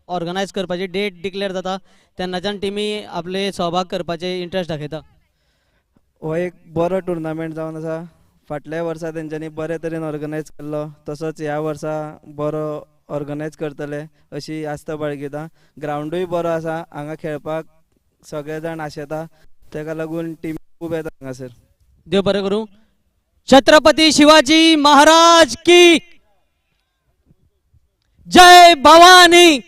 Organise करपाची date declare जाता तेन्नाच्यान टिमी आपले सहभाग करपाचे इंट्रस्ट दाखयता. हो एक बरो टुर्नामेंट जावन आसा. फाटल्या वर्सा तेंच्यांनी बरे तरेन ऑर्गनायज केल्लो, तसोच ह्या वर्सा बरो ऑर्गनायज करतले अशी आस्त बाळगिता. ग्रावंडूय बरो आसा, हांगा खेळपाक सगळे जाण आशेता, तेका लागून टीम खूब येता हांगासर. देव बरें करूं. छत्रपती शिवाजी महाराज की जय भवानी.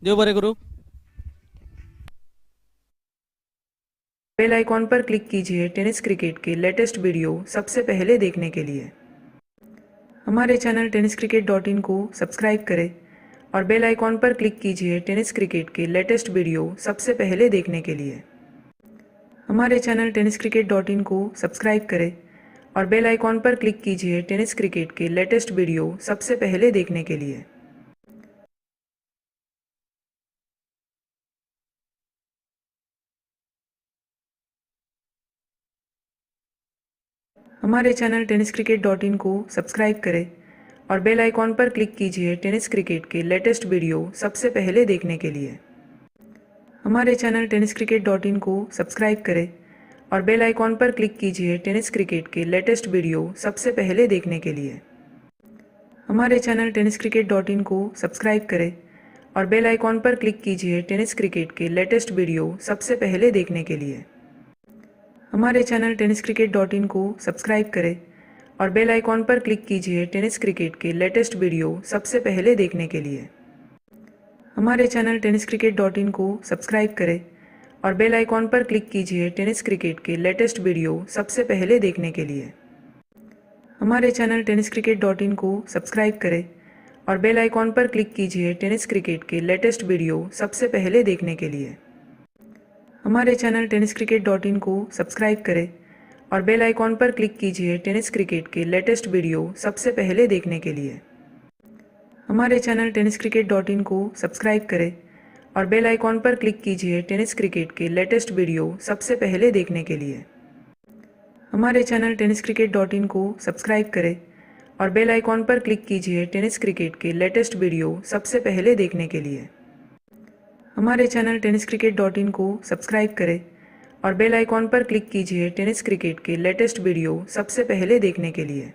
देव बरें करूं. बेल आइकॉन पर क्लिक कीजिए टेनिस क्रिकेट के लेटेस्ट वीडियो सबसे पहले देखने के लिए. हमारे चैनल TennisCricket.in को सब्सक्राइब करें और बेल आइकॉन पर क्लिक कीजिए टेनिस क्रिकेट के लेटेस्ट वीडियो सबसे पहले देखने के लिए. हमारे चैनल TennisCricket.in को सब्सक्राइब करें और बेल आइकॉन पर क्लिक कीजिए टेनिस क्रिकेट के लेटेस्ट वीडियो सबसे पहले देखने के लिए. हमारे चैनल TennisCricket.in को सब्सक्राइब करें और बेल आइकॉन पर क्लिक कीजिए टेनिस क्रिकेट के लेटेस्ट वीडियो सबसे पहले देखने के लिए. हमारे चैनल TennisCricket.in को सब्सक्राइब करें और बेल आइकॉन पर क्लिक कीजिए टेनिस क्रिकेट के लेटेस्ट वीडियो सबसे पहले देखने के लिए. हमारे चैनल TennisCricket.in को सब्सक्राइब करें और बेल आइकॉन पर क्लिक कीजिए टेनिस क्रिकेट के लेटेस्ट वीडियो सबसे पहले देखने के लिए. हमारे चैनल TennisCricket.in को सब्सक्राइब करें और बेल आइकॉन पर क्लिक कीजिए टेनिस क्रिकेट के लेटेस्ट वीडियो सबसे पहले देखने के लिए. हमारे चैनल TennisCricket.in को सब्सक्राइब करें और बेल आइकॉन पर क्लिक कीजिए टेनिस क्रिकेट के लेटेस्ट वीडियो सबसे पहले देखने के लिए. हमारे चैनल TennisCricket.in को सब्सक्राइब करें और बेल आइकॉन पर क्लिक कीजिए टेनिस क्रिकेट के लेटेस्ट वीडियो सबसे पहले देखने के लिए. हमारे चैनल TennisCricket.in को सब्सक्राइब करें और बेल आइकॉन पर क्लिक कीजिए टेनिस क्रिकेट के लेटेस्ट वीडियो सबसे पहले देखने के लिए. हमारे चैनल TennisCricket.in को सब्सक्राइब करें और बेल आइकॉन पर क्लिक कीजिए टेनिस क्रिकेट के लेटेस्ट वीडियो सबसे पहले देखने के लिए. हमारे चैनल TennisCricket.in को सब्सक्राइब करें और बेल आइकॉन पर क्लिक कीजिए टेनिस क्रिकेट के लेटेस्ट वीडियो सबसे पहले देखने के लिए. हमारे चैनल TennisCricket.in को सब्सक्राइब करें और बेल आइकॉन पर क्लिक कीजिए टेनिस क्रिकेट के लेटेस्ट वीडियो सबसे पहले देखने के लिए.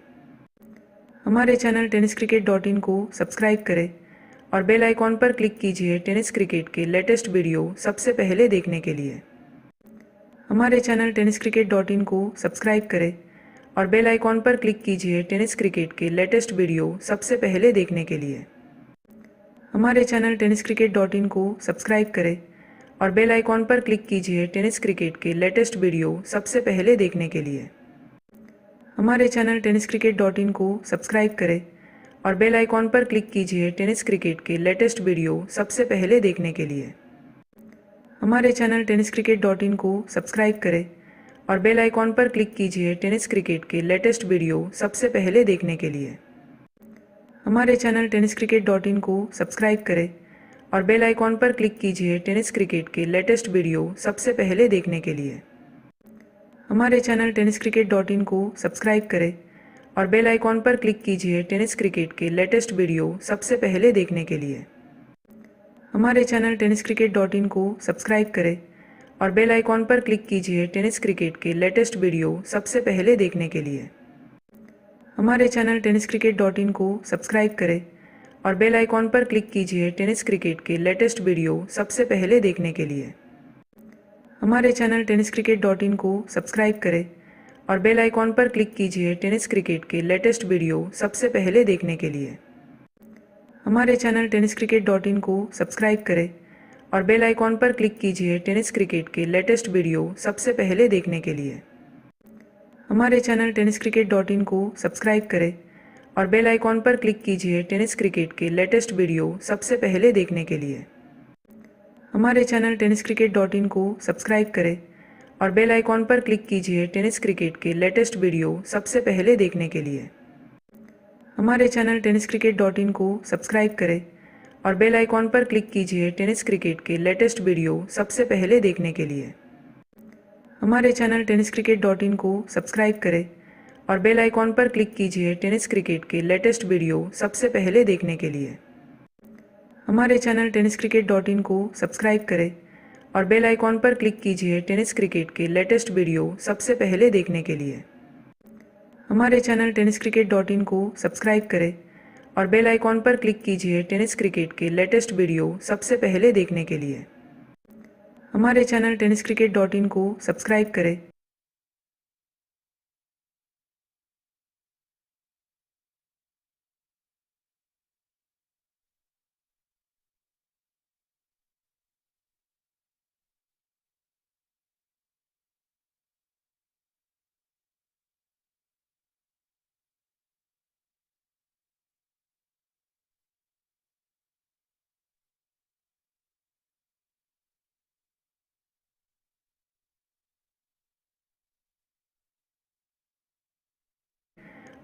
हमारे चैनल TennisCricket.in को सब्सक्राइब करें और बेल आइकॉन पर क्लिक कीजिए टेनिस क्रिकेट के लेटेस्ट वीडियो सबसे पहले देखने के लिए. हमारे चैनल TennisCricket.in को सब्सक्राइब करें और बेल आइकॉन पर क्लिक कीजिए टेनिस क्रिकेट के लेटेस्ट वीडियो सबसे पहले देखने के लिए. हमारे चैनल TennisCricket.in को सब्सक्राइब करें और बेल आइकॉन पर क्लिक कीजिए टेनिस क्रिकेट के लेटेस्ट वीडियो सबसे पहले देखने के लिए. हमारे चैनल TennisCricket.in को सब्सक्राइब करें और बेल आइकॉन पर क्लिक कीजिए टेनिस क्रिकेट के लेटेस्ट वीडियो सबसे पहले देखने के लिए. हमारे चैनल TennisCricket.in को सब्सक्राइब करें और बेल आइकॉन पर क्लिक कीजिए टेनिस क्रिकेट के लेटेस्ट वीडियो सबसे पहले देखने के लिए. हमारे चैनल TennisCricket.in को सब्सक्राइब करें और बेल आइकॉन पर क्लिक कीजिए टेनिस क्रिकेट के लेटेस्ट वीडियो सबसे पहले देखने के लिए. हमारे चैनल TennisCricket.in को सब्सक्राइब करें और बेल आइकॉन पर क्लिक कीजिए टेनिस क्रिकेट के लेटेस्ट वीडियो सबसे पहले देखने के लिए. हमारे चैनल TennisCricket.in को सब्सक्राइब करें और बेल आइकॉन पर क्लिक कीजिए टेनिस क्रिकेट के लेटेस्ट वीडियो सबसे पहले देखने के लिए. हमारे चैनल TennisCricket.in को सब्सक्राइब करें और बेल आइकॉन पर क्लिक कीजिए टेनिस क्रिकेट के लेटेस्ट वीडियो सबसे पहले देखने के लिए. हमारे चैनल TennisCricket.in को सब्सक्राइब करें और बेल आइकॉन पर क्लिक कीजिए टेनिस क्रिकेट के लेटेस्ट वीडियो सबसे पहले देखने के लिए. हमारे चैनल TennisCricket.in को सब्सक्राइब करें और बेल आइकॉन पर क्लिक कीजिए टेनिस क्रिकेट के लेटेस्ट वीडियो सबसे पहले देखने के लिए. हमारे चैनल TennisCricket.in को सब्सक्राइब करें और बेल आइकॉन पर क्लिक कीजिए टेनिस क्रिकेट के लेटेस्ट वीडियो सबसे पहले देखने के लिए. हमारे चैनल TennisCricket.in को सब्सक्राइब करें और बेल आइकॉन पर क्लिक कीजिए टेनिस क्रिकेट के लेटेस्ट वीडियो सबसे पहले देखने के लिए. हमारे चैनल TennisCricket.in को सब्सक्राइब करें और बेल आइकॉन पर क्लिक कीजिए टेनिस क्रिकेट के लेटेस्ट वीडियो सबसे पहले देखने के लिए. हमारे चैनल TennisCricket.in को सब्सक्राइब करें और बेल आइकॉन पर क्लिक कीजिए टेनिस क्रिकेट के लेटेस्ट वीडियो सबसे पहले देखने के लिए. हमारे चैनल TennisCricket.in को सब्सक्राइब करें और बेल आइकॉन पर क्लिक कीजिए टेनिस क्रिकेट के लेटेस्ट वीडियो सबसे पहले देखने के लिए। हमारे चैनल TennisCricket.in को सब्सक्राइब करें और बेल आइकॉन पर क्लिक कीजिए टेनिस क्रिकेट के लेटेस्ट वीडियो सबसे पहले देखने के लिए। हमारे चैनल TennisCricket.in को सब्सक्राइब करें।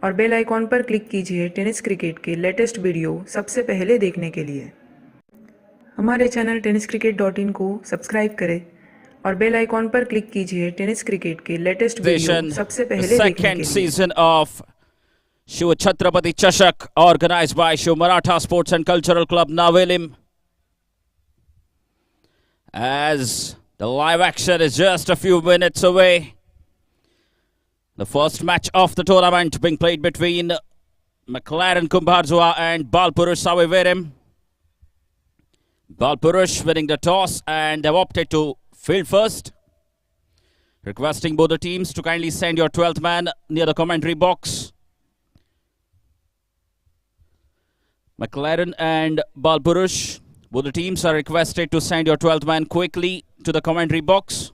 और बेल आइकॉन पर क्लिक कीजिए टेनिस क्रिकेट के लेटेस्ट वीडियो सबसे पहले देखने के लिए। हमारे चैनल TennisCricket.in को सब्सक्राइब करें और बेल आइकॉन पर क्लिक कीजिए टेनिस क्रिकेट के लेटेस्ट वीडियो सबसे पहले देखने के लिए। Second season of Shiv Chhatrapati Chashak, organized by Shiv Maratha Sports and Cultural Club Navelim. As the live action is just a few minutes away. The first match of the tournament being played between McLaren Kumbharzua and Balpurush Saviverim. Balpurush winning the toss and they've opted to field first. Requesting both the teams to kindly send your 12th man near the commentary box. McLaren and Balpurush, both the teams are requested to send your 12th man quickly to the commentary box.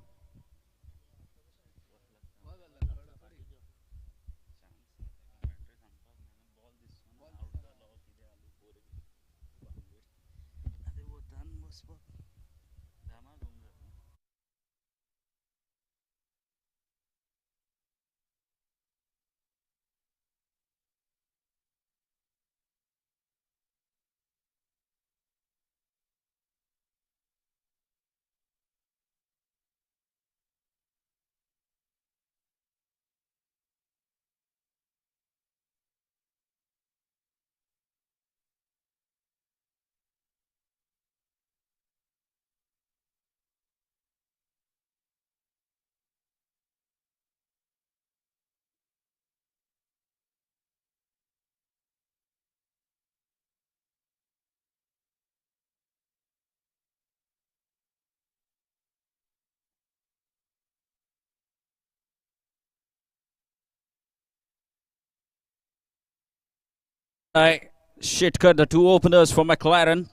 Shitkar, the two openers for McLaren.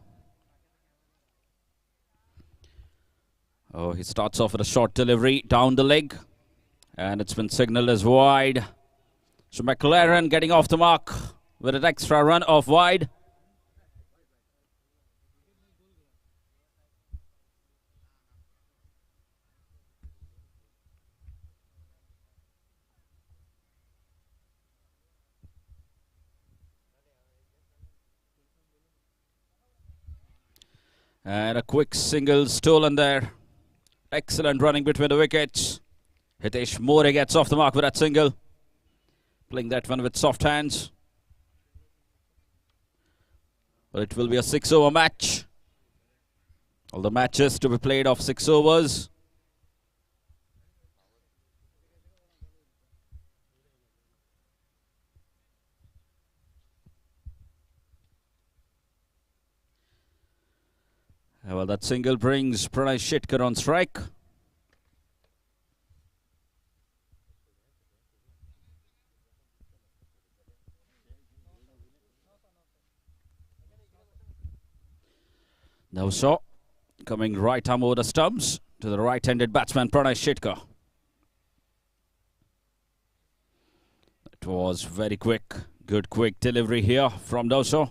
Oh, he starts off with a short delivery down the leg. And it's been signaled as wide. So McLaren getting off the mark with an extra run off wide. And a quick single stolen there. Excellent running between the wickets. Hitesh More gets off the mark with that single. Playing that one with soft hands. But it will be a 6-over match. All the matches to be played off 6 overs. Well, that single brings Pranay Shitkar on strike. Now so, coming right arm over the stumps to the right-handed batsman Pranay Shitkar. It was very quick, good quick delivery here from Doso.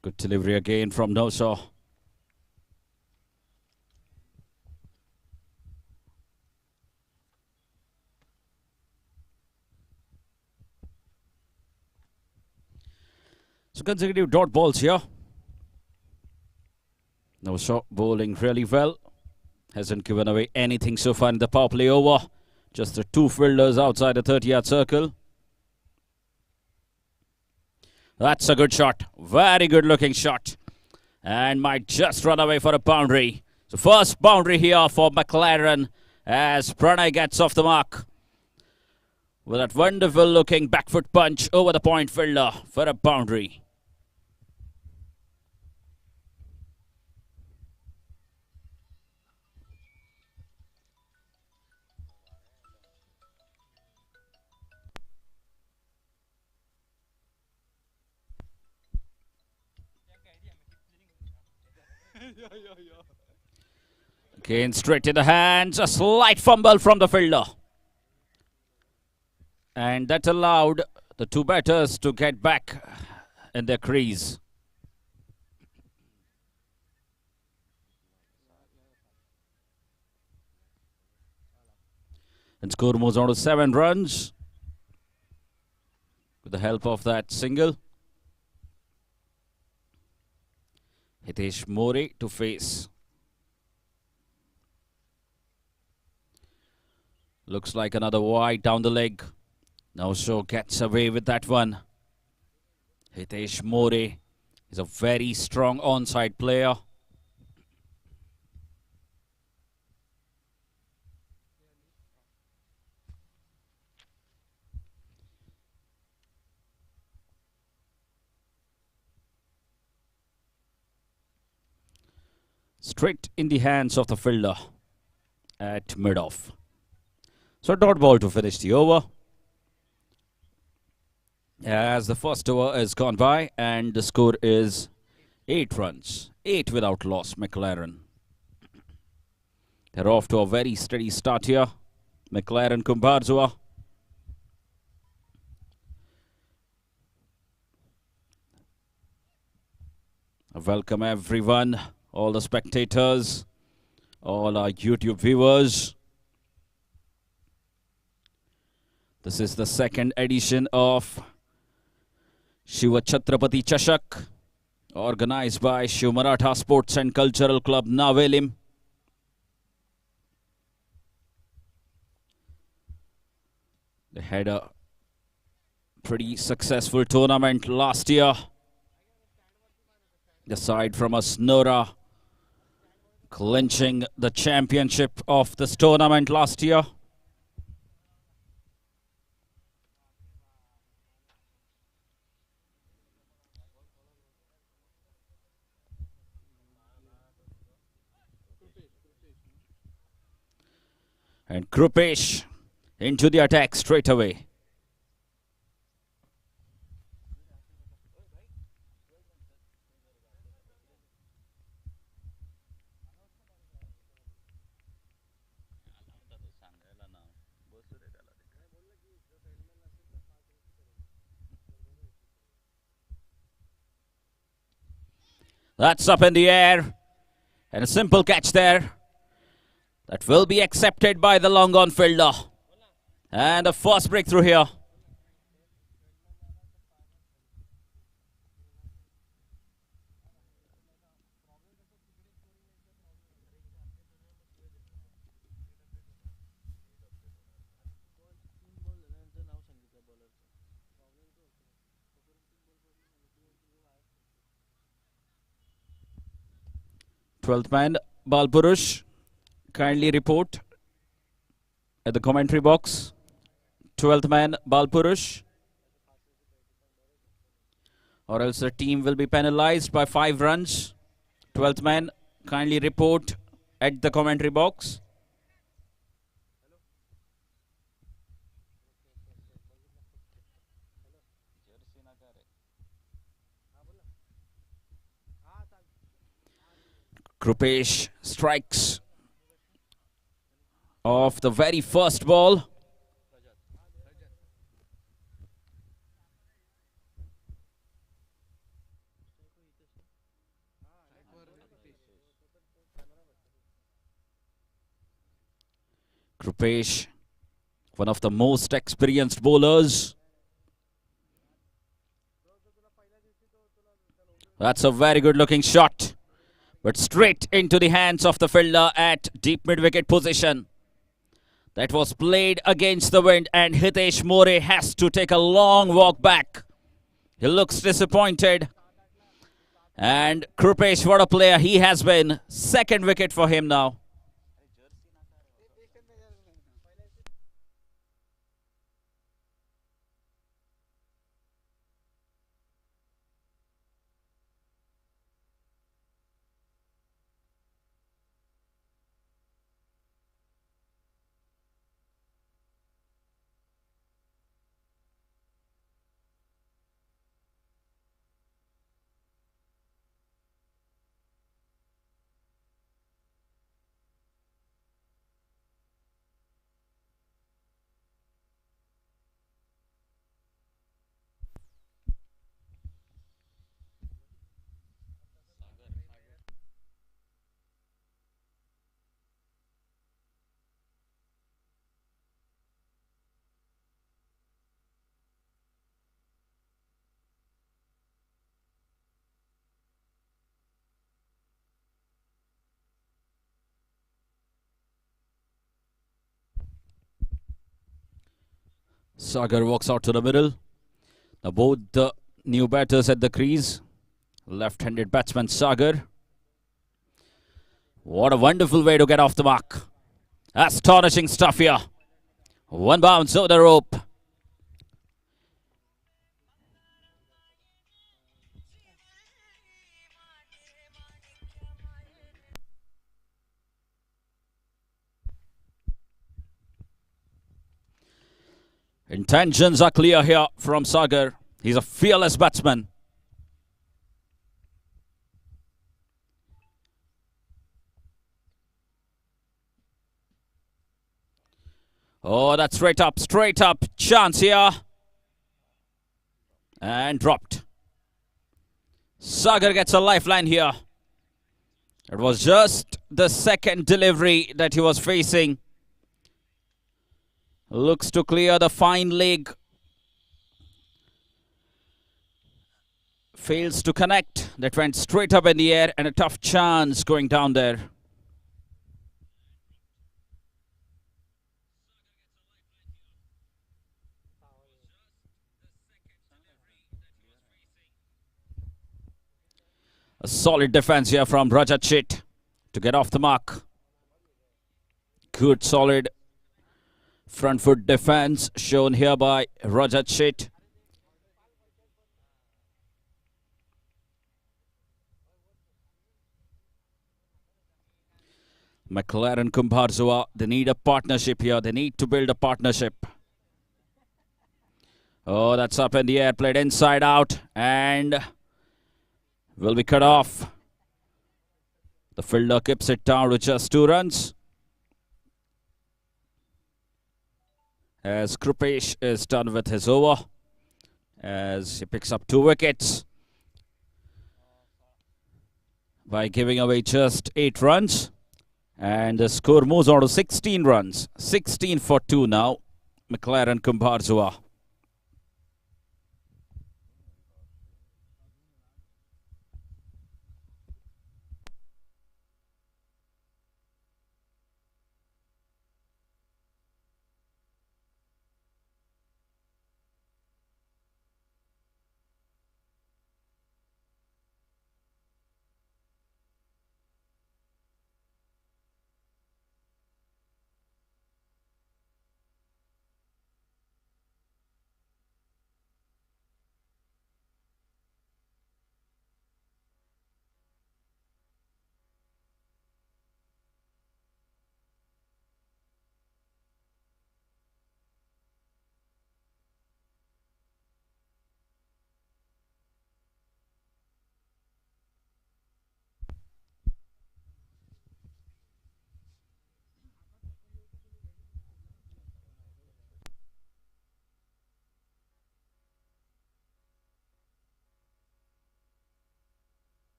Good delivery again from Doso. So consecutive dot balls here. No shot bowling really well. Hasn't given away anything so far in the power play over. Just the two fielders outside the 30-yard circle. That's a good shot. Very good looking shot. And might just run away for a boundary. So first boundary here for McLaren as Pranay gets off the mark with that wonderful looking back foot punch over the point fielder for a boundary. Again, straight in the hands. A slight fumble from the fielder. And that allowed the two batters to get back in their crease. And score moves on to 7 runs with the help of that single. Hitesh More to face. Looks like another wide down the leg. Now Shaw gets away with that one. Hitesh More is a very strong onside player. Straight in the hands of the fielder at mid-off. So dot ball to finish the over. As the first over is gone by and the score is 8 runs. 8 without loss, McLaren. They're off to a very steady start here. McLaren Kumbharzua. Welcome everyone, all the spectators, all our YouTube viewers. This is the second edition of Shiv Chhatrapati Chashak, organized by Shiv Maratha Sports and Cultural Club Navelim. They had a pretty successful tournament last year. The side from Asnora clinching the championship of this tournament last year. And Krupesh into the attack straight away. That's up in the air. And a simple catch there. That will be accepted by the long on fielder. And a first breakthrough here. Twelfth man, Balpurush. Kindly report at the commentary box. 12th man, Balpurush. Or else the team will be penalized by 5 runs. 12th man, kindly report at the commentary box. Krupesh strikes off the very first ball. Krupesh, one of the most experienced bowlers. That's a very good looking shot, but straight into the hands of the fielder at deep mid-wicket position. That was played against the wind, and Hitesh More has to take a long walk back. He looks disappointed. And Krupesh, what a player he has been. Second wicket for him now. Sagar walks out to the middle. Now both the new batters at the crease. Left-handed batsman Sagar. What a wonderful way to get off the mark. Astonishing stuff here. One bounce over the rope. Intentions are clear here from Sagar. He's a fearless batsman. Oh, that's straight up. Chance here. And dropped. Sagar gets a lifeline here. It was just the second delivery that he was facing. Looks to clear the fine leg. Fails to connect. That went straight up in the air, and a tough chance going down there. A solid defense here from Rajat Chit to get off the mark. Good solid front foot defense shown here by Rajat Chit. McLaren Kumbharzua, they need a partnership here. They need to build a partnership. Oh, that's up in the air, played inside out, and will be cut off. The fielder keeps it down with just 2 runs. As Krupesh is done with his over, as he picks up 2 wickets by giving away just 8 runs. And the score moves on to 16 runs. 16 for 2 now. McLaren Kumbharzua.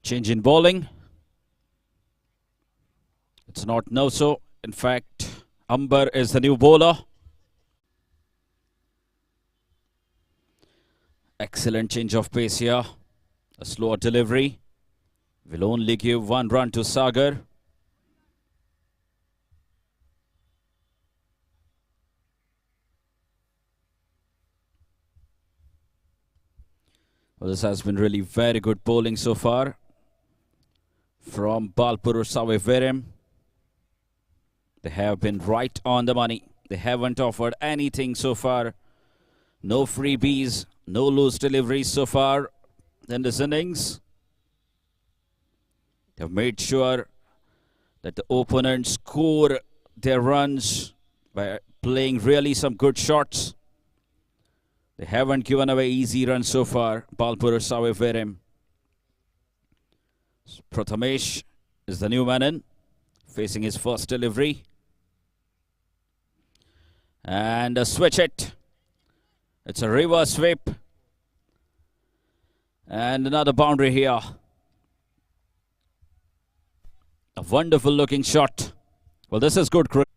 Change in bowling. It's not no so. In fact, Amber is the new bowler. Excellent change of pace here. A slower delivery will only give 1 run to Sagar. Well, this has been really very good bowling so far from Balpur Saveverim. They have been right on the money. They haven't offered anything so far. No freebies, no loose deliveries so far in this innings. They've made sure that the opponents score their runs by playing really some good shots. They haven't given away easy runs so far. Balpur Saveverim. Prathamesh is the new man in, facing his first delivery. And a switch hit. It's a reverse sweep. And another boundary here. A wonderful looking shot. Well, this is good cricket.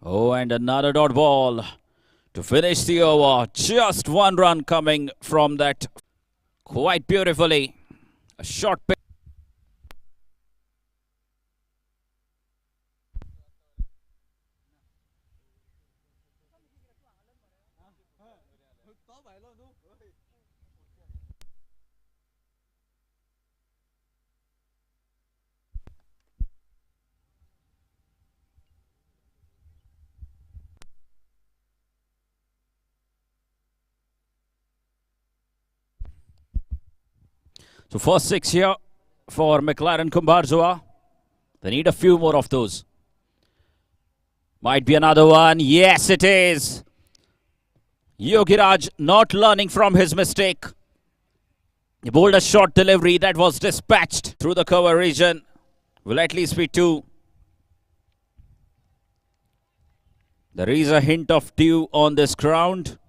Oh, and another dot ball to finish the over. Just 1 run coming from that quite beautifully. A short pitch. So first 6 here for McLaren Kumbharzua. They need a few more of those. Might be another one. Yes, it is. Yogiraj not learning from his mistake. He bowled a short delivery that was dispatched through the cover region. Will at least be 2. There is a hint of dew on this ground.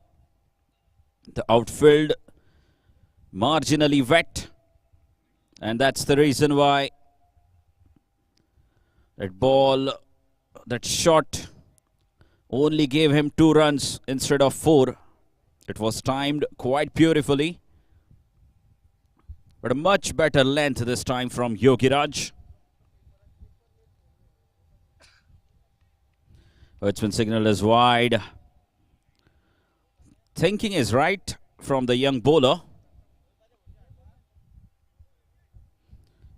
The outfield marginally wet. And that's the reason why that ball, that shot only gave him 2 runs instead of 4. It was timed quite beautifully. But a much better length this time from Yogiraj. It's been signaled as wide. Thinking is right from the young bowler.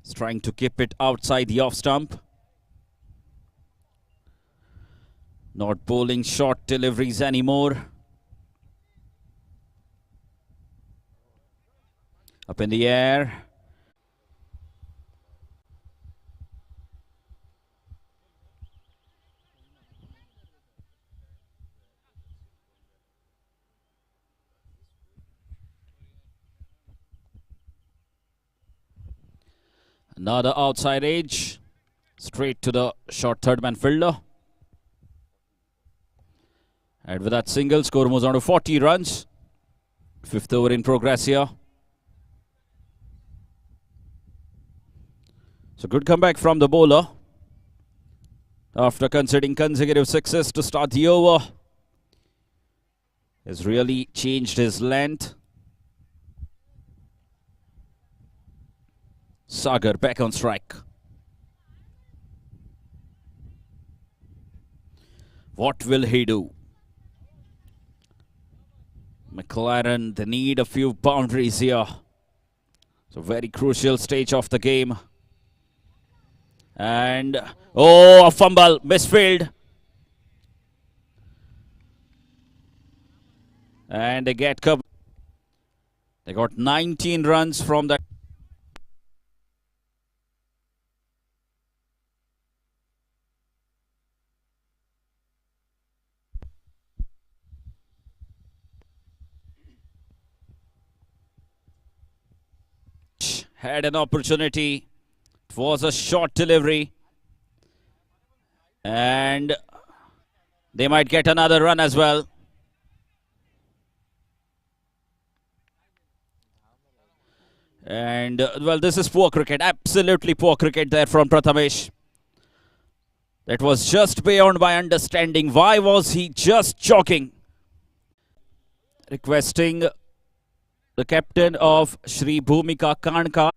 He's trying to keep it outside the off stump. Not bowling short deliveries anymore. Up in the air. Another outside edge. Straight to the short third man fielder. And with that single, score moves on to 40 runs. 5th over in progress here. So good comeback from the bowler. After conceding consecutive 6s to start the over. Has really changed his length. Sagar back on strike. What will he do? McLaren, they need a few boundaries here. So very crucial stage of the game. And, oh, a fumble, misfield. And they get covered. They got 19 runs from that. Had an opportunity. It was a short delivery. And they might get another run as well. And well, this is poor cricket, absolutely poor cricket there from Prathamesh. That was just beyond my understanding. Why was he just jogging? Requesting the captain of Shri Bhumika Kanka.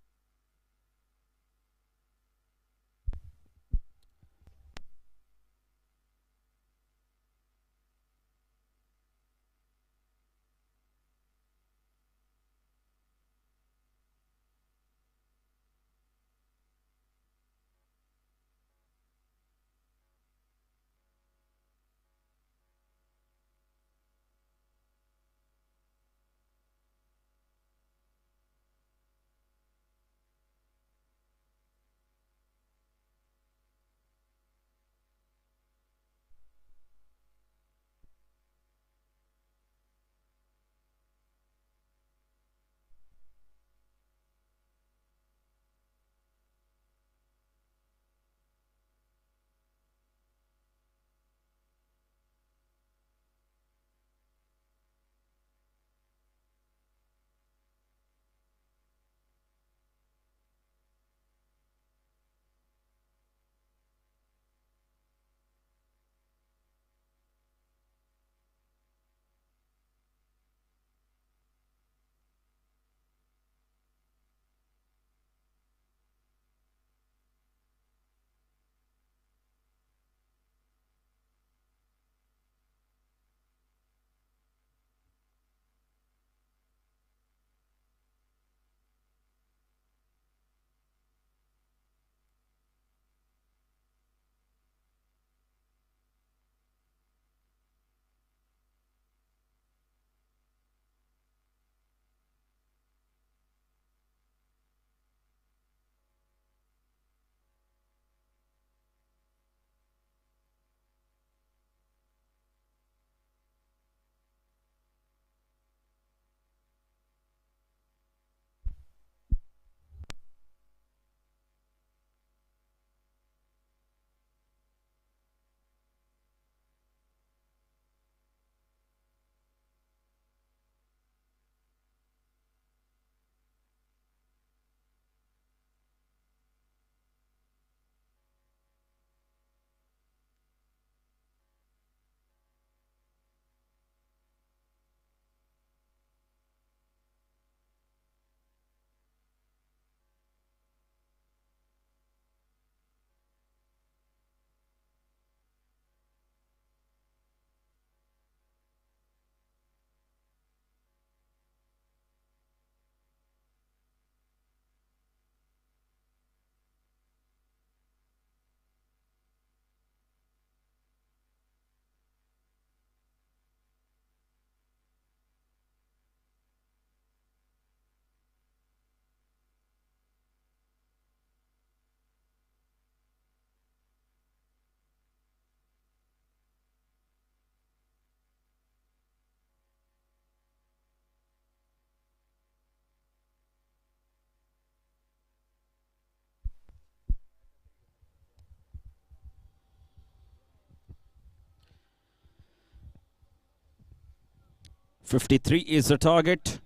.53 is the target.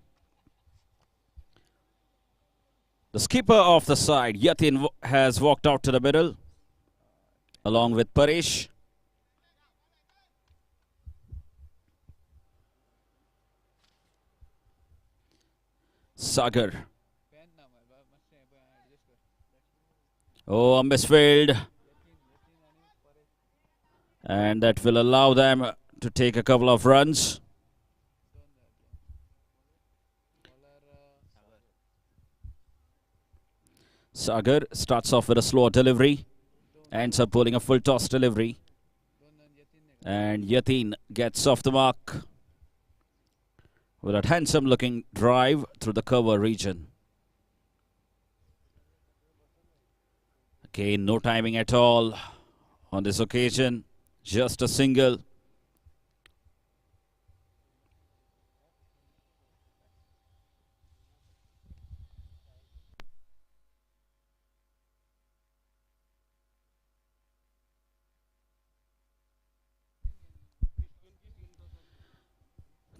The skipper of the side, Yatin, has walked out to the middle along with Paresh. Sagar. Oh, a misfield. And that will allow them to take a couple of runs. Sagar starts off with a slower delivery. Ends up pulling a full toss delivery. And Yatin gets off the mark with a handsome looking drive through the cover region. Again, no timing at all on this occasion. Just a single.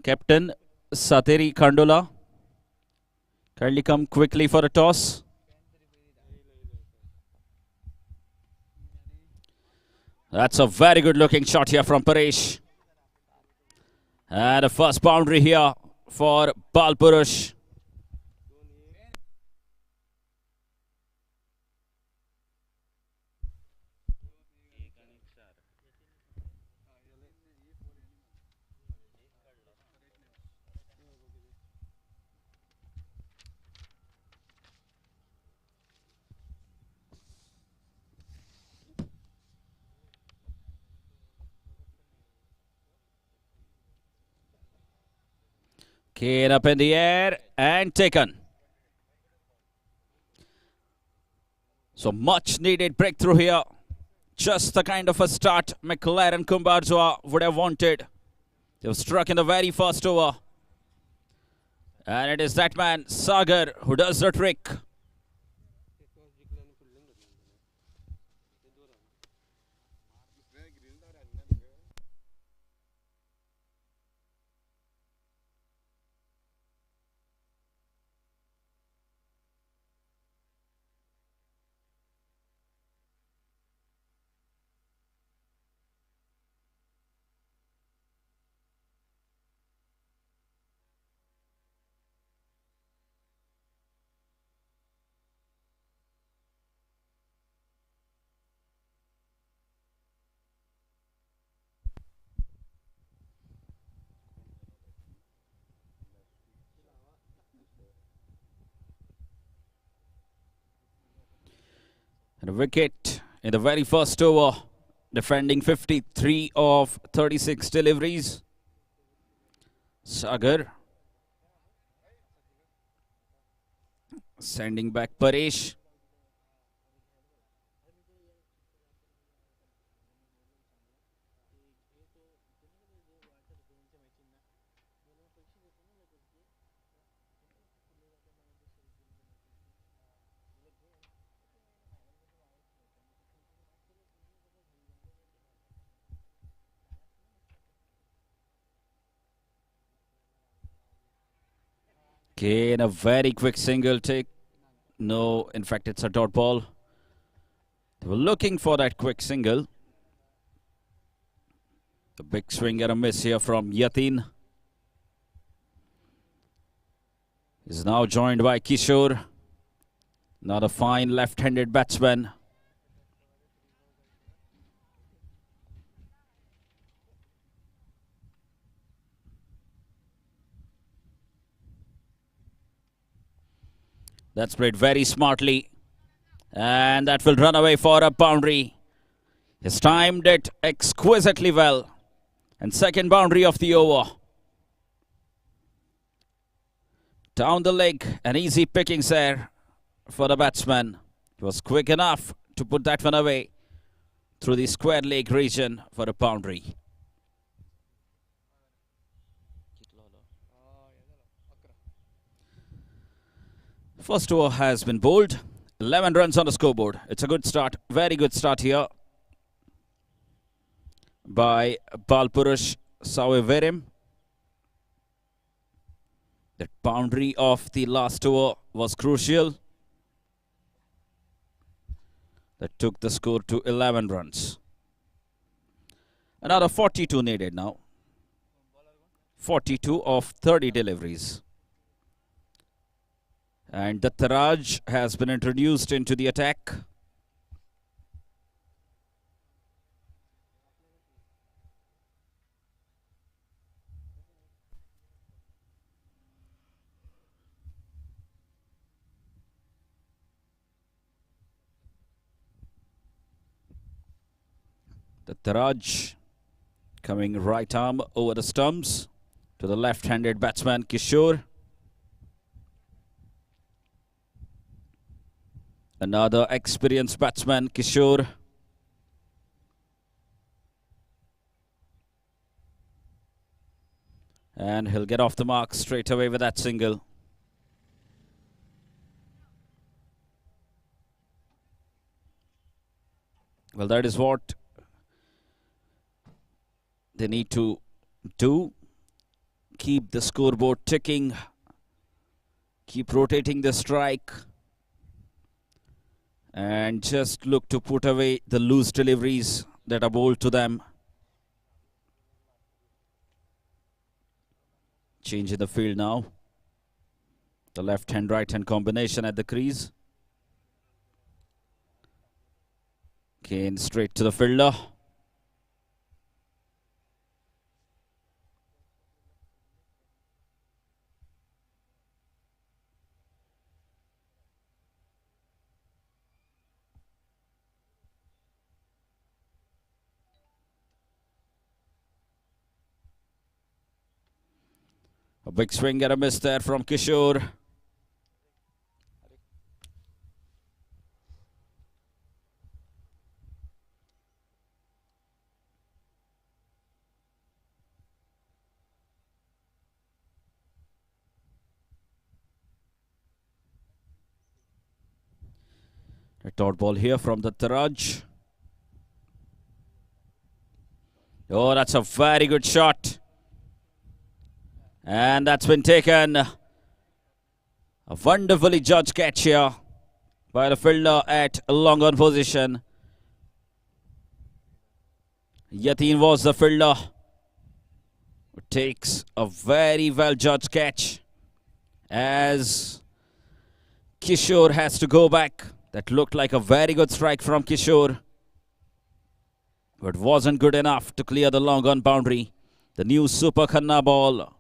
Captain Sateri Kandola Kindly come quickly for a toss. That's a very good looking shot here from Paresh. And a first boundary here for Balpurush. Kane up in the air and taken. So much needed breakthrough here. Just the kind of a start McLaren Kumbarzua would have wanted. They were struck in the very first over. And it is that man, Sagar, who does the trick. And a wicket in the very first over, defending 53 of 36 deliveries. Sagar sending back Paresh. Again, a very quick single take. No, in fact, it's a dot ball. They were looking for that quick single. A big swing and a miss here from Yatin. Is now joined by Kishore. Another fine left-handed batsman. That's played very smartly. And that will run away for a boundary. He's timed it exquisitely well. And second boundary of the over. Down the leg, an easy pickings there for the batsman. He was quick enough to put that one away through the square leg region for a boundary. First over has been bowled. 11 runs on the scoreboard. It's a good start. Very good start here by Balpurush Saveverim. That boundary of the last over was crucial. That took the score to 11 runs. Another 42 needed now. 42 of 30 deliveries. And Dattaraj has been introduced into the attack. Dattaraj coming right arm over the stumps to the left-handed batsman Kishore. Another experienced batsman, Kishore. And he'll get off the mark straight away with that single. Well, that is what they need to do. Keep the scoreboard ticking Keep rotating the strike. And just look to put away the loose deliveries that are bowled to them. Change in the field now. The left-hand, right-hand combination at the crease. Kane straight to the fielder. A big swing and a miss there from Kishore. A dot ball here from the Taraj. Oh, that's a very good shot. And that's been taken. A wonderfully judged catch here by the fielder at a long on position. Yatin was the fielder who takes a very well judged catch as Kishore has to go back. That looked like a very good strike from Kishore, but wasn't good enough to clear the long on boundary. The new Super Khanna ball,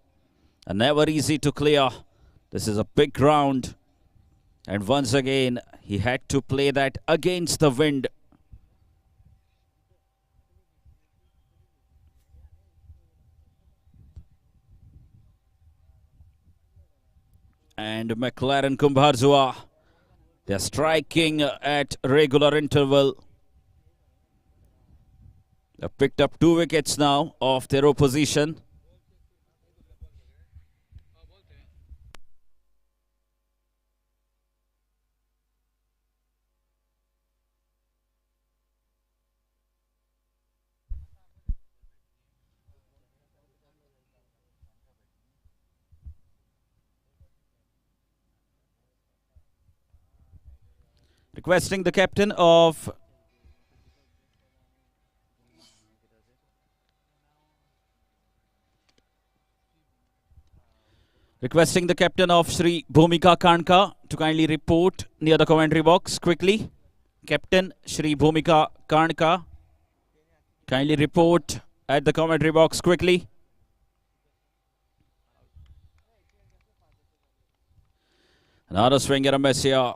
never easy to clear. This is a big ground, and once again he had to play that against the wind. And McLaren Kumbharzua, they're striking at regular interval. They've picked up 2 wickets now off their opposition. Requesting the captain of Shri Bhumika Kanka to kindly report near the commentary box quickly. Captain Shri Bhumika Kanka, kindly report at the commentary box quickly. Another swing and a miss here.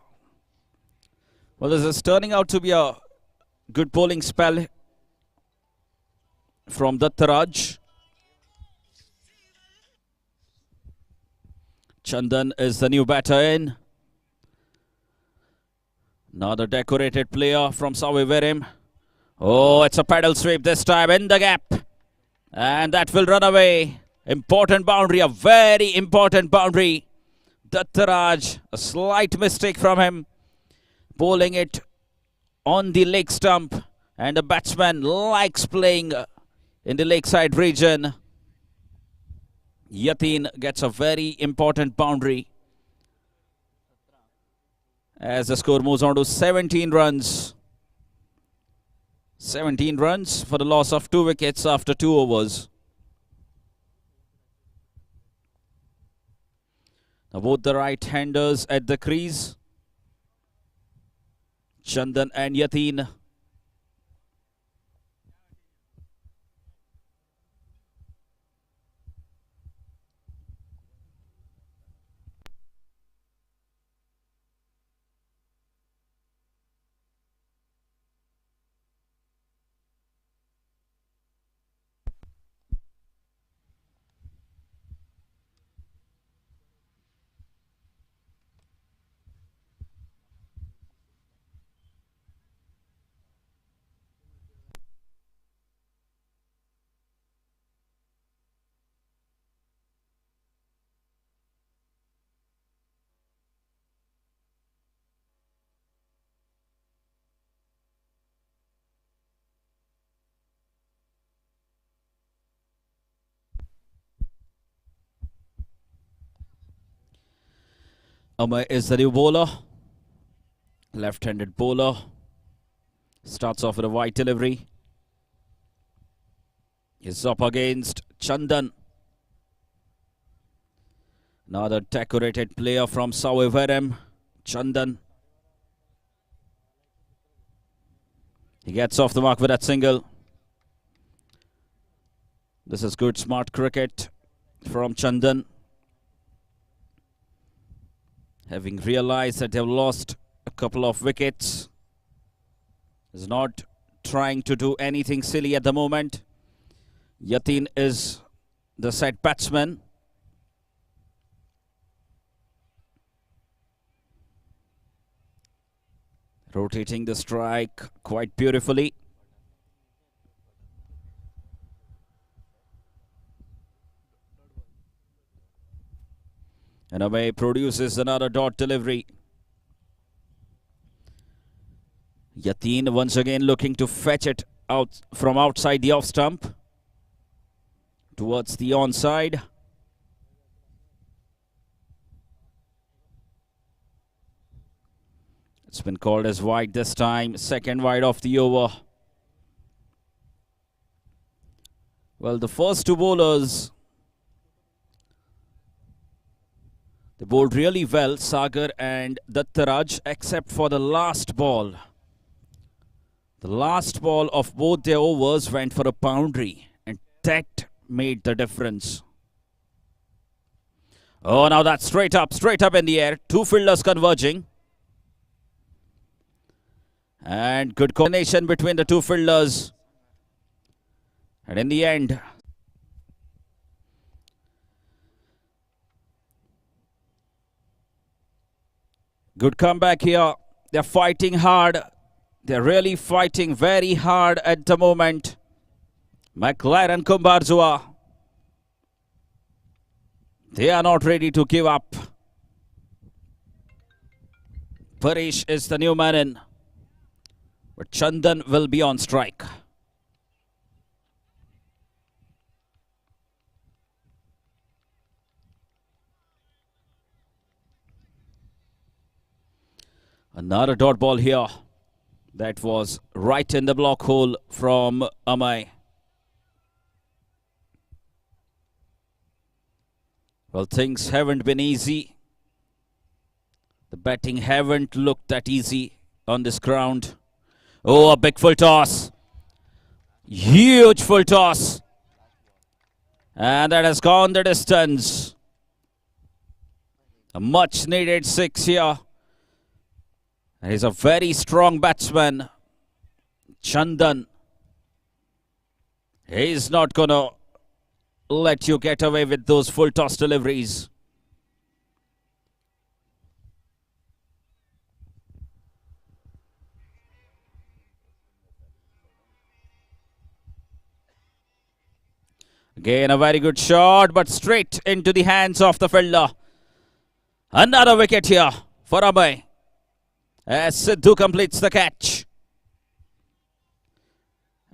Well, this is turning out to be a good bowling spell from Dattaraj. Chandan is the new batter in. Another decorated player from Saviverim. Oh, it's a paddle sweep this time in the gap. And that will run away. Important boundary, a very important boundary. Dattaraj, a slight mistake from him. Bowling it on the leg stump. And the batsman likes playing in the lakeside region. Yatin gets a very important boundary as the score moves on to 17 runs. 17 runs for the loss of 2 wickets after 2 overs. Now both the right-handers at the crease, Chandan and Yatin. Amay is the new bowler. Left-handed bowler. Starts off with a wide delivery. Is up against Chandan. Another decorated player from Sakhali, Chandan. He gets off the mark with that single. This is good, smart cricket from Chandan. Having realized that they've lost a couple of wickets, is not trying to do anything silly at the moment. Yatin is the set batsman. Rotating the strike quite beautifully. And away produces another dot delivery. Yatin once again looking to fetch it out from outside the off stump towards the onside. It's been called as wide this time. Second wide of the over. Well, the first two bowlers, they bowled really well, Sagar and Dattaraj, except for the last ball. The last ball of both their overs went for a boundary, and that made the difference. Oh, now that's straight up in the air. Two fielders converging. And good coordination between the two fielders. And in the end, good comeback here. They're fighting hard. They're really fighting very hard at the moment. McLaren Kumbarzua. They are not ready to give up. Parish is the new man in. But Chandan will be on strike. Another dot ball here. That was right in the block hole from Amay. Well, things haven't been easy. The batting haven't looked that easy on this ground. Oh, a big full toss. Huge full toss. And that has gone the distance. A much needed six here. And he's a very strong batsman. Chandan. He's not going to let you get away with those full toss deliveries. Again, a very good shot, but straight into the hands of the fielder. Another wicket here for Amay, as Sidhu completes the catch.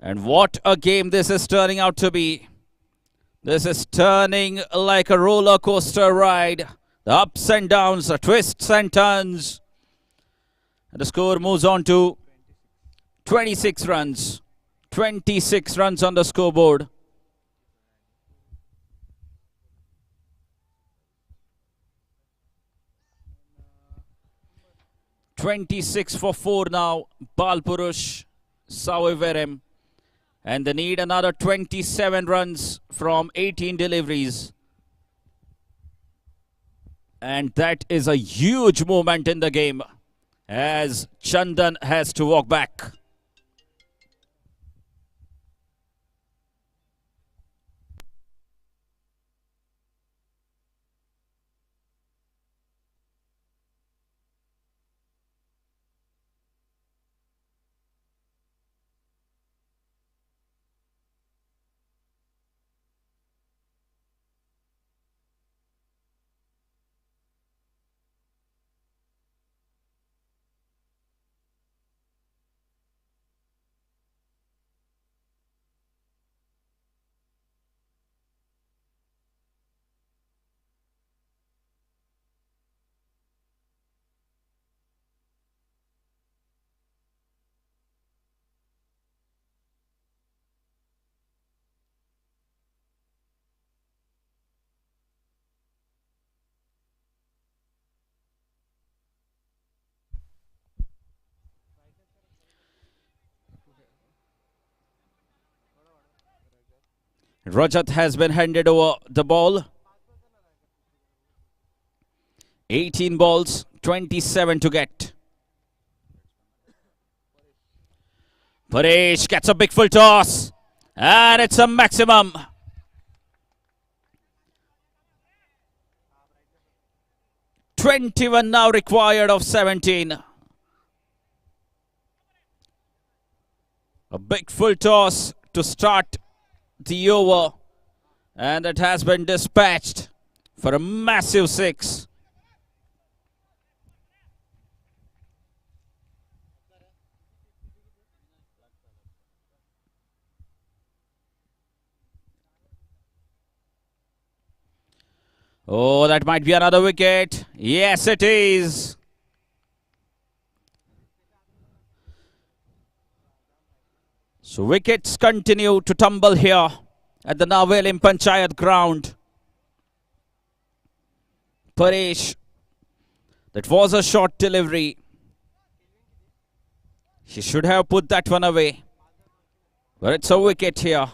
And what a game this is turning out to be. This is turning like a roller coaster ride. The ups and downs, the twists and turns. And the score moves on to 26 runs. 26 runs on the scoreboard. (26 for 4 now). Balpurush, Sakhali, and they need another 27 runs from 18 deliveries. And that is a huge moment in the game, as Chandan has to walk back. Rajat has been handed over the ball. 18 balls, 27 to get. Paresh gets a big full toss. And it's a maximum. "21 now required of 17. A big full toss to start the over. And it has been dispatched for a massive 6. Oh, that might be another wicket. Yes, it is. So wickets continue to tumble here at the Navelim Panchayat ground. Paresh, that was a short delivery. He should have put that one away. But it's a wicket here.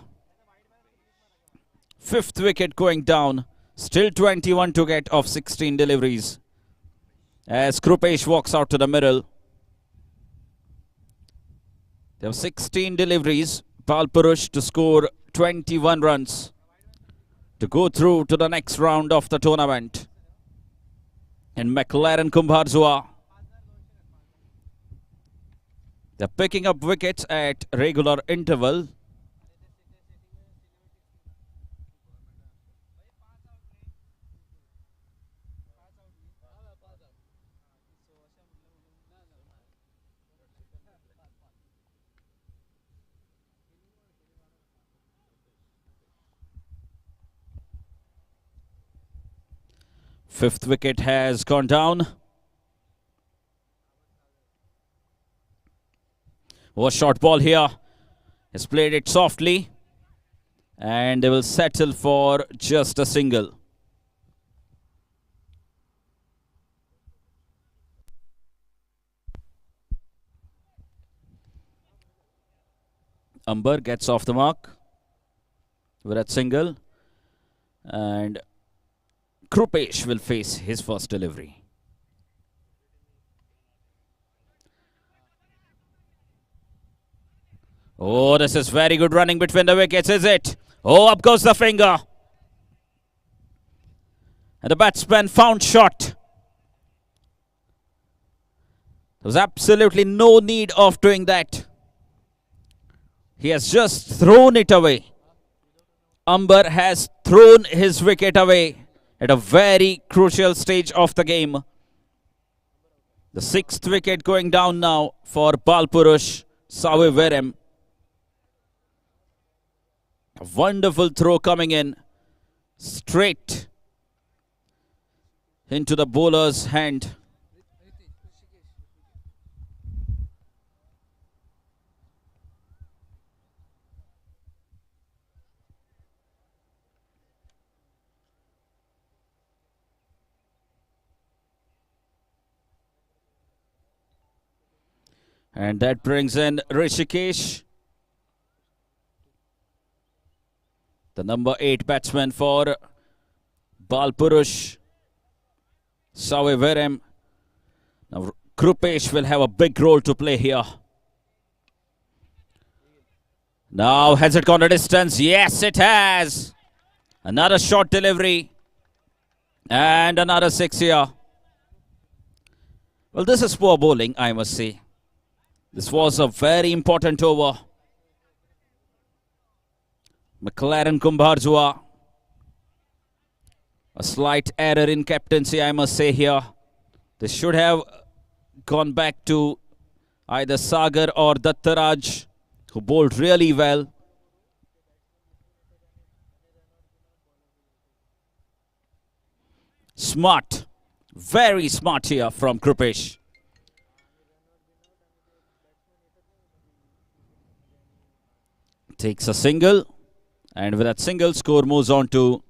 5th wicket going down. Still 21 to get of 16 deliveries. As Krupesh walks out to the middle. There have 16 deliveries. Balpurush to score 21 runs to go through to the next round of the tournament. And McLaren Kumbharzua, they're picking up wickets at regular interval. Fifth wicket has gone down. Oh, a short ball here. Has played it softly. And they will settle for just a single. Amber gets off the mark with a single. And Krupesh will face his first delivery. Oh, this is very good running between the wickets, is it? Oh, up goes the finger. And the batsman found shot. There was absolutely no need of doing that. He has just thrown it away. Amber has thrown his wicket away at a very crucial stage of the game. The 6th wicket going down now for Balpurush Sawiverem. A wonderful throw coming in straight into the bowler's hand. And that brings in Rishikesh, the number 8 batsman for Balpurush Sawiverem. Now Krupesh will have a big role to play here. Now, has it gone a distance? Yes, it has. Another short delivery. And another 6 here. Well, this is poor bowling, I must say. This was a very important over. McLaren Kumbharzua. A slight error in captaincy, I must say here. They should have gone back to either Sagar or Dattaraj, who bowled really well. Smart. Very smart here from Krupesh. Takes a single, and with that single, score moves on to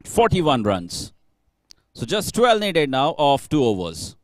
41 runs. So just 12 needed now of 2 overs.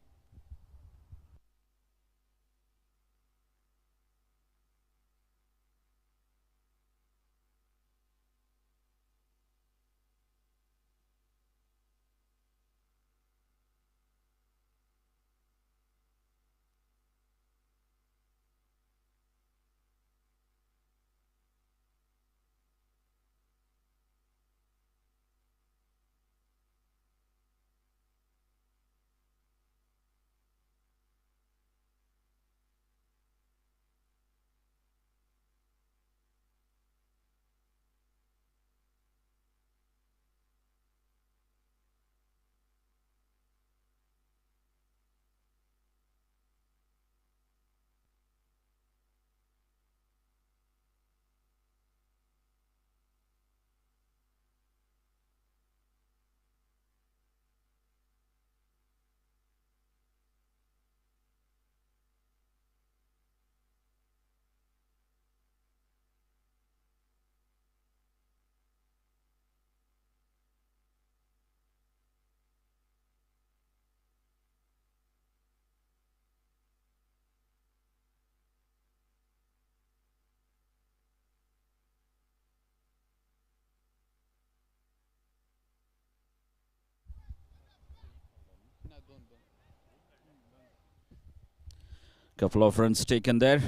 Couple of runs taken there.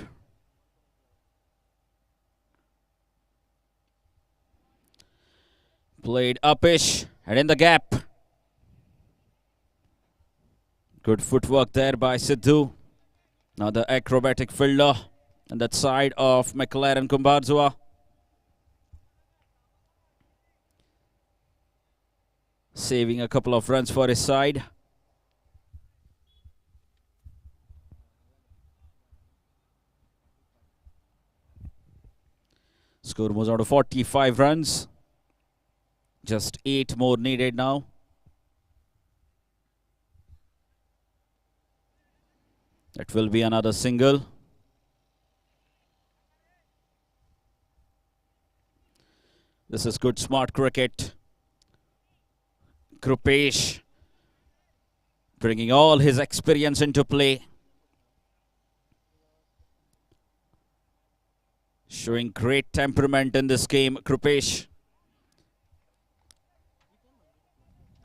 Played upish and in the gap. Good footwork there by Sidhu. Now the acrobatic fielder on that side of McLaren Kumbharzua. Saving a couple of runs for his side. Score moves on to 45 runs. Just 8 more needed now. That will be another single. This is good smart cricket. Krupesh bringing all his experience into play. Showing great temperament in this game, Krupesh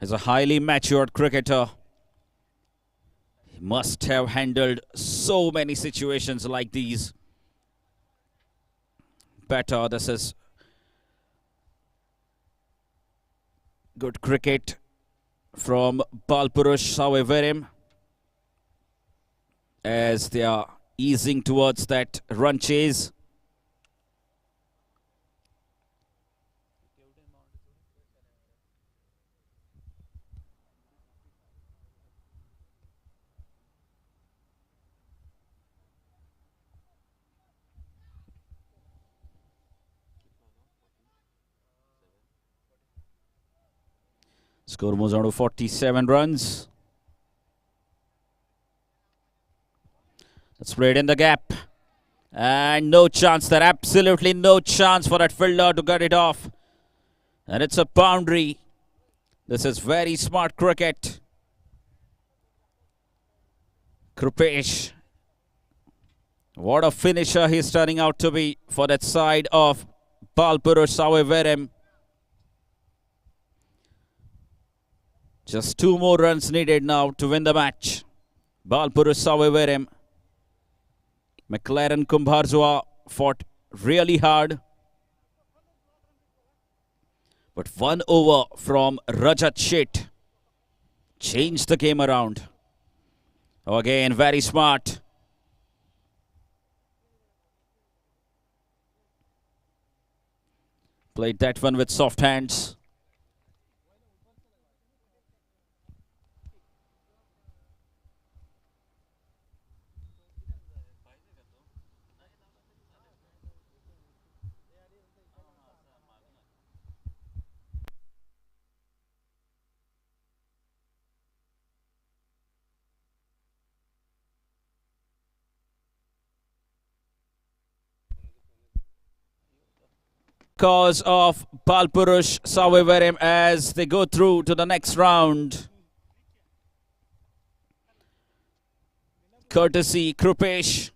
is a highly matured cricketer. He must have handled so many situations like these better. This is good cricket from Balpurush Saveverim as they are easing towards that run chase. Score moves on to 47 runs. That's played in the gap. And no chance there. Absolutely no chance for that fielder to get it off. And it's a boundary. This is very smart cricket. Krupesh. What a finisher he's turning out to be for that side of Balpurush Saveverim. Just 2 more runs needed now to win the match. Balpurush Saveverim. McLaren Kumbharzua fought really hard. But 1 over from Rajat Sheth changed the game around. Again, very smart. Played that one with soft hands. Cause of Balpurush Saveverim as they go through to the next round. Courtesy Krupesh.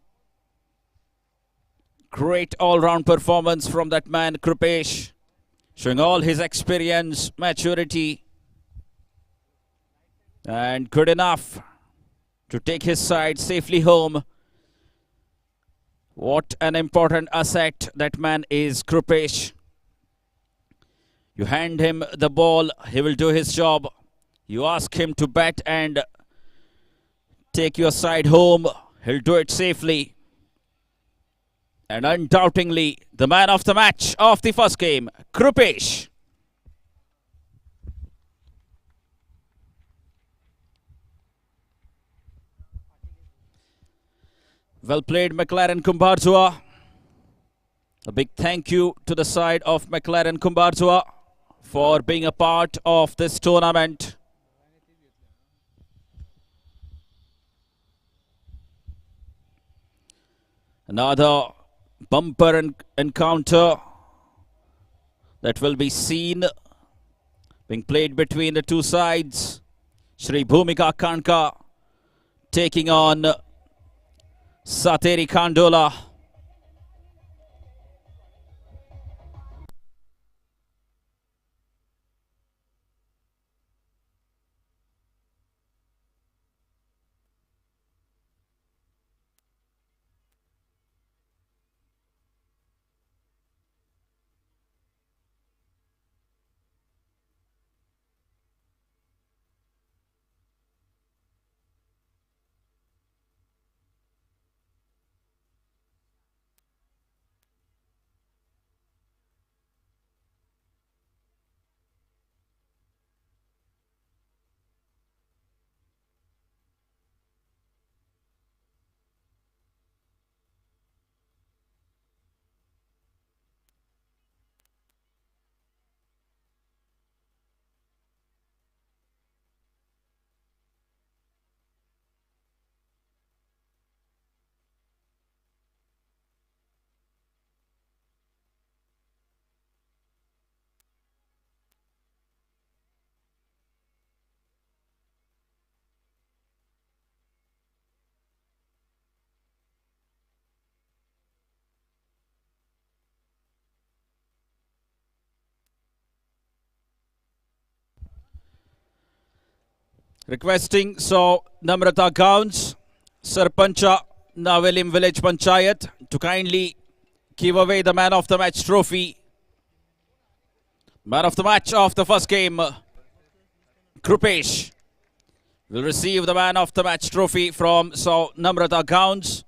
Great all-round performance from that man Krupesh. Showing all his experience, maturity. And good enough to take his side safely home. What an important asset that man is, Krupesh. You hand him the ball, he will do his job. You ask him to bat and take your side home, he'll do it safely. And undoubtedly, the man of the match of the first game, Krupesh. Well played, McLaren Kumbharzua. A big thank you to the side of McLaren Kumbharzua for being a part of this tournament. Another bumper encounter that will be seen being played between the two sides. Shri Bhumika Kanka taking on Sateri Kandola. Requesting so Namrata Gowns, Sarpancha Navelim Village Panchayat to kindly give away the man of the match trophy. Man of the match of the first game, Krupesh, will receive the man of the match trophy from so Namrata Gowns,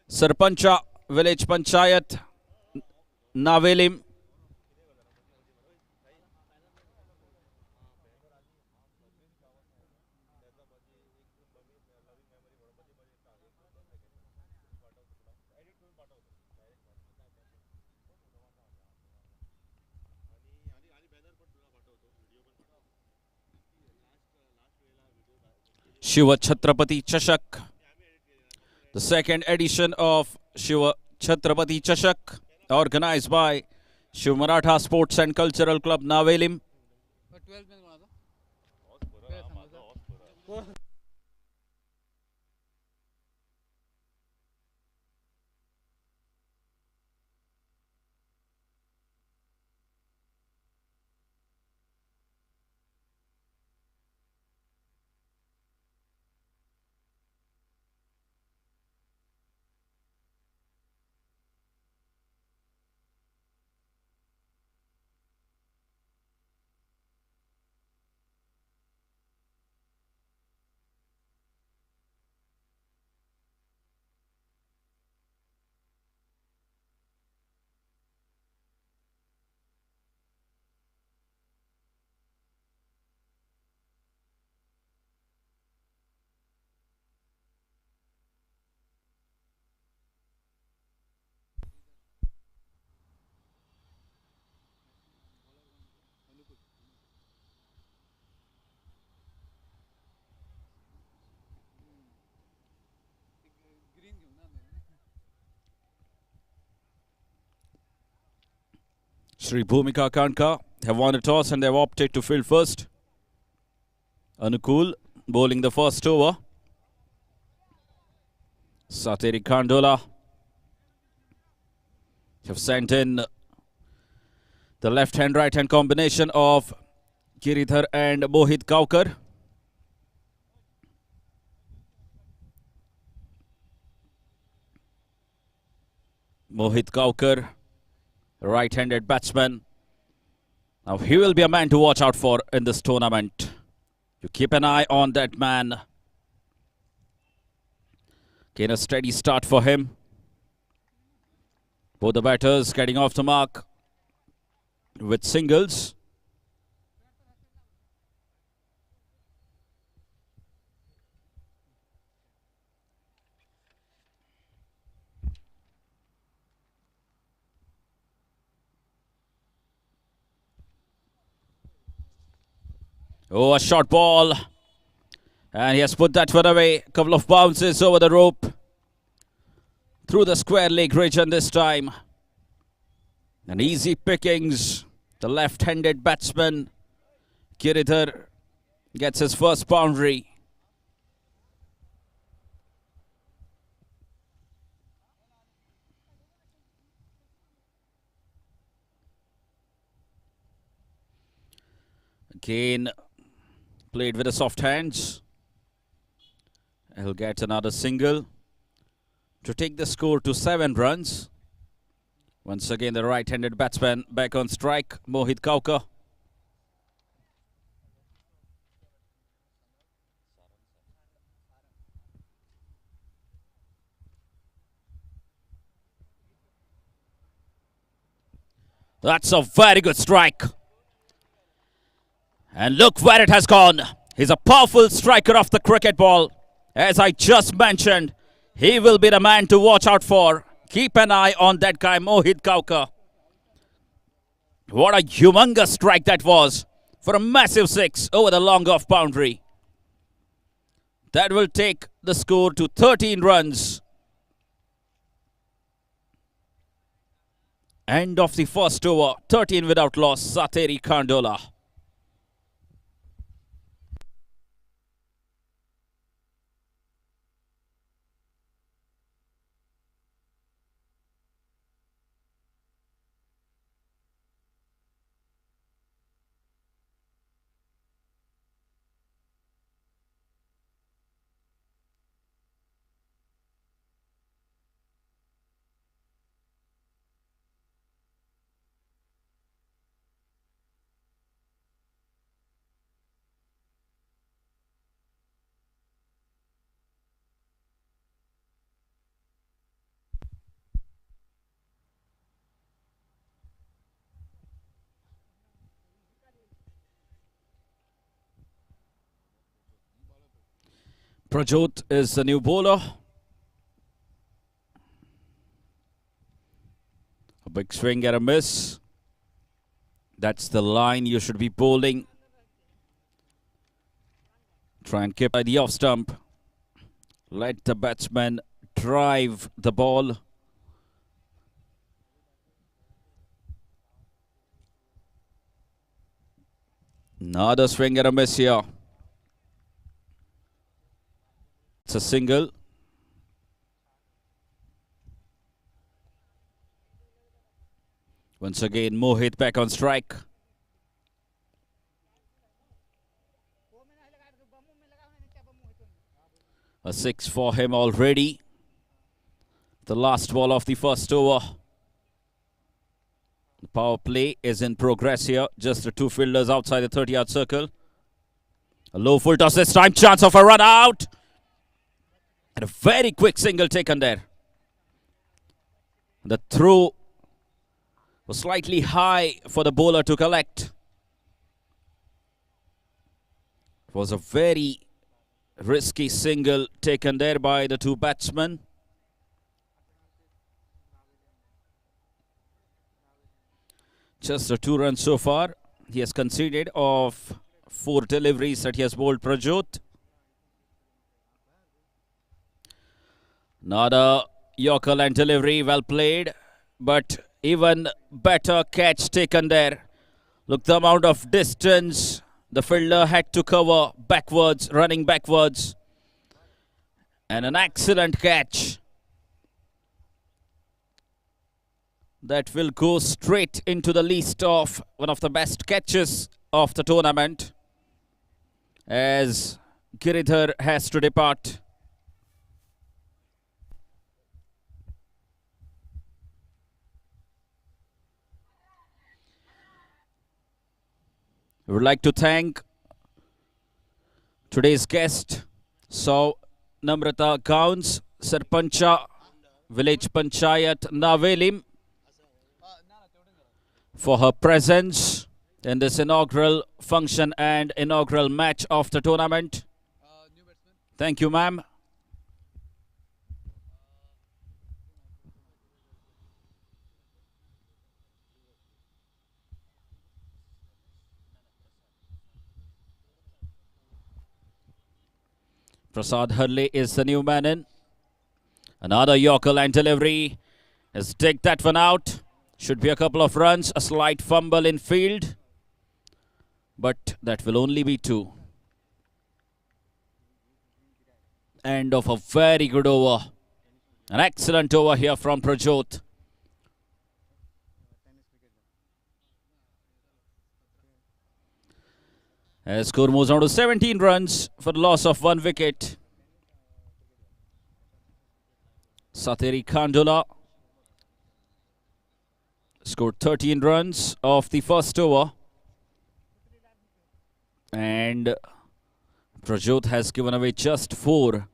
Sarpancha Village Panchayat, Navelim. Shiv Chhatrapati Chashak, the second edition of Shiv Chhatrapati Chashak, organized by Shiv Maratha Sports and Cultural Club Navelim. Shri Bhumika Kanka have won a toss and they have opted to field first. Anukul bowling the first over. Sateri Kandola have sent in the left-hand, right-hand combination of Giridhar and Mohit Kaukar. Mohit Kaukar, right-handed batsman. Now he will be a man to watch out for in this tournament. You keep an eye on that man. Again, a steady start for him. Both the batters getting off the mark with singles. Oh, a short ball. And he has put that one away. A couple of bounces over the rope. Through the square leg region this time. An easy pickings. The left-handed batsman, Giridhar, gets his first boundary. Again, played with the soft hands. He'll get another single to take the score to 7 runs. Once again, the right-handed batsman back on strike, Mohit Kaukar. That's a very good strike. And look where it has gone. He's a powerful striker of the cricket ball. As I just mentioned, he will be the man to watch out for. Keep an eye on that guy, Mohit Kaukar. What a humongous strike that was for a massive 6 over the long off boundary. That will take the score to 13 runs. End of the first over, 13 without loss, Sateri Kandola. Prajot is the new bowler. A big swing and a miss. That's the line you should be bowling. Try and keep by the off stump. Let the batsman drive the ball. Another swing and a miss here. It's a single. Once again, Mohit back on strike. A 6 for him already. The last ball of the first over. The power play is in progress here. Just the two fielders outside the 30-yard circle. A low full toss this time. Chance of a run out. And a very quick single taken there. The throw was slightly high for the bowler to collect. It was a very risky single taken there by the two batsmen. Just the 2 runs so far. He has conceded of 4 deliveries that he has bowled Prajot. Another Yorker and delivery, well played, but even better catch taken there. Look the amount of distance the fielder had to cover backwards, running backwards. And an excellent catch. That will go straight into the list of one of the best catches of the tournament, as Giridhar has to depart. We would like to thank today's guest, Namrata Gowns, Sarpancha, Village Panchayat Navelim, for her presence in this inaugural function and inaugural match of the tournament. Thank you, ma'am. Prasad Hurley is the new man in. Another Yorker line delivery. Has digged that one out. Should be a couple of runs. A slight fumble in field. But that will only be 2. End of a very good over. An excellent over here from Prajot. As score moves on to 17 runs for the loss of 1 wicket. Sateri Khandola scored 13 runs off the first over. And Prajot has given away just 4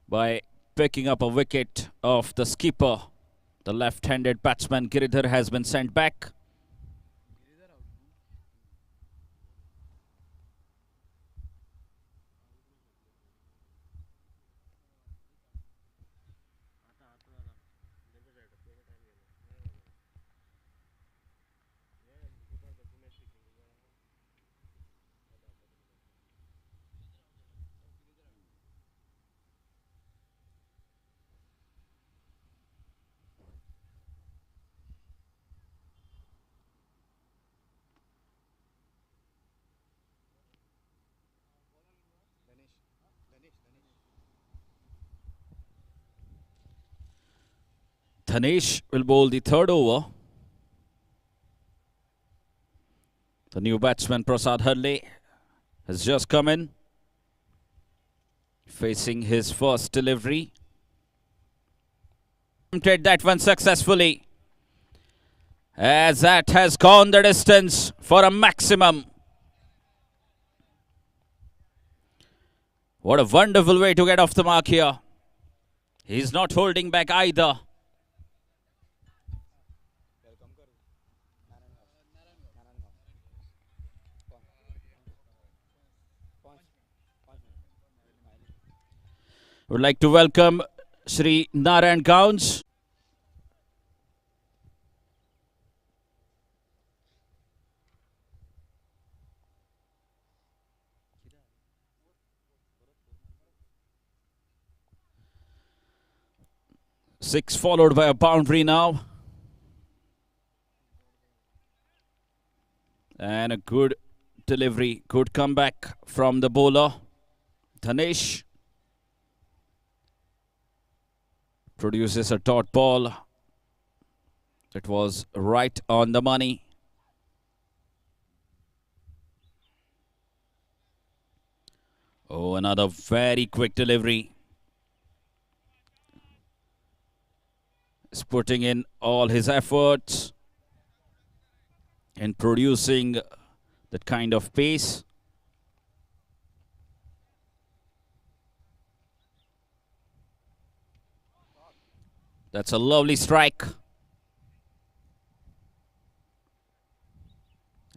by picking up a wicket of the skipper. The left-handed batsman Giridhar has been sent back. Dhanesh will bowl the 3rd over. The new batsman Prasad Hurley has just come in, facing his first delivery. Attempted that one successfully, as that has gone the distance for a maximum. What a wonderful way to get off the mark here. He's not holding back either. Would like to welcome Shri Narayan Gowns. Six followed by a boundary now. And a good delivery, good comeback from the bowler. Dhanesh produces a dot ball. It was right on the money. Oh, another very quick delivery. He's putting in all his efforts in producing that kind of pace. That's a lovely strike.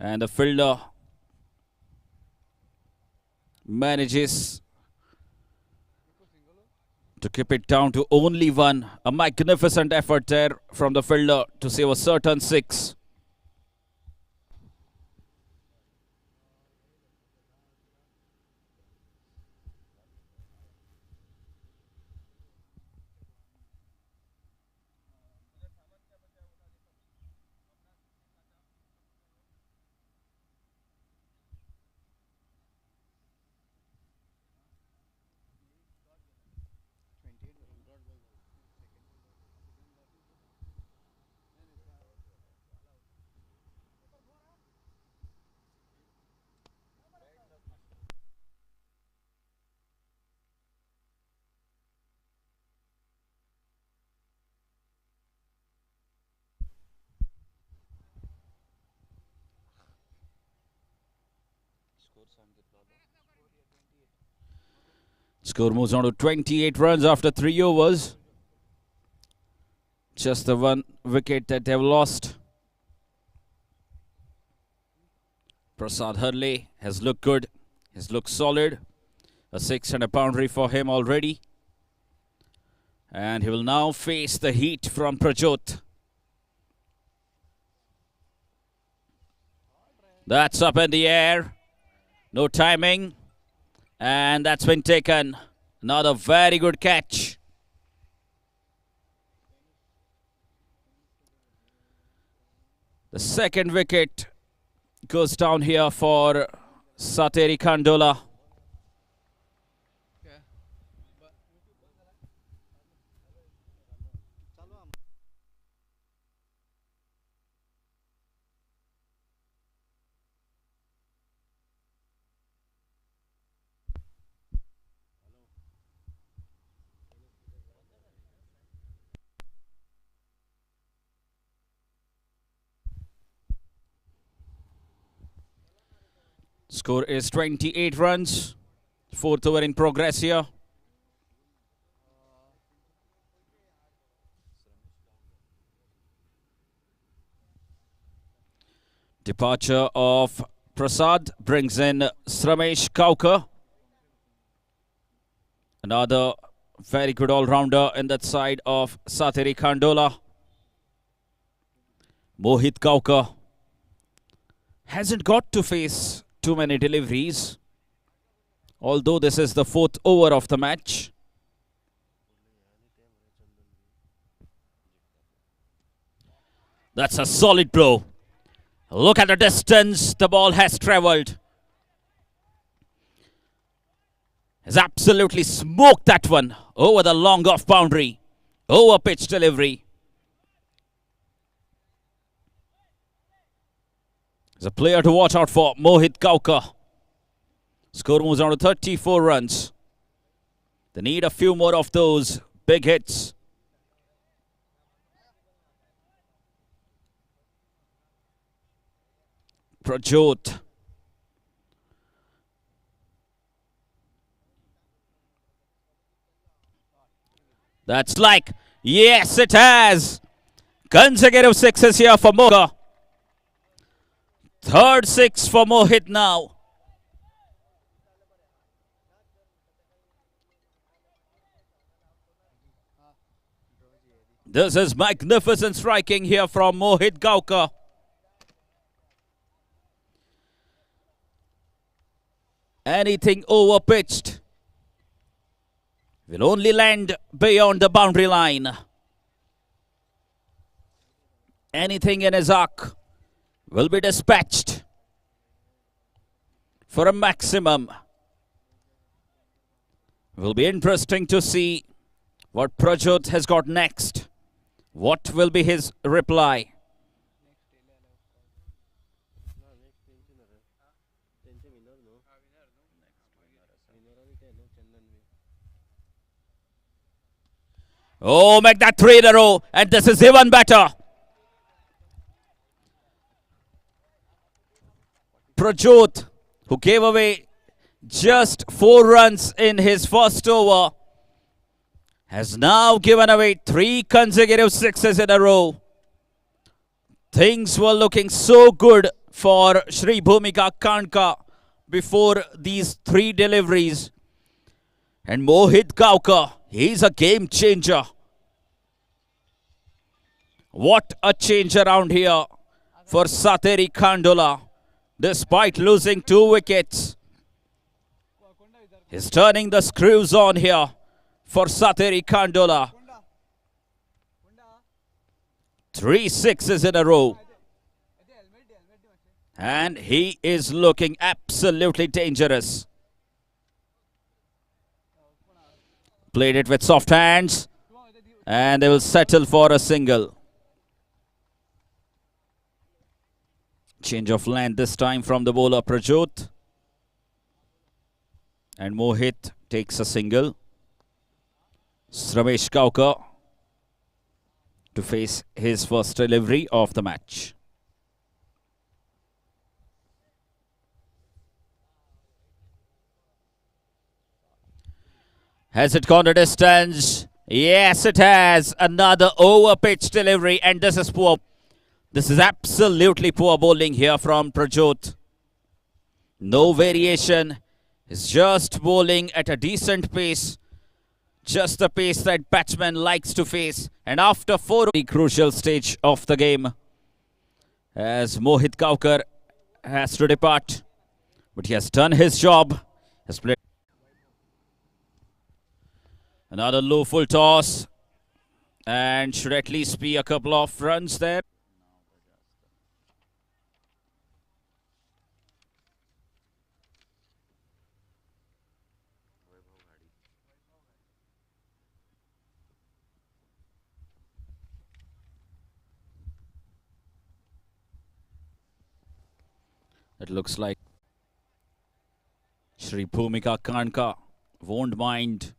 And the fielder manages to keep it down to only one. A magnificent effort there from the fielder to save a certain six. Score moves on to 28 runs after 3 overs. Just the one wicket that they've lost. Prasad Hurley has looked good. He's looked solid. A 6 and a boundary for him already. And he will now face the heat from Prajot. That's up in the air. No timing. And that's been taken. Another very good catch. The second wicket goes down here for Sateri Khandola. Score is 28 runs. Fourth over in progress here. Departure of Prasad brings in Sramesh Kaukar. Another very good all-rounder in that side of Sateri Khandola. Mohit Kaukar hasn't got to face too many deliveries, although this is the fourth over of the match. That's a solid blow. Look at the distance the ball has travelled. Has absolutely smoked that one over the long off boundary. Over pitch delivery. There's a player to watch out for, Mohit Kaukar. Score moves on to 34 runs. They need a few more of those big hits. Prajot. That's like, yes it has. Consecutive sixes here for Mohit. Third six for Mohit now. This is magnificent striking here from Mohit Gaukar. Anything over pitched will only land beyond the boundary line. Anything in his arc will be dispatched for a maximum. Will be interesting to see what Prajot has got next. What will be his reply? Oh, make that 3 in a row, and this is even better. Prajot, who gave away just 4 runs in his first over, has now given away 3 consecutive sixes in a row. Things were looking so good for Shri Bhumika Kanka before these 3 deliveries. And Mohit Gaukar, he's a game changer. What a change around here for Sateri Khandola. Despite losing 2 wickets, he's turning the screws on here for Sateri Khandola. 3 sixes in a row. And he is looking absolutely dangerous. Played it with soft hands. And they will settle for a single. Change of land this time from the bowler Prajot. And Mohit takes a single. Ramesh Gaukar to face his first delivery of the match. Has it gone a distance? Yes, it has. Another over-pitch delivery, and this is poor. This is absolutely poor bowling here from Prajot. No variation. He's just bowling at a decent pace. Just the pace that batsman likes to face. And after 4, the crucial stage of the game, as Mohit Gaukar has to depart. But he has done his job. Has played another low full toss. And should at least be a couple of runs there. It looks like Shri Bhumika Kanka won't mind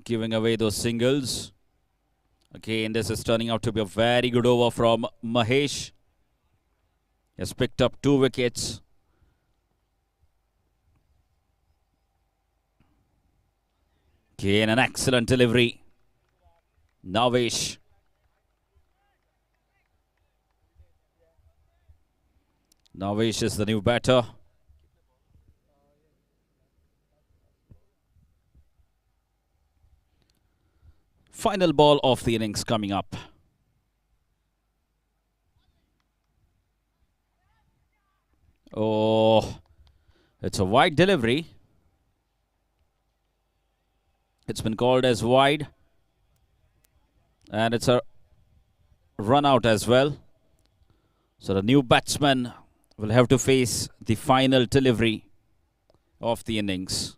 giving away those singles. Again, this is turning out to be a very good over from Mahesh. He has picked up 2 wickets. Again, an excellent delivery. Navesh. Navesh is the new batter. Final ball of the innings coming up. Oh, it's a wide delivery. It's been called as wide. And it's a run out as well. So the new batsman will have to face the final delivery of the innings.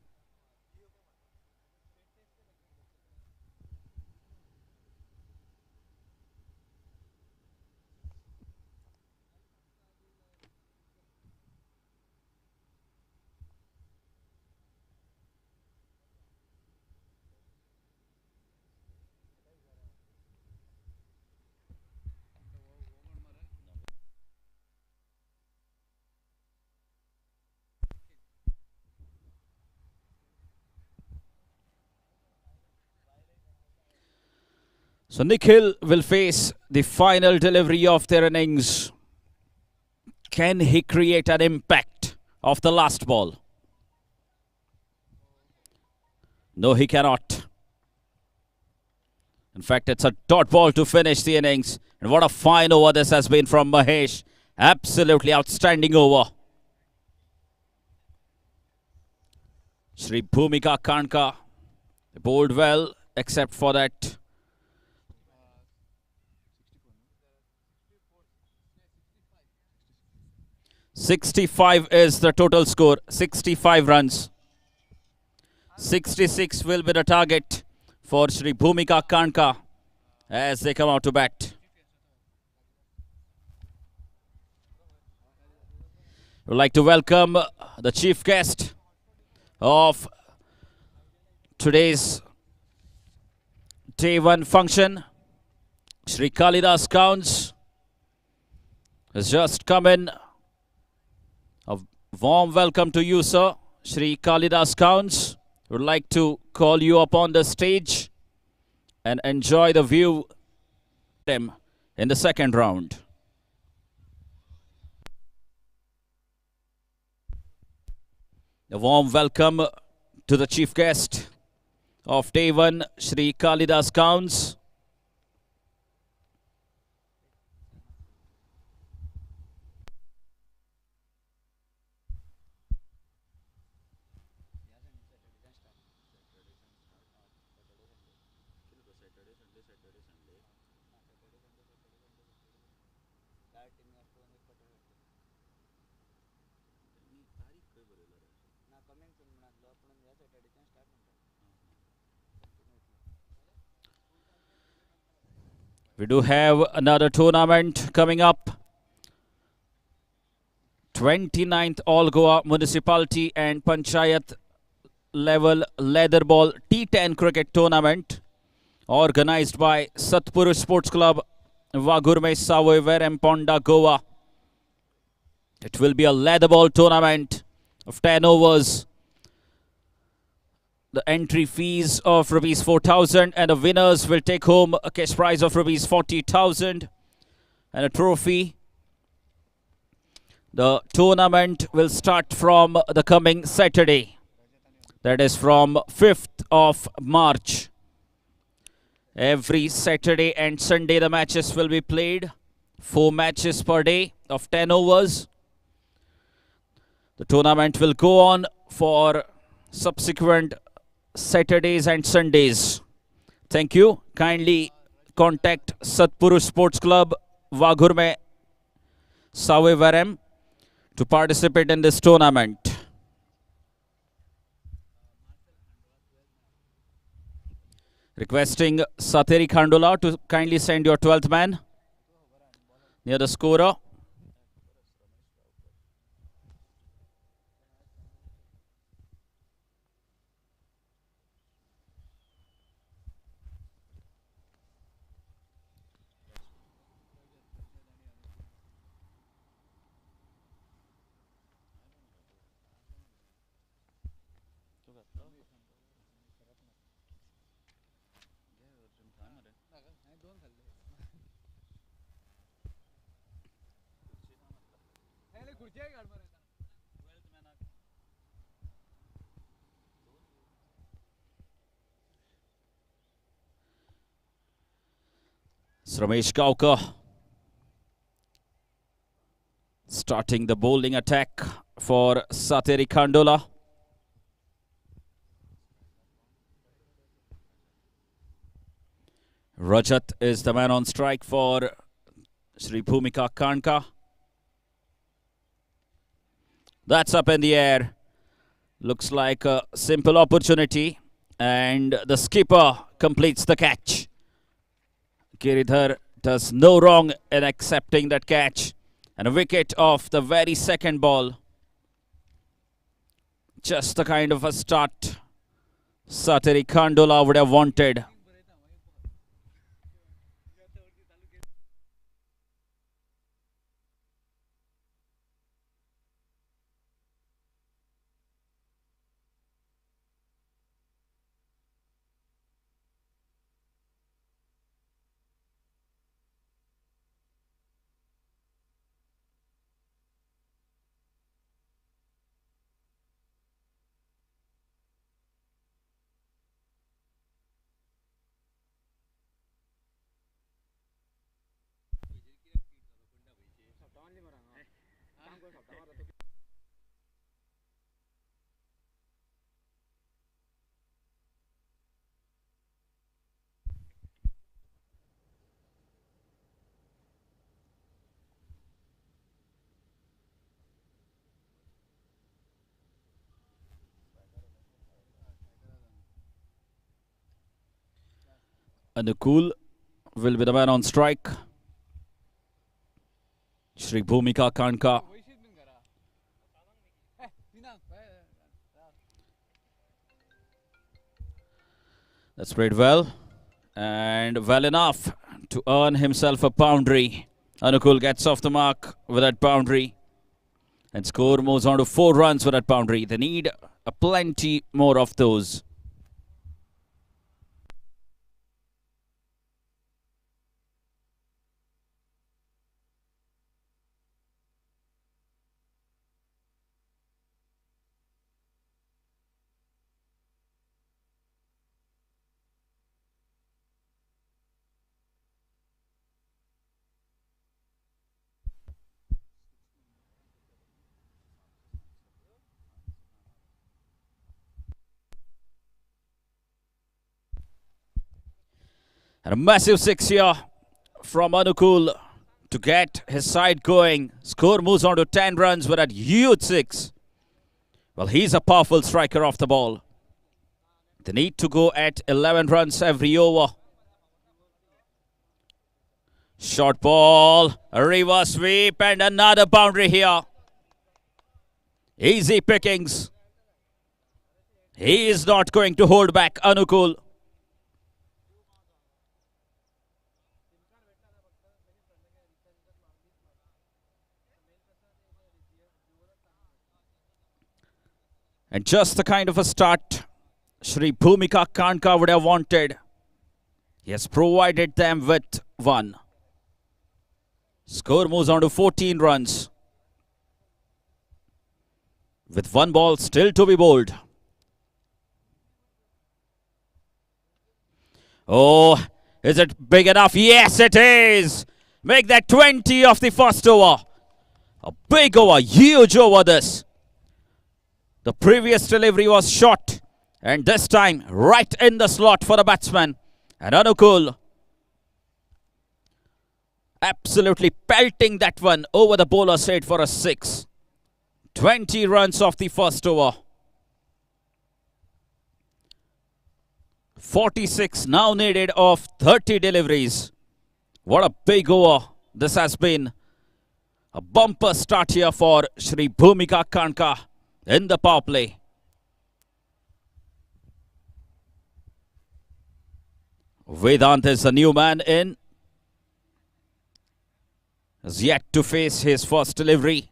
So Nikhil will face the final delivery of their innings. Can he create an impact of the last ball? No, he cannot. In fact, it's a dot ball to finish the innings. And what a fine over this has been from Mahesh. Absolutely outstanding over. Shri Bhumika Kanka bowled well, except for that. "65 is the total score, 65 runs. 66 will be the target for Shri Bhumika Kanka as they come out to bat. We'd like to welcome the chief guest of today's Day 1 function, Shri Kalidas Counts, has just come in. A warm welcome to you, sir. Shri Kalidas Counts, would like to call you up on the stage and enjoy the view in the second round. A warm welcome to the chief guest of Day 1, Shri Kalidas Counts. We do have another tournament coming up. 29th All Goa Municipality and Panchayat level leather ball T10 cricket tournament organized by Satpurush Sports Club, Vagurme Savoy Ponda, Goa. It will be a leather ball tournament of 10 overs. The entry fees of rupees 4,000 and the winners will take home a cash prize of rupees 40,000 and a trophy. The tournament will start from the coming Saturday. That is from 5th of March. Every Saturday and Sunday the matches will be played. 4 matches per day of 10 overs. The tournament will go on for subsequent Saturdays and Sundays. Thank you. Kindly contact Satpurush Sports Club, Vagurme Savoy to participate in this tournament. Requesting Sateri Khandola to kindly send your 12th man near the scorer. Ramesh Gaukar starting the bowling attack for Sateri Khandola. Rajat is the man on strike for Shri Bhumika Kanka. That's up in the air. Looks like a simple opportunity. And the skipper completes the catch. Giridhar does no wrong in accepting that catch. And a wicket off the very second ball. Just the kind of a start Sateri Khandola would have wanted. Anukul will be the man on strike. Shri Bhumika Kanka. That's played well and well enough to earn himself a boundary. Anukul gets off the mark with that boundary and score moves on to 4 runs with that boundary. They need a plenty more of those. And a massive 6 here from Anukul to get his side going. Score moves on to 10 runs with that huge 6. Well, he's a powerful striker off the ball. They need to go at 11 runs every over. Short ball, a reverse sweep and another boundary here. Easy pickings. He is not going to hold back Anukul. And just the kind of a start Shri Bhumika Kanka would have wanted. He has provided them with one. Score moves on to 14 runs. With 1 ball still to be bowled. Oh, is it big enough? Yes, it is. Make that 20 of the first over. A big over, huge over this. The previous delivery was short, and this time right in the slot for the batsman. And Anukul absolutely pelting that one over the bowler's head for a 6. 20 runs off the first over. 46 now needed of 30 deliveries. What a big over this has been. A bumper start here for Shri Bhumika Kanka in the power play. Vedant is a new man in. Has yet to face his first delivery.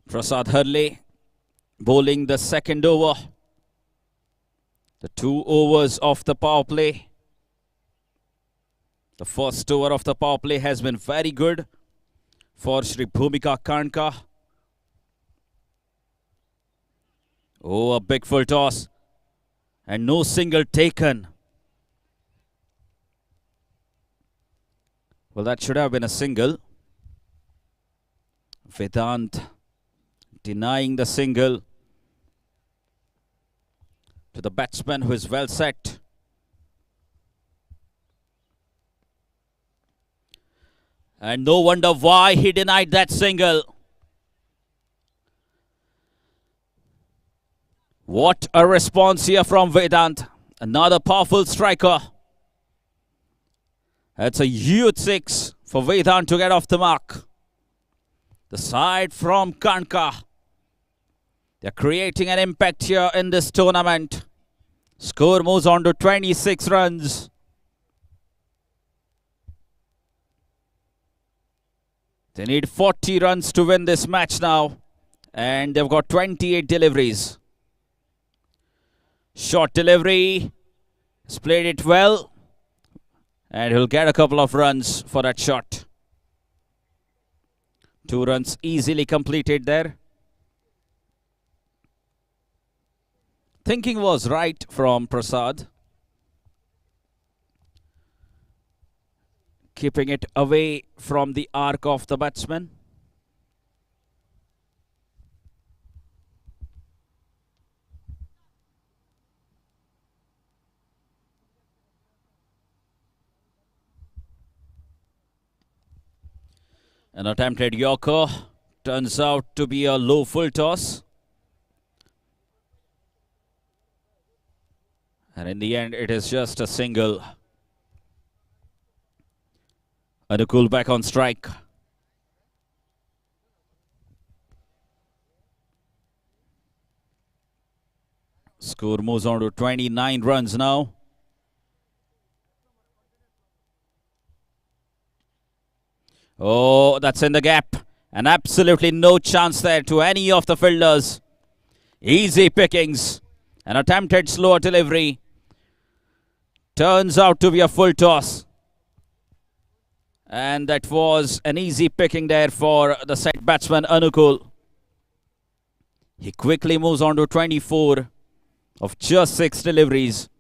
Prasad Hurley bowling the second over. The 2 overs of the power play. The first over of the power play has been very good for Shri Bhumika Kanka. Oh, a big full toss. And no single taken. Well, that should have been a single. Vedant denying the single to the batsman who is well set. And no wonder why he denied that single. What a response here from Vedant. Another powerful striker. That's a huge 6 for Vedant to get off the mark. The side from Kanka. They're creating an impact here in this tournament. Score moves on to 26 runs. They need 40 runs to win this match now. And they've got 28 deliveries. Short delivery. He's played it well. And he'll get a couple of runs for that shot. 2 runs easily completed there. Thinking was right from Prasad. keeping it away from the arc of the batsman. An attempted Yorker turns out to be a low full toss. And in the end, it is just a single. Anukul back on strike. Score moves on to 29 runs now. Oh, that's in the gap. And absolutely no chance there to any of the fielders. Easy pickings. An attempted slower delivery. Turns out to be a full toss. And that was an easy picking there for the set batsman Anukul. He quickly moves on to 24 of just 6 deliveries.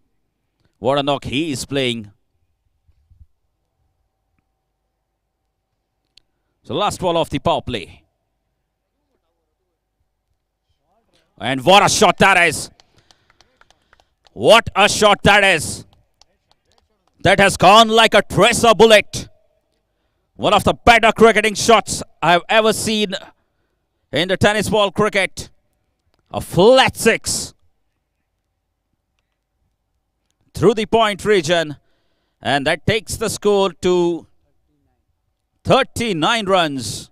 What a knock he is playing. So last ball of the power play. And what a shot that is. What a shot that is. That has gone like a tracer bullet. One of the better cricketing shots I have ever seen in the tennis ball cricket. A flat 6 through the point region. And that takes the score to 39 runs.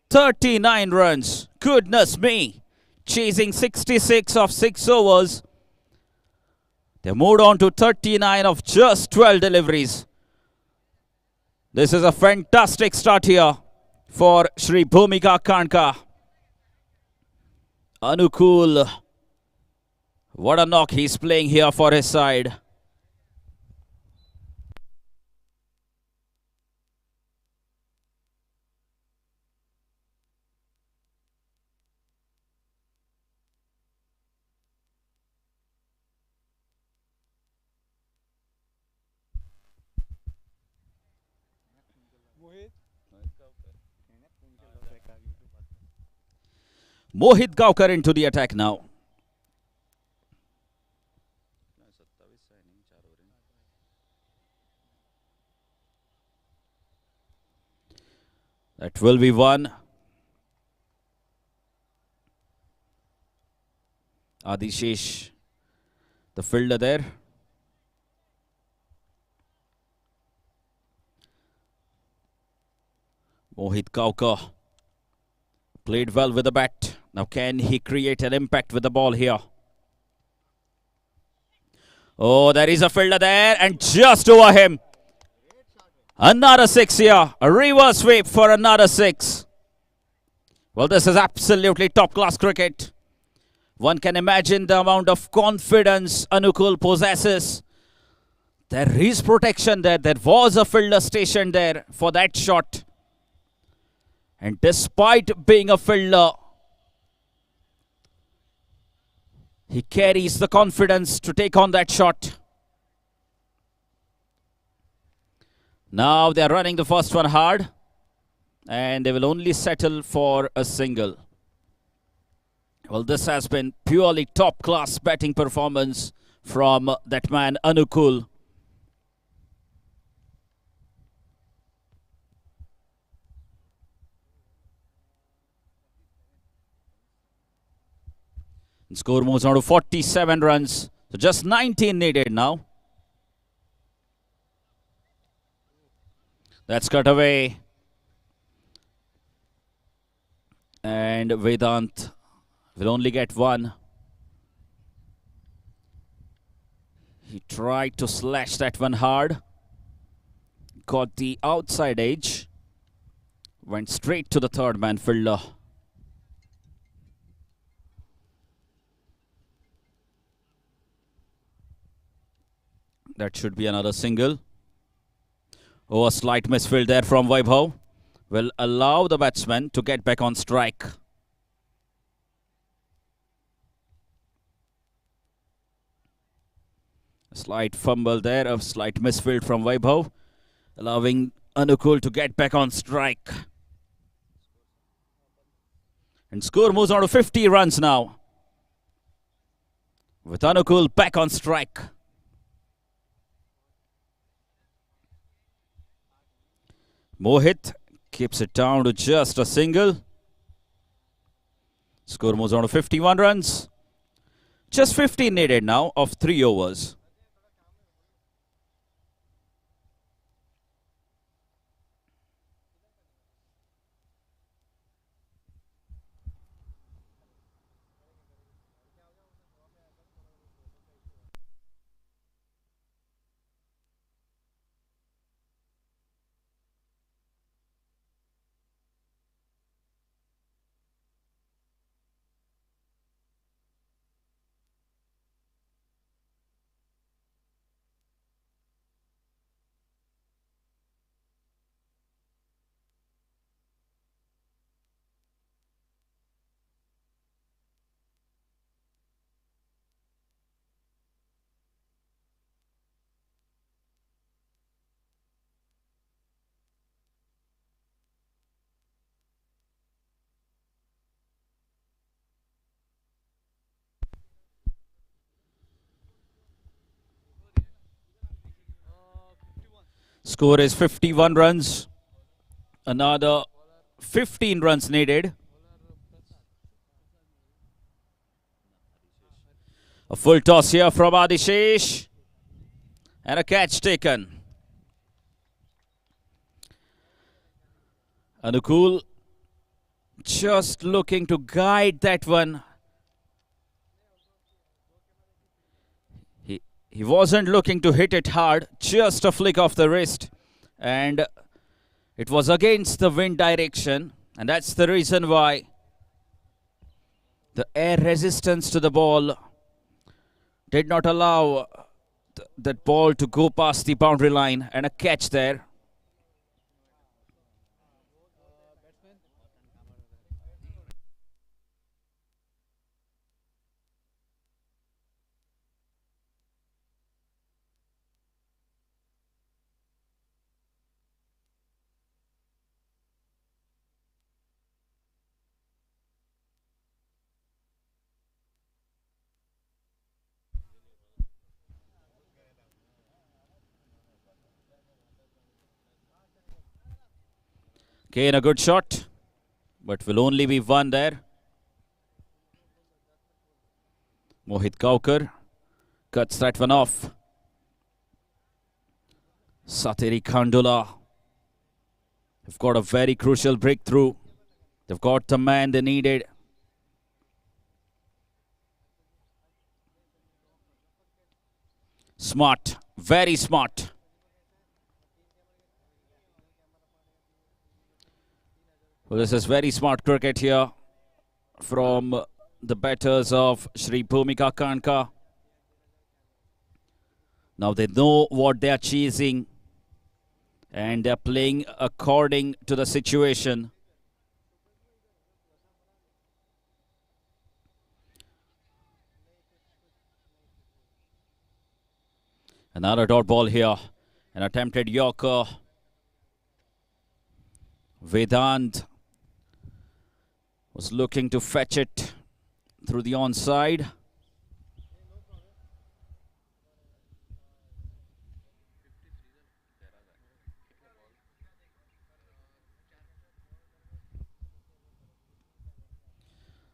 39 runs. Goodness me. Chasing 66 of 6 overs. They moved on to 39 of just 12 deliveries. This is a fantastic start here for Shri Bhumika Kanka. Anukul. What a knock he's playing here for his side. Mohit Gaukar into the attack now. That will be one. Adishesh, the fielder there. Mohit Gaukar played well with the bat. Now can he create an impact with the ball here? Oh, there is a fielder there and just over him. Another 6 here. A reverse sweep for another 6. Well, this is absolutely top-class cricket. One can imagine the amount of confidence Anukul possesses. There is protection there. There was a fielder stationed there for that shot. And despite being a fielder, he carries the confidence to take on that shot. Now they are running the first one hard. And they will only settle for a single. Well, this has been purely top-class batting performance from that man Anukul. And score moves on to 47 runs. So just 19 needed now. That's cut away. And Vedant will only get one. He tried to slash that one hard. Got the outside edge. Went straight to the third man fielder. That should be another single. Oh, a slight misfield there from Vaibhav. Will allow the batsman to get back on strike. A slight fumble there, a slight misfield from Vaibhav. allowing Anukul to get back on strike. And score moves on to 50 runs now, with Anukul back on strike. Mohit keeps it down to just a single. Score moves on to 51 runs. Just 15 needed now of 3 overs. Score is 51 runs. Another 15 runs needed. A full toss here from Adishesh. And a catch taken. Anukul just looking to guide that one. He wasn't looking to hit it hard, just a flick of the wrist. And it was against the wind direction. And that's the reason why the air resistance to the ball did not allow that ball to go past the boundary line. And a catch there. Again, a good shot, but will only be one there. Mohit Kaukar cuts that one off. Sateri Khandula have got a very crucial breakthrough. They've got the man they needed. Smart, very smart. Well, this is very smart cricket here from the batters of Shri Bhumika Kanka. Now they know what they are chasing and they are playing according to the situation. Another dot ball here. An attempted Yorker. Vedant was looking to fetch it through the onside.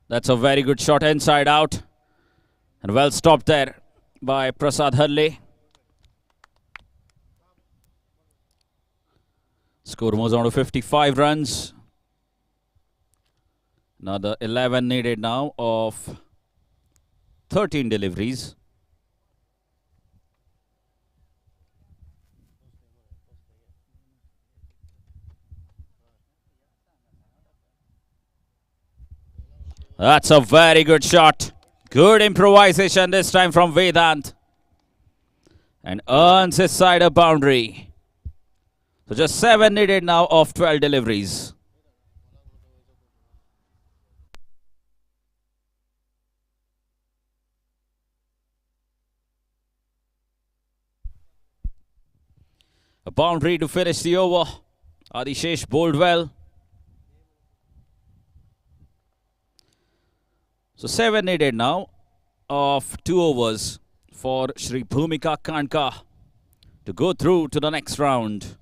That's a very good shot inside out. And well stopped there by Prasad Harle. Score moves on to 55 runs. Another 11 needed now of 13 deliveries. That's a very good shot. Good improvisation this time from Vedant. And earns his side a boundary. So just 7 needed now of 12 deliveries. A boundary to finish the over. Adishesh bowled well. So 7 needed now of 2 overs for Shri Bhumika Kanka to go through to the next round.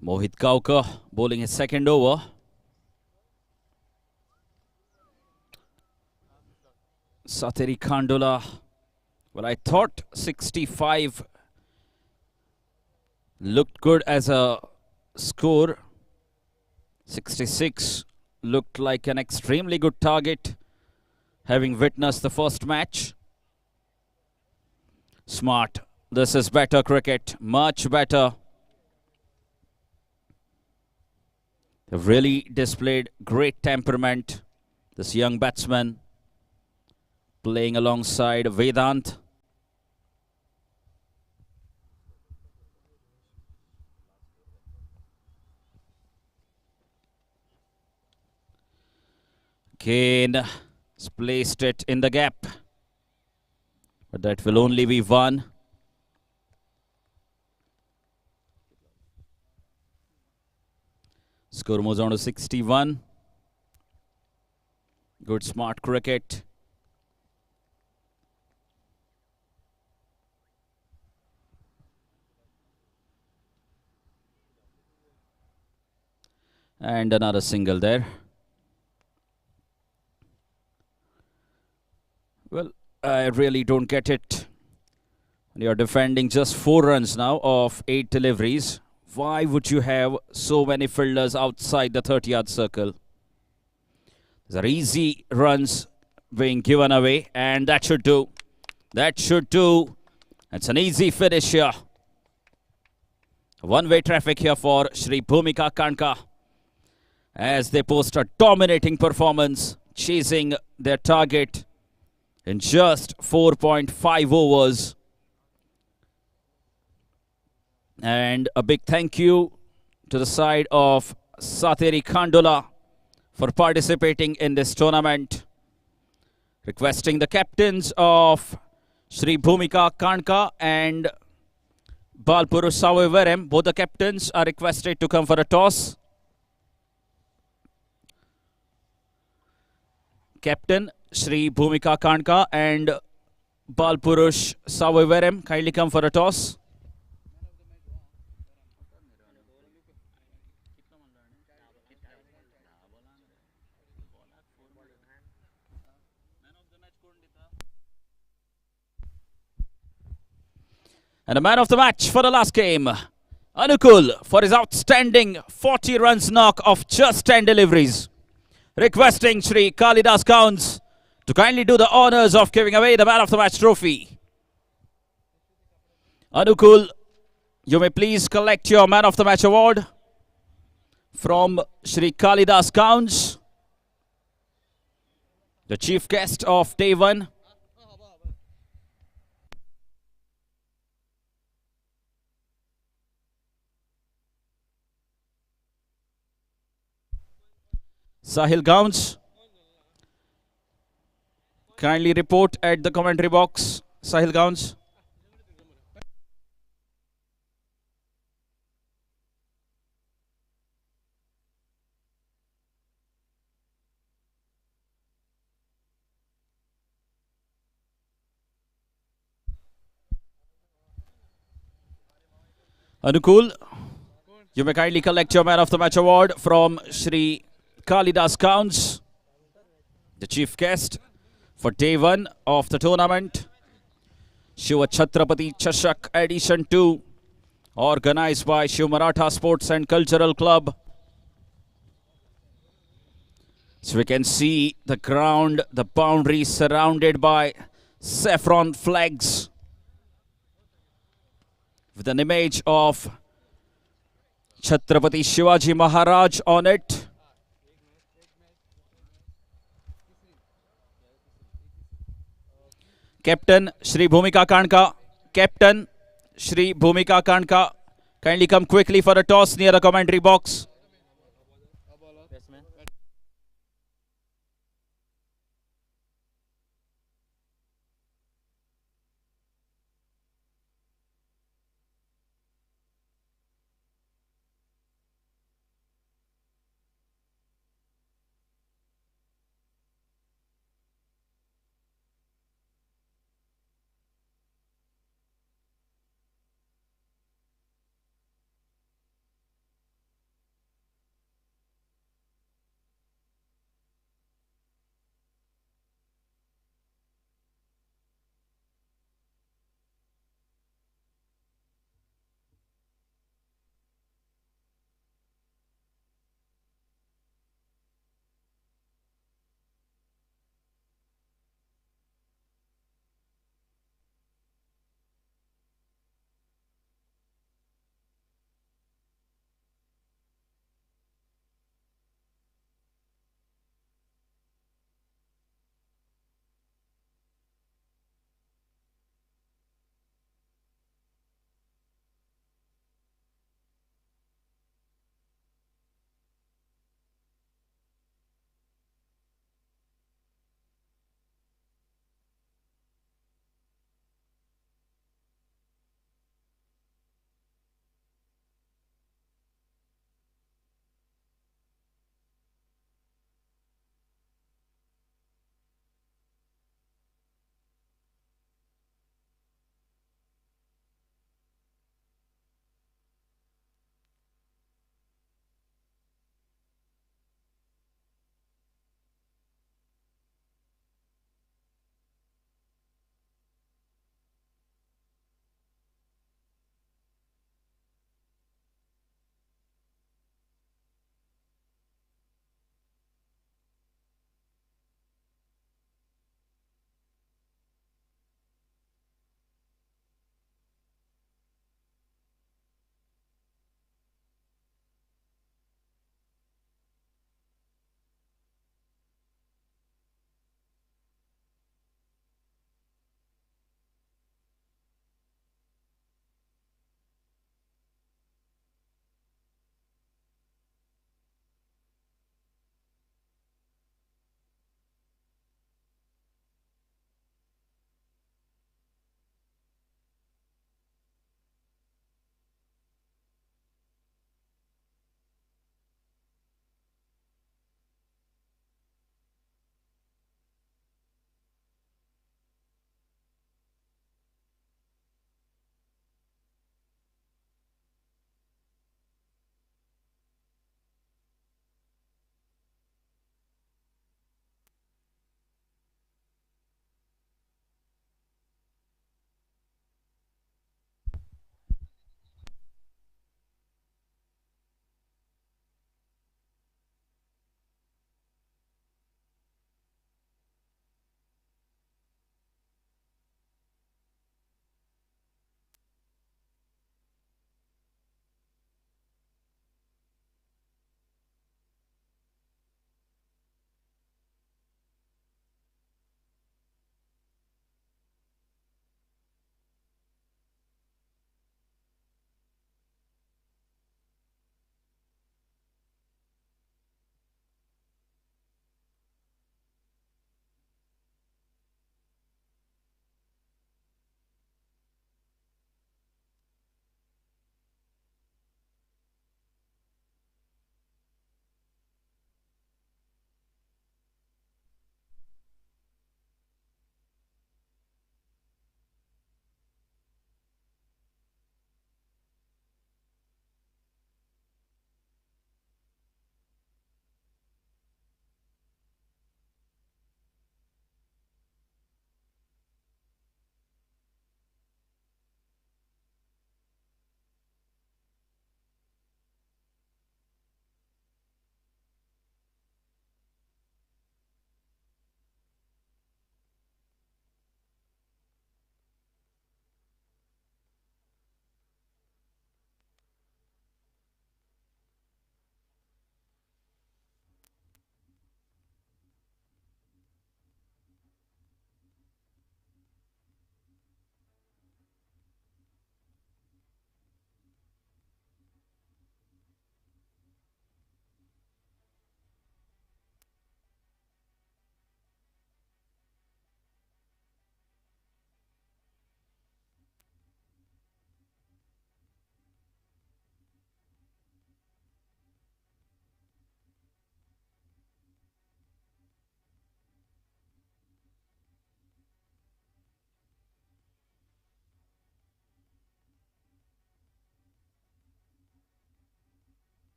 Mohit Gaukar bowling his second over. Sateri Khandola. Well, I thought 65 looked good as a score. 66 looked like an extremely good target, having witnessed the first match. Smart. This is better cricket. Much better. They've really displayed great temperament. This young batsman playing alongside Vedant. Kane has placed it in the gap, but that will only be one. Score moves on to 61. Good smart cricket. And another single there. Well, I really don't get it. You're defending just 4 runs now of 8 deliveries. Why would you have so many fielders outside the 30-yard circle? These are easy runs being given away, and that should do. That should do. It's an easy finish here. One-way traffic here for Shri Bhumika Kanka as they post a dominating performance, chasing their target in just 4.5 overs. And a big thank you to the side of Sateri Khandola for participating in this tournament. Requesting the captains of Shri Bhumika Kanka and Balpurush Sawevarem, both the captains are requested to come for a toss. Captain Shri Bhumika Kanka and Balpurush Sawevarem, kindly come for a toss. And a man of the match for the last game, Anukul, for his outstanding 40 runs knock of just 10 deliveries. Requesting Shri Kalidas Counts to kindly do the honors of giving away the man of the match trophy. Anukul, you may please collect your man of the match award from Shri Kalidas Counts, the chief guest of day 1. Sahil Gowns, kindly report at the commentary box. Sahil Gowns. Anukul, you may kindly collect your man of the match award from Shri Kalidas Counts, the chief guest for day 1 of the tournament. Shiv Chhatrapati Chashak Edition 2, organized by Shiv Maratha Sports and Cultural Club. So we can see the ground, the boundary surrounded by saffron flags with an image of Chhatrapati Shivaji Maharaj on it. Captain Shri Bhumika Kanka. Captain Shri Bhumika Kanka. Kindly come quickly for a toss near the commentary box.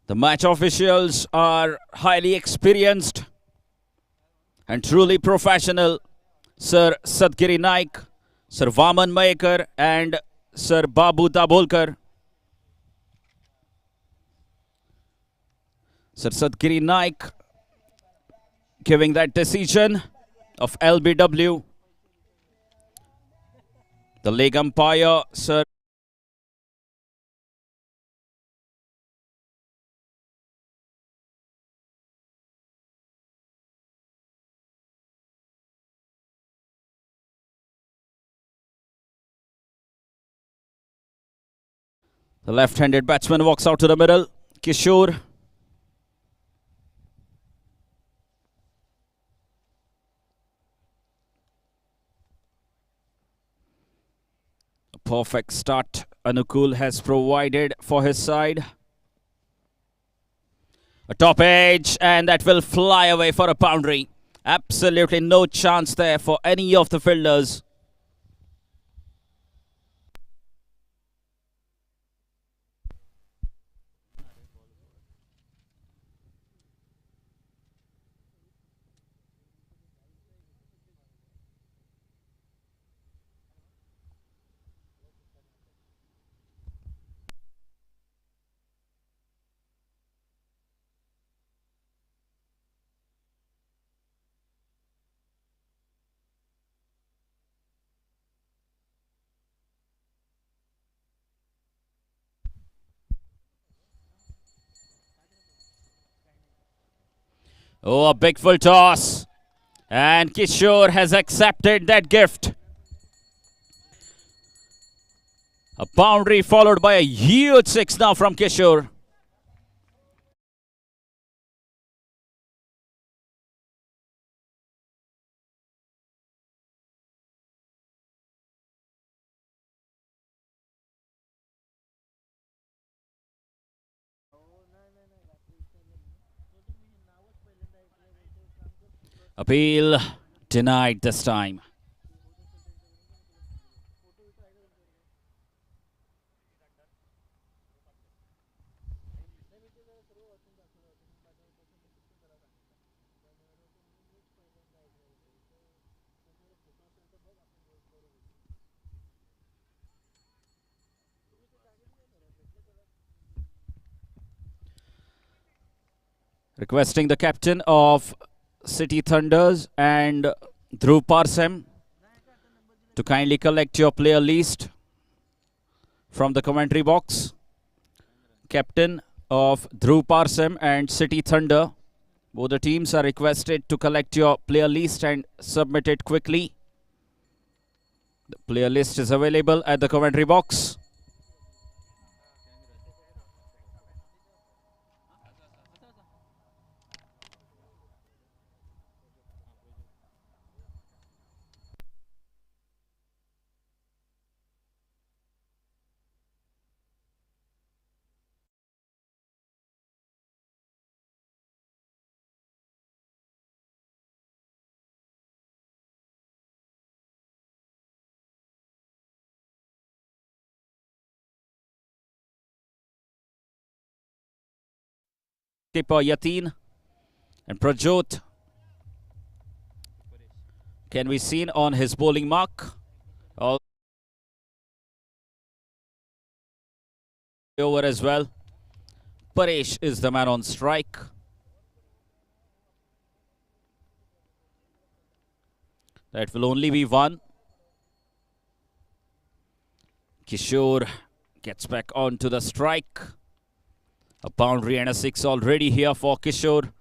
The match officials are highly experienced and truly professional. Sir Sadgiri Naik, Sir Vaman Mayekar and Sir Babu Dabolkar. Sir Sadgiri Naik giving that decision of LBW. The leg umpire, Sir the left-handed batsman walks out to the middle. Kishore. A perfect start Anukul has provided for his side. A top edge, and that will fly away for a boundary. Absolutely no chance there for any of the fielders. Oh, a big full toss. And Kishore has accepted that gift. A boundary followed by a huge six now from Kishore. Appeal denied this time. Requesting the captain of City Thunders and Dhruv Parsem to kindly collect your player list from the commentary box. Captain of Dhruv Parsem and City Thunder, both the teams are requested to collect your player list and submit it quickly. The player list is available at the commentary box. Keeper Yatin and Prajot can be seen on his bowling mark. All over as well. Paresh is the man on strike. That will only be one. Kishore gets back onto the strike. A boundary and a six already here for Kishore.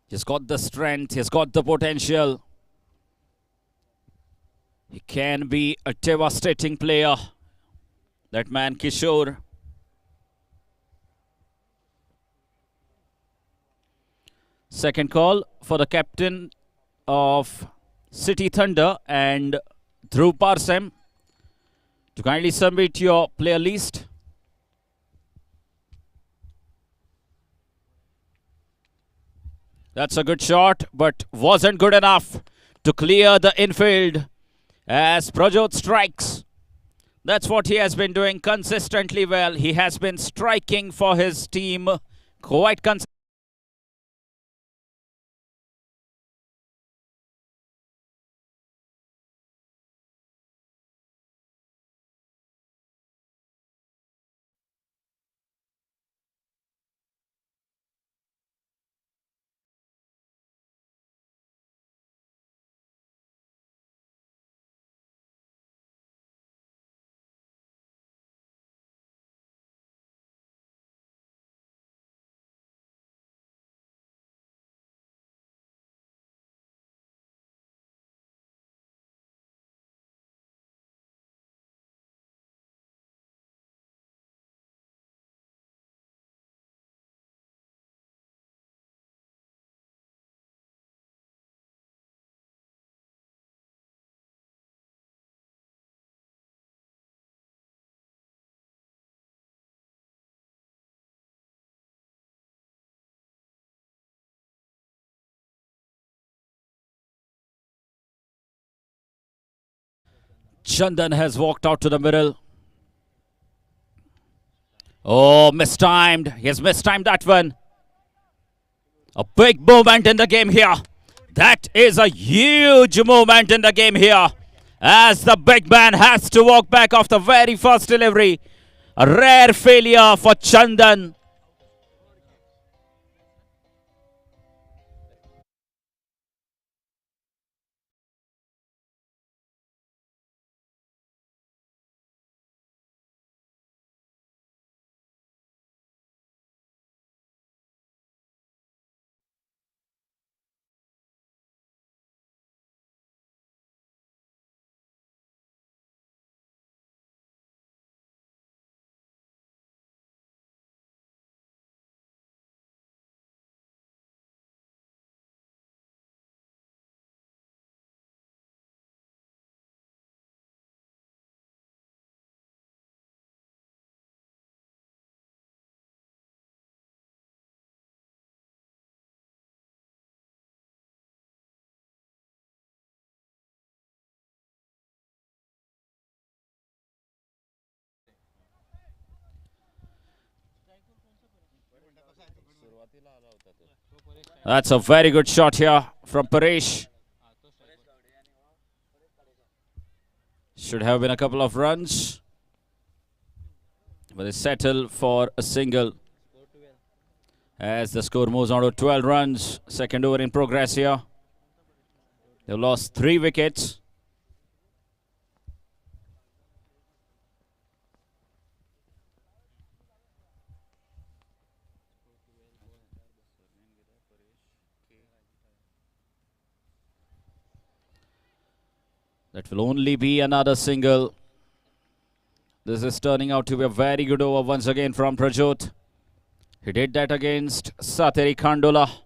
He's got the strength, he's got the potential. He can be a devastating player. That man Kishore. Second call for the captain of City Thunder and Dhruv Parsem to kindly submit your player list. That's a good shot, but wasn't good enough to clear the infield as Prajot strikes. That's what he has been doing consistently well. He has been striking for his team quite consistently. Chandan has walked out to the middle. Oh, mistimed. He has mistimed that one. A big movement in the game here. That is a huge movement in the game here. As the big man has to walk back off the very first delivery. A rare failure for Chandan. That's a very good shot here from Paresh. Should have been a couple of runs. But they settle for a single. As the score moves on to 12 runs. Second over in progress here. They've lost 3 wickets. That will only be another single. This is turning out to be a very good over once again from Prajot. He did that against Sateri Khandola.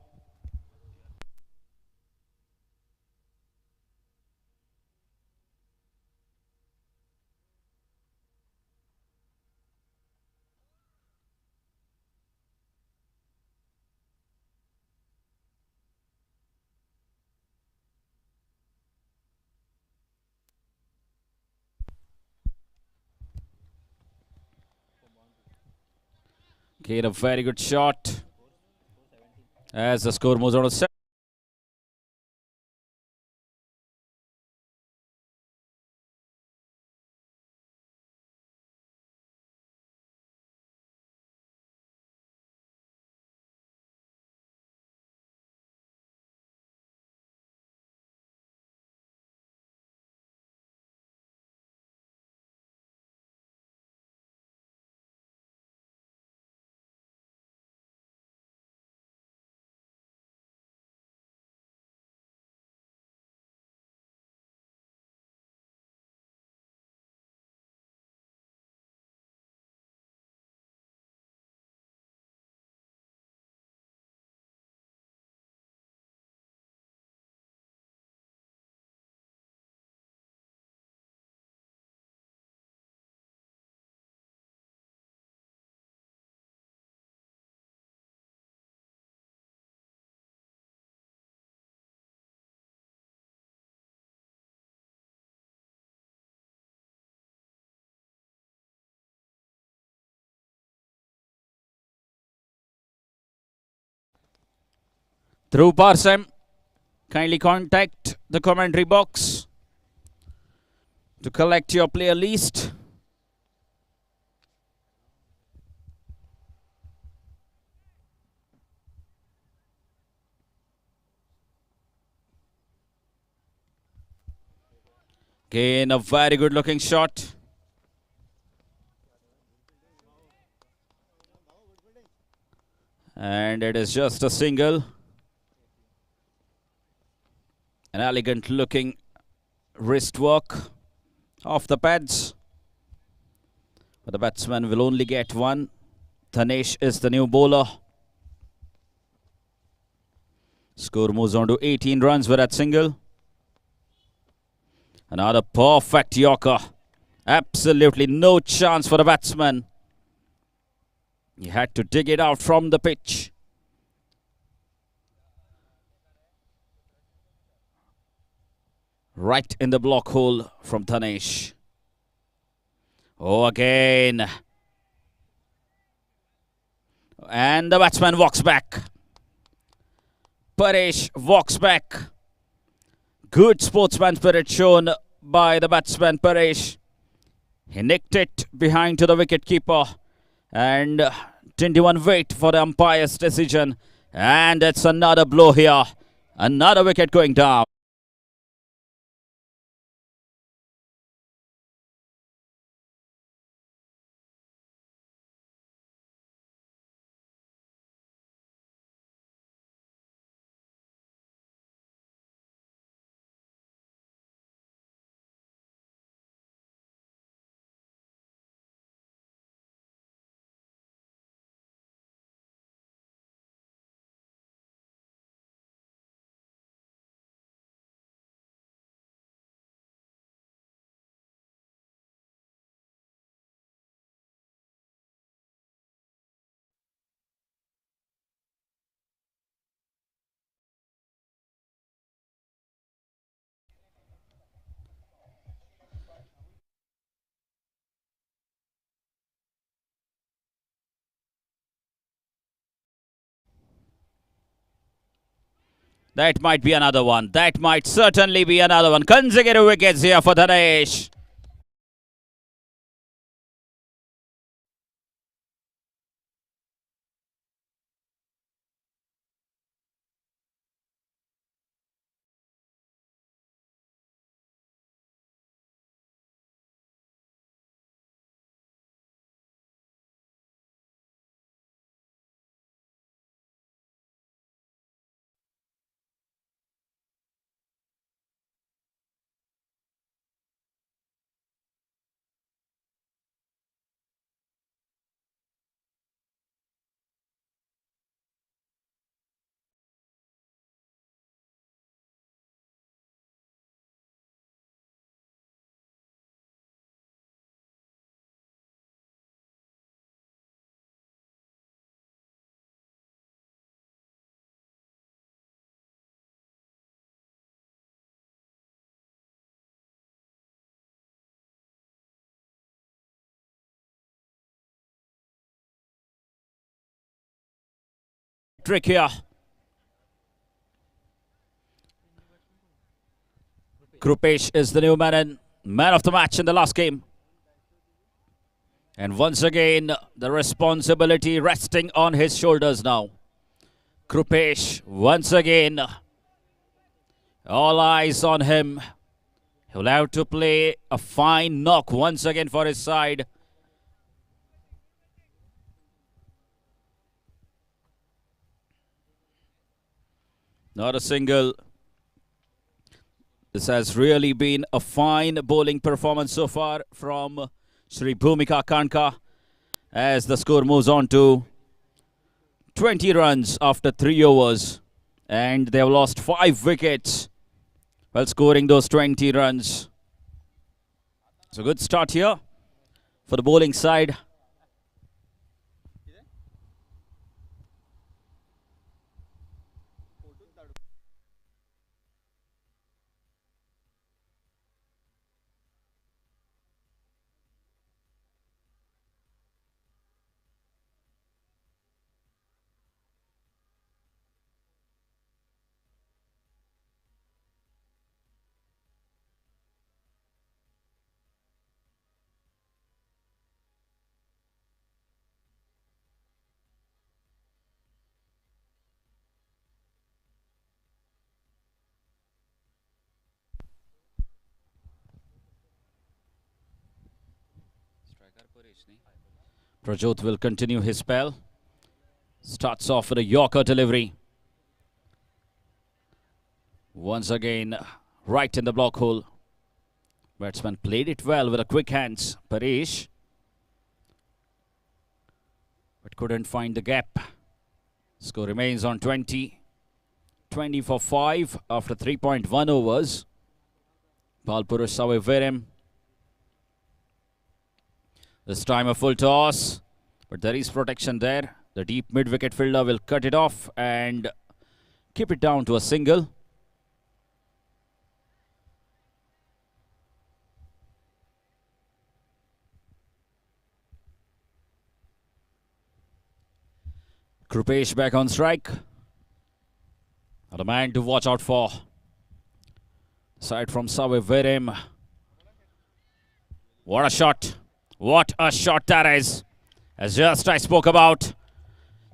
Again, a very good shot. As the score moves on to 7. Through Parsem, kindly contact the commentary box to collect your player list. Again, a very good looking shot. And it is just a single. An elegant looking wrist work off the pads. But the batsman will only get one. Dhanesh is the new bowler. Score moves on to 18 runs with that single. Another perfect yorker. Absolutely no chance for the batsman. He had to dig it out from the pitch. Right in the block hole from Dhanesh. Oh, again. And the batsman walks back. Paresh walks back. Good sportsman spirit shown by the batsman Paresh. He nicked it behind to the wicketkeeper and didn't even wait for the umpire's decision. And it's another blow here. Another wicket going down. That might be another one. That might certainly be another one. Consecutive wickets here for Dhanesh. Trick here. Krupesh is the new man of the match in the last game. And once again, the responsibility resting on his shoulders now. Krupesh, once again, all eyes on him. He'll have to play a fine knock once again for his side. Not a single. This has really been a fine bowling performance so far from Shri Bhumika Kanka as the score moves on to 20 runs after 3 overs. And they have lost 5 wickets while scoring those 20 runs. It's a good start here for the bowling side. Prajot will continue his spell. Starts off with a Yorker delivery. Once again, right in the block hole. Batsman played it well with a quick hands. Paresh. But couldn't find the gap. Score remains on 20. 20 for 5 after 3.1 overs. Balpurush Saveverim. This time a full toss. But there is protection there. The deep mid-wicket fielder will cut it off and keep it down to a single. Krupesh back on strike. Not a man to watch out for. Side from Saveverim. What a shot. What a shot that is. As just I spoke about.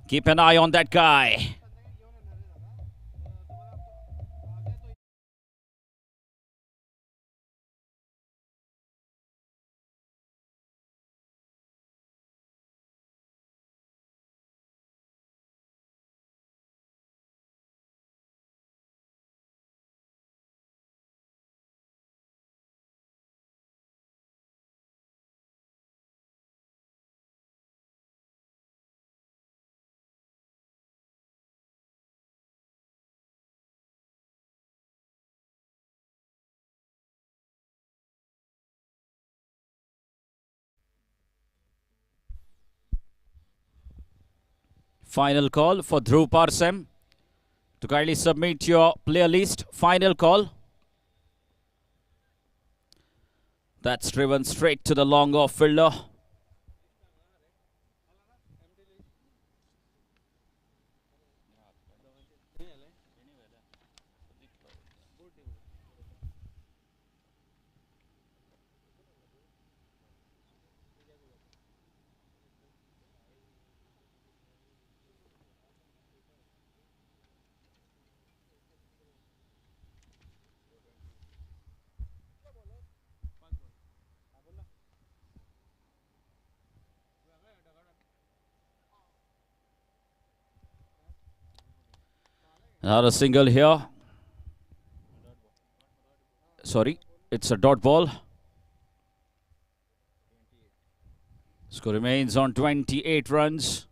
Keep an eye on that guy. Final call for Dhruv Parsem. To kindly submit your player list. Final call. That's driven straight to the long off fielder. Another single here. Sorry, it's a dot ball. Score remains on 28 runs.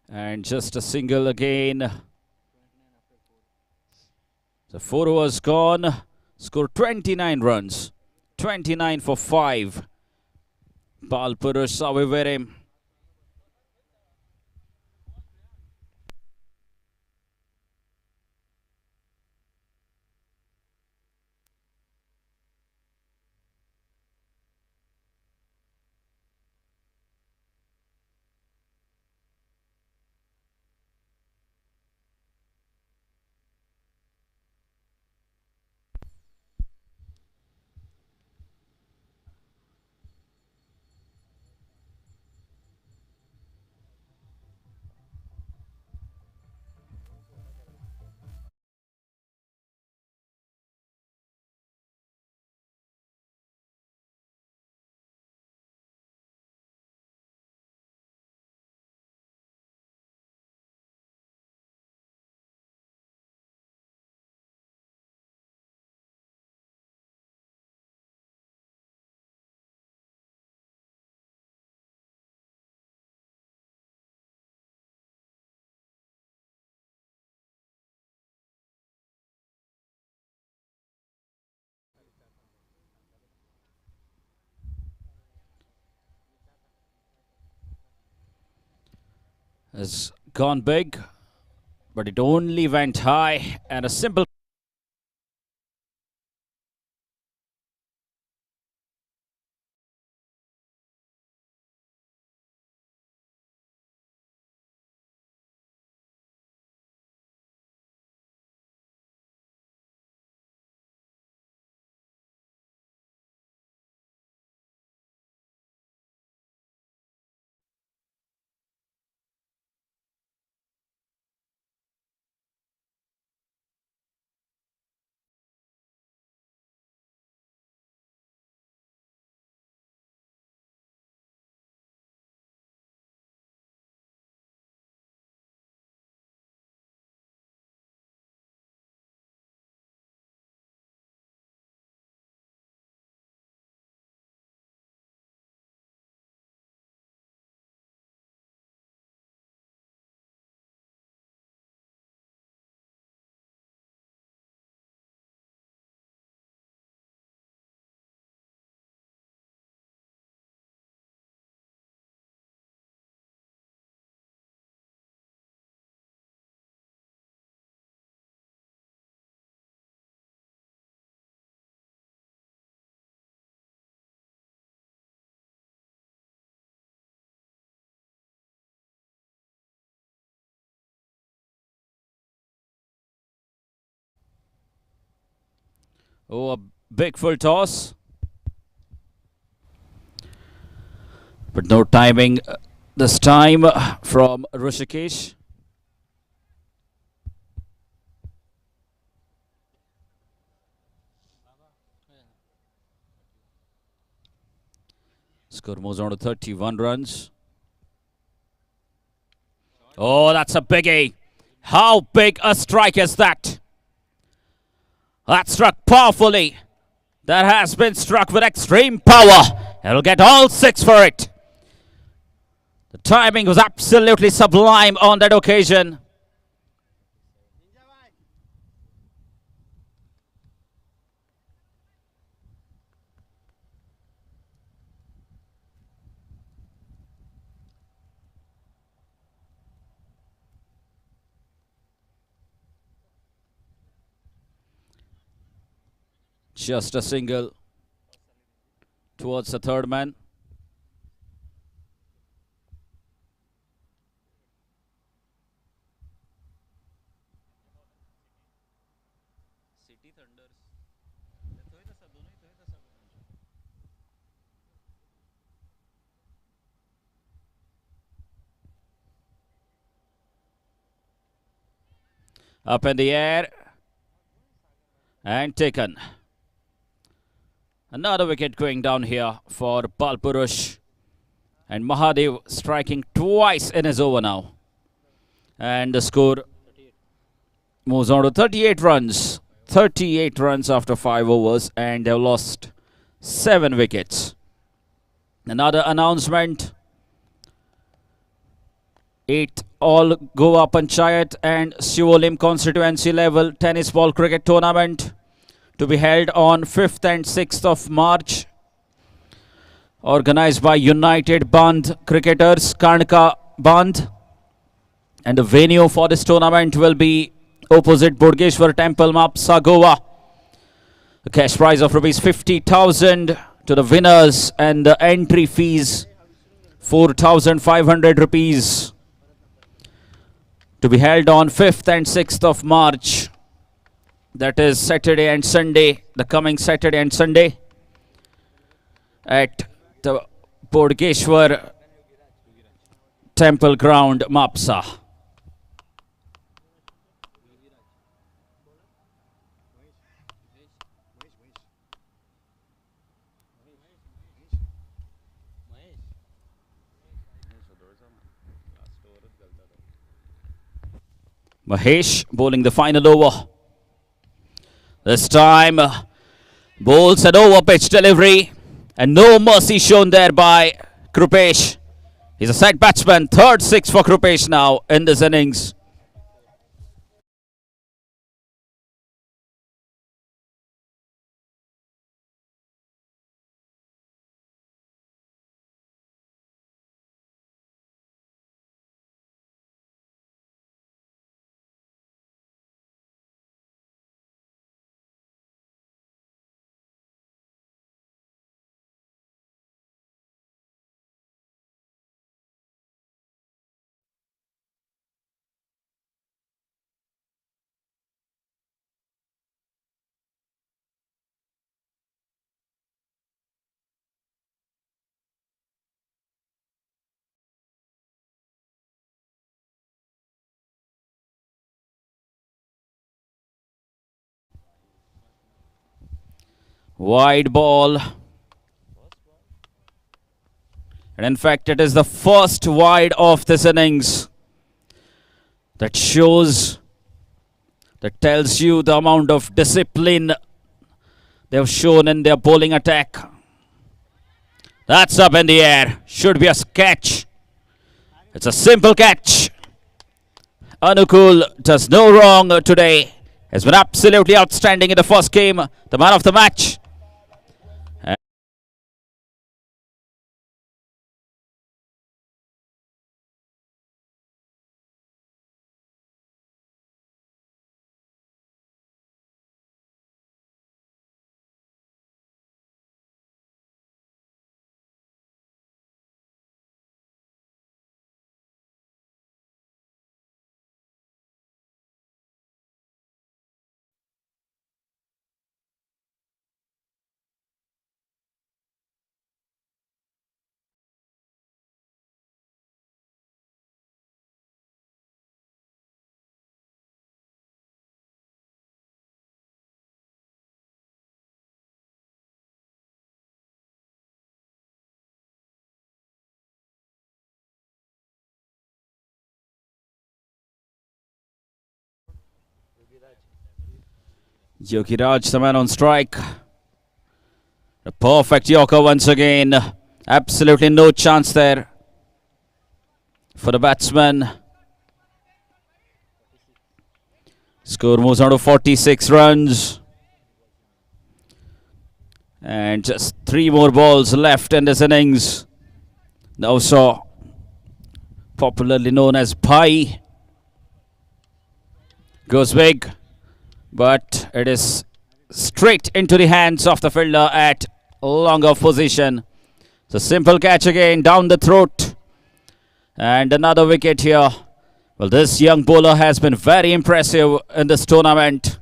And just a single again. The 4 overs gone. Score 29 runs. 29 for 5. Balpurush Saveverim. Has gone big, but it only went high, and a simple Oh, a big full toss. But no timing this time from Rishikesh. Score moves on to 31 runs. Oh, that's a biggie. How big a strike is that? That struck powerfully. That has been struck with extreme power. It'll get all six for it. The timing was absolutely sublime on that occasion. Just a single towards the third man. Up in the air and taken. Another wicket going down here for Balpurush. And Mahadev striking twice in his over now. And the score moves on to 38 runs. 38 runs after 5 overs, and they've lost 7 wickets. Another announcement. 8 all Goa Panchayat and Shivolim constituency level tennis ball cricket tournament to be held on 5th and 6th of March. Organized by United Band Cricketers, Karnaka Band. And the venue for this tournament will be opposite Bodgeshwar Temple, Mapsa, Goa. A cash prize of rupees 50,000 to the winners, and the entry fees 4,500 rupees. To be held on 5th and 6th of March. That is Saturday and Sunday, the coming Saturday and Sunday, at the Bodgeshwar Temple Ground, Mapsa. Mahesh bowling the final over. This time bowls an over pitch delivery, and no mercy shown there by Krupesh. He's a set batsman. Third six for Krupesh now in this innings. Wide ball. And in fact, it is the first wide of this innings. That shows, that tells you the amount of discipline they have shown in their bowling attack. That's up in the air. Should be a catch. It's a simple catch. Anukul does no wrong today. Has been absolutely outstanding in the first game. The man of the match. Yogiraj, the man on strike. A perfect Yorker once again. Absolutely no chance there for the batsman. Score moves on to 46 runs. And just 3 more balls left in this innings. Now so popularly known as Bhai goes big, but it is straight into the hands of the fielder at long off position. So simple catch again down the throat, and another wicket here. Well, this young bowler has been very impressive in this tournament.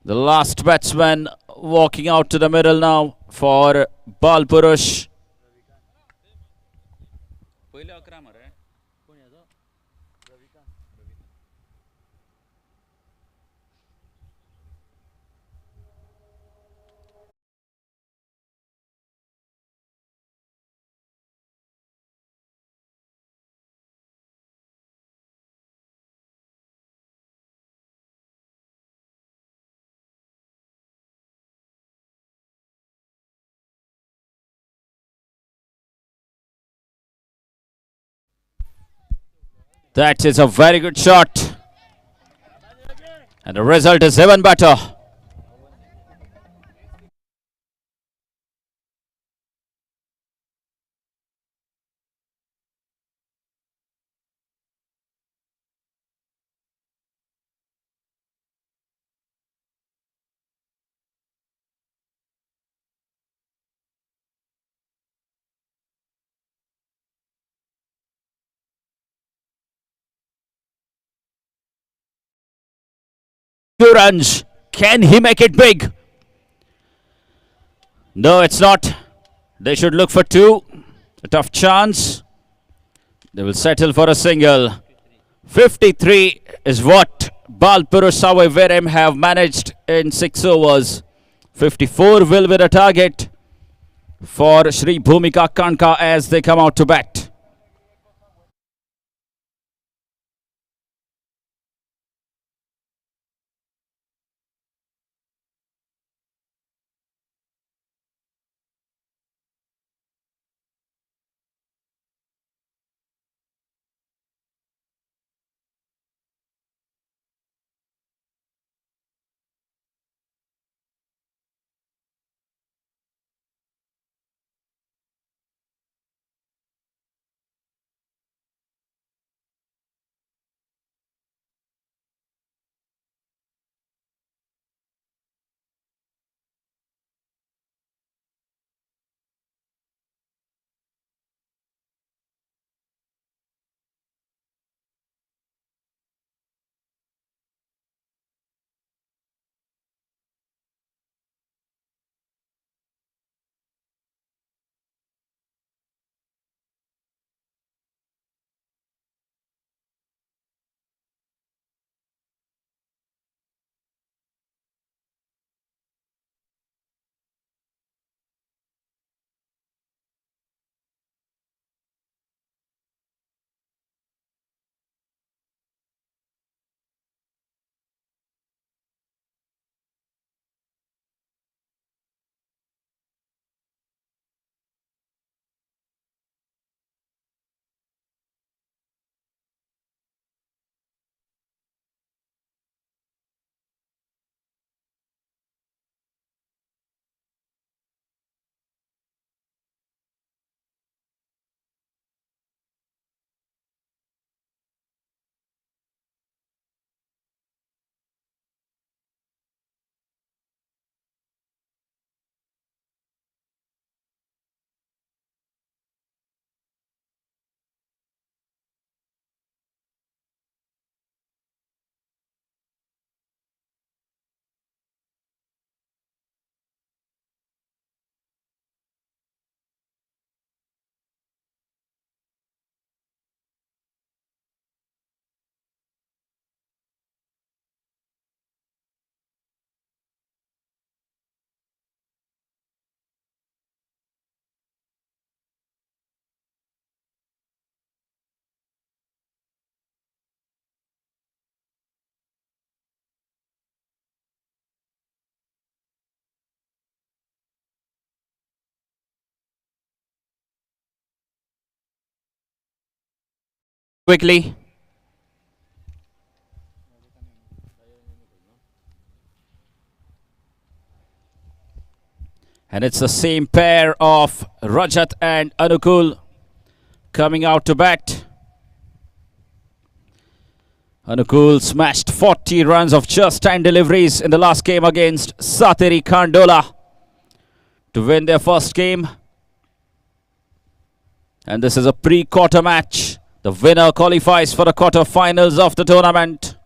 The last batsman walking out to the middle now for Bal Purush. That is a very good shot. And the result is even better. Two runs. Can he make it big? No, it's not. They should look for 2. A tough chance. They will settle for a single. 53 is what Balpurusawa Verim have managed in 6 overs. 54 will be the target for Shri Bhumika Kanka as they come out to bat. quickly. And it's the same pair of Rajat and Anukul coming out to bat. Anukul smashed 40 runs of just 10 deliveries in the last game against Sateri Khandola to win their first game. And this is a pre-quarter match. The winner qualifies for the quarter-finals of the tournament.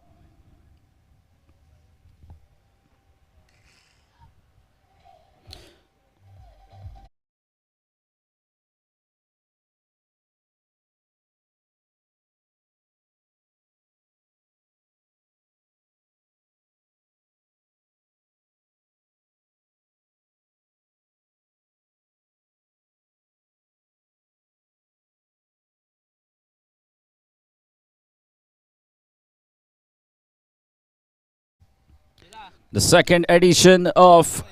The second edition of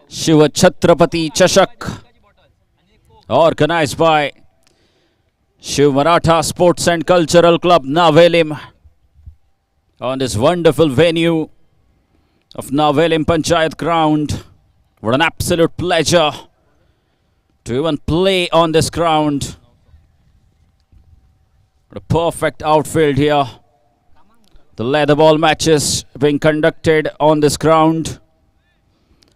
Shiv Chhatrapati Chashak, organized by Shiv Maratha Sports and Cultural Club Navelim on this wonderful venue of Navelim Panchayat ground. What an absolute pleasure to even play on this ground. What a perfect outfield here. The leather ball matches being conducted on this ground.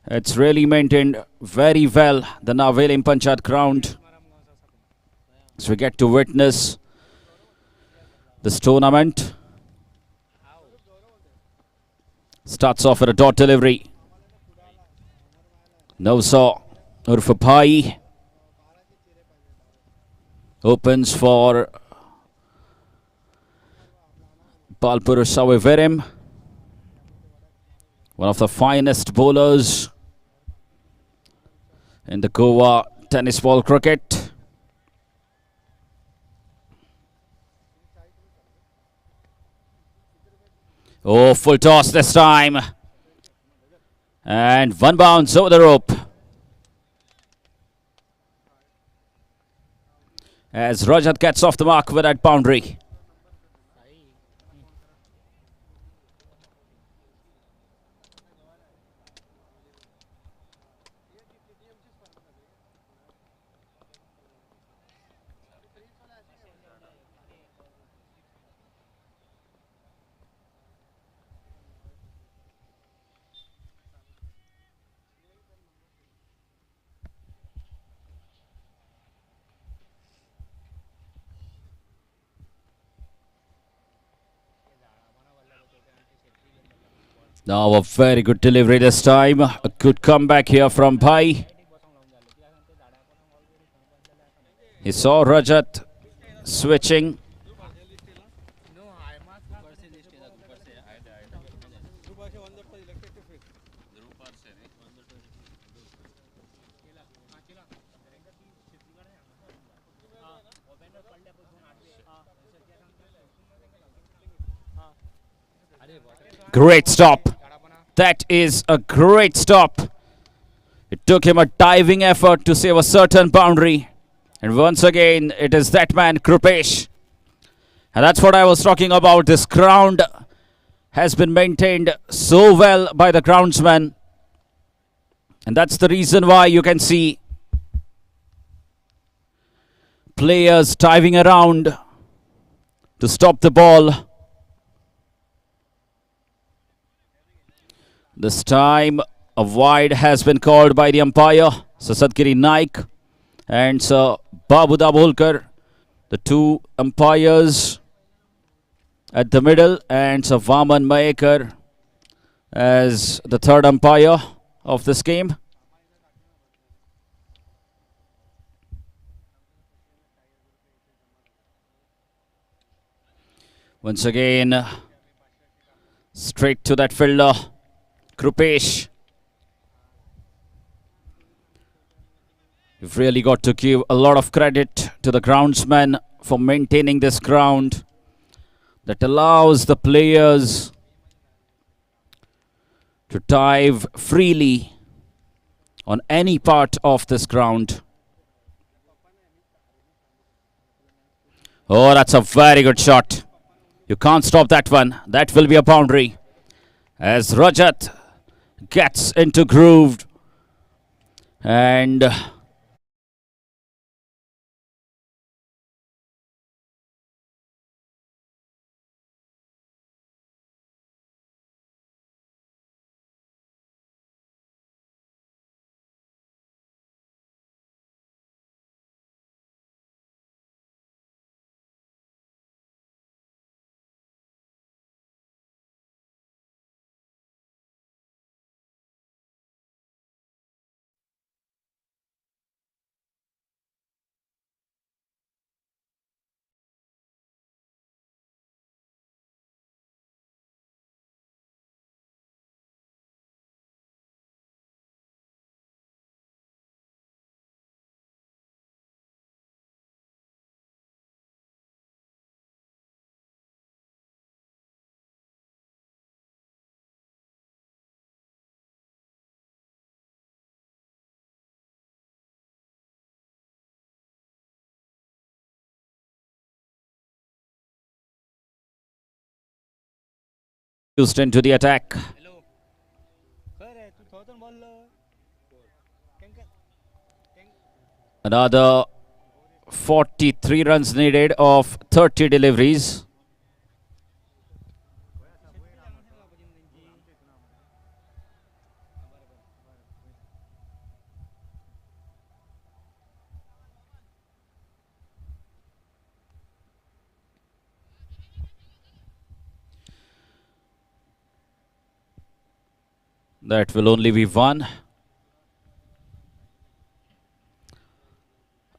It's really maintained very well, the Navelim Panchayat ground. So we get to witness this tournament. Starts off with a dot delivery. Nausa Urf Bhai opens for Balpur Saweverim, one of the finest bowlers in the Goa tennis ball cricket. Oh, full toss this time. And one bounce over the rope. As Rajat gets off the mark with that boundary. Now a very good delivery this time. A good comeback here from Bhai. He saw Rajat switching. Great stop. That is a great stop. It took him a diving effort to save a certain boundary. And once again, it is that man, Krupesh. And that's what I was talking about. This ground has been maintained so well by the groundsman. And that's the reason why you can see players diving around to stop the ball. This time, a wide has been called by the umpire, Sir Sadgiri Naik and Sir Babu Dabholkar, the two umpires at the middle, and Sir Vaman Mayekar as the third umpire of this game. Once again, straight to that fielder, Krupesh. You've really got to give a lot of credit to the groundsman for maintaining this ground that allows the players to dive freely on any part of this ground. Oh, that's a very good shot. You can't stop that one. That will be a boundary. As Rajat gets into groove and Houston to the attack. Another 43 runs needed of 30 deliveries. That will only be one.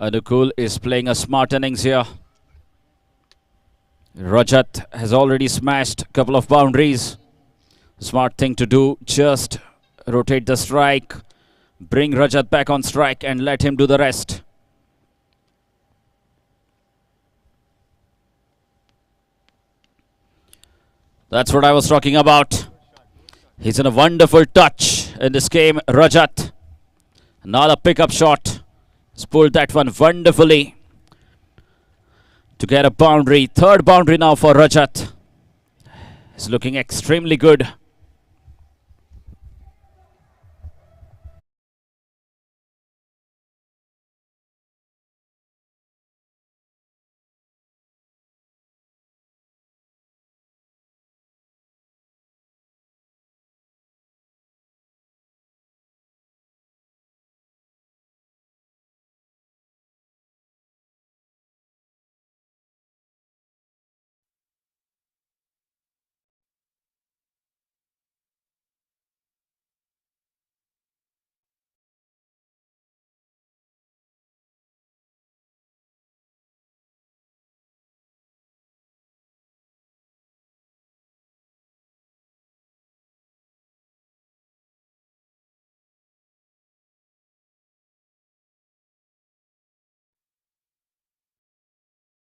Anukul is playing a smart innings here. Rajat has already smashed a couple of boundaries. Smart thing to do, just rotate the strike, bring Rajat back on strike and let him do the rest. That's what I was talking about. He's in a wonderful touch in this game, Rajat. Another pickup shot. He's pulled that one wonderfully to get a boundary. Third boundary now for Rajat. He's looking extremely good.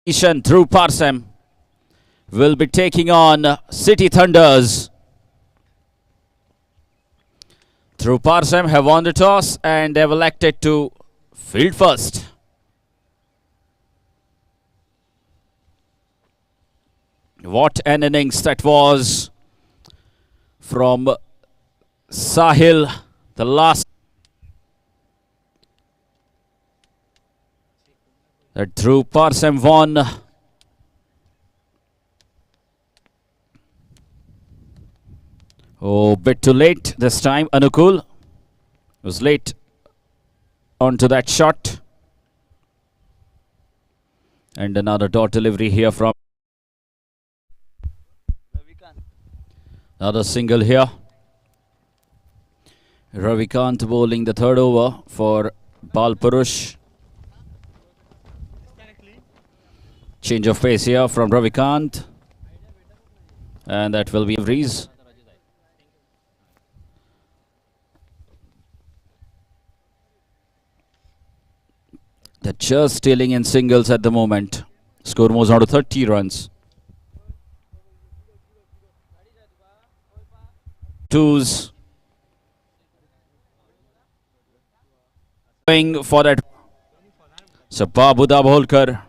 Ishan through Parsem will be taking on City Thunders. Through Parsem have won the toss and they've elected to field first. What an innings that was from Sahil, the last. That Dhruv Parsem won. Oh, bit too late this time. Anukul was late onto that shot. And another dot delivery here from another single here. Ravikant bowling the third over for Balpurush. Change of pace here from Ravikant. And that will be a breeze. They're just stealing in singles at the moment. Score moves on to 30 runs. Twos. Going for that. So Babu Dabholkar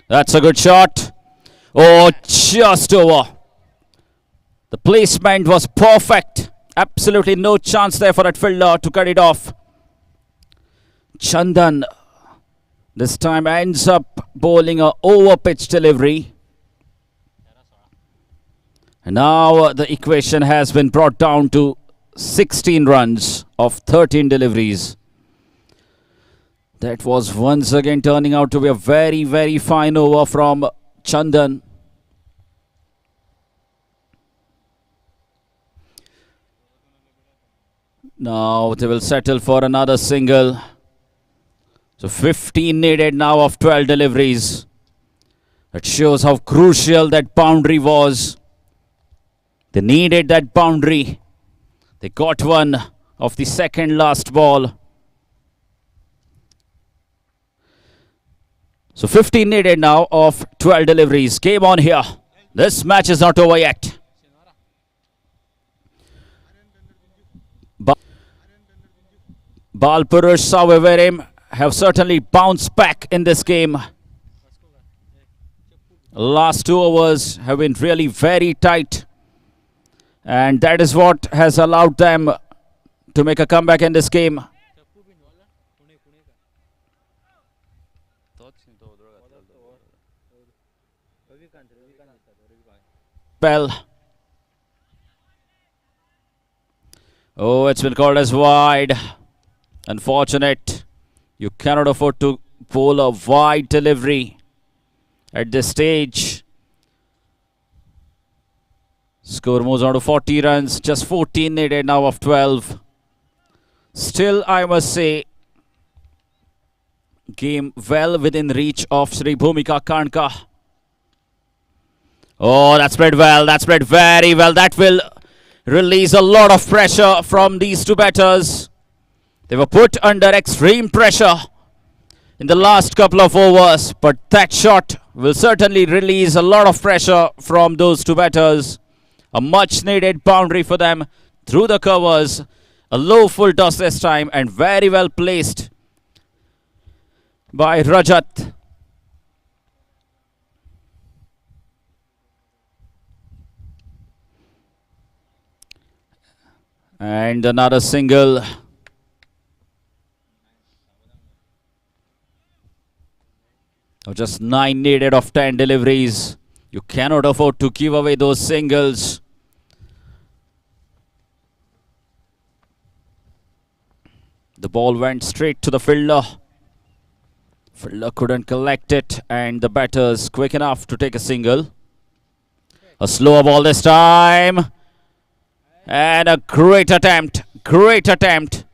That's a good shot. Oh, just over. The placement was perfect. Absolutely no chance there for that fielder to cut it off. Chandan this time ends up bowling a over pitch delivery. And now the equation has been brought down to 16 runs of 13 deliveries. That was once again turning out to be a very, very fine over from Chandan. Now they will settle for another single. So 15 needed now of 12 deliveries. That shows how crucial that boundary was. They needed that boundary. They got one of the second last ball. So 15 needed now of 12 deliveries. Game on here. This match is not over yet. Balpurush, Navelim have certainly bounced back in this game. Last 2 overs have been really very tight. And that is what has allowed them to make a comeback in this game. Bell. Oh, it's been called as wide. Unfortunate. You cannot afford to bowl a wide delivery at this stage. Score moves on to 40 runs. Just 14 needed now of 12. Still, I must say, game well within reach of Sri Bhumika Karnka. Oh, that's played well. That's played very well. That will release a lot of pressure from these two batters. They were put under extreme pressure in the last couple of overs, but that shot will certainly release a lot of pressure from those two batters. A much needed boundary for them through the covers. A low full toss this time and very well placed by Rajat. And another single. Just 9 needed of 10 deliveries. You cannot afford to give away those singles. The ball went straight to the fielder. Fielder couldn't collect it, and the batters quick enough to take a single. A slower ball this time. And a great attempt. Great attempt.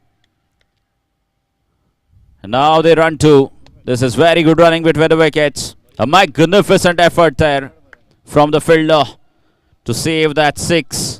And now they run two. This is very good running between the wickets. A magnificent effort there from the fielder to save that 6.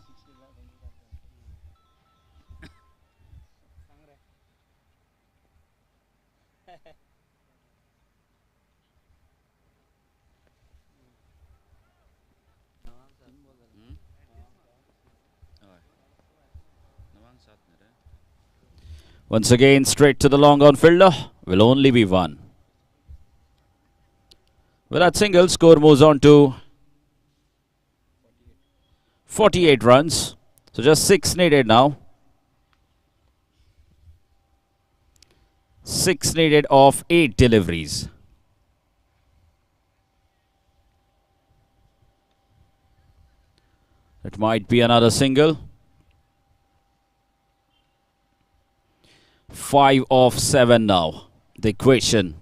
Once again, straight to the long on fielder. Will only be 1. With that single, score moves on to 48 runs. So just 6 needed now. 6 needed of 8 deliveries. It might be another single. 5 of 7 now. The equation.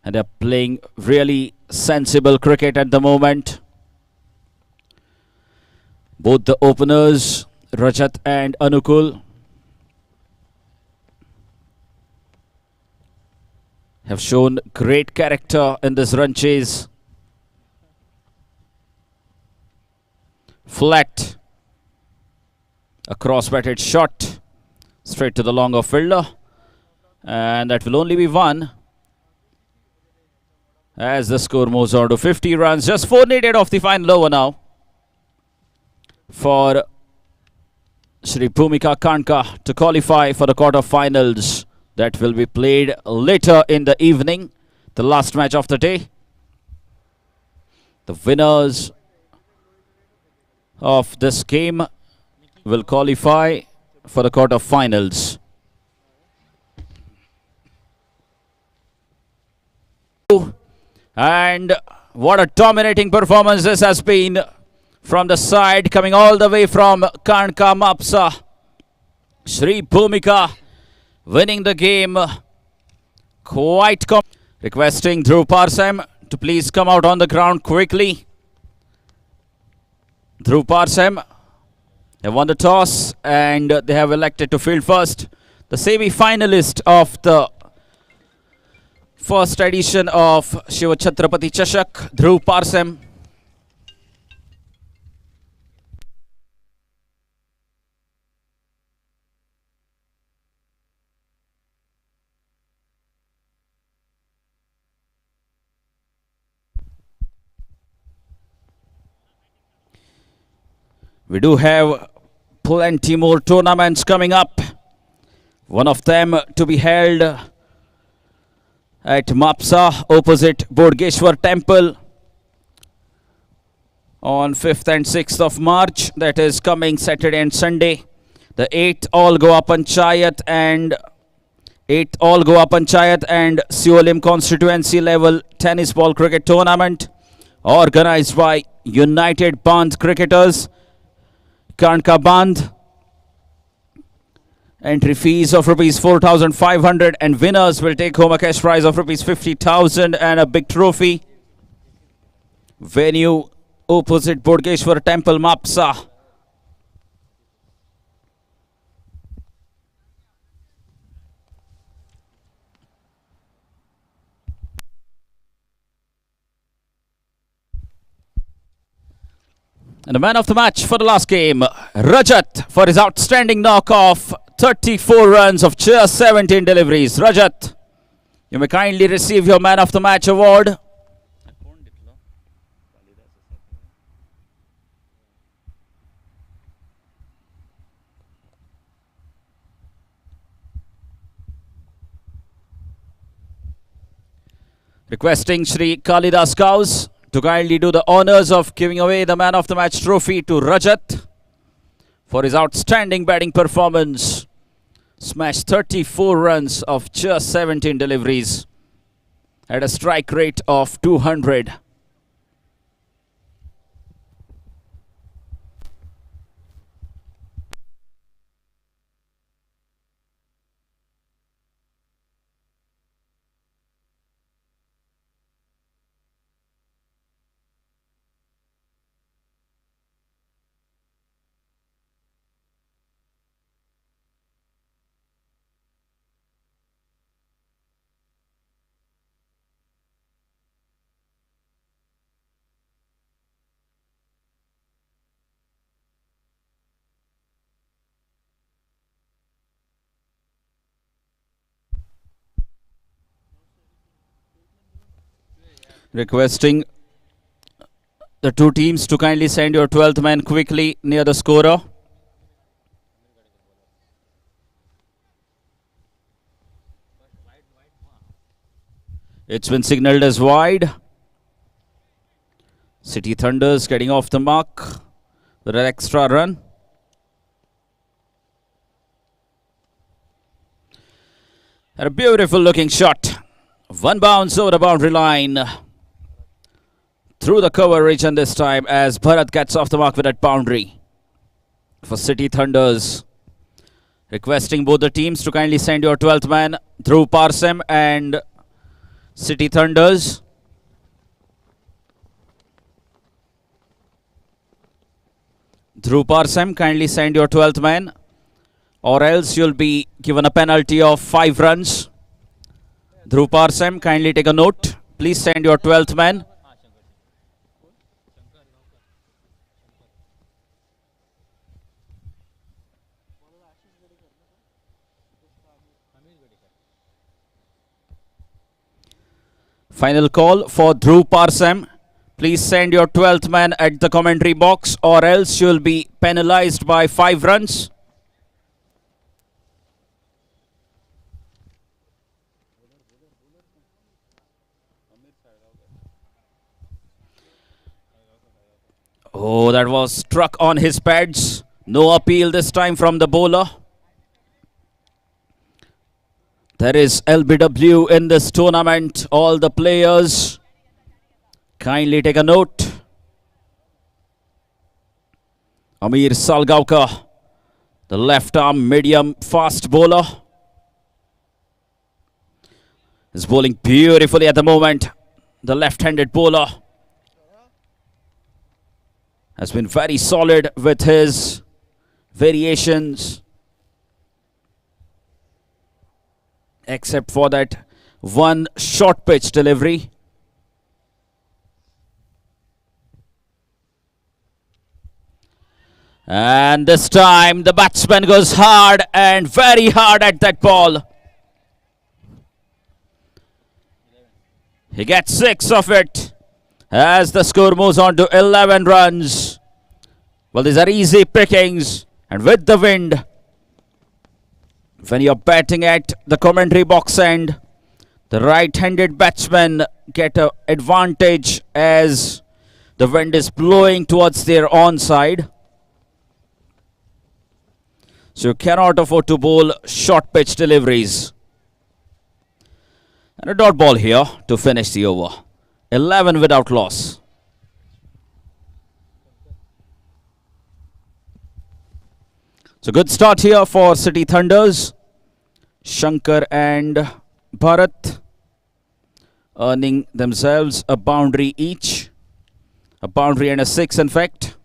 And they're playing really sensible cricket at the moment. Both the openers, Rajat and Anukul, have shown great character in this run chase. Flat. A cross-batted shot. Straight to the longer fielder. And that will only be 1. As the score moves on to 50 runs. Just 4 needed of the final over now for Sri Bhumika Karnka to qualify for the quarter-finals that will be played later in the evening. The last match of the day. The winners of this game will qualify for the quarter-finals. And what a dominating performance this has been from the side coming all the way from Karnka Mapsa. Shri Bhumika winning the game quite requesting Dhruv Parsem to please come out on the ground quickly. Dhruv Parsem have won the toss and they have elected to field first. The semi-finalist of the first edition of Shiv Chhatrapati Chashak, Dhruv Parsem. We do have plenty more tournaments coming up. One of them to be held at Mapsa opposite Bodgeshwar Temple on 5th and 6th of March. That is coming Saturday and Sunday. The 8th All Goa Panchayat and Siolim constituency level tennis ball cricket tournament organized by United Band Cricketers, Karnka Band. Entry fees of rupees 4,500 and winners will take home a cash prize of rupees 50,000 and a big trophy. Venue opposite Bodgeshwar Temple, Mapsa. And the man of the match for the last game, Rajat, for his outstanding knock of 34 runs of just 17 deliveries. Rajat, you may kindly receive your man of the match award. Requesting Shri Kalidas Kaus to kindly do the honors of giving away the man of the match trophy to Rajat for his outstanding batting performance. Smashed 34 runs of just 17 deliveries at a strike rate of 200. Requesting the two teams to kindly send your 12th man quickly near the scorer. It's been signalled as wide. City Thunders getting off the mark with an extra run. And a beautiful looking shot. One bounce over the boundary line. Through the cover region this time as Bharat gets off the mark with that boundary for City Thunders. Requesting both the teams to kindly send your 12th man, Dhruv Parsem and City Thunders. Dhruv Parsem, kindly send your 12th man or else you'll be given a penalty of 5 runs. Dhruv Parsem, kindly take a note. Please send your 12th man. Final call for Dhruv Parsem. Please send your 12th man at the commentary box or else you'll be penalized by 5 runs. Oh, that was struck on his pads. No appeal this time from the bowler. There is LBW in this tournament. All the players, kindly take a note. Amir Salgaonkar, the left arm medium fast bowler, is bowling beautifully at the moment. The left-handed bowler has been very solid with his variations, except for that one short pitch delivery. And this time the batsman goes hard and very hard at that ball. He gets 6 of it as the score moves on to 11 runs. Well, these are easy pickings, and with the wind, when you're batting at the commentary box end, the right-handed batsmen get an advantage as the wind is blowing towards their onside. So you cannot afford to bowl short pitch deliveries. And a dot ball here to finish the over. 11 without loss. So good start here for City Thunders. Shankar and Bharat earning themselves a boundary each. A boundary and a 6 in fact.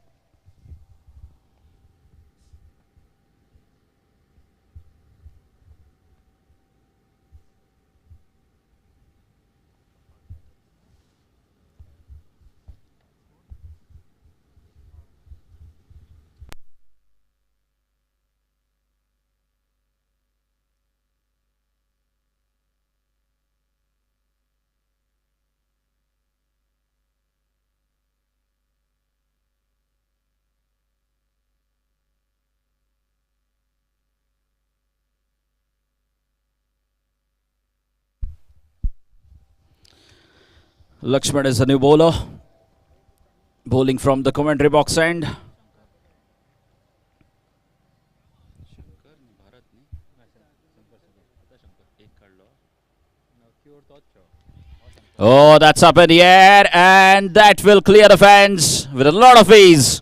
Lakshman is a new bowler. Bowling from the commentary box end. Oh, that's up in the air, and that will clear the fence with a lot of ease.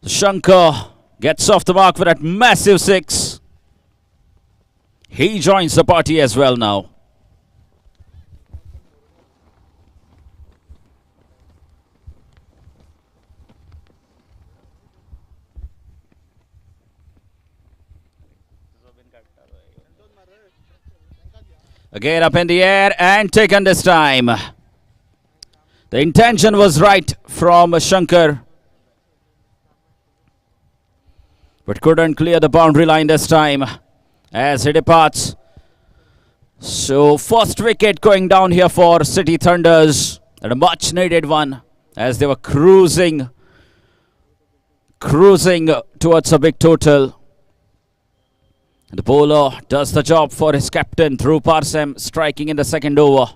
Shankar gets off the mark with that massive 6. He joins the party as well now. Again up in the air and taken this time. The intention was right from Shankar, but couldn't clear the boundary line this time as he departs. So first wicket going down here for City Thunders, and a much needed one as they were cruising towards a big total. The bowler does the job for his captain through Parsem, striking in the second over.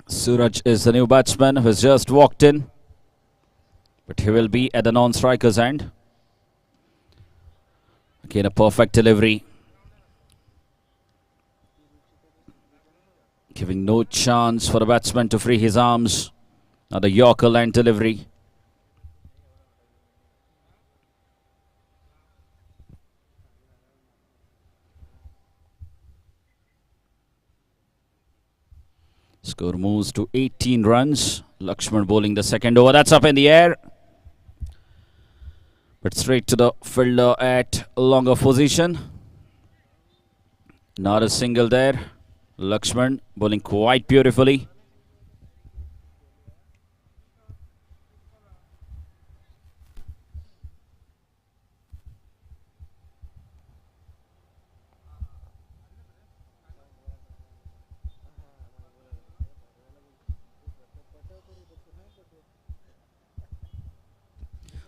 Suraj is the new batsman who has just walked in, but he will be at the non-striker's end. Again, a perfect delivery, giving no chance for the batsman to free his arms. Now the Yorker line delivery. Score moves to 18 runs. Lakshman bowling the second over. That's up in the air. But straight to the fielder at longer position. Not a single there. Lakshman bowling quite beautifully.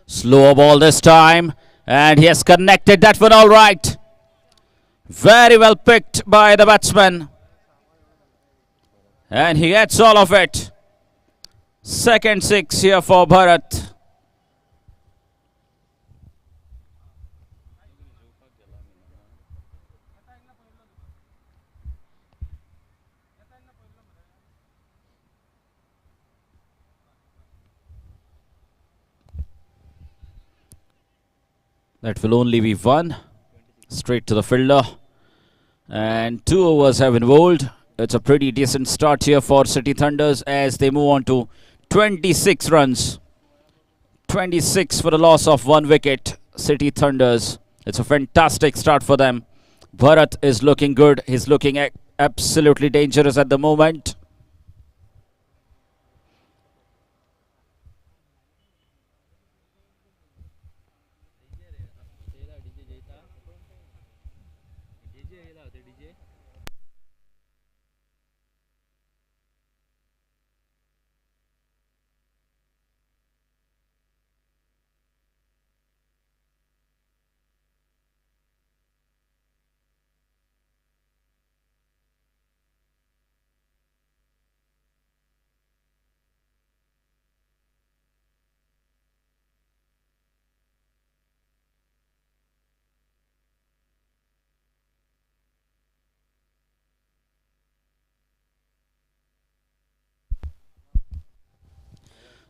Slower ball this time. And he has connected that one all right. Very well picked by the batsman. And he gets all of it. Second six here for Bharat. That will only be one. Straight to the fielder. And 2 overs have been bowled. It's a pretty decent start here for City Thunders as they move on to 26 runs. 26 for the loss of 1 wicket. City Thunders. It's a fantastic start for them. Bharat is looking good. He's looking absolutely dangerous at the moment.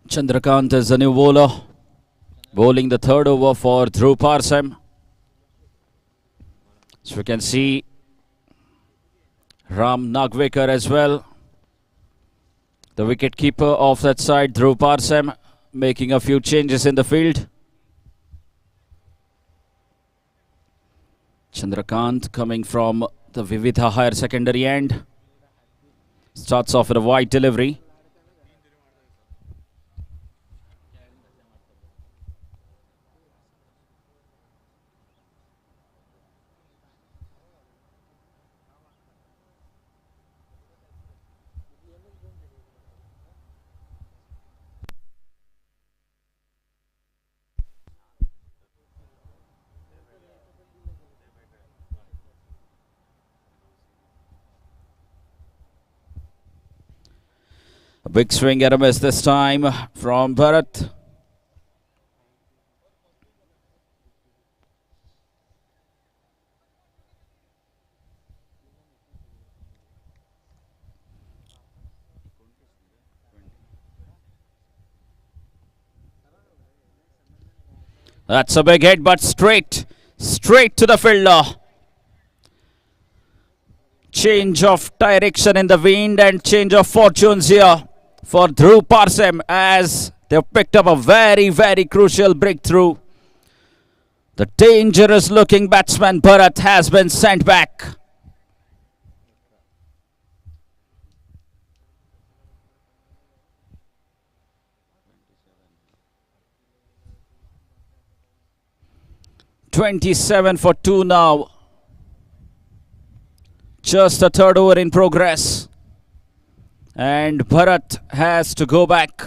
Chandrakant is the new bowler. Bowling the third over for Dhruv Parsam. So we can see Ram Nagwekar as well. The wicketkeeper of that side, Dhruv Parsam, making a few changes in the field. Chandrakant coming from the Vividha higher secondary end. Starts off with a wide delivery. A big swing at a miss this time from Bharat. That's a big hit, but straight to the fielder. Change of direction in the wind and change of fortunes here for Dhruv Parsam as they've picked up a very, very crucial breakthrough. The dangerous looking batsman Bharat has been sent back. "27 for 2 now. Just a third over in progress. And Bharat has to go back.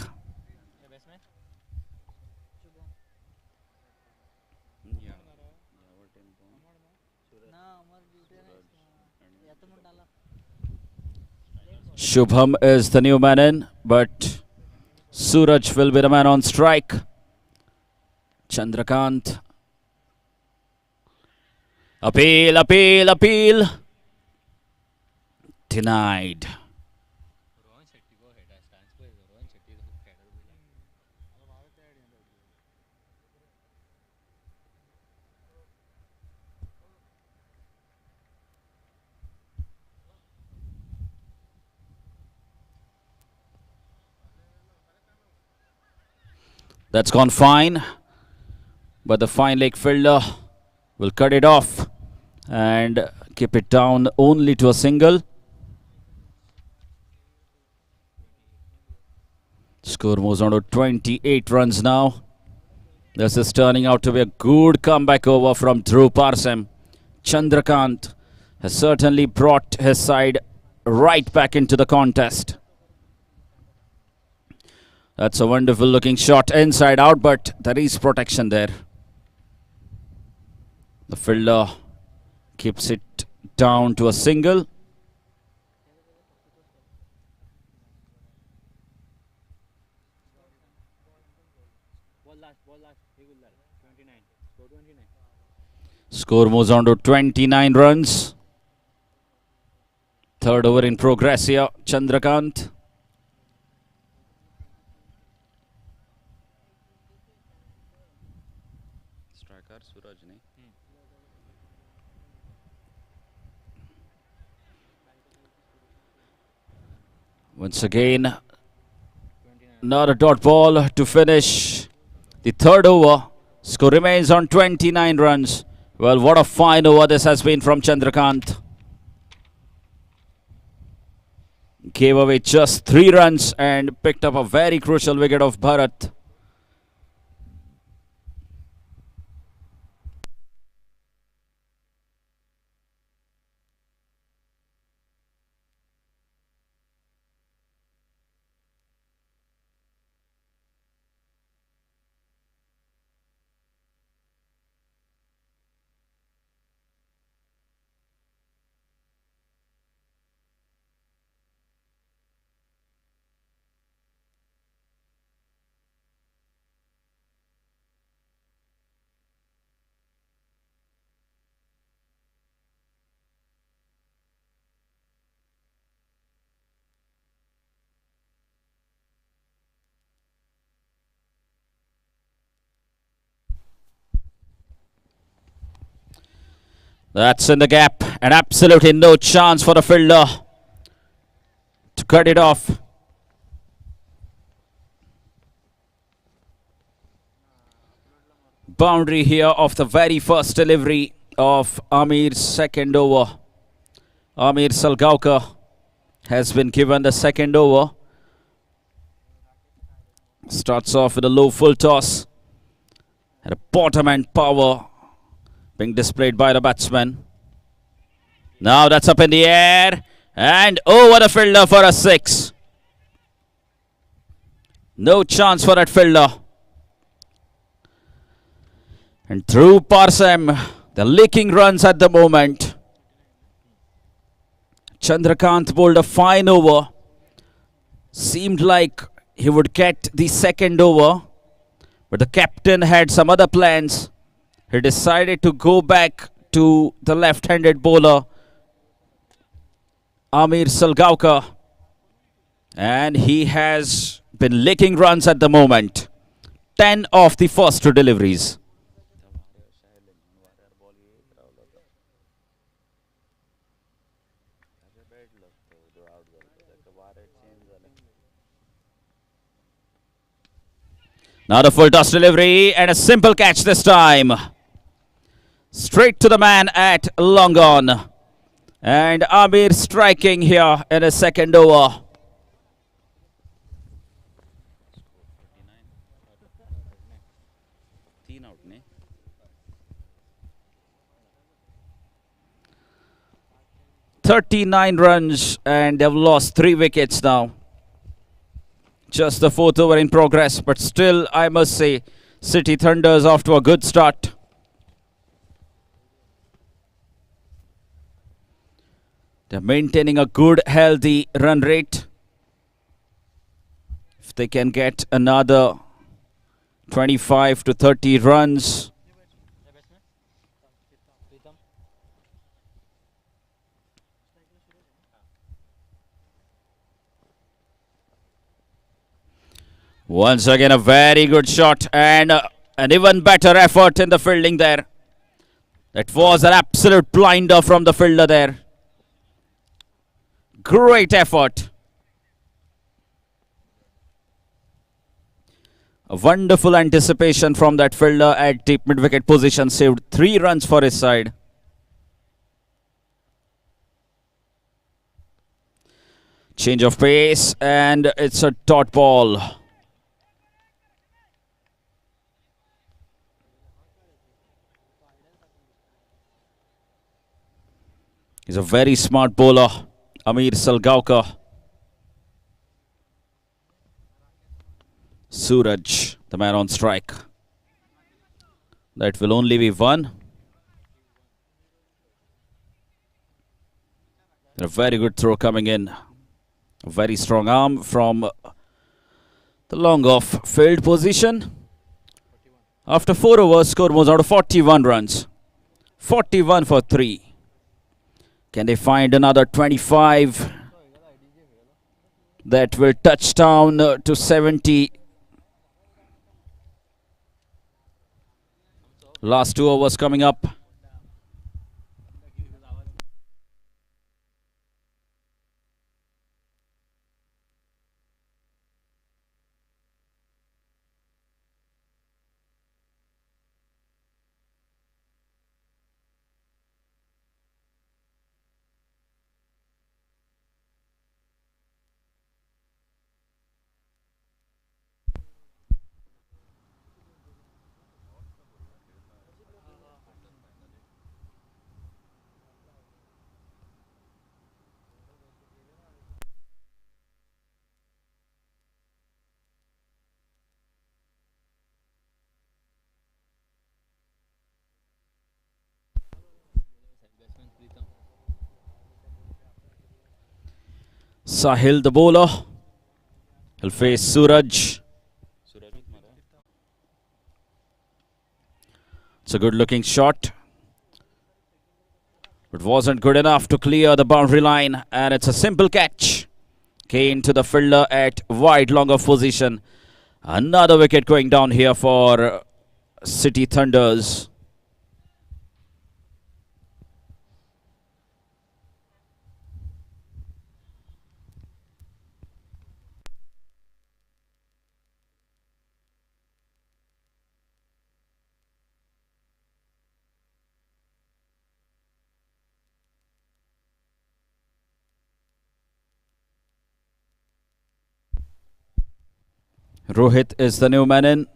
Shubham is the new man in, but Suraj will be the man on strike. Chandrakant. Appeal. Denied. That's gone fine. but the fine leg fielder will cut it off and keep it down only to a single. Score moves on to 28 runs now. This is turning out to be a good comeback over from Dhruv Parsem. Chandrakant has certainly brought his side right back into the contest. That's a wonderful looking shot inside out, but there is protection there. The fielder keeps it down to a single. Score moves on to 29 runs. Third over in progress here, Chandrakant. Once again, not a dot ball to finish the third over. Score remains on 29 runs. Well, what a fine over this has been from Chandrakant. Gave away just 3 runs and picked up a very crucial wicket of Bharat. That's in the gap, and absolutely no chance for the fielder to cut it off. Boundary here of the very first delivery of Amir's second over. Amir Salgaonkar has been given the second over. Starts off with a low full toss. And a bottom end power being displayed by the batsman. Now that's up in the air and over the fielder for a 6. No chance for that fielder. And through Parsem, they're leaking runs at the moment. Chandrakant bowled a fine over. Seemed like he would get the second over, but the captain had some other plans. He decided to go back to the left-handed bowler, Amir Salgaonkar. And he has been licking runs at the moment. 10 of the first 2 deliveries. Now the full toss delivery and a simple catch this time. Straight to the man at long on. And Amir striking here in his second over. "39 runs and they've lost 3 wickets now. Just the 4th over in progress, but still I must say City Thunder's off to a good start. They're maintaining a good, healthy run rate. If they can get another 25 to 30 runs. Once again, a very good shot and an even better effort in the fielding there. That was an absolute blinder from the fielder there. Great effort. A wonderful anticipation from that fielder at deep mid-wicket position. Saved 3 runs for his side. Change of pace, and it's a dot ball. He's a very smart bowler, Amir Salgaonkar. Suraj, the man on strike. That will only be 1. A very good throw coming in. A very strong arm from the long off field position. After 4 overs, score moves out of 41 runs. 41 for 3. Can they find another 25? That will touch down to 70. Last 2 overs coming up. Sahil, the bowler, will face Suraj. It's a good looking shot. It wasn't good enough to clear the boundary line, and it's a simple catch. Kane to the fielder at wide long off position. Another wicket going down here for City Thunders. Rohit is the new man in.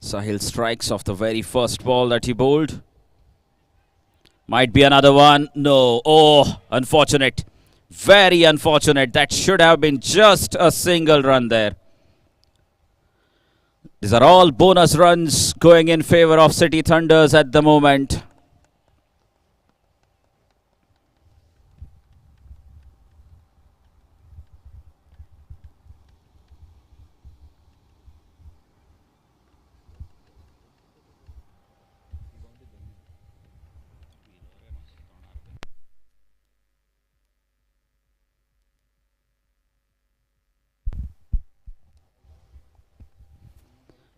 Sahil strikes off the very first ball that he bowled. Might be another one. No. Oh, unfortunate. Very unfortunate. That should have been just a single run there. These are all bonus runs going in favor of City Thunders at the moment.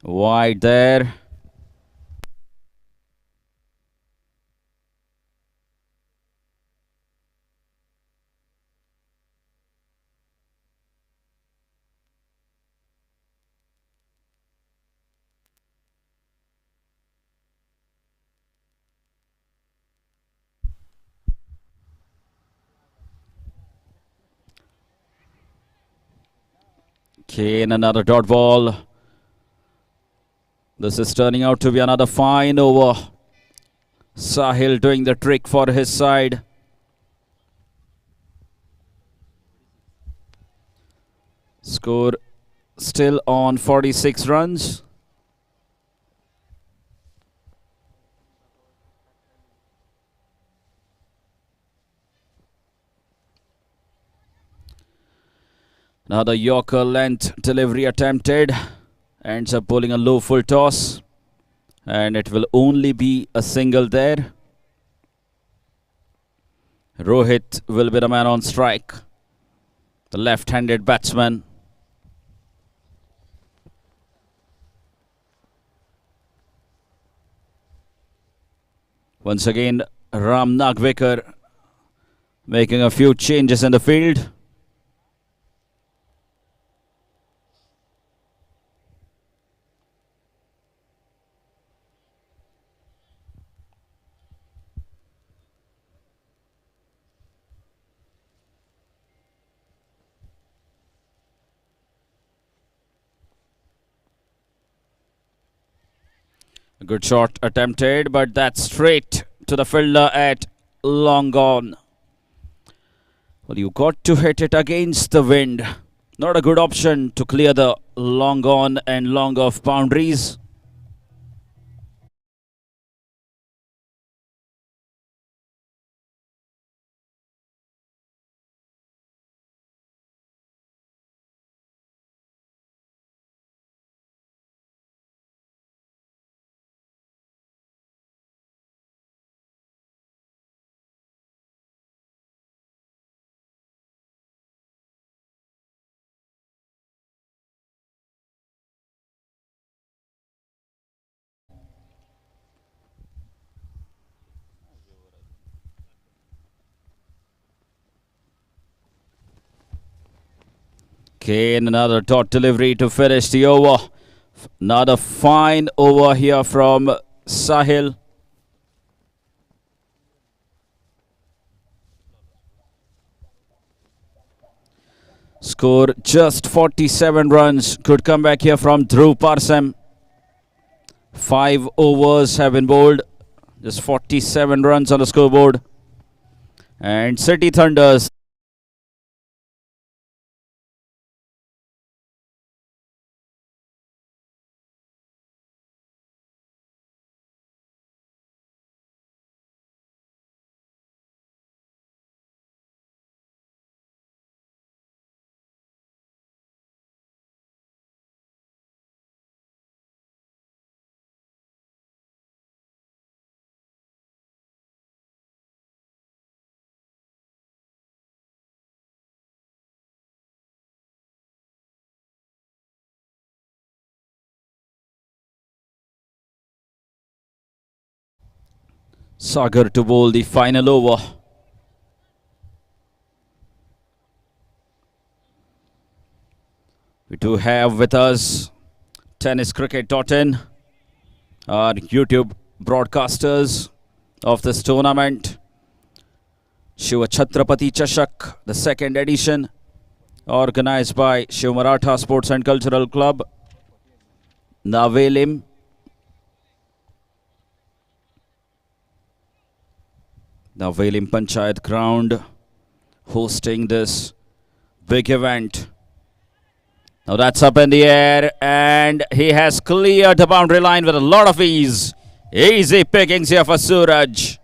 Wide there. Kane, another dot ball. This is turning out to be another fine over. Sahil doing the trick for his side. Score still on 46 runs. Another Yorker length delivery attempted. Ends up bowling a low full toss. And it will only be a single there. Rohit will be the man on strike. The left-handed batsman. Once again, Ram Nagvekar making a few changes in the field. A good shot attempted, but that's straight to the fielder at long on. Well, you got to hit it against the wind. Not a good option to clear the long on and long off boundaries. Kane, another dot delivery to finish the over. Another fine over here from Sahil. Score just 47 runs. Good comeback here from Dhruv Parsam. 5 overs have been bowled. Just 47 runs on the scoreboard. And City Thunders Sagar to bowl the final over. We do have with us TennisCricket.in, our YouTube broadcasters of this tournament. Shiv Chhatrapati Chashak, the second edition, organized by Shiv Maratha Sports and Cultural Club, Navelim. Navelim Panchayat Ground hosting this big event. Now that's up in the air and he has cleared the boundary line with a lot of ease. Easy pickings here for Suraj.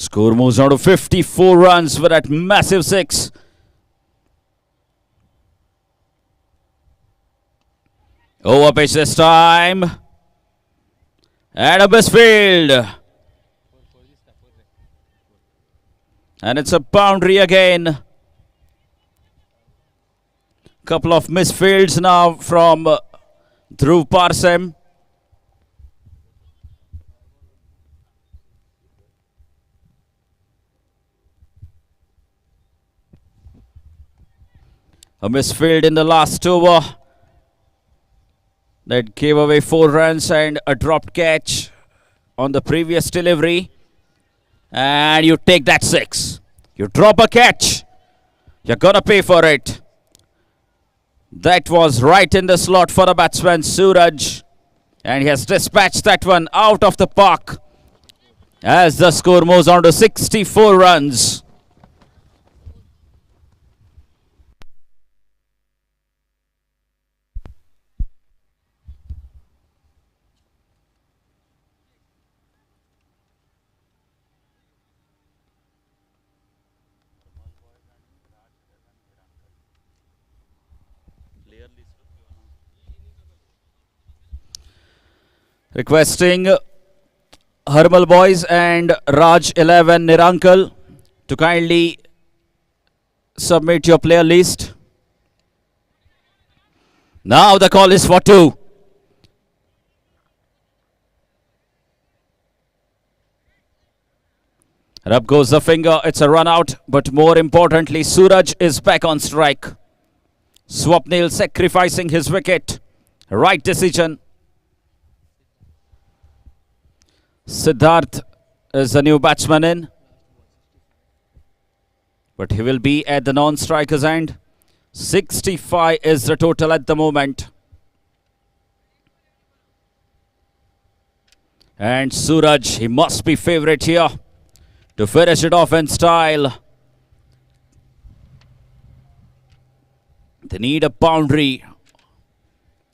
Score moves on to 54 runs with that massive six. Over pitch this time. And a misfield. And it's a boundary again. Couple of misfields now from Dhruv Parsam. A misfield in the last over that gave away 4 runs and a dropped catch on the previous delivery. And you take that 6. You drop a catch. You're going to pay for it. That was right in the slot for the batsman Suraj. And he has dispatched that one out of the park as the score moves on to 64 runs. Requesting Harmal Boys and Raj 11 Nirankal to kindly submit your player list. Now the call is for 2. And up goes the finger. It's a run out. But more importantly, Suraj is back on strike. Swapnil sacrificing his wicket. Right decision. Siddharth is the new batsman in. But he will be at the non-striker's end. 65 is the total at the moment. And Suraj, he must be favourite here to finish it off in style. They need a boundary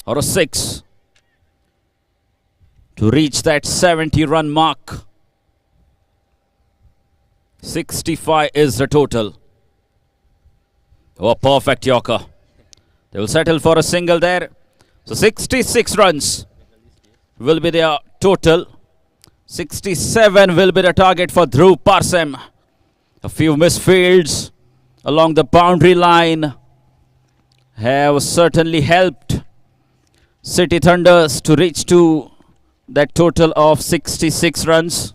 or a 6 to reach that 70-run mark. 65 is the total. Oh, perfect Yorker. They will settle for a single there. So 66 runs will be their total. 67 will be the target for Dhruv Parsem. A few misfields along the boundary line have certainly helped City Thunders to reach to that total of 66 runs.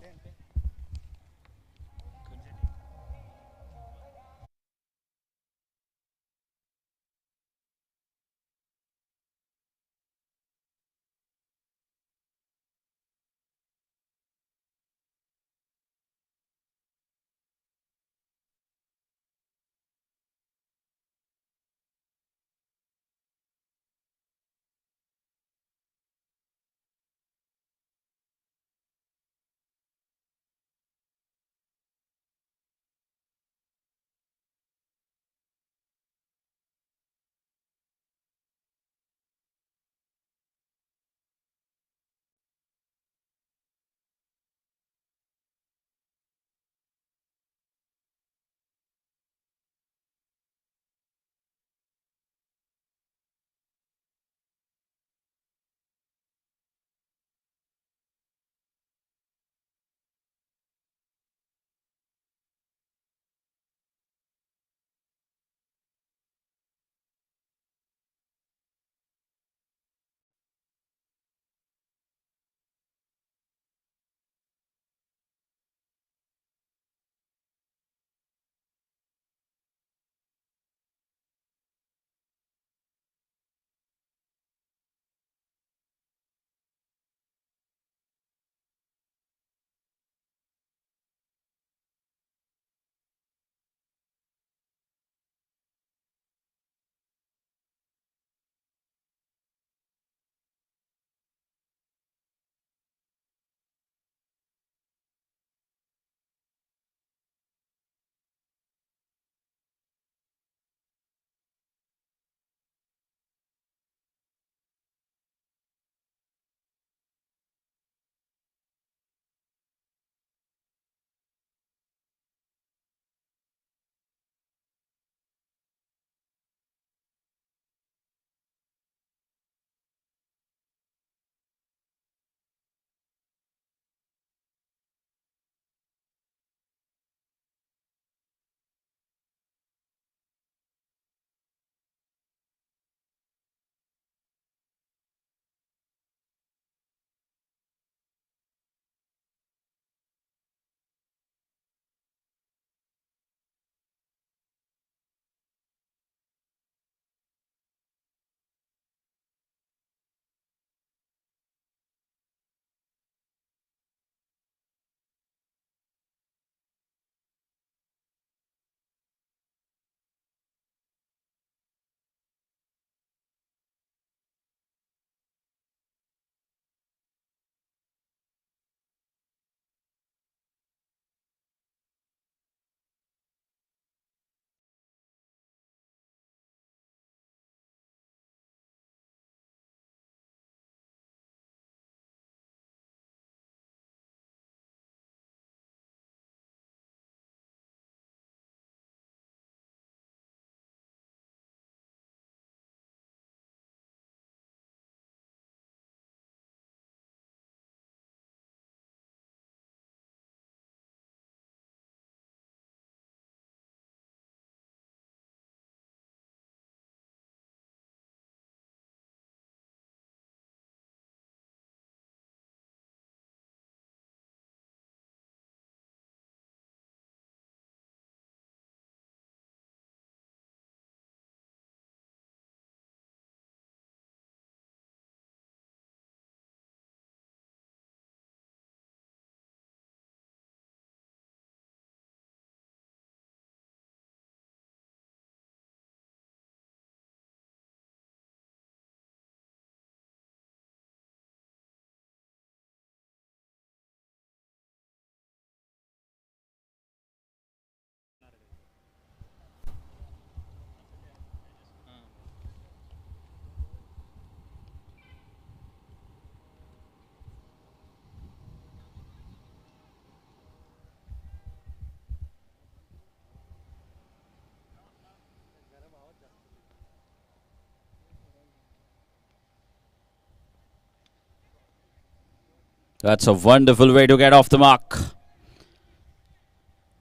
That's a wonderful way to get off the mark.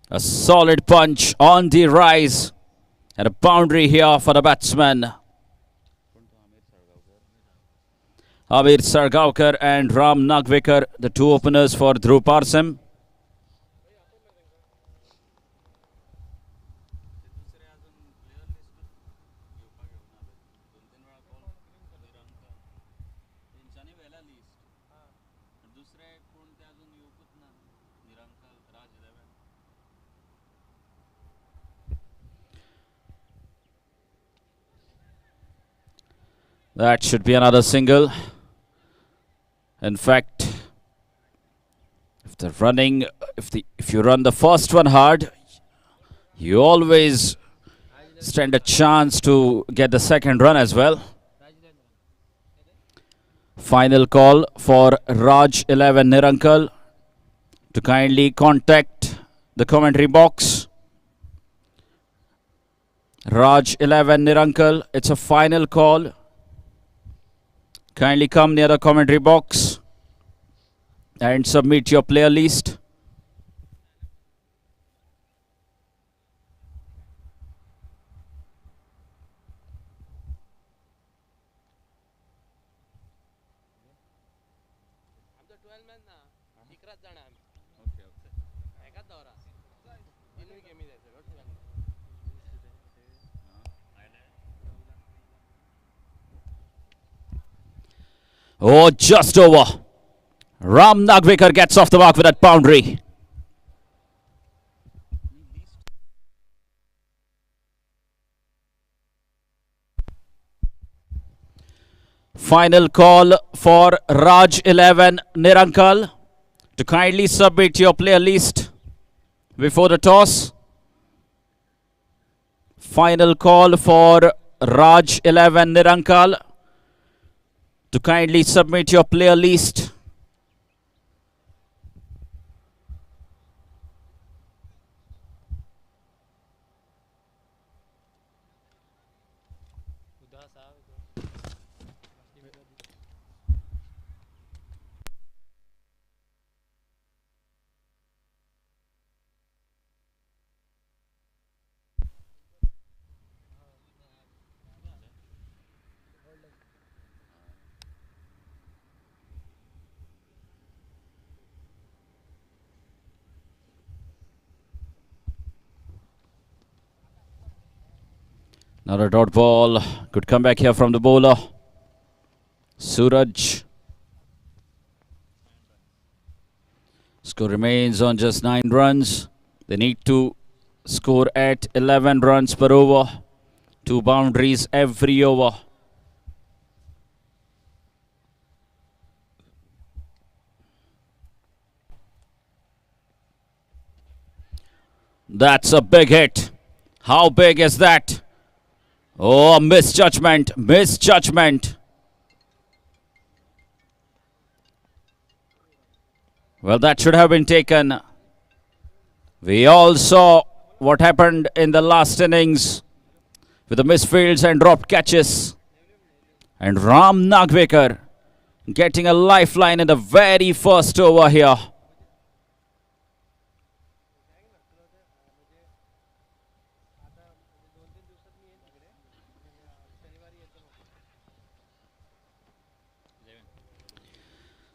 A solid punch on the rise. And a boundary here for the batsman. Amir Sargaonkar and Ram Nagvekar, the two openers for Dhruv Parsim. That should be another single. In fact, if you run the first one hard, you always stand a chance to get the second run as well. Final call for Raj 11 Nirankal to kindly contact the commentary box. Raj 11 Nirankal, it's a final call. Kindly come near the commentary box and submit your player list. Oh, just over. Ram Nagvekar gets off the mark with that boundary. Final call for Raj 11 Nirankal to kindly submit your player list before the toss. Final call for Raj 11 Nirankal to kindly submit your player list. Another dot ball. Good comeback here from the bowler. Suraj. Score remains on just 9 runs. They need to score at 11 runs per over. 2 boundaries every over. That's a big hit. How big is that? Oh, misjudgment. Misjudgment. Well, that should have been taken. We all saw what happened in the last innings with the misfields and dropped catches. And Ram Nagvekar getting a lifeline in the very first over here.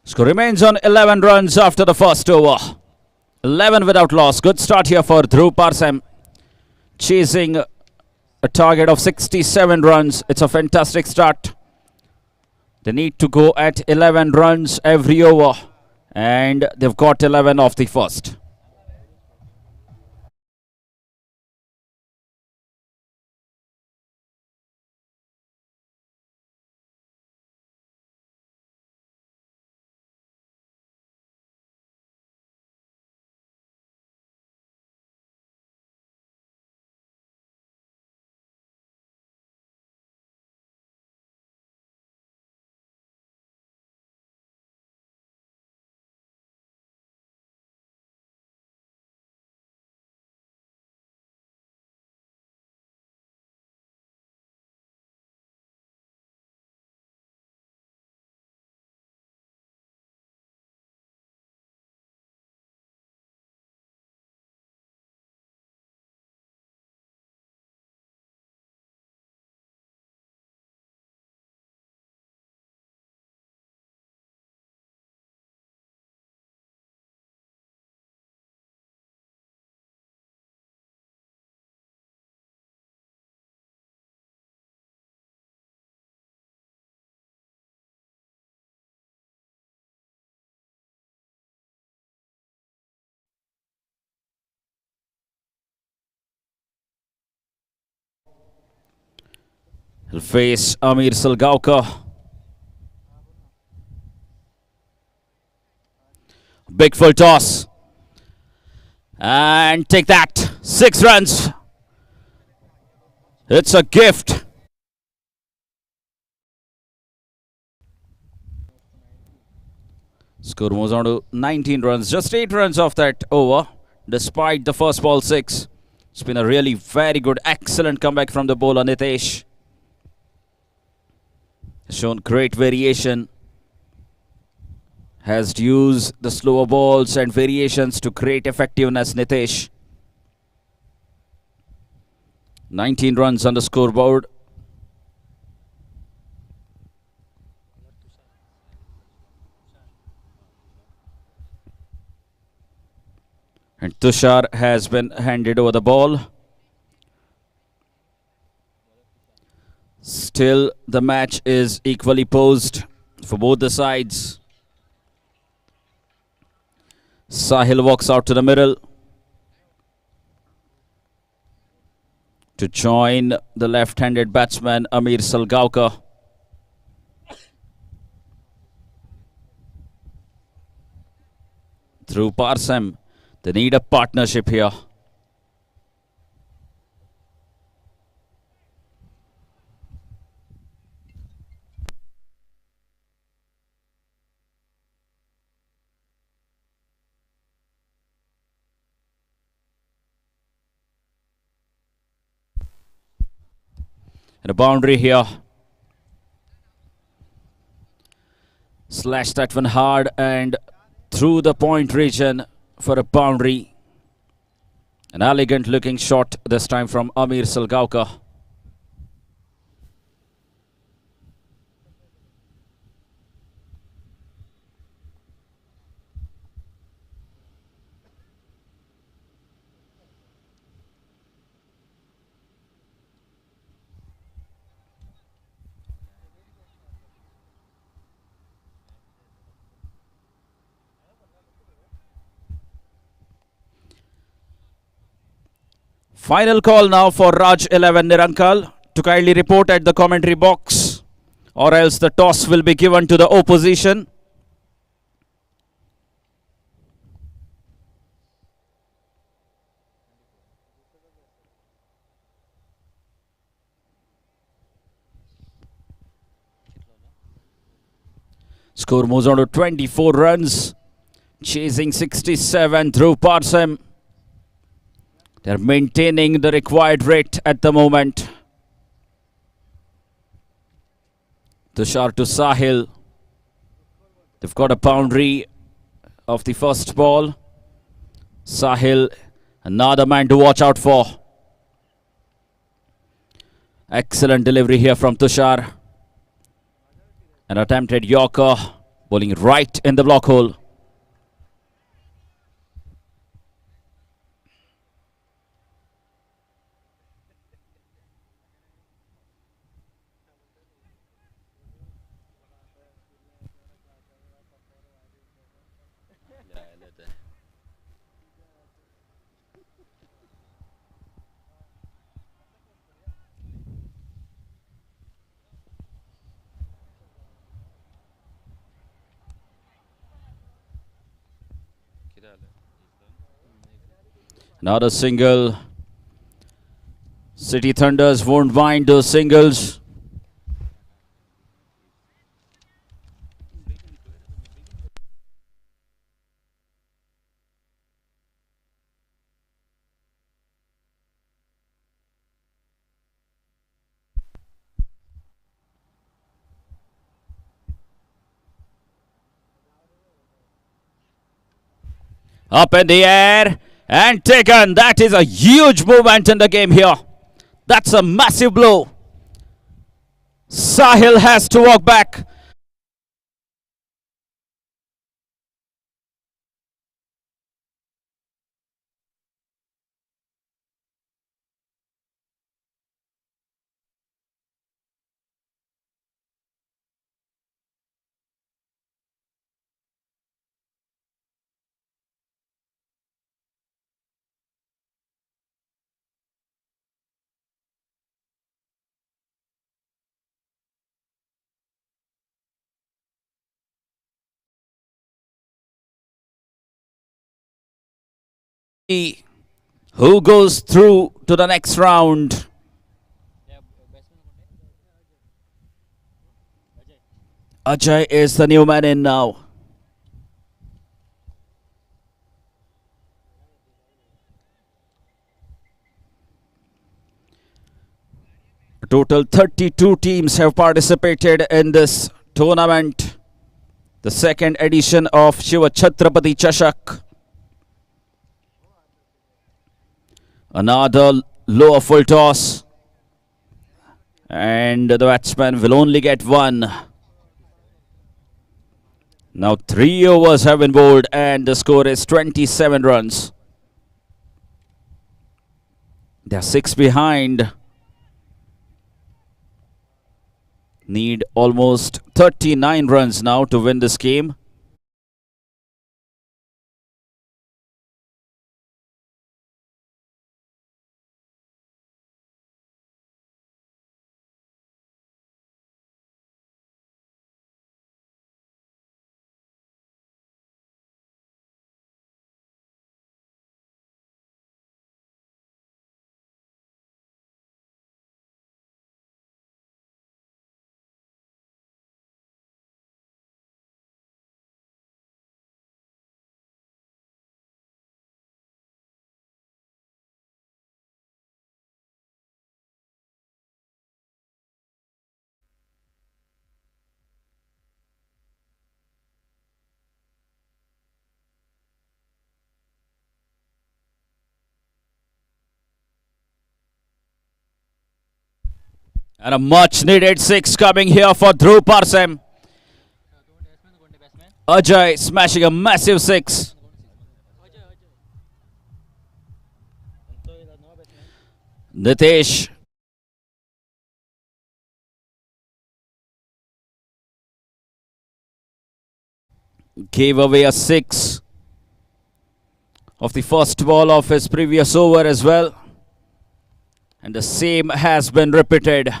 Score remains on 11 runs after the first over. 11 without loss. Good start here for Dhruv Parsim. Chasing a target of 67 runs. It's a fantastic start. They need to go at 11 runs every over. And they've got 11 off the first. He'll face Amir Salgaonkar. Big full toss. And take that. 6 runs. It's a gift. Score moves on to 19 runs. Just 8 runs off that over, despite the first ball 6. It's been a really very good, excellent comeback from the bowler Nitesh. Shown great variation. Has used the slower balls and variations to great effectiveness, Nitesh. 19 runs on the scoreboard. And Tushar has been handed over the ball. Still, the match is equally posed for both the sides. Sahil walks out to the middle to join the left-handed batsman Amir Salgaonkar. Through Parsam, they need a partnership here. And a boundary here. Slash that one hard and through the point region for a boundary. An elegant looking shot this time from Amir Salgaonkar. Final call now for Raj 11 Nirankal to kindly report at the commentary box, or else the toss will be given to the opposition. Score moves on to 24 runs, chasing 67 through Parsam. They're maintaining the required rate at the moment. Tushar to Sahil. They've got a boundary of the first ball. Sahil, another man to watch out for. Excellent delivery here from Tushar. An attempted Yorker, bowling right in the block hole. Another single. City Thunders won't mind those singles. Up in the air and taken. That is a huge movement in the game here. That's a massive blow. Sahil has to walk back. Who goes through to the next round? Ajay is the new man in now. A total 32 teams have participated in this tournament. The second edition of Shiv Chhatrapati Chashak. Another lower full toss. And the batsman will only get one. Now 3 overs have been bowled and the score is 27 runs. They are 6 behind. Need almost 39 runs now to win this game. And a much needed 6 coming here for Dhruv Parsem. Ajay smashing a massive 6. Nitesh gave away a 6 of the first ball of his previous over as well. And the same has been repeated.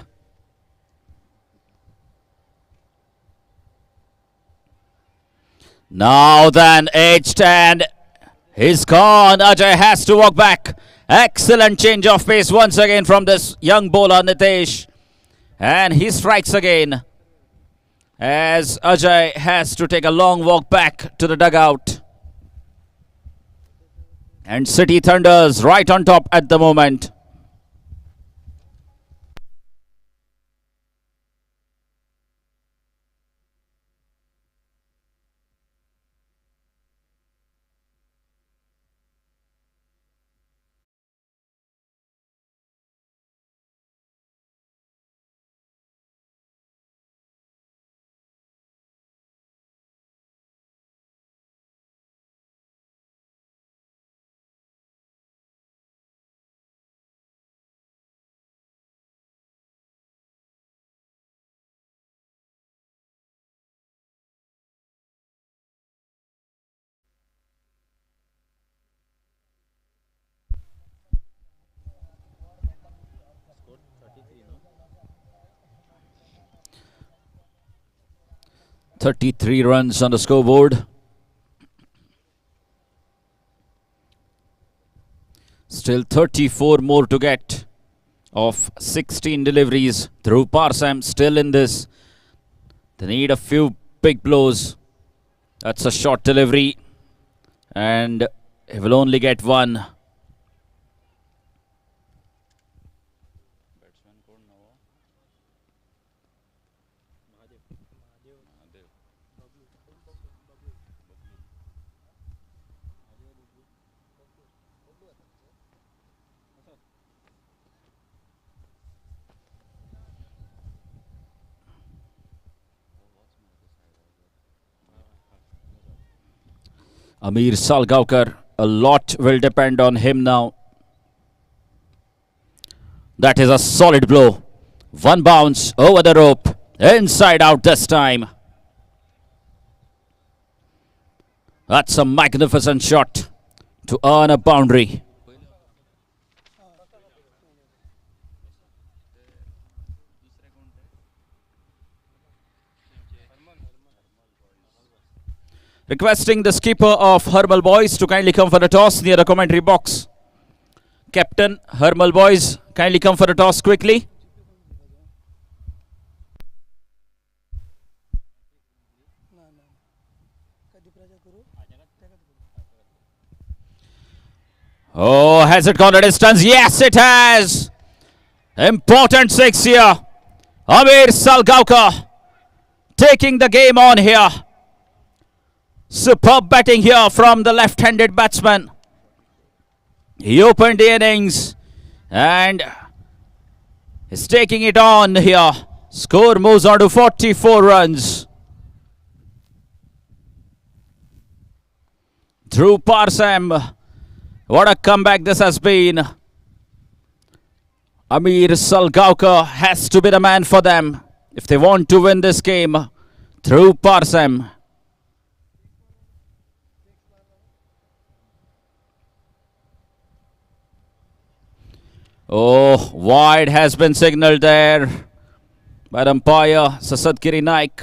Now then, edged and he's gone. Ajay has to walk back. Excellent change of pace once again from this young bowler Nitesh. And he strikes again as Ajay has to take a long walk back to the dugout. And City Thunders right on top at the moment. "33 runs on the scoreboard. Still 34 more to get of 16 deliveries. Dhruv Parsem still in this. They need a few big blows. That's a short delivery. And he will only get one. Amir Salgaonkar, a lot will depend on him now. That is a solid blow. One bounce over the rope. Inside out this time. That's a magnificent shot to earn a boundary. Requesting the skipper of Hermal Boys to kindly come for a toss near the commentary box. Captain Hermal Boys, kindly come for a toss quickly. Oh, has it gone a distance? Yes, it has. Important six here. Amir Salgaonkar taking the game on here. Superb batting here from the left-handed batsman. He opened the innings and is taking it on here. Score moves on to 44 runs. Dhruv Parsam, what a comeback this has been. Amir Salgaonkar has to be the man for them if they want to win this game. Dhruv Parsam. Oh, wide has been signalled there by the umpire Sasadgiri Naik.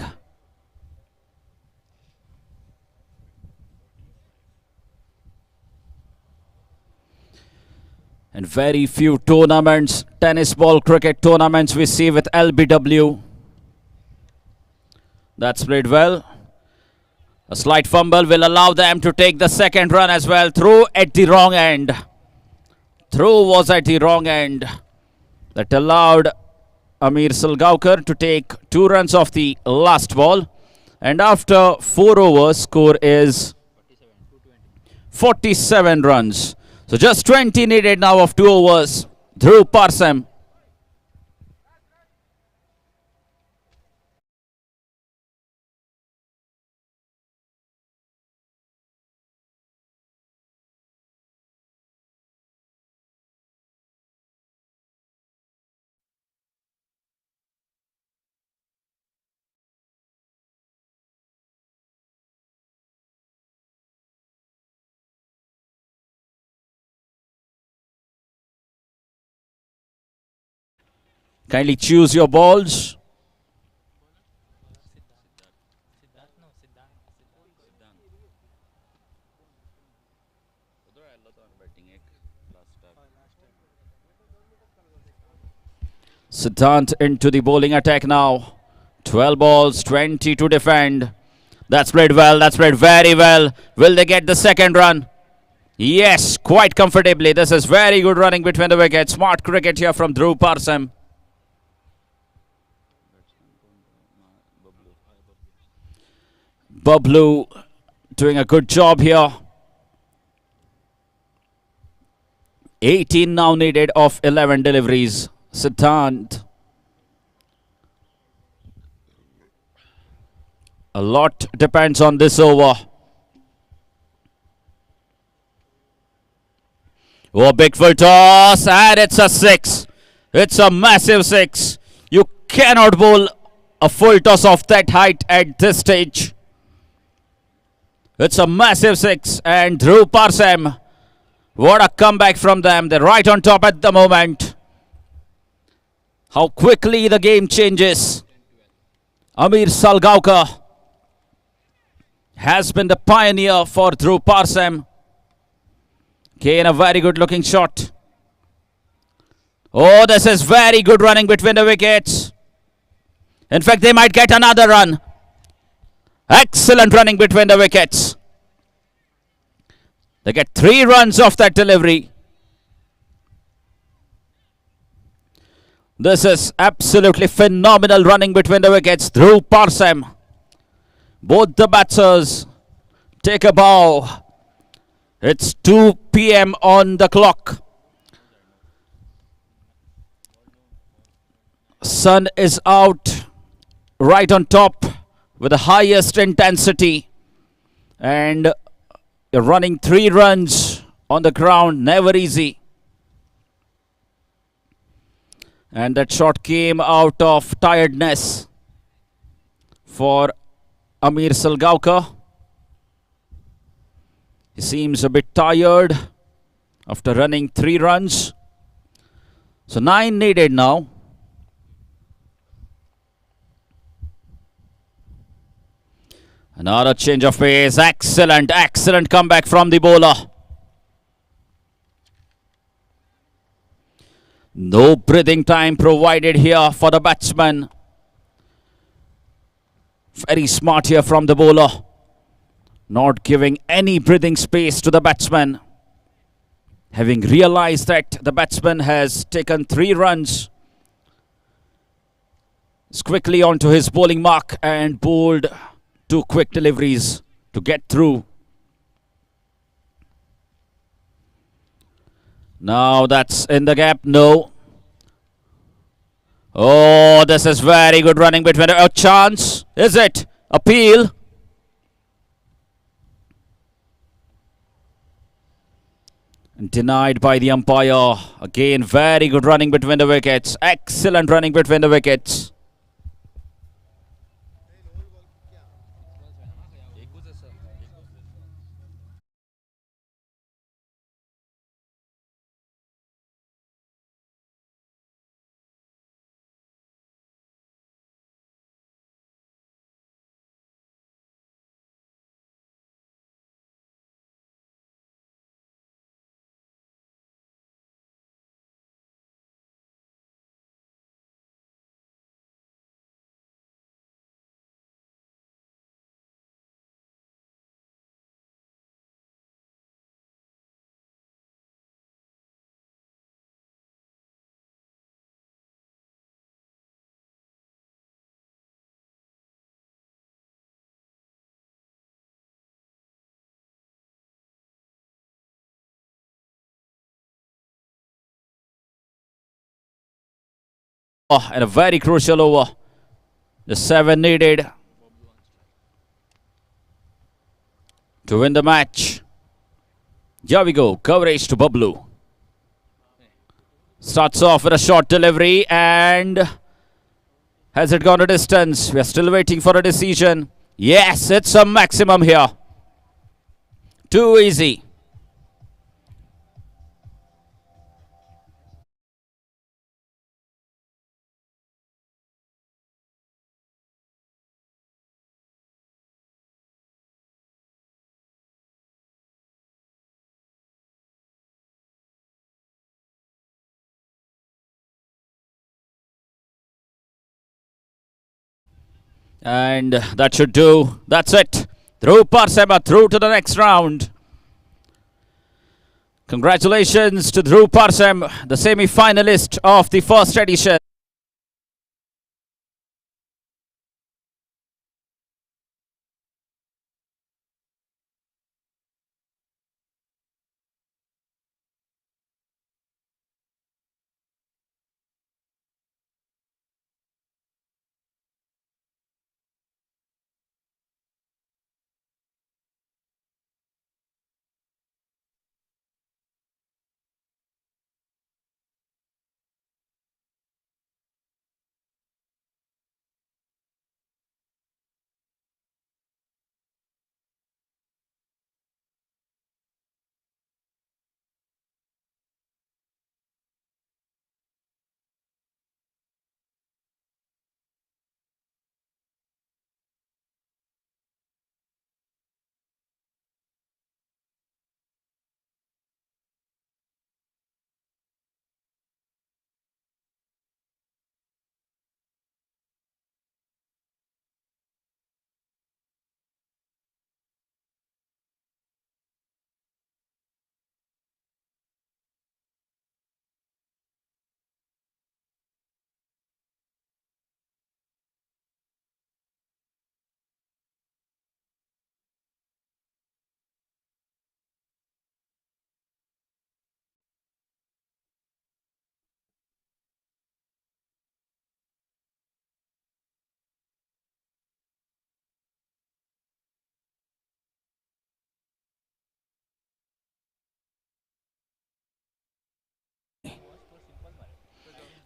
And very few tournaments, tennis ball cricket tournaments we see with LBW. That's played well. A slight fumble will allow them to take the second run as well. Throw at the wrong end. Throw was at the wrong end. That allowed Amir Salgaonkar to take 2 runs off the last ball. And after 4 overs, score is 47 runs. So just 20 needed now of 2 overs. Dhruv Parsam. Kindly choose your balls. Siddhant into the bowling attack now. 12 balls, 20 to defend. That's played well, that's played very well. Will they get the second run? Yes, quite comfortably. This is very good running between the wickets. Smart cricket here from Dhruv Parsam. Bablu doing a good job here. 18 now needed of 11 deliveries. Siddhant. A lot depends on this over. Oh, big full toss, and it's a 6. It's a massive 6. You cannot bowl a full toss of that height at this stage. It's a massive 6, and Dhruv Parsam, what a comeback from them. They're right on top at the moment. How quickly the game changes. Amir Salgaonkar has been the pioneer for Dhruv Parsam. Again, a very good looking shot. Oh, this is very good running between the wickets. In fact, they might get another run. Excellent running between the wickets. They get 3 runs off that delivery. This is absolutely phenomenal running between the wickets. Dhruv Parsam. Both the batsers take a bow. It's 2 p.m. on the clock. Sun is out right on top with the highest intensity. And you're running 3 runs on the ground. Never easy. And that shot came out of tiredness for Amir Salgaonkar. He seems a bit tired after running 3 runs. So 9 needed now. Another change of pace. Excellent, excellent comeback from the bowler. No breathing time provided here for the batsman. Very smart here from the bowler. Not giving any breathing space to the batsman. Having realized that the batsman has taken 3 runs, is quickly onto his bowling mark and bowled 2 quick deliveries to get through. Now that's in the gap. No. Oh, this is very good running between a chance. Is it? Appeal. Denied by the umpire. Again, very good running between the wickets. Excellent running between the wickets. Oh, and a very crucial over. The 7 needed to win the match. Here we go. Coverage to Bablu. Starts off with a short delivery, and has it gone a distance? We are still waiting for a decision. Yes, it's a maximum here. Too easy. And that should do. That's it. Dhruv Parsema through to the next round. Congratulations to Dhruv Parsem, the semi-finalist of the first edition.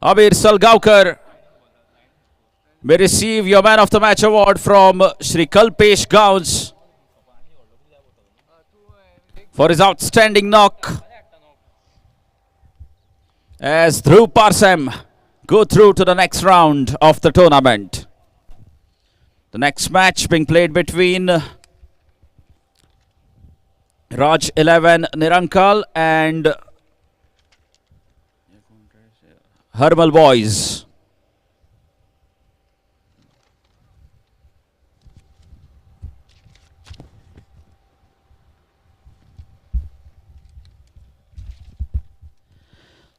Abir Salgaonkar may receive your Man of the Match award from Shri Kalpesh Gauns for his outstanding knock, as Dhruv Parsem go through to the next round of the tournament. The next match being played between Raj 11 Nirankal and Hermal Boys.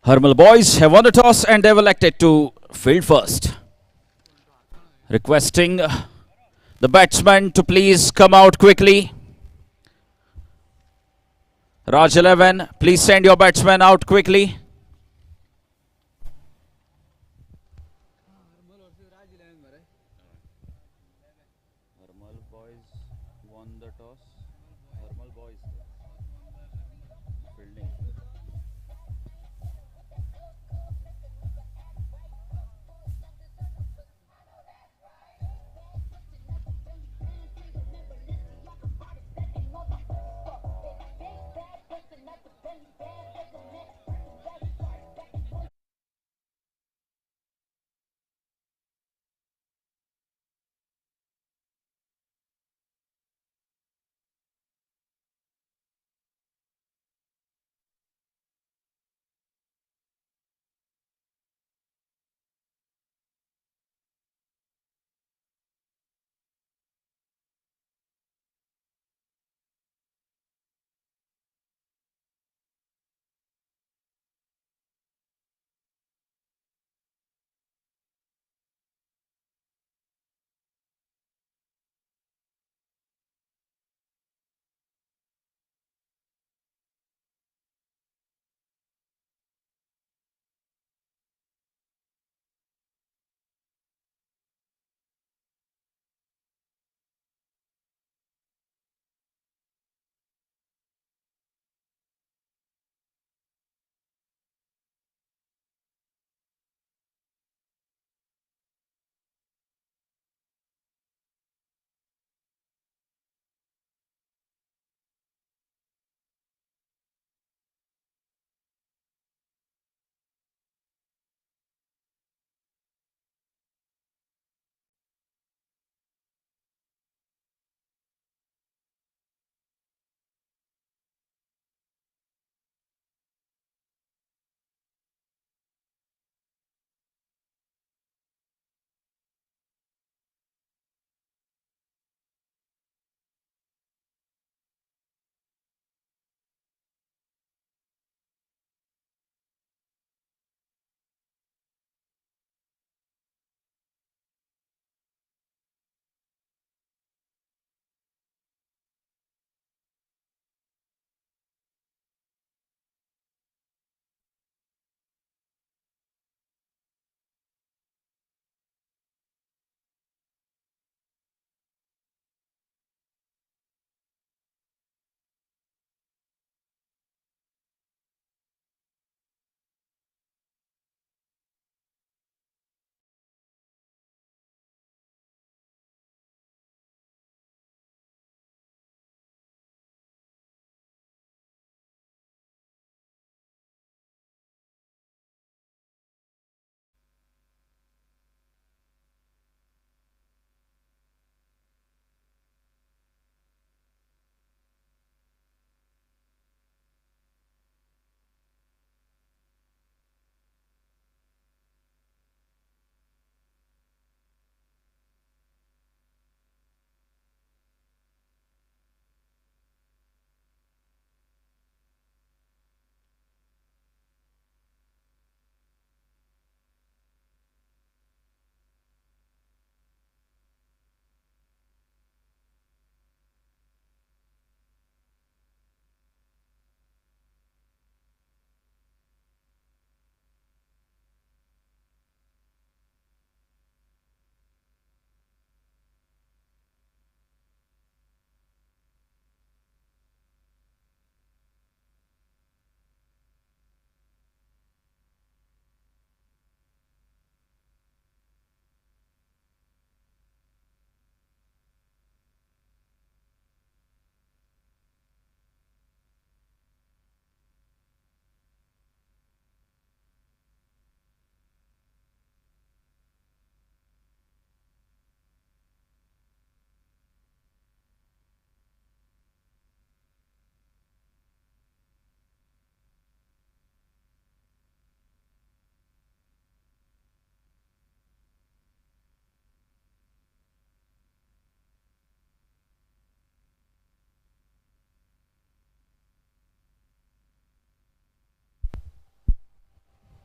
Hermal Boys have won the toss and they've elected to field first. Requesting the batsman to please come out quickly. Raj 11, please send your batsman out quickly. Hermal Boys won the toss. Hermal Boys fielding.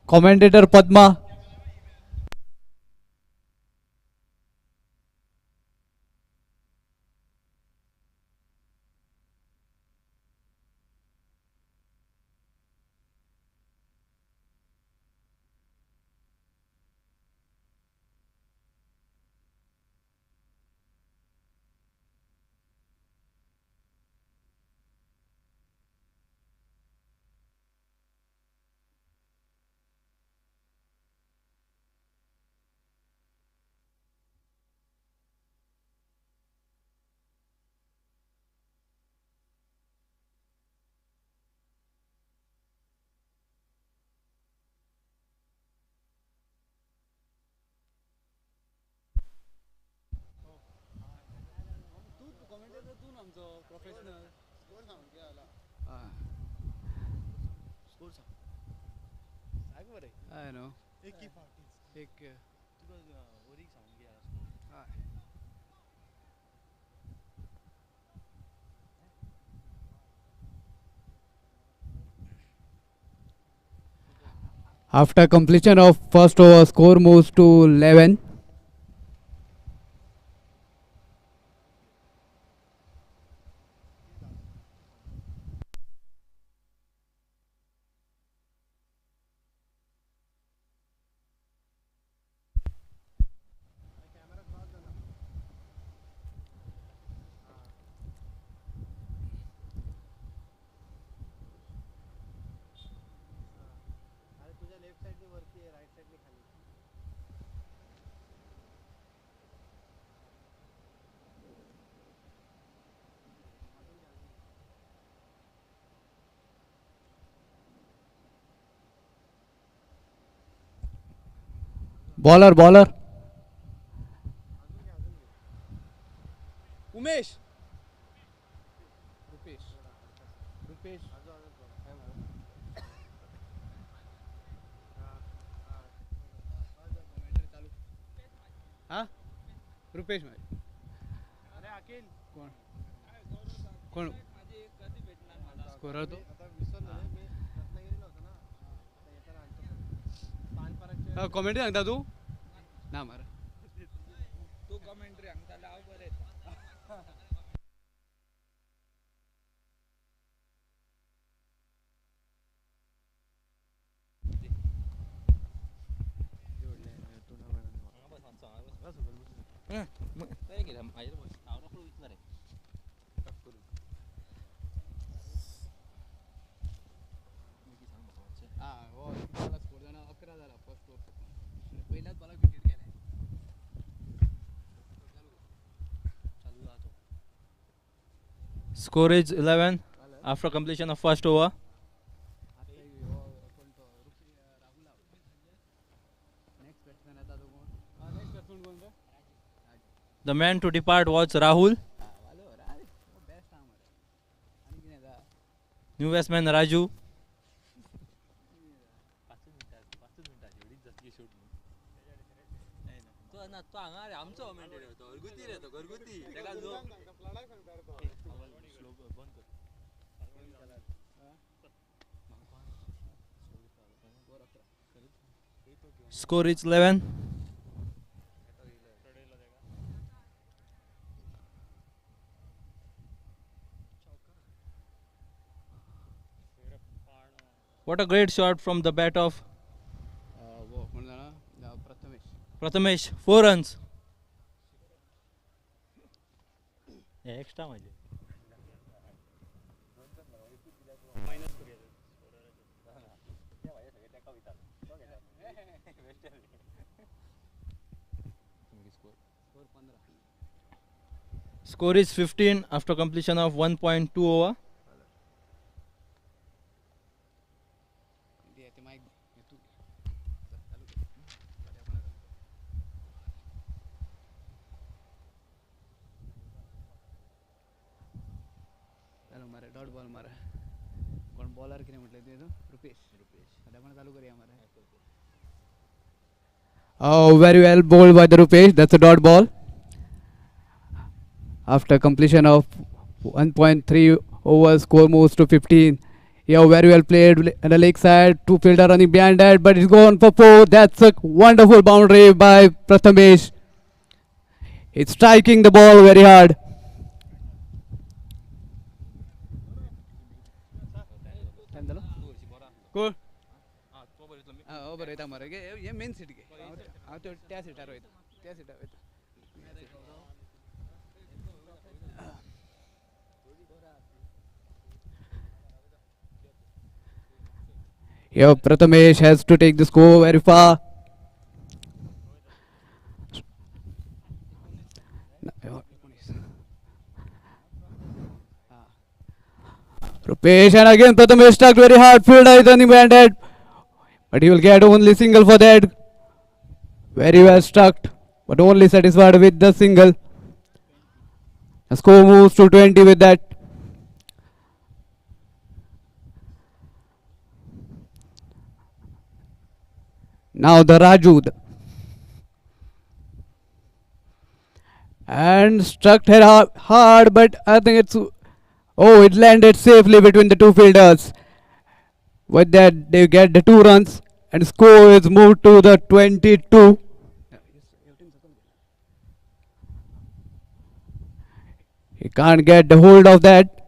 commentator Padma. I know. एक After completion of first over, score moves to 11. Bowler. Umesh Rupesh हाँ रुपेश भाई अरे अखिल कोण scorer तो commentary सांगता तू ना मार तू कॉमेंट्री सांगता लाव बरे Score is 11 after completion of first over. The man to depart was Rahul. New batsman Raju. Score is 11. What a great shot from the bat of वो कोण जाणा प्रथमेश Prathamesh. 4 runs. एक्स्ट्रा म्हणजे Score is 15 after completion of 1.2 over. ते mike तू चालू मारे dot ball मारा कोण बॉलर किती म्हटलं ते रुपेश आता आपण चालू करूया मारा Oh, very well bowled by the Rupesh. That's a dot ball. After completion of 1.3 over, score moves to 15. Yeah, very well played on the leg side. Two fielder running behind that, but it's gone for four. That's a wonderful boundary by Prathamesh. It's striking the ball very hard. कोण बरं येता मरे गे हे main seat गे हांव त्या सिटार वयता त्या सिटार वयता Yeah, Prathamesh has to take the score very far. Rupesh, and again Prathamesh struck very hard. Fielder is running behind, but he will get only single for that. Very well struck, but only satisfied with the single. The score moves to 20 with that. Now the Raju. And struck her hard, but I think it's... Oh, it landed safely between the two fielders. With that, they get the 2 runs, and score is moved to the 22. He can't get the hold of that.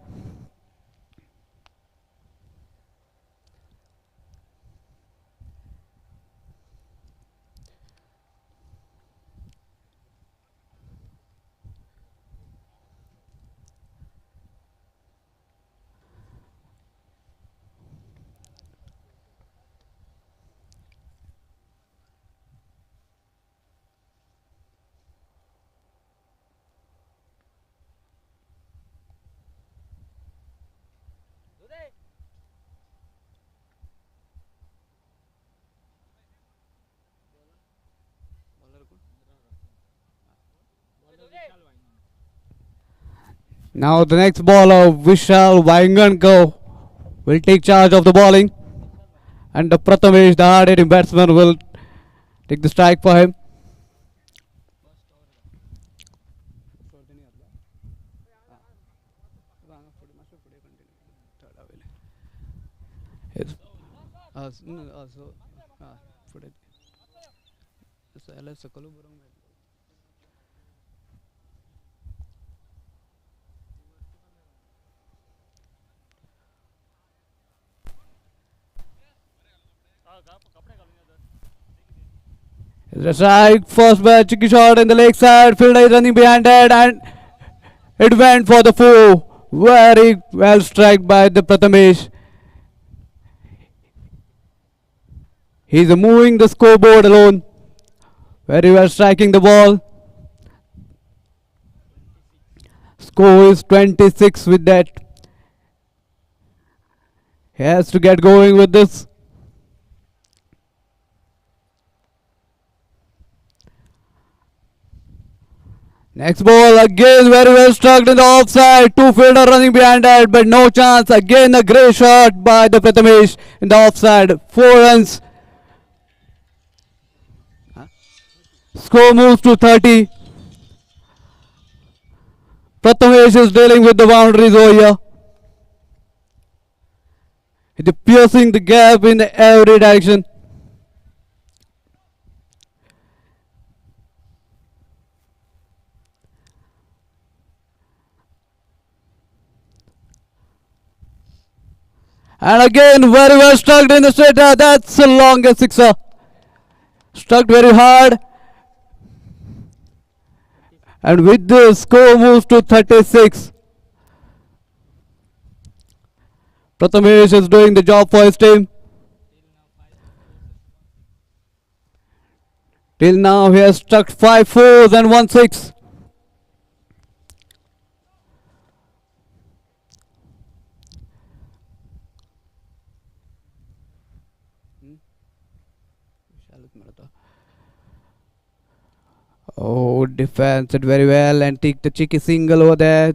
Now the next bowler, Vishal Vaingankar, will take charge of the bowling. And the Prathamesh, the hard-hitting batsman, will take the strike for him. Yes. The strike, first bat, cheeky shot in the leg side. Fielder is running behind that, and it went for the 4. Very well struck by the Prathamesh. He's moving the scoreboard alone. Very well striking the ball. Score is 26 with that. He has to get going with this. Next ball again very well struck in the offside. 2 fielder running behind that, but no chance. Again a grey shot by the Prathamesh in the offside. 4 runs. Score moves to 30. Prathamesh is dealing with the boundaries over here. He's piercing the gap in every direction. And again very well struck in the straighter. That's the longest sixer. Struck very hard. And with this, score moves to 36. Prathamesh is doing the job for his team. Till now he has struck 5 fours and 1 6. Oh, defends it very well and take the cheeky single over there.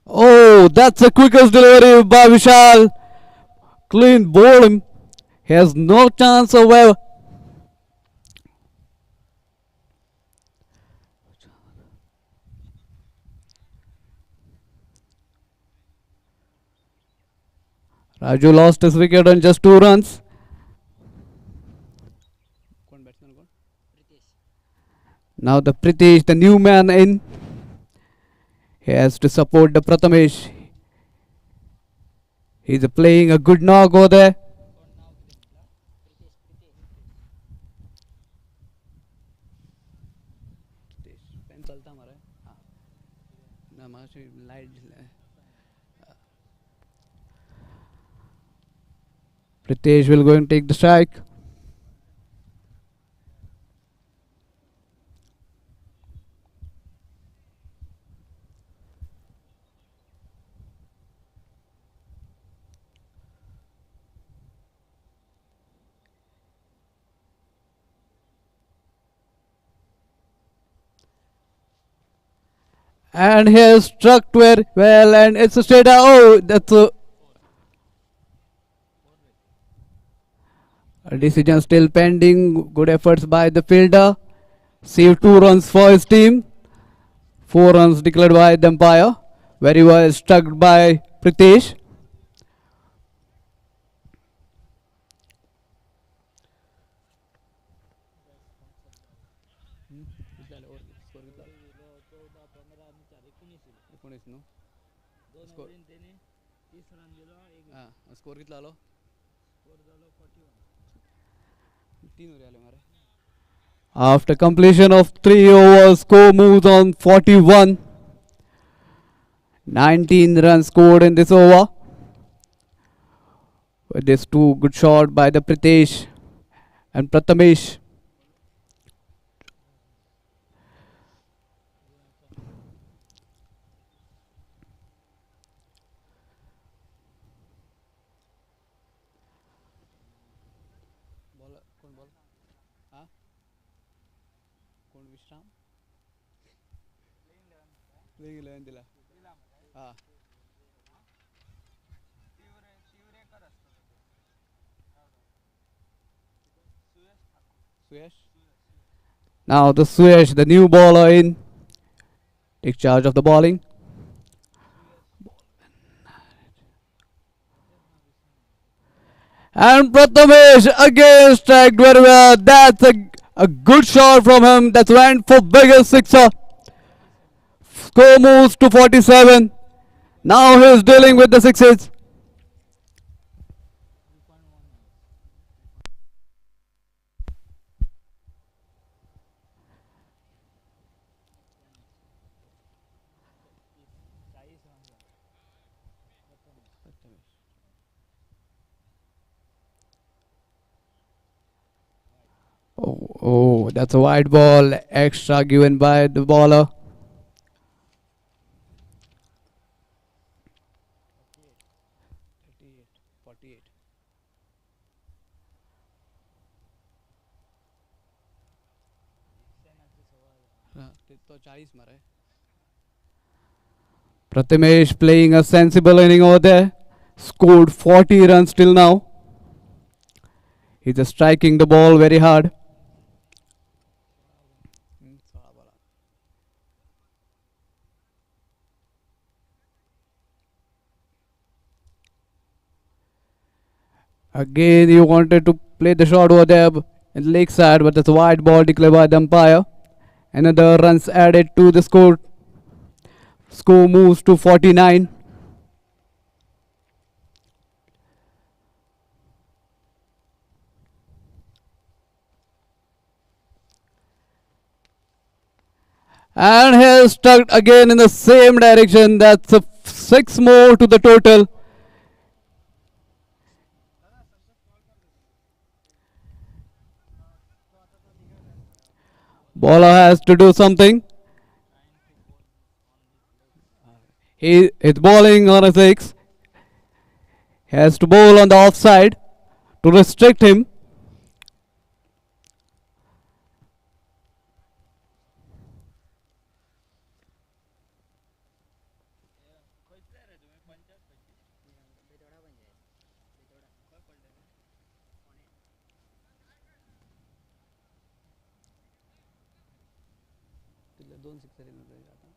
Oh, that's the quickest delivery by Vishal. Clean bowled him. He has no chance of ever. Raju lost his wicket on just 2 runs. कौन batsman कौन? Now the Pritesh, the new man in. He has to support the Prathamesh. He's playing a good knock over there. Pen चलता हमारा है. हाँ. ना हमारा light. Pritesh will go and take the strike. And he has struck very well, and it's a straight out. Oh, that's a decision still pending. Good efforts by the fielder. Saved 2 runs for his team. 4 runs declared by the umpire. Very well struck by Pritesh. Score कितना लो? 3 हो रहे हमारे. After completion of 3 overs, score moves on 41. 19 runs scored in this over. With this 2 good shot by the Pritesh and Prathamesh. Ball कौन ball? हाँ. कौन विश्राम? Playing 11 दिला. हाँ. सुयश. Now the Suyash, the new bowler in, takes charge of the bowling. And Prathamesh again struck very well. That's a good shot from him. That's went for biggest sixer. Score moves to 47. Now he's dealing with the sixes. Oh, that's a wide ball. Extra given by the bowler. तो 40 मारा है. Prathamesh playing a sensible inning over there. Scored 40 runs till now. He's just striking the ball very hard. Again, he wanted to play the shot over there in the leg side, but that's a wide ball declared by the umpire. Another runs added to the score. Score moves to 49. And he's stuck again in the same direction. That's 6 more to the total. Bowler has to do something. He is bowling on a 6. He has to bowl on the offside to restrict him. तिथल्या 2 sixer येणार आता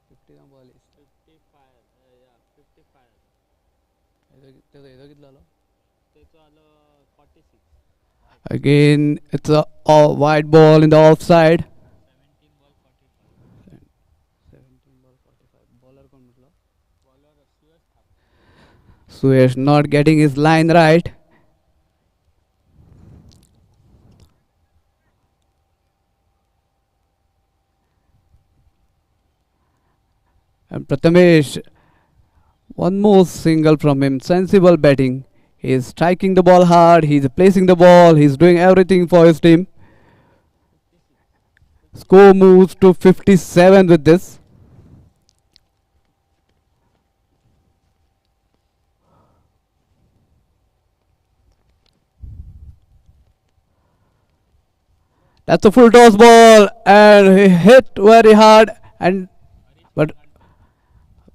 50 ball त्याचा हेजो कितलो आलो Again, it's a wide ball in the offside. 17 ball 45 bowler कोण म्हटलं Suyash not getting his line right. And Prathamesh, one more single from him. Sensible batting. He's striking the ball hard. He's placing the ball. He's doing everything for his team. Score moves to 57 with this. That's a full toss ball and he hit very hard and but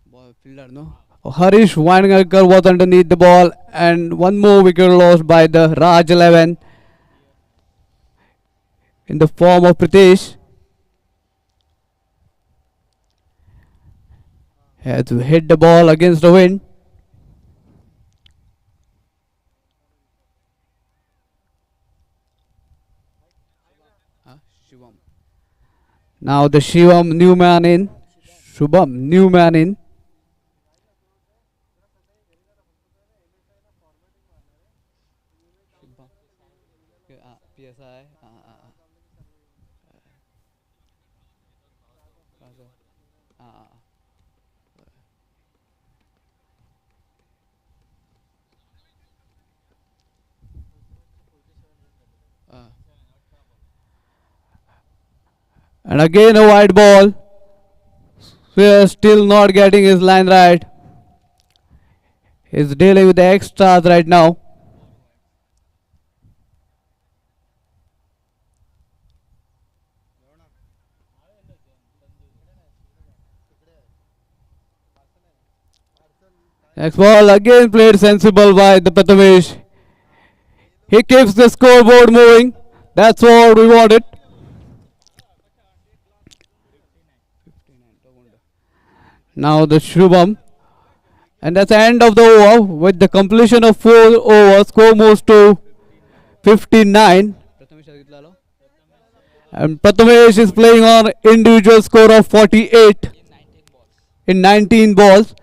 ball fielder no. Harish Wangankar was underneath the ball and one more wicket lost by the Raj 11 in the form of Pritesh. Has hit the ball against the wind. Shivam Now the Shivam new man in. Shubham new man in. PSI And again a wide ball. We are still not getting his line right. He's dealing with the extras right now. Next ball again played sensible by the Prathamesh. He keeps the scoreboard moving. That's what we wanted. Now the Shubham. And that's the end of the over. With the completion of 4 overs, score moves to 59. Prathamesh कितला आलो And Prathamesh is playing on individual score of 48 in 19 balls.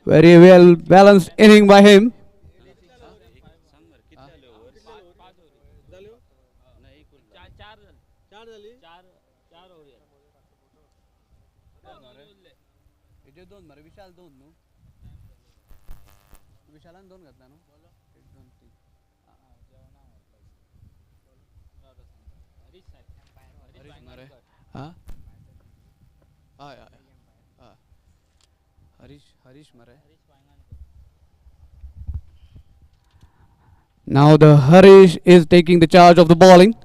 Very well balanced inning by him. दोन मरे विशाल दोन नु विशालान दोन घातला नु 1 2 3 हरीश मरे हां हरीश मरे Now the Harish is taking the charge of the bowling.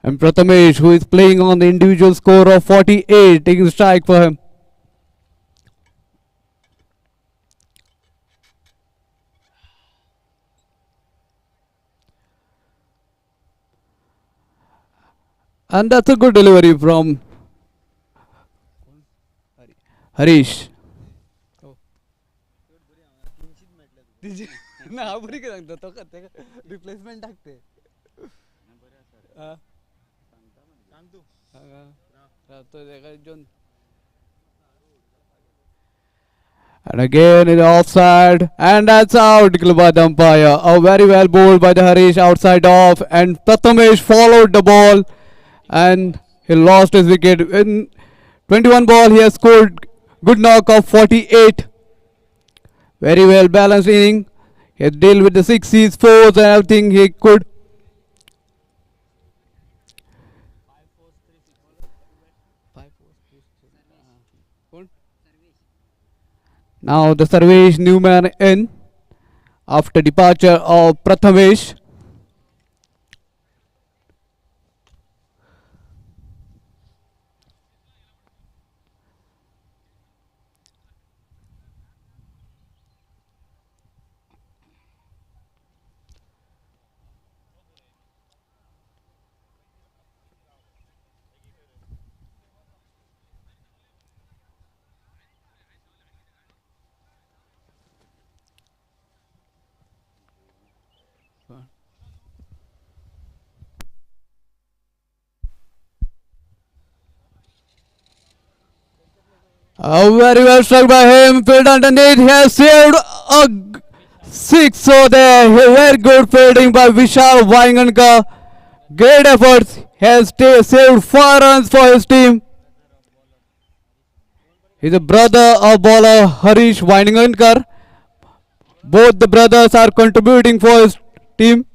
And Prathamesh, who is playing on the individual score of 48, taking the strike for him. And that's a good delivery from Harish. ना बरी के सांगतो तो का replacement टाकते सांग तू तो देखा zone And again in the offside, and that's out declared by the umpire. A very well bowled by the Harish outside off, and Prathamesh followed the ball, and he lost his wicket. In 21 ball, he has scored good knock of 48. Very well balanced inning. He has dealt with the sixes, fours, and everything he could. Now the Sarvesh new man in after departure of Prathamesh. Very well struck by him. Field underneath. He has saved a six. So there, very good fielding by Vishal Vaingankar. Great efforts. He has saved 4 runs for his team. He's a brother of bowler Harish Vaingankar. Both the brothers are contributing for his team.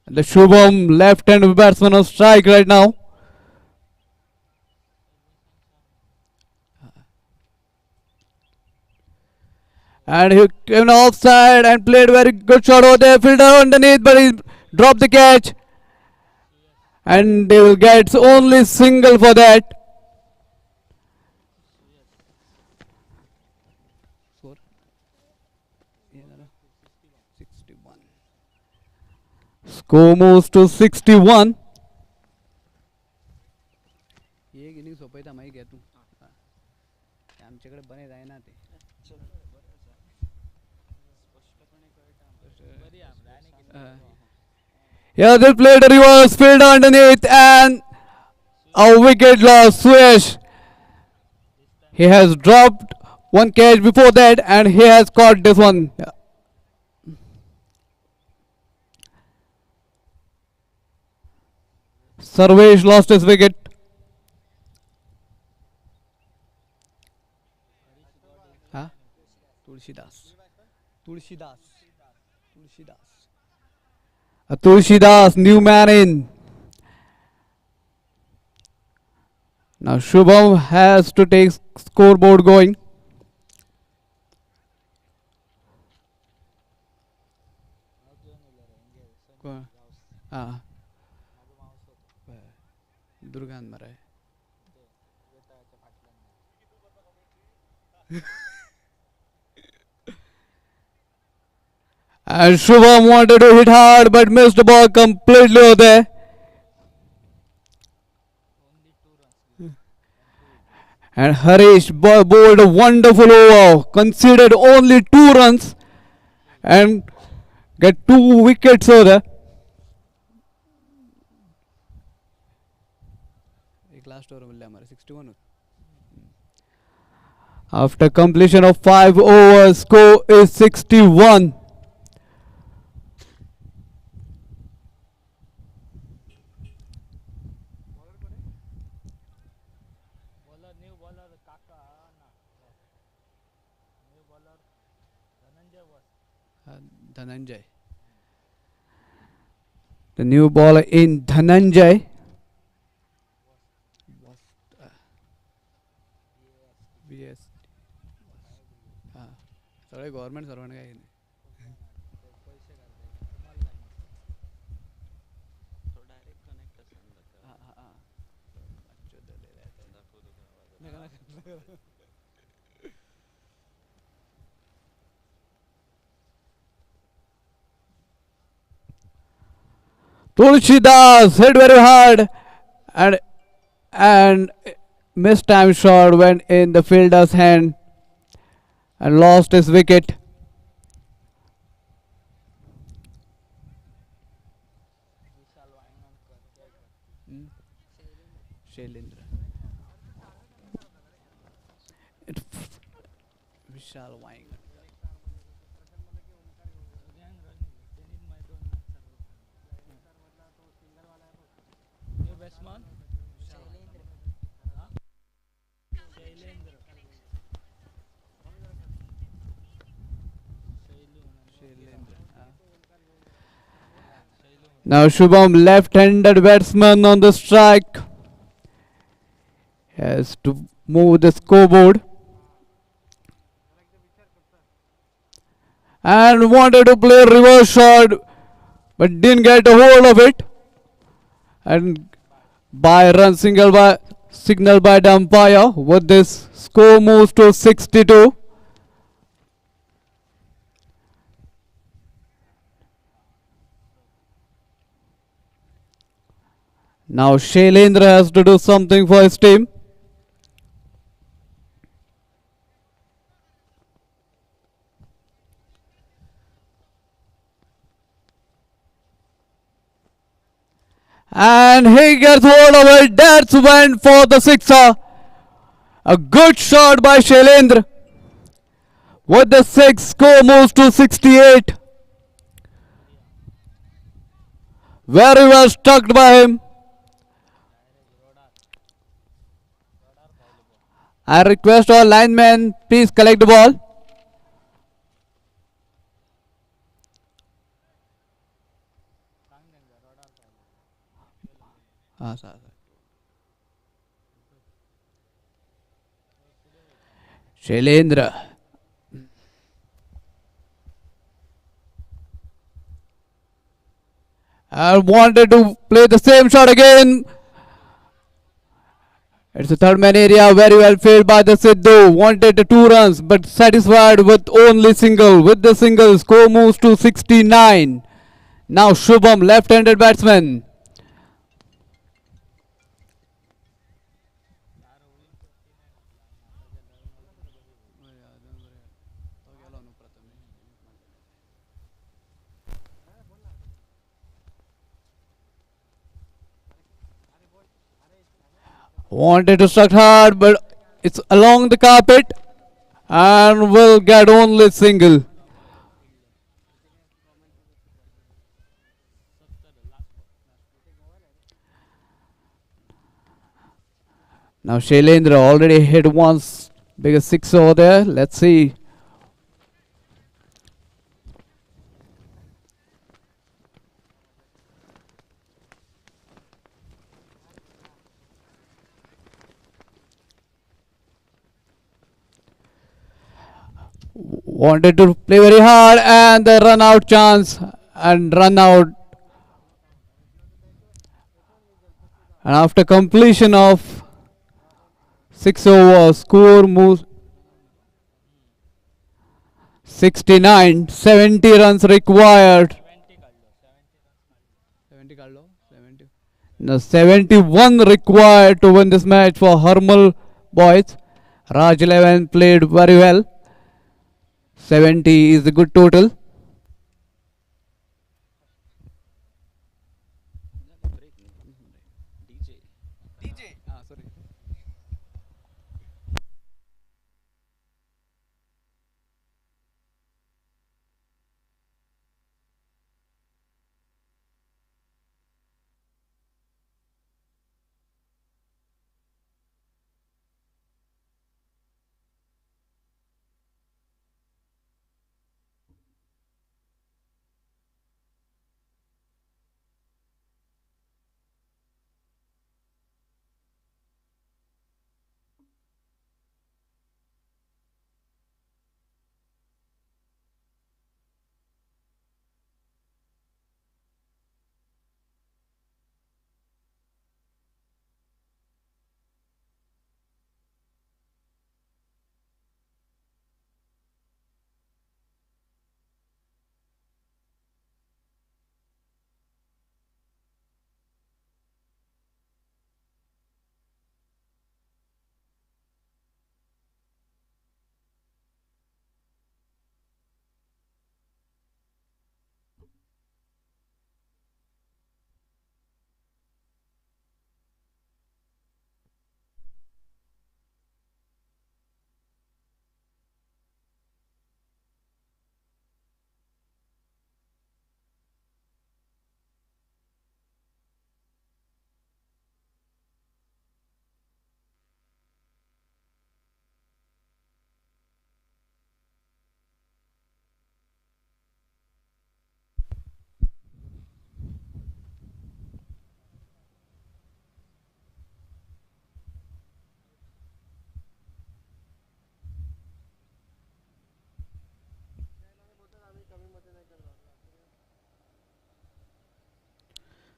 The Shubham left-hand batsman on strike right now. And he came offside and played very good shot over there. Fielder underneath, but he dropped the catch. And they will get only single for that. Score. 61. Score moves to 61. एक inning सोपयता मागीर घे तूं आमचे कडेन बरें जायना तें Yeah, they played a reverse fielder underneath and a wicket loss. Suyash. He has dropped one catch before that and he has caught this one. Sarvesh lost his wicket. हाँ Tulsidas Tulsidas Tulsidas Tulsidas, new man in. Now Shubham has to take scoreboard going. हाँ दुर्गान मरा है And Shubham wanted to hit hard but missed the ball completely over there. And Harish bowled a wonderful over, conceded only 2 runs and get 2 wickets over there. एक last over मिल हमारे 61 After completion of 5 overs, score is 61. Dhananjay The new bowler in Dhananjay. बीएस हाँ सगळे government servant काय नाही Tulsidas hit very hard and missed time shot went in the fielder's hand and lost his wicket. Shailendra Vishal vying Now Shubham, left-handed batsman on the strike, has to move the scoreboard and wanted to play reverse shot but didn't get a hold of it, and by run signal by the umpire. With this, score moves to 62. Now Shailendra has to do something for his team. And he gets hold of it. That's went for the sixer. A good shot by Shailendra. With the six, score moves to 68. Very well struck by him. I request all linemen, please collect the ball. Shailendra. I wanted to play the same shot again. It's a third man area, very well filled by the Sidhu. Wanted the 2 runs, but satisfied with only single. With the single, score moves to 69. Now Shubham, left-handed batsman. Wanted to strike hard, but it's along the carpet and will get only single. Now Shailendra already hit once, big six over there. Let's see. Wanted to play very hard and the run out chance and run out. And after completion of 6 overs, score moves 69, 70 runs required. 70. Now 71 required to win this match for Harmal boys. Raj 11 played very well. 70 is the good total.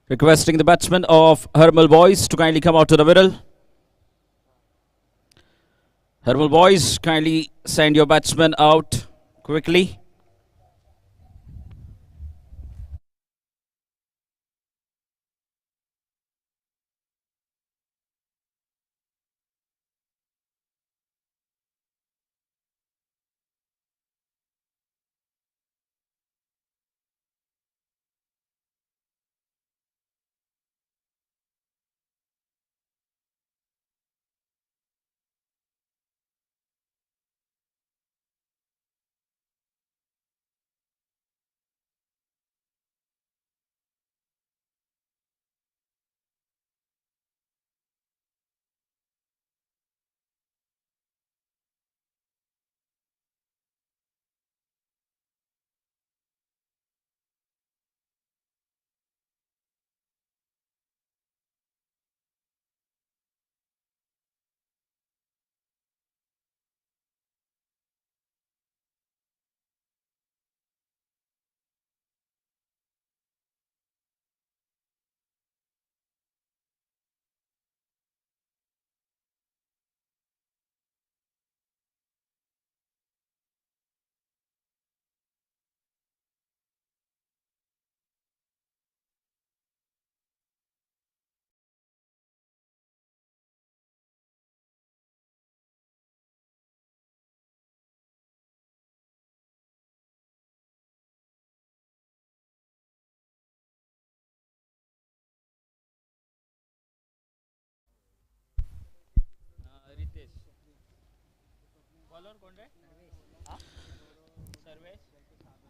Requesting the batsmen of Harmal boys to kindly come out to the middle. Harmal boys, kindly send your batsmen out quickly.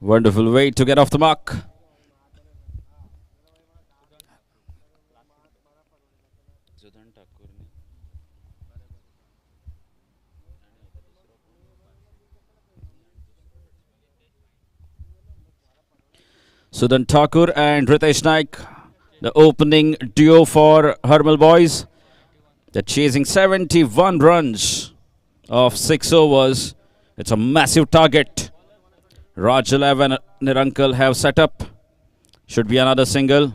Wonderful way to get off the mark. Sudan Thakur and Ritesh Naik, the opening duo for Hermal Boys. They're chasing 71 runs of 6 overs. It's a massive target. Rajalav and Nirankal have set up. Should be another single.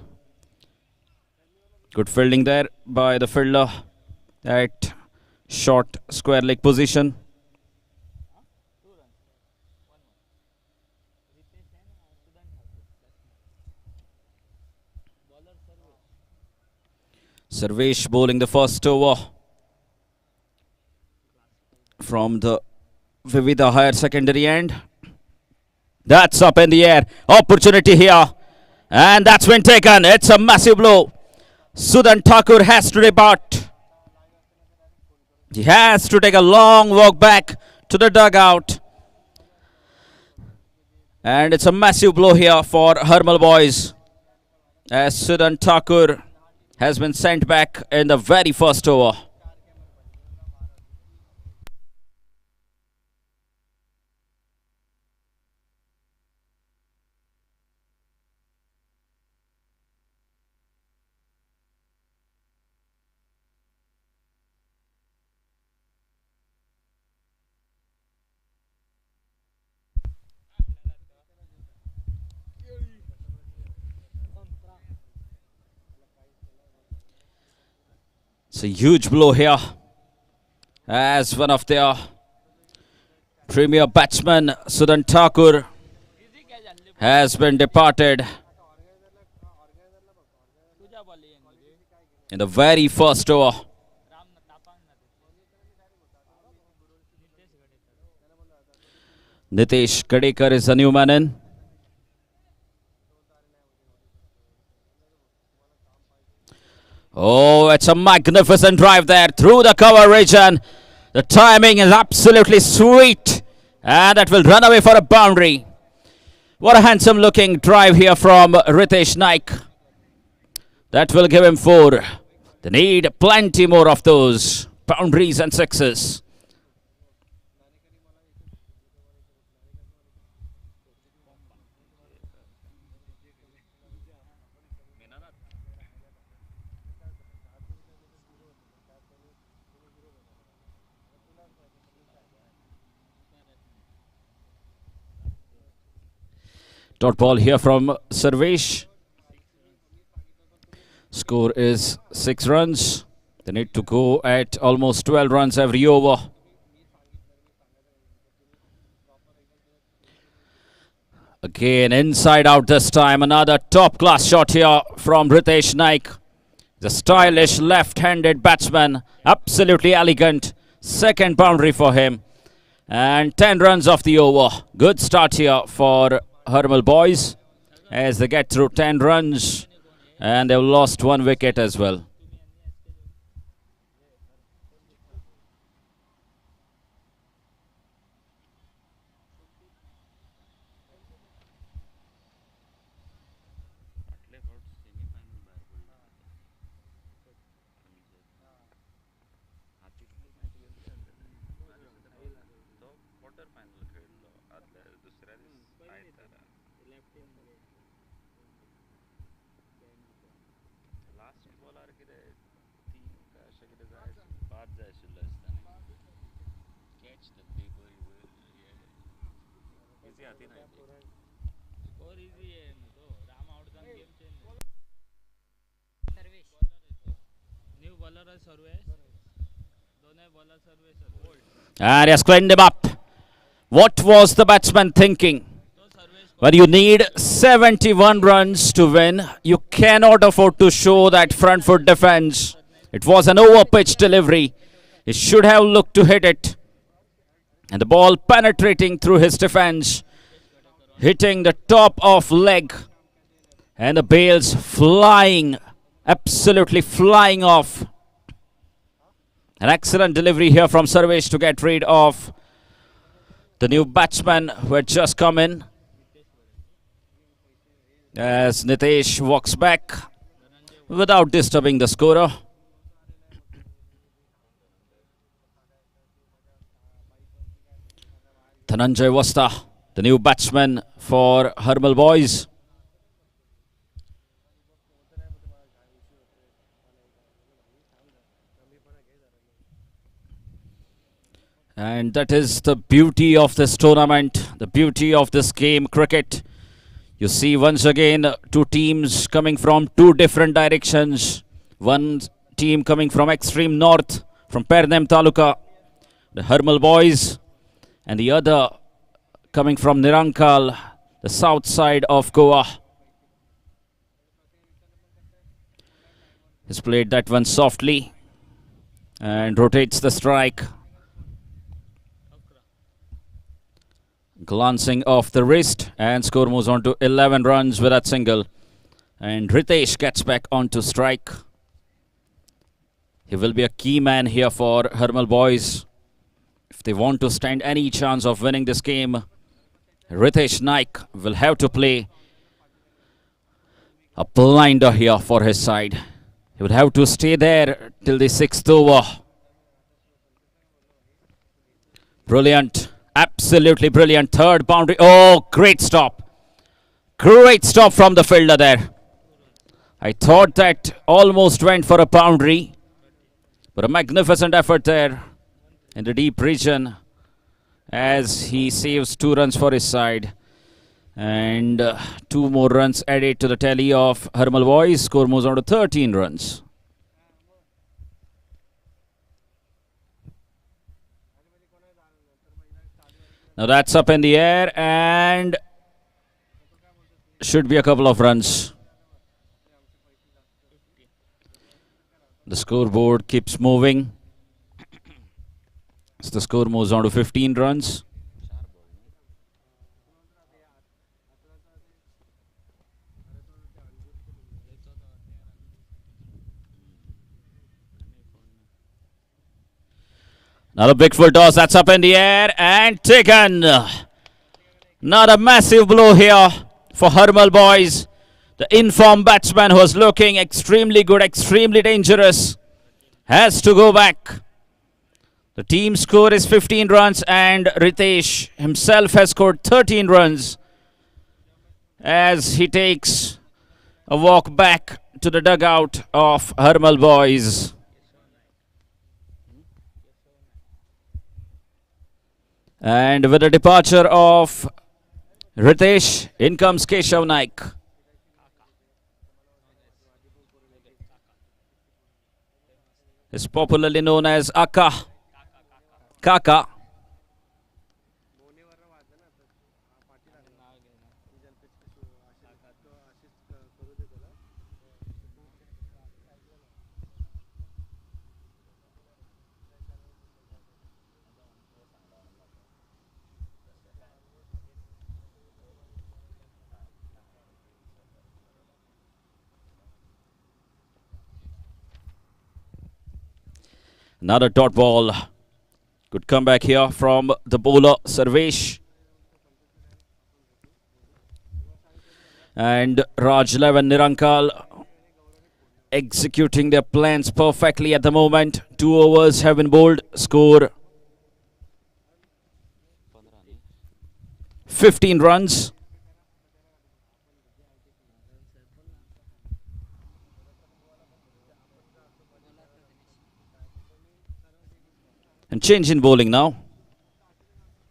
Good fielding there by the fielder at short square leg position. Sarvesh bowling the first over from the Vividha Higher Secondary end. That's up in the air. Opportunity here. And that's been taken. It's a massive blow. Sudan Thakur has to depart. He has to take a long walk back to the dugout. And it's a massive blow here for Hermal Boys, as Sudan Thakur has been sent back in the very first over. It's a huge blow here, as one of their premier batsmen, Sudan Thakur, has been departed in the very first over. Nitesh Kadekar is the new man in. Oh, it's a magnificent drive there through the cover region. The timing is absolutely sweet, and that will run away for a boundary. What a handsome looking drive here from Ritesh Naik. That will give him 4. They need plenty more of those boundaries and sixes. Dot ball here from Sarvesh. Score is 6 runs. They need to go at almost 12 runs every over. Again, inside out this time. Another top class shot here from Ritesh Naik. The stylish left-handed batsman. Absolutely elegant. Second boundary for him. And 10 runs off the over. Good start here for Hermal Boys, as they get through 10 runs, and they've lost 1 wicket as well. And he has cleaned him up. What was the batsman thinking? When you need 71 runs to win, you cannot afford to show that front foot defense. It was an over-pitch delivery. He should have looked to hit it. And the ball penetrating through his defense, hitting the top of leg. And the bails flying, absolutely flying off. An excellent delivery here from Sarvesh to get rid of the new batsman who had just come in. As Nitesh walks back without disturbing the scorer. Dhananjay Wasta, the new batsman for Harmal Boys. And that is the beauty of this tournament, the beauty of this game, cricket. You see once again two teams coming from two different directions. One team coming from extreme north, from Pernem Taluka, the Harmal Boys, and the other coming from Nirankal, the south side of Goa. He's played that one softly and rotates the strike. Glancing off the wrist, and score moves on to 11 runs with that single. And Ritesh gets back onto strike. He will be a key man here for Harmal Boys. If they want to stand any chance of winning this game, Ritesh Naik will have to play a blinder here for his side. He would have to stay there till the 6th over. Brilliant. Absolutely brilliant. Third boundary. Oh, great stop. Great stop from the fielder there. I thought that almost went for a boundary. But a magnificent effort there in the deep region as he saves 2 runs for his side. And 2 more runs added to the tally of Harmal Boys. Score moves on to 13 runs. Now that's up in the air and should be a couple of runs. The scoreboard keeps moving. So the score moves on to 15 runs. Now the big full toss, that's up in the air and taken. Not a massive blow here for Harmal Boys. The informed batsman who was looking extremely good, extremely dangerous, has to go back. The team score is 15 runs and Ritesh himself has scored 13 runs as he takes a walk back to the dugout of Harmal Boys. And with the departure of Ritesh, in comes Keshav Naik. Is popularly known as Kaka. Another dot ball. Good comeback here from the bowler Sarvesh. And Raj Levan Nirankal executing their plans perfectly at the moment. 2 overs have been bowled. Score 15 runs. And change in bowling now.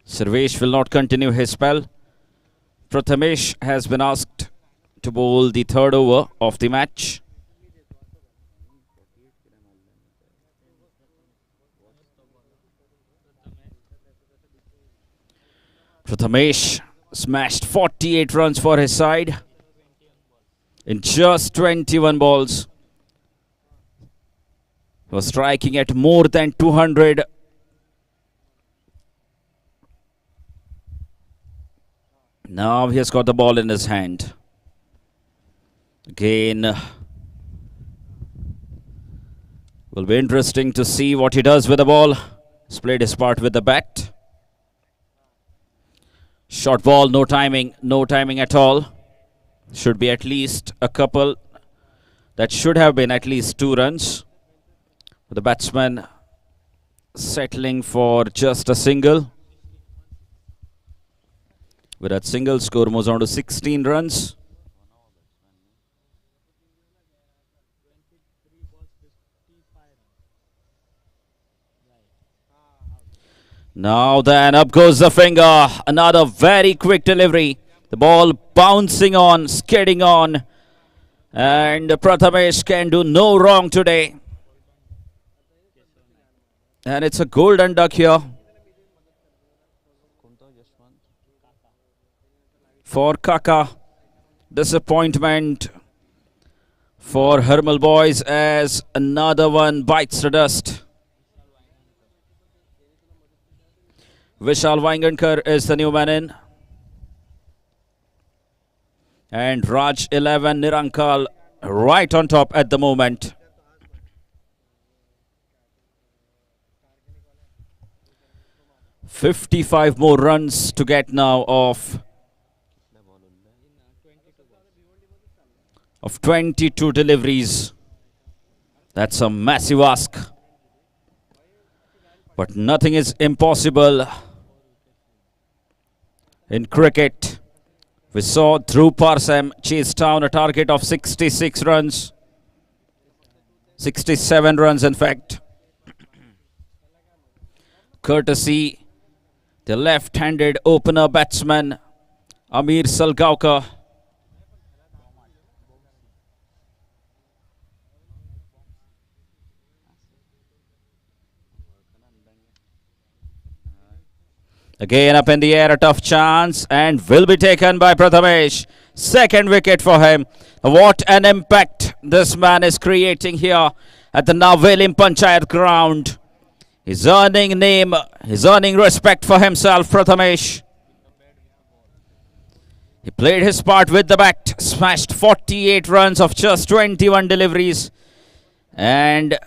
Sarvesh will not continue his spell. Prathamesh has been asked to bowl the 3rd over of the match. Prathamesh smashed 48 runs for his side in just 21 balls. He was striking at more than 200. Now he has got the ball in his hand. Again, will be interesting to see what he does with the ball. He's played his part with the bat. Short ball, no timing at all. Should be at least a couple. That should have been at least 2 runs. The batsman settling for just a single. With that single, score moves on to 16 runs. Now then, up goes the finger. Another very quick delivery. The ball bouncing on, skidding on. And Prathamesh can do no wrong today. And it's a golden duck here for Kaka. Disappointment for Hermal boys as another one bites the dust. Vishal Vaingankar is the new man in. And Raj 11 Nirankal right on top at the moment. "55 more runs to get now of 22 deliveries. That's a massive ask. But nothing is impossible in cricket. We saw Dhruv Parsam chase down a target of 66 runs. 67 runs, in fact. Courtesy the left-handed opener batsman Amir Salgaonkar. Again up in the air, a tough chance, and will be taken by Prathamesh. Second wicket for him. What an impact this man is creating here at the Navelim Panchayat ground. He's earning name, he's earning respect for himself, Prathamesh. He played his part with the bat, smashed 48 runs of just 21 deliveries. And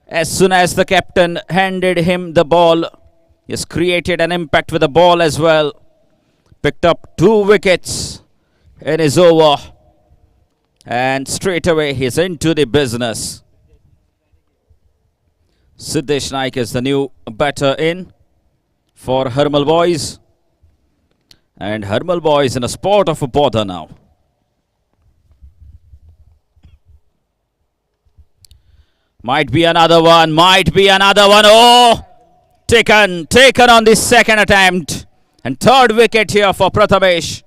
as soon as the captain handed him the ball, he has created an impact with the ball as well. Picked up 2 wickets in his over. And straight away he's into the business. Siddesh Naik is the new batter in for Hermal boys. And Hermal boys in a spot of a bother now. Might be another one. Oh! Taken on the second attempt. And third wicket here for Prathamesh.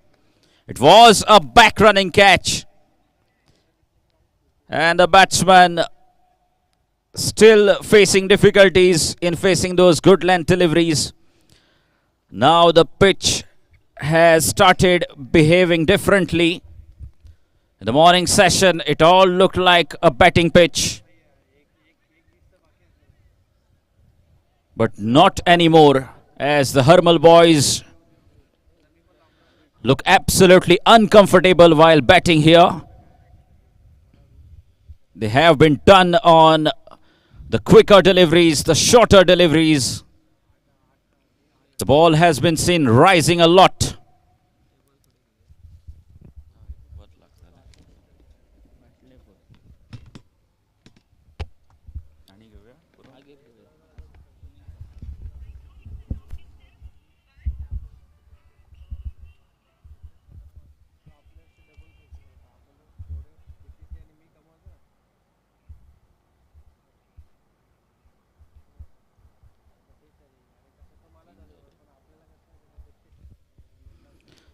It was a back running catch. And the batsman still facing difficulties in facing those good length deliveries. Now the pitch has started behaving differently. In the morning session, it all looked like a batting pitch. But not anymore, as the Hermal boys look absolutely uncomfortable while batting here. They have been done on the quicker deliveries, the shorter deliveries. The ball has been seen rising a lot.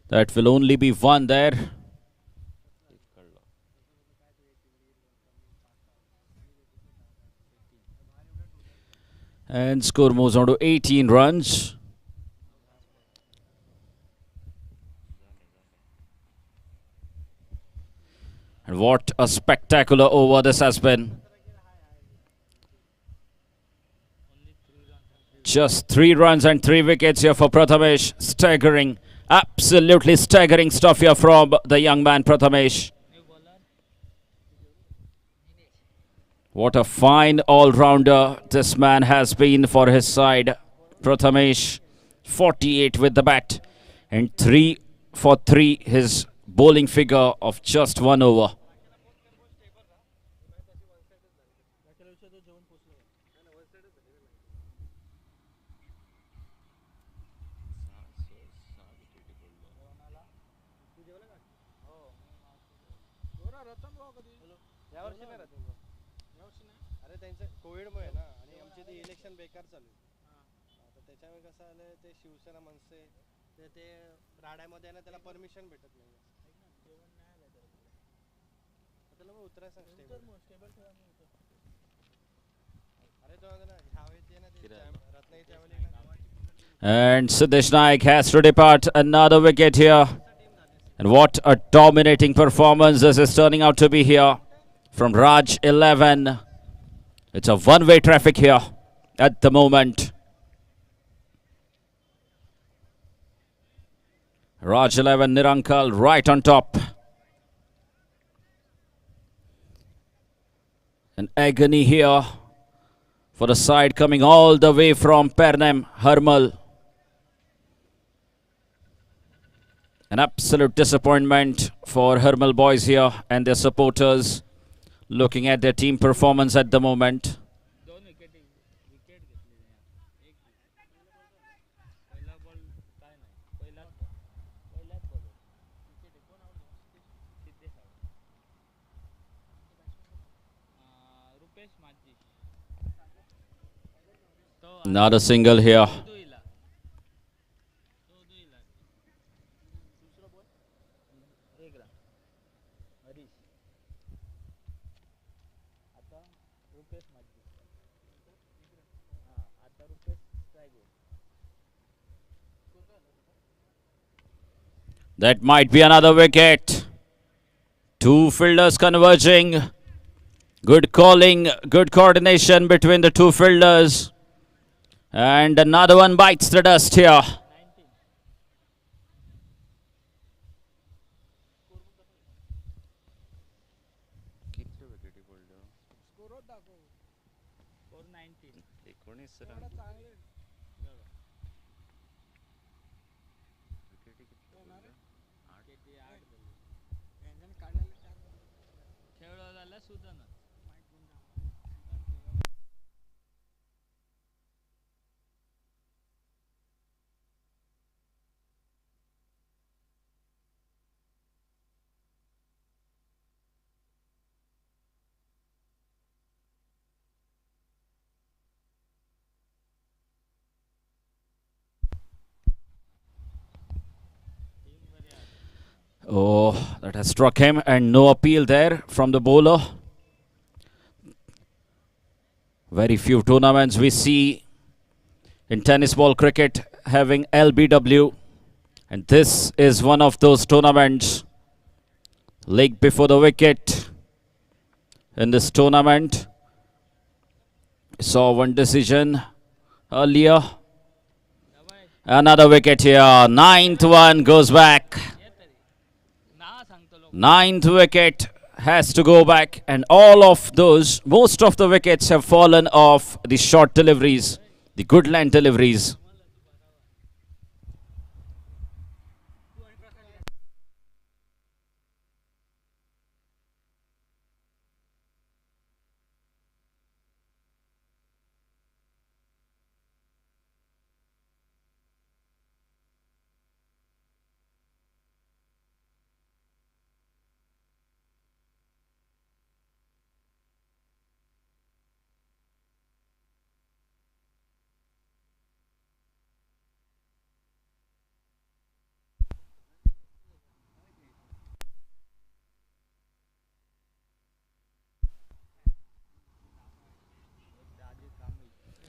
That will only be one there. And score moves on to 18 runs. And what a spectacular over this has been. Just 3 runs and 3 wickets here for Prathamesh. Staggering. Absolutely staggering stuff here from the young man Prathamesh. What a fine all-rounder this man has been for his side. Prathamesh, 48 with the bat. And 3 for 3, his bowling figure of just 1 over. अरे त्यांचं कोविडमुळे ना आणि आमची ती election बेकार चालू आहे तर त्याच्यामुळे कसं आलं ते शिवसेना मनसे ते राड्यामध्ये ना त्याला परमिशन भेटत नाही त्याला मग उतरायचं अरे तो ना ह्यावेळी ना रत्नागिरी त्यावेळी And Siddesh Naik has to depart. Another wicket here. And what a dominating performance this is turning out to be here from Raj 11. It's a one-way traffic here at the moment. Raj 11, Nirankal right on top. An agony here for the side coming all the way from Pernem, Hermal. An absolute disappointment for Hermal boys here and their supporters looking at their team performance at the moment. Not a single here. That might be another wicket. Two fielders converging. Good calling, good coordination between the two fielders. And another one bites the dust here. Oh, that has struck him and no appeal there from the bowler. Very few tournaments we see in tennis ball cricket having LBW. And this is one of those tournaments. Leg before the wicket in this tournament. Saw one decision earlier. Another wicket here. Ninth one goes back. Ninth wicket has to go back, and all of those, most of the wickets have fallen off the short deliveries, the good length deliveries.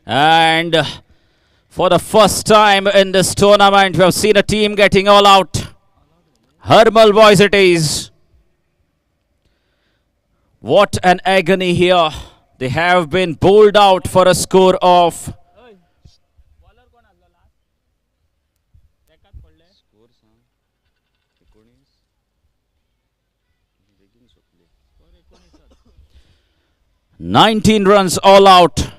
And for the first time in this tournament, we have seen a team getting all out. Hermal boys it is. What an agony here. They have been bowled out for a score of 19 runs all out.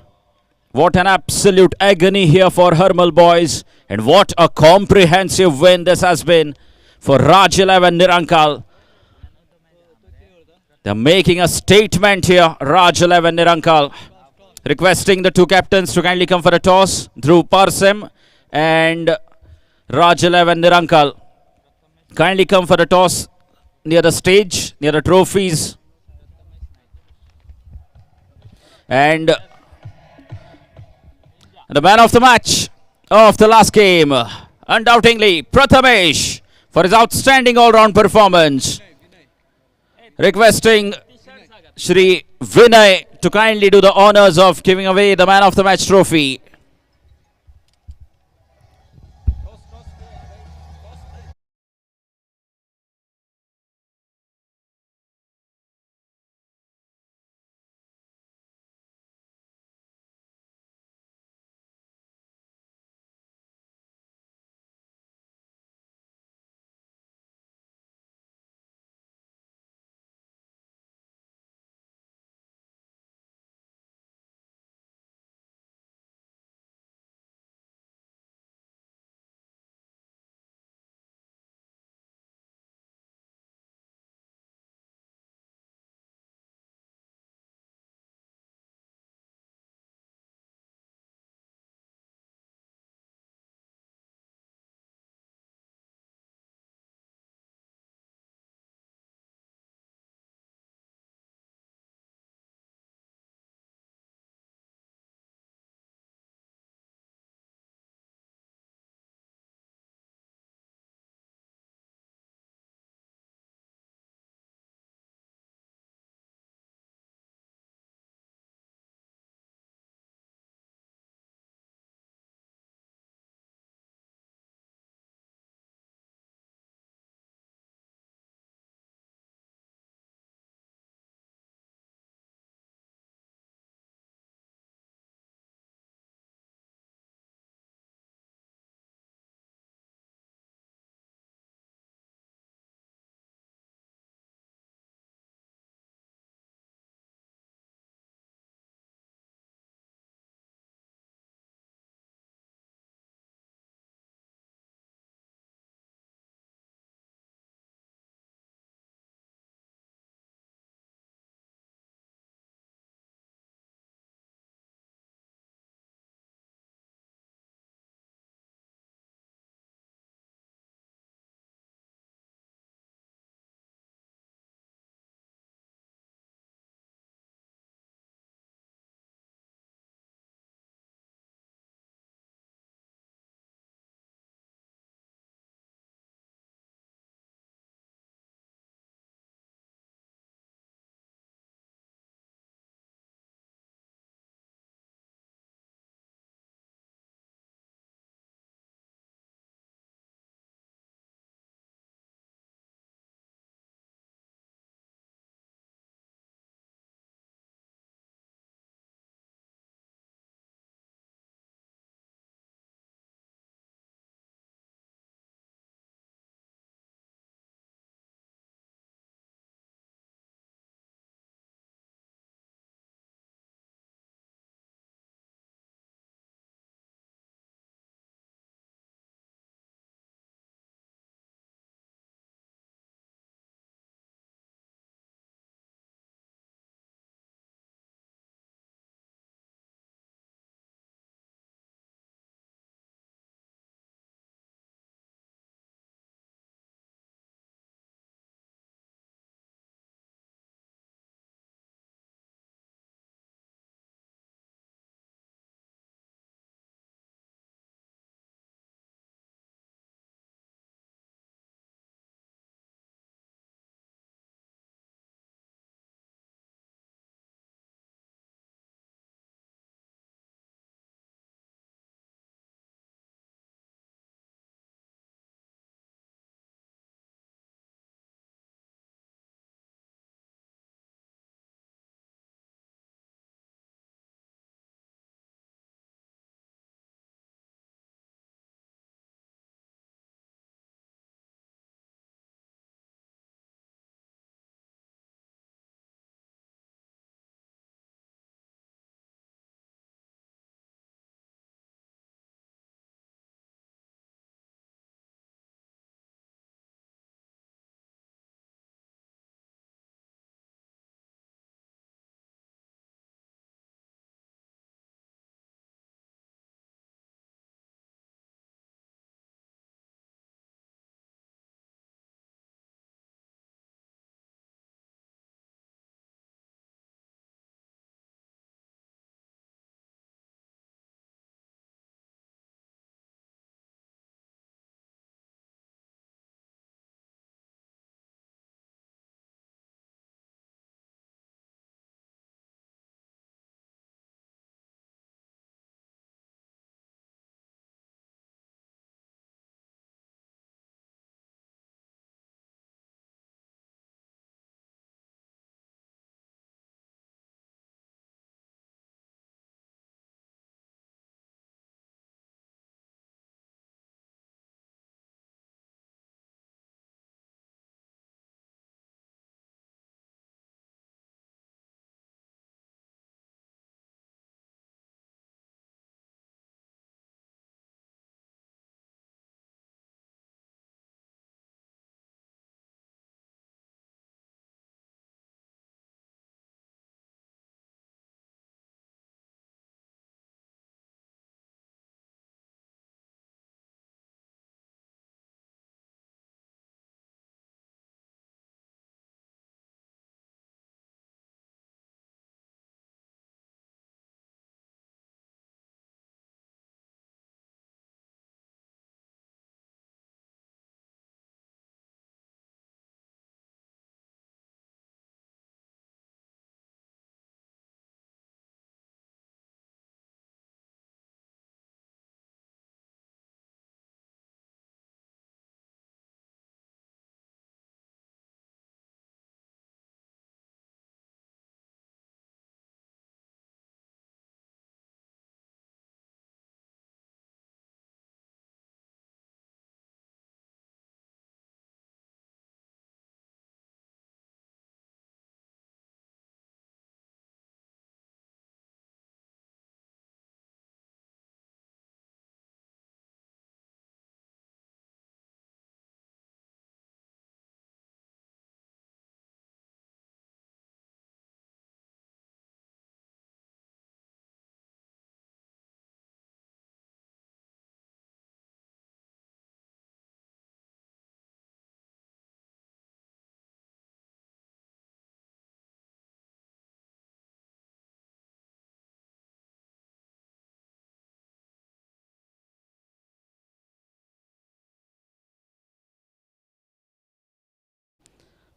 What an absolute agony here for Hermal boys. And what a comprehensive win this has been for Raj 11 Nirankal. They're making a statement here, Raj 11 Nirankal. Requesting the two captains to kindly come for a toss. Dhruv Parsim and Raj 11 Nirankal. Kindly come for a toss near the stage, near the trophies. And the man of the match of the last game, undoubtedly Prathamesh, for his outstanding all-round performance. Requesting Shri Vinay to kindly do the honors of giving away the man of the match trophy.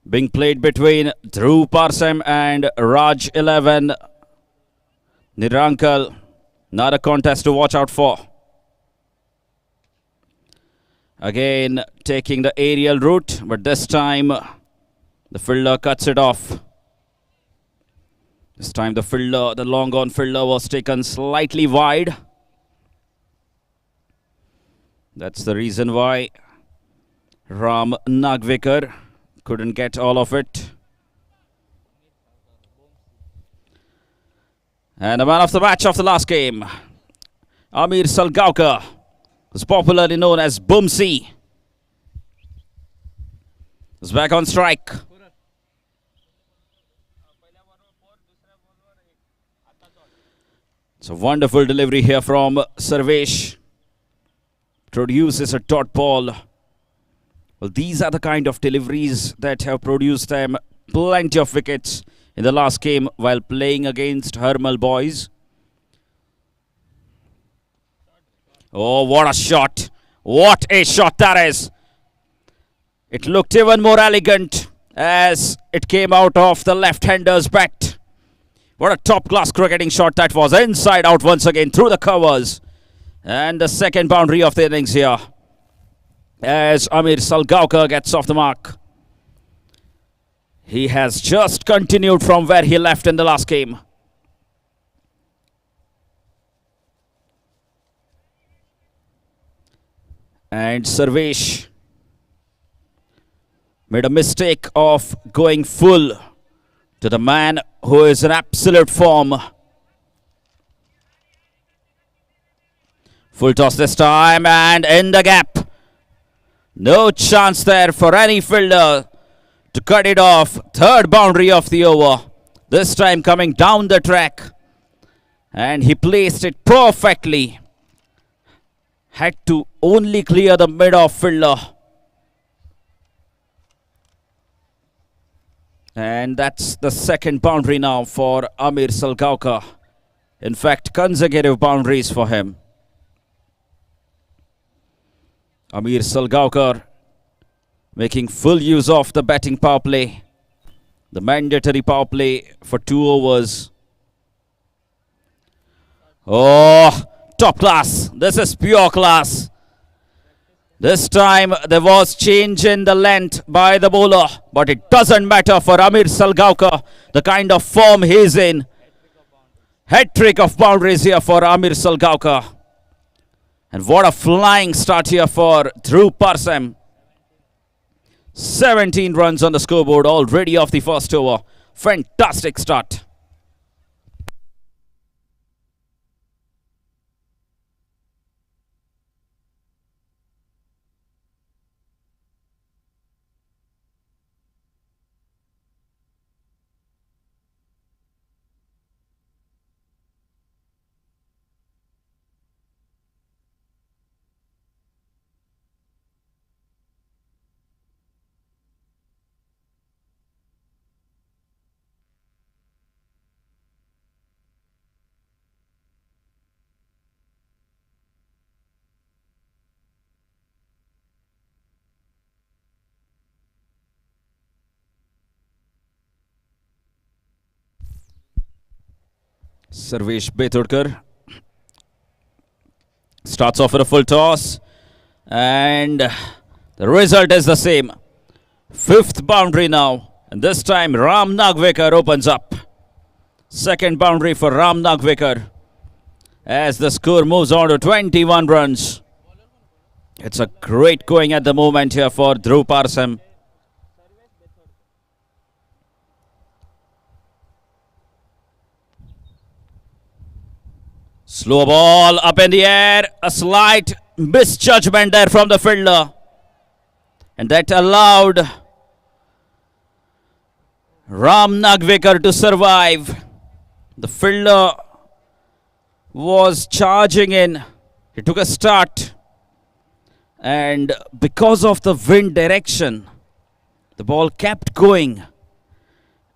being played between Dhruv Parsem and Raj 11. Nirankal, not a contest to watch out for. Again, taking the aerial route, but this time the fielder cuts it off. This time the long on fielder was taken slightly wide. That's the reason why Ram Nagvekar couldn't get all of it. And the man of the match of the last game, Amir Salgaonkar, who's popularly known as Bumsi, is back on strike. It's a wonderful delivery here from Sarvesh. Produces a dot ball. Well, these are the kind of deliveries that have produced them plenty of wickets in the last game while playing against Hermal boys. Oh, what a shot. What a shot that is. It looked even more elegant as it came out of the left-hander's bat. What a top-class cricketing shot that was. Inside out once again through the covers. And the second boundary of the innings here as Amir Salgaonkar gets off the mark. He has just continued from where he left in the last game. And Sarvesh made a mistake of going full to the man who is in absolute form. Full toss this time and in the gap. No chance there for any fielder to cut it off. Third boundary of the over. This time coming down the track. And he placed it perfectly. Had to only clear the mid-off fielder. And that's the second boundary now for Amir Salgaonkar. In fact, consecutive boundaries for him. Amir Salgaonkar making full use of the batting power play. The mandatory power play for 2 overs. Oh, top class. This is pure class. This time there was change in the length by the bowler. But it doesn't matter for Amir Salgaonkar. The kind of form he's in. Hat-trick of boundaries here for Amir Salgaonkar. And what a flying start here for Dhruv Parsem. 17 runs on the scoreboard already off the first over. Fantastic start. Sarvesh Bethodkar starts off with a full toss. And the result is the same. 5th boundary now. And this time Ram Nagvekar opens up. Second boundary for Ram Nagvekar. As the score moves on to 21 runs. It's a great going at the moment here for Dhruv Parsem. Slow ball up in the air. A slight misjudgment there from the fielder. And that allowed Ram Nagvekar to survive. The fielder was charging in. He took a start. And because of the wind direction, the ball kept going.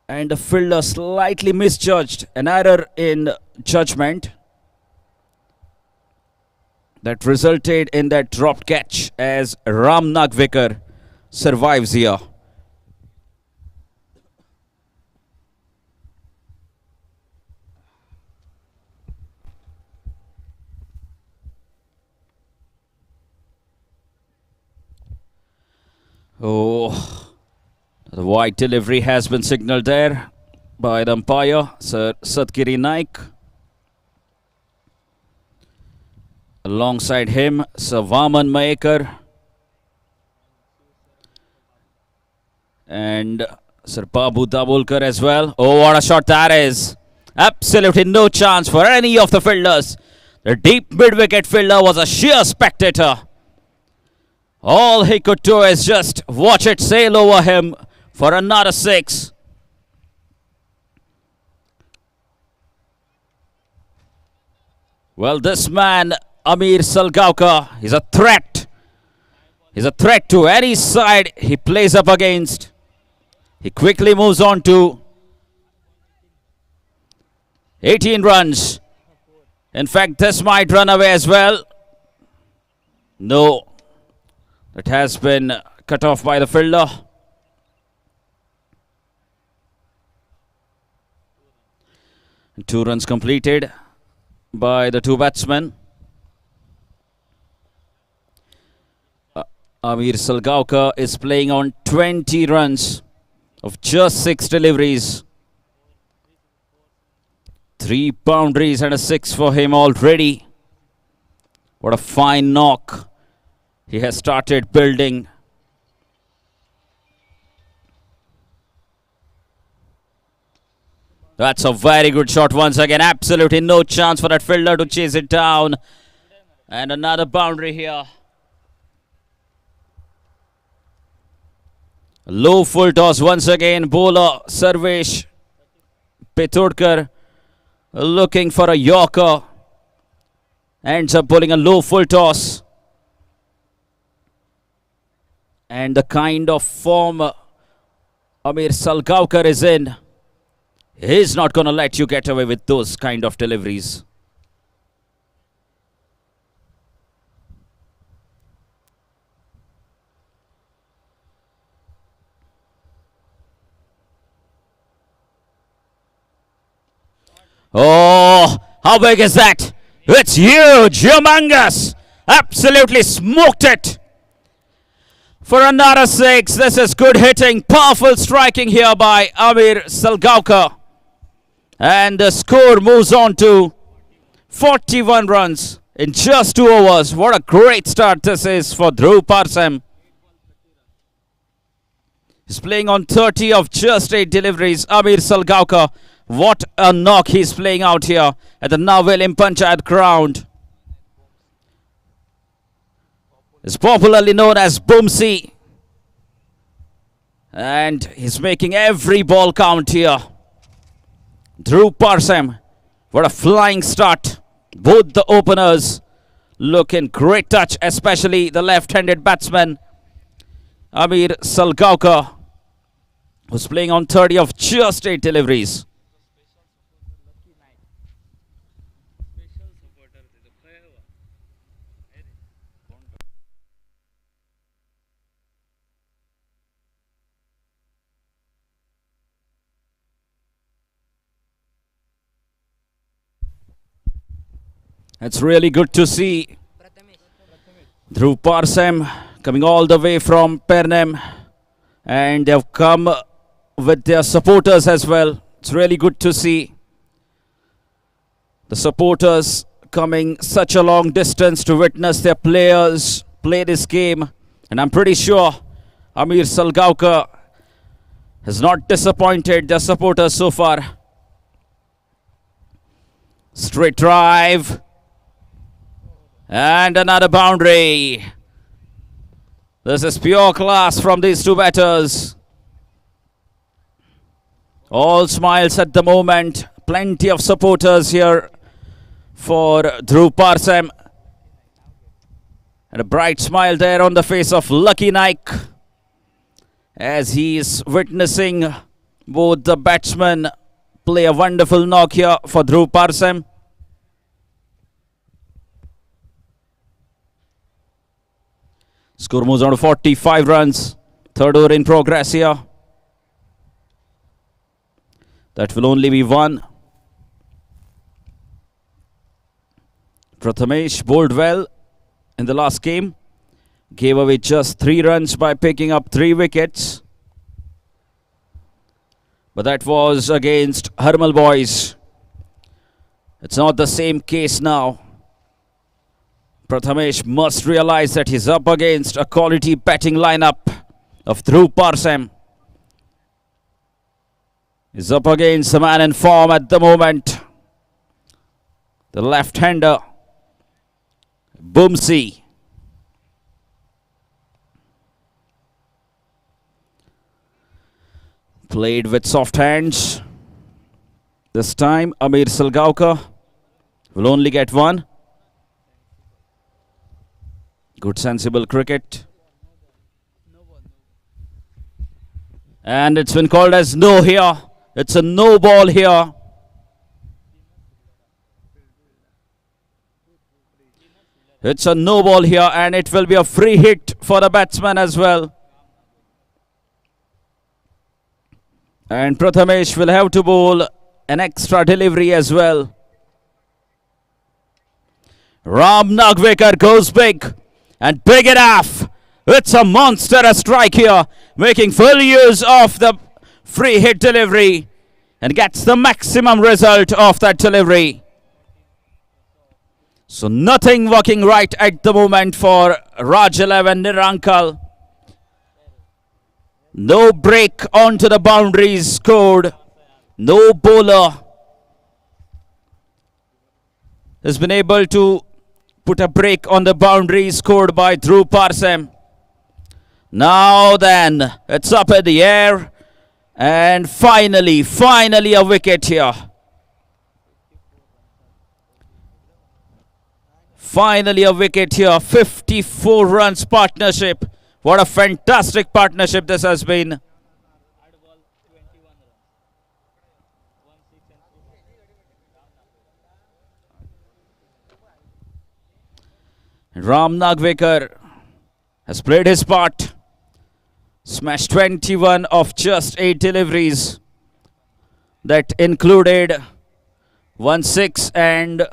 And the fielder slightly misjudged. An error in judgment that resulted in that dropped catch as Ram Nagvekar survives here. Oh, the wide delivery has been signalled there by the umpire, Sir Satgiri Naik. Alongside him, Sir Vaman Maekar and Sir Babu Dabulkar as well. Oh, what a shot that is. Absolutely no chance for any of the fielders. The deep mid-wicket fielder was a sheer spectator. All he could do is just watch it sail over him for another 6. Well, this man, Amir Salgaonkar, is a threat. He's a threat to any side he plays up against. He quickly moves on to 18 runs. In fact, this might run away as well. No, it has been cut off by the fielder. And 2 runs completed by the 2 batsmen. Amir Salgaonkar is playing on 20 runs of just 6 deliveries. 3 boundaries and a 6 for him already. What a fine knock he has started building. That's a very good shot once again. Absolutely no chance for that fielder to chase it down. And another boundary here. Low full toss once again. Bowler Sarvesh Petodkar looking for a Yorker. Ends up bowling a low full toss. And the kind of form Amir Salgaonkar is in, he's not going to let you get away with those kind of deliveries. Oh, how big is that? It's huge, humongous. Absolutely smoked it. For another 6, this is good hitting, powerful striking here by Amir Salgaonkar. And the score moves on to 41 runs in just 2 overs. What a great start this is for Dhruv Parsem. He's playing on 30 of just 8 deliveries. Amir Salgaonkar, what a knock he's playing out here at the Navelim Panchayat ground. Is popularly known as Boomsy. And he's making every ball count here. Dhruv Parsem, what a flying start. Both the openers look in great touch, especially the left-handed batsman Amir Salgaonkar, who's playing on 30 of just 8 deliveries. It's really good to see Dhruv Parsem coming all the way from Pernem, and they've come with their supporters as well. It's really good to see the supporters coming such a long distance to witness their players play this game. And I'm pretty sure Amir Salgaonkar has not disappointed their supporters so far. Straight drive. And another boundary. This is pure class from these 2 batters. All smiles at the moment. Plenty of supporters here for Dhruv Parsem. And a bright smile there on the face of Lucky Naik as he is witnessing both the batsmen play a wonderful knock here for Dhruv Parsem. Score moves on to 45 runs. 3rd over in progress here. That will only be 1. Prathamesh bowled well in the last game. gave away just 3 runs by picking up 3 wickets. But that was against Harmal boys. It's not the same case now. Prathamesh must realize that he's up against a quality batting lineup of Dhruv Parsem. He's up against a man in form at the moment. The left-hander, Boomsy. Played with soft hands. This time, Amir Salgaonkar will only get 1. Good sensible cricket. And it's been called as no here. It's a no ball here. It's a no ball here, and it will be a free hit for the batsman as well. And Prathamesh will have to bowl an extra delivery as well. Ram Nagvekar goes big, and big enough. It's a monstrous strike here, making full use of the free hit delivery and gets the maximum result of that delivery. So nothing working right at the moment for Raj 11 Nirankal. No break onto the boundaries scored. No bowler has been able to put a break on the boundary scored by Dhruv Parsem. Now then, it's up in the air. And finally a wicket here. Finally a wicket here. 54 runs partnership. What a fantastic partnership this has been. Ram Nagvekar has played his part. Smashed 21 of just 8 deliveries. That included 1 6 and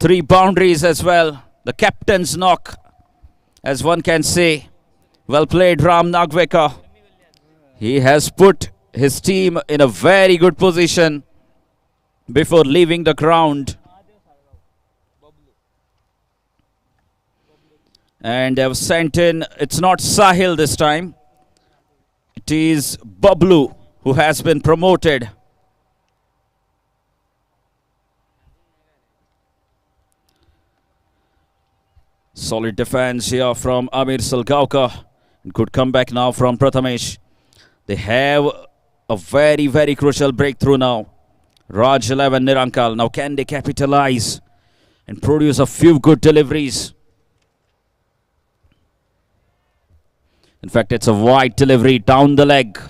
3 boundaries as well. The captain's knock, as one can say. Well played, Ram Nagvekar. He has put his team in a very good position before leaving the ground. And they have sent in, it's not Sahil this time. It is Bablu who has been promoted. Solid defense here from Amir Salgaonkar. Good comeback now from Prathamesh. They have a very, very crucial breakthrough now. Raj 11 Nirankal. Now can they capitalize and produce a few good deliveries? In fact, it's a wide delivery down the leg.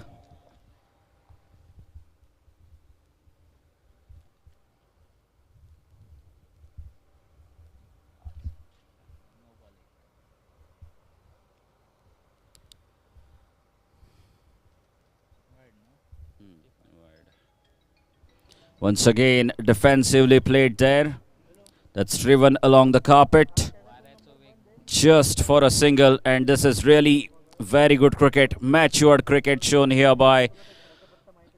Once again, defensively played there. That's driven along the carpet. Just for a single, and this is really very good cricket, matured cricket shown here by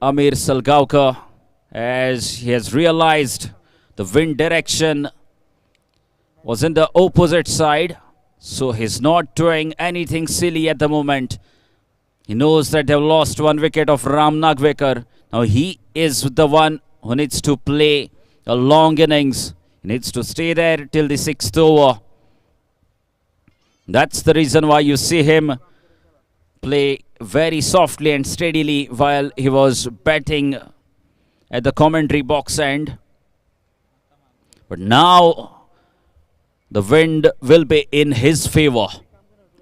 Amir Salgaonkar, as he has realized the wind direction was in the opposite side, so he's not doing anything silly at the moment. He knows that they've lost 1 wicket of Ram Nagvekar. Now he is the one who needs to play a long innings. He needs to stay there till the 6th over. That's the reason why you see him play very softly and steadily while he was batting at the commentary box end. But now the wind will be in his favor.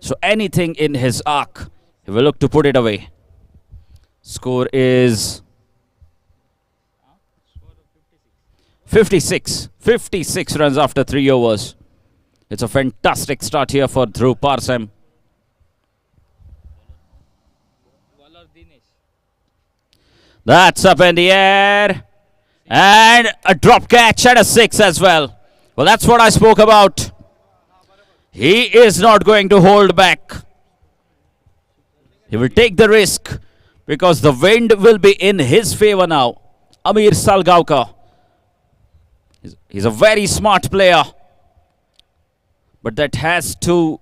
So anything in his arc, he will look to put it away. Score is 56. 56 runs after 3 overs. It's a fantastic start here for Dhruv Parsem. That's up in the air. And a drop catch and a 6 as well. Well, that's what I spoke about. He is not going to hold back. He will take the risk because the wind will be in his favor now. Amir Salgaonkar. He's a very smart player. But that has to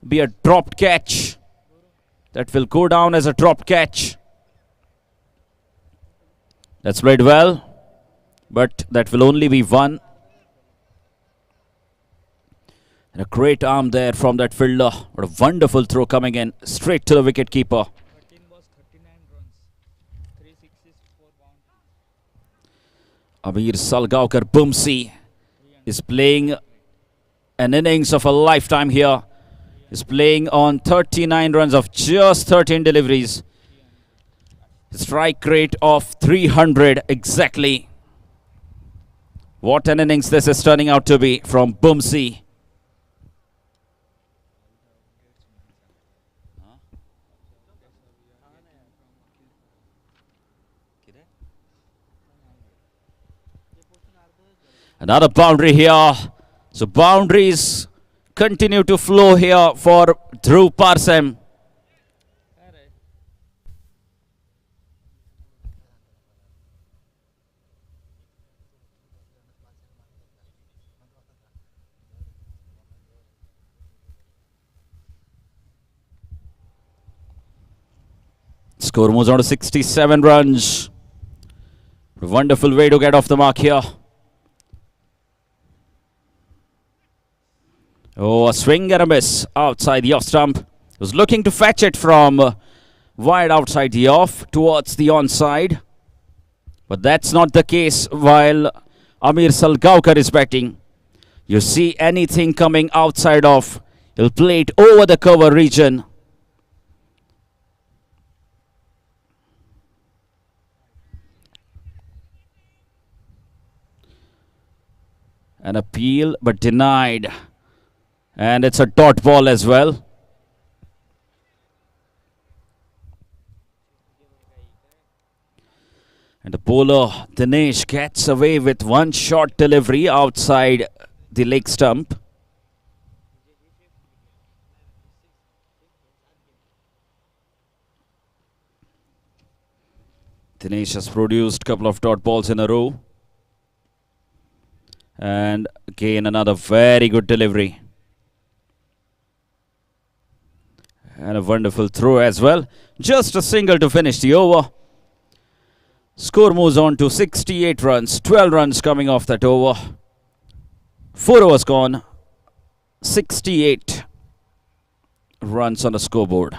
be a dropped catch. That will go down as a dropped catch. That's played well. But that will only be one. And a great arm there from that fielder. What a wonderful throw coming in straight to the wicket keeper. Amir Salgaonkar Bumsi is playing an innings of a lifetime here. He's playing on 39 runs of just 13 deliveries. Strike rate of 300 exactly. What an innings this is turning out to be from Bumsi. Another boundary here. So boundaries continue to flow here for Dhruv Parsem. Score moves on to 67 runs. Wonderful way to get off the mark here. Oh, a swing and a miss outside the off stump. Was looking to fetch it from wide outside the off towards the onside. But that's not the case while Amir Salgaonkar is batting. You see anything coming outside off, he'll play it over the cover region. An appeal but denied. And it's a dot ball as well. And the bowler Dinesh gets away with one short delivery outside the leg stump. Dinesh has produced a couple of dot balls in a row. And again another very good delivery. And a wonderful throw as well. Just a single to finish the over. Score moves on to 68 runs. 12 runs coming off that over. 4 overs gone. 68 runs on the scoreboard.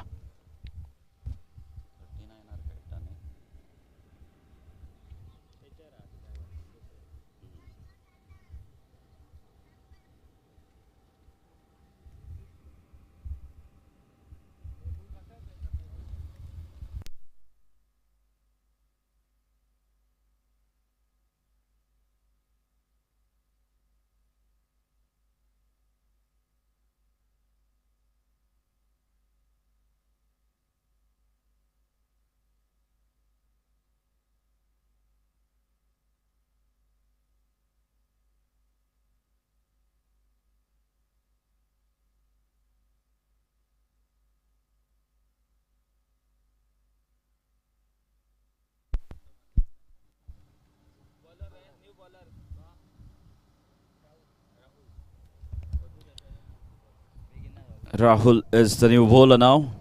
Rahul is the new bowler now.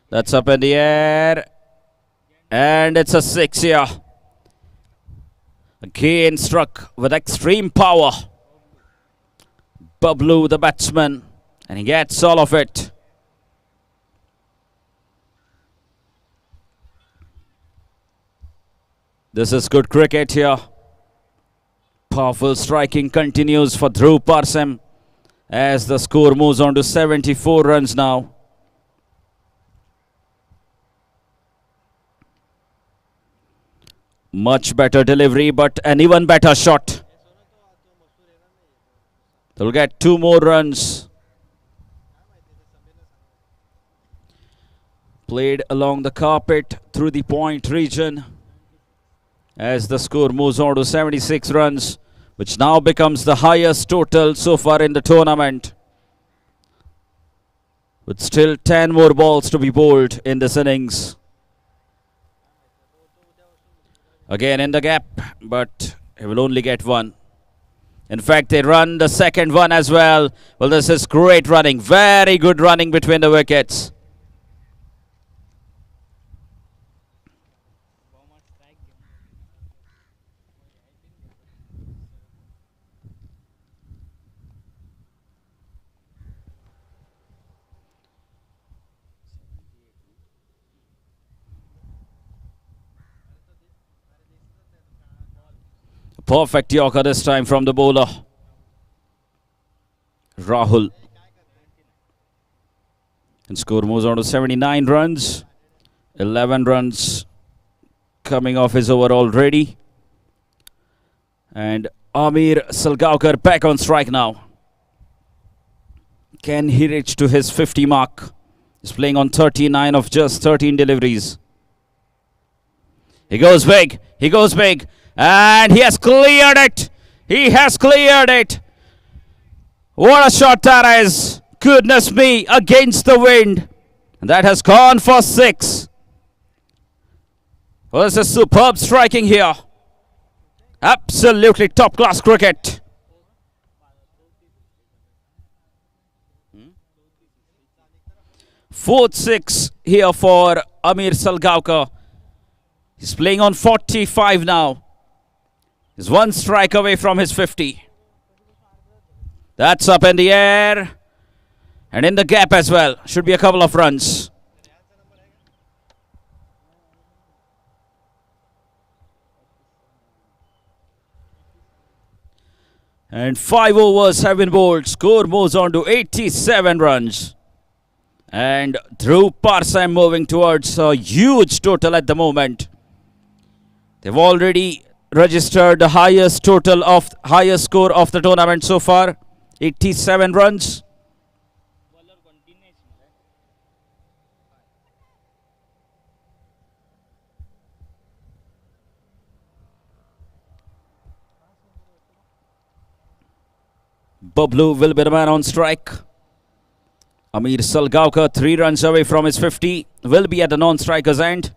That's up in the air. And it's a 6 here. Again struck with extreme power. Bablu, the batsman. And he gets all of it. This is good cricket here. Powerful striking continues for Dhruv Parsem as the score moves on to 74 runs now. Much better delivery, but an even better shot. They'll get 2 more runs. Played along the carpet through the point region as the score moves on to 76 runs. which now becomes the highest total so far in the tournament, with still 10 more balls to be bowled in this innings. Again in the gap, but he will only get one. In fact, they run the second one as well. Well, this is great running. Very good running between the wickets. Perfect yorker this time from the bowler, Rahul. And score moves on to 79 runs. 11 runs coming off his over already. And Amir Salgaonkar back on strike now. Can he reach to his 50 mark? He's playing on 39 of just 13 deliveries. He goes big. He goes big. And he has cleared it. He has cleared it. What a shot that is. Goodness me, against the wind. And that has gone for 6. Well, this is superb striking here. Absolutely top class cricket. Fourth 6 here for Amir Salgaonkar. He's playing on 45 now. He's one strike away from his 50. That's up in the air. And in the gap as well. Should be a couple of runs. And 5 overs have been bowled. Score moves on to 87 runs. And Dhruv Parsam moving towards a huge total at the moment. They've already registered the highest score of the tournament so far, 87 runs. Bablu will be the man on strike. Amir Salgaonkar 3 runs away from his 50, will be at the non-striker's end.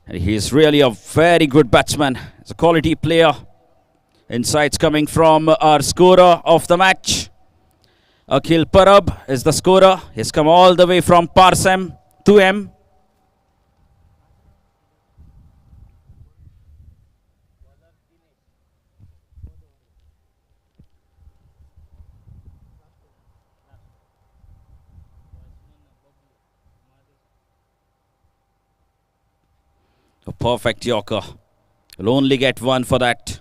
And he is really a very good batsman. He's a quality player. Insights coming from our scorer of the match. Akhil Parab is the scorer. He's come all the way from Parsam to M. A perfect yorker. Will only get one for that.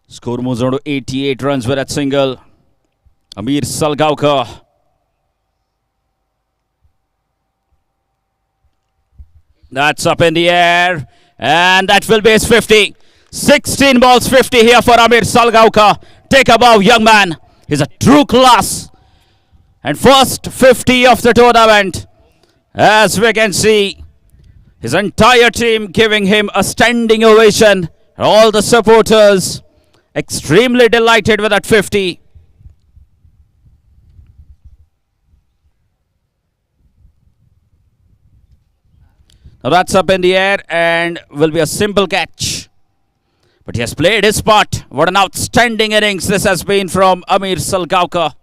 Score moves on to 88 runs with that single. Amir Salgaonkar. That's up in the air. And that will be his 50. 16 balls 50 here for Amir Salgaonkar. Take a bow, young man. He's a true class. And first 50 of the tournament. As we can see, his entire team giving him a standing ovation. All the supporters extremely delighted with that 50. Now that's up in the air and will be a simple catch. But he has played his part. What an outstanding innings this has been from Amir Salgaonkar.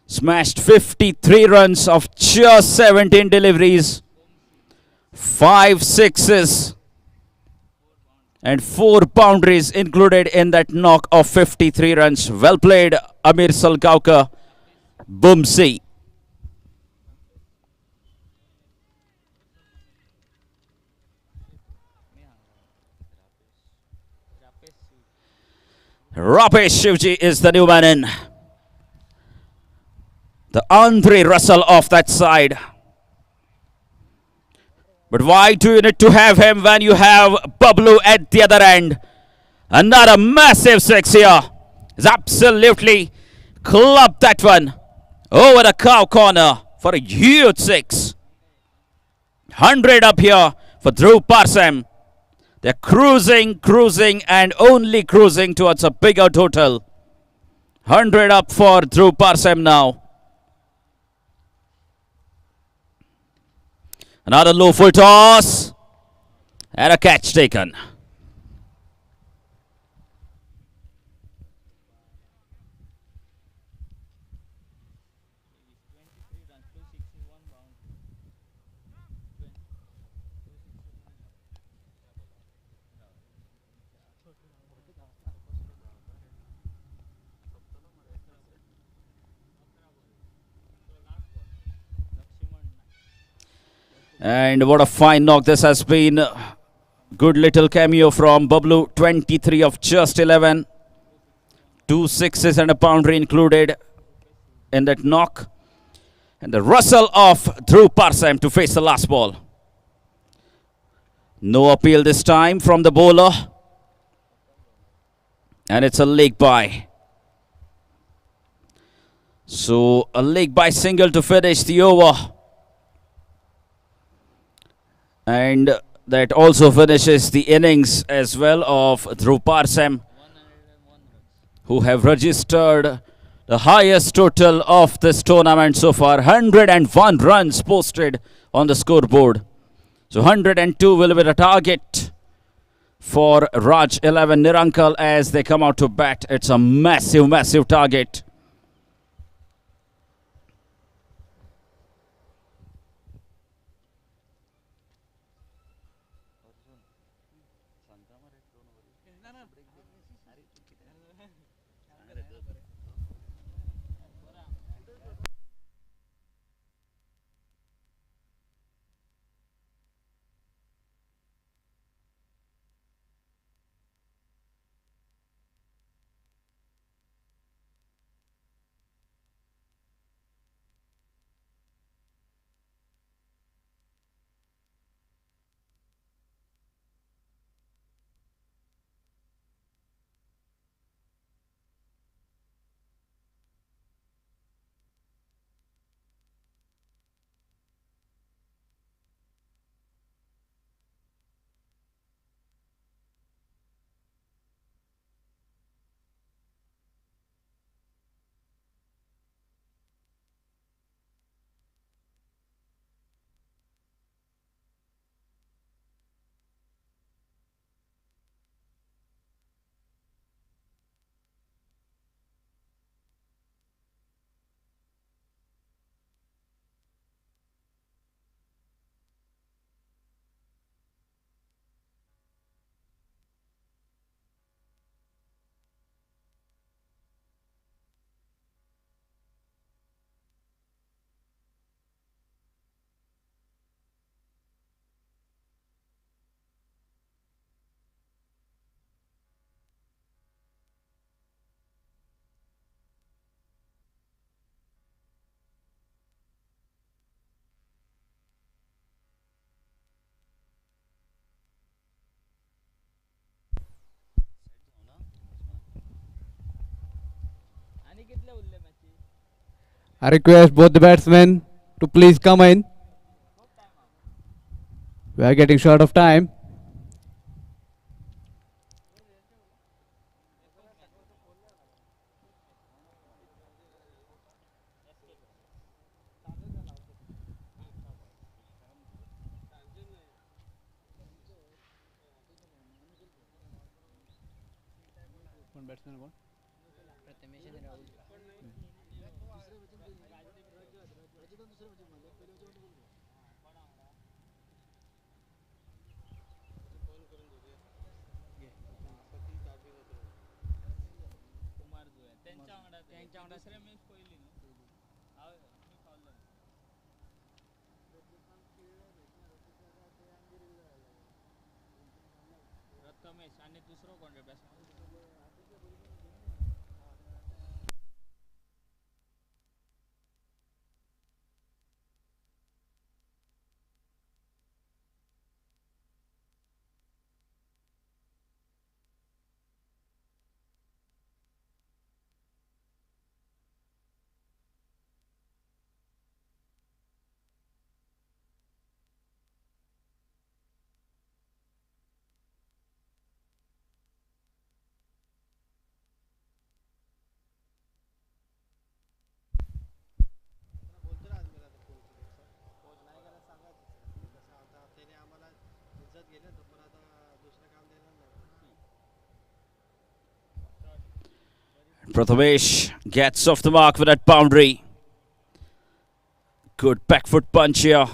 Smashed 53 runs of just 17 deliveries. 5 sixes. And 4 boundaries included in that knock of 53 runs. Well played, Amir Salgaonkar. Boomsy. Rapesh Shivji is the new man in. The Andre Russell of that side. But why do you need to have him when you have Bablu at the other end? Another massive six here. He's absolutely clubbed that one over the cow corner for a huge six. 100 up here for Dhruv Parsem. They're cruising and only cruising towards a bigger total. 100 up for Dhruv Parsem now. Another low full toss and a catch taken. And what a fine knock this has been. Good little cameo from Bablu. 23 of just 11. 2 sixes and a boundary included in that knock. And the rustle of Dhruv Parsem to face the last ball. No appeal this time from the bowler. And it's a leg by. So a leg by single to finish the over. And that also finishes the innings as well of Dhruv Parsem, who have registered the highest total of this tournament so far. 101 runs posted on the scoreboard. So 102 will be the target for Raj 11 Nirankal as they come out to bat. It's a massive target. I request both the batsmen to please come in. We are getting short of time. Prathamesh gets off the mark with that boundary. Good back foot punch here.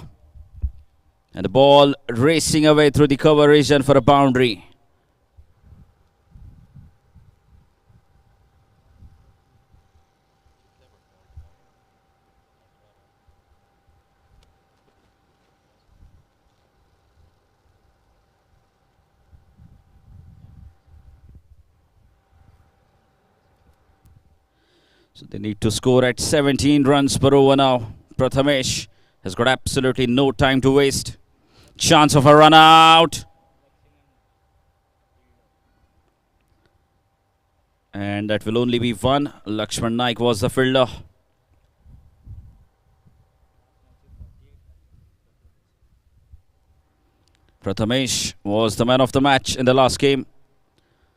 And the ball racing away through the cover region for a boundary. So they need to score at 17 runs per over now. Prathamesh has got absolutely no time to waste. Chance of a run out. And that will only be one. Lakshman Naik was the fielder. Prathamesh was the man of the match in the last game.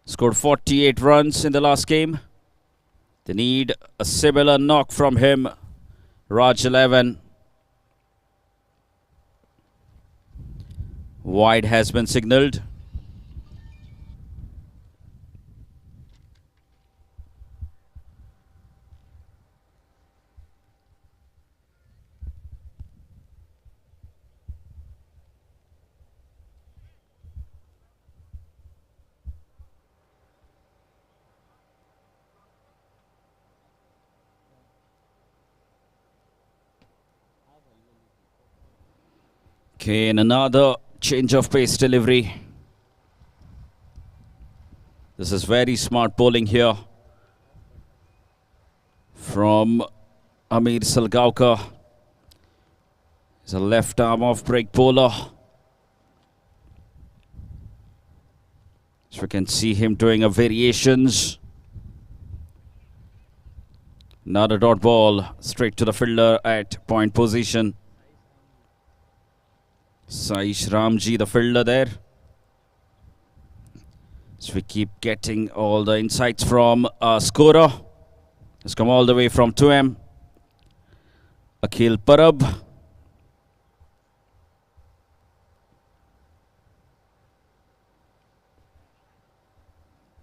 Scored 48 runs in the last game. They need a similar knock from him. Raj 11. Wide has been signalled. Okay, and another change of pace delivery. This is very smart bowling here from Amir Salgaonkar. He's a left arm off break bowler. So we can see him doing a variations. Another dot ball straight to the fielder at point position. Saish Ramji, the fielder there. So we keep getting all the insights from our scorer. It's come all the way from 2M. Akhil Parab.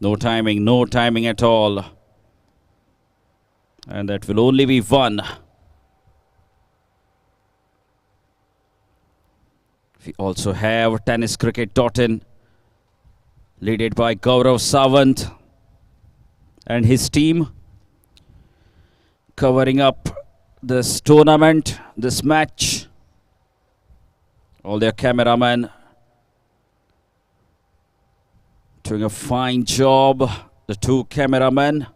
No timing at all. And that will only be one. We also have TennisCricket.in, led by Gaurav Sawant and his team, covering up this tournament, this match. All their cameramen doing a fine job. The two cameramen.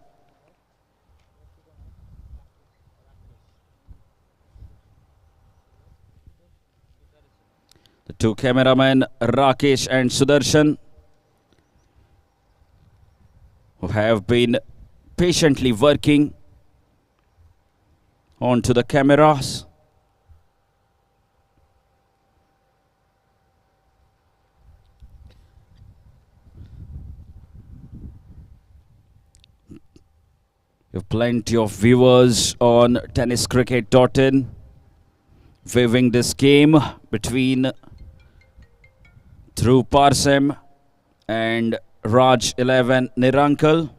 The two cameramen, Rakesh and Sudarshan, who have been patiently working onto the cameras. We have plenty of viewers on TennisCricket.in viewing this game between Dhruv Parsem and Raj 11 Nirankal.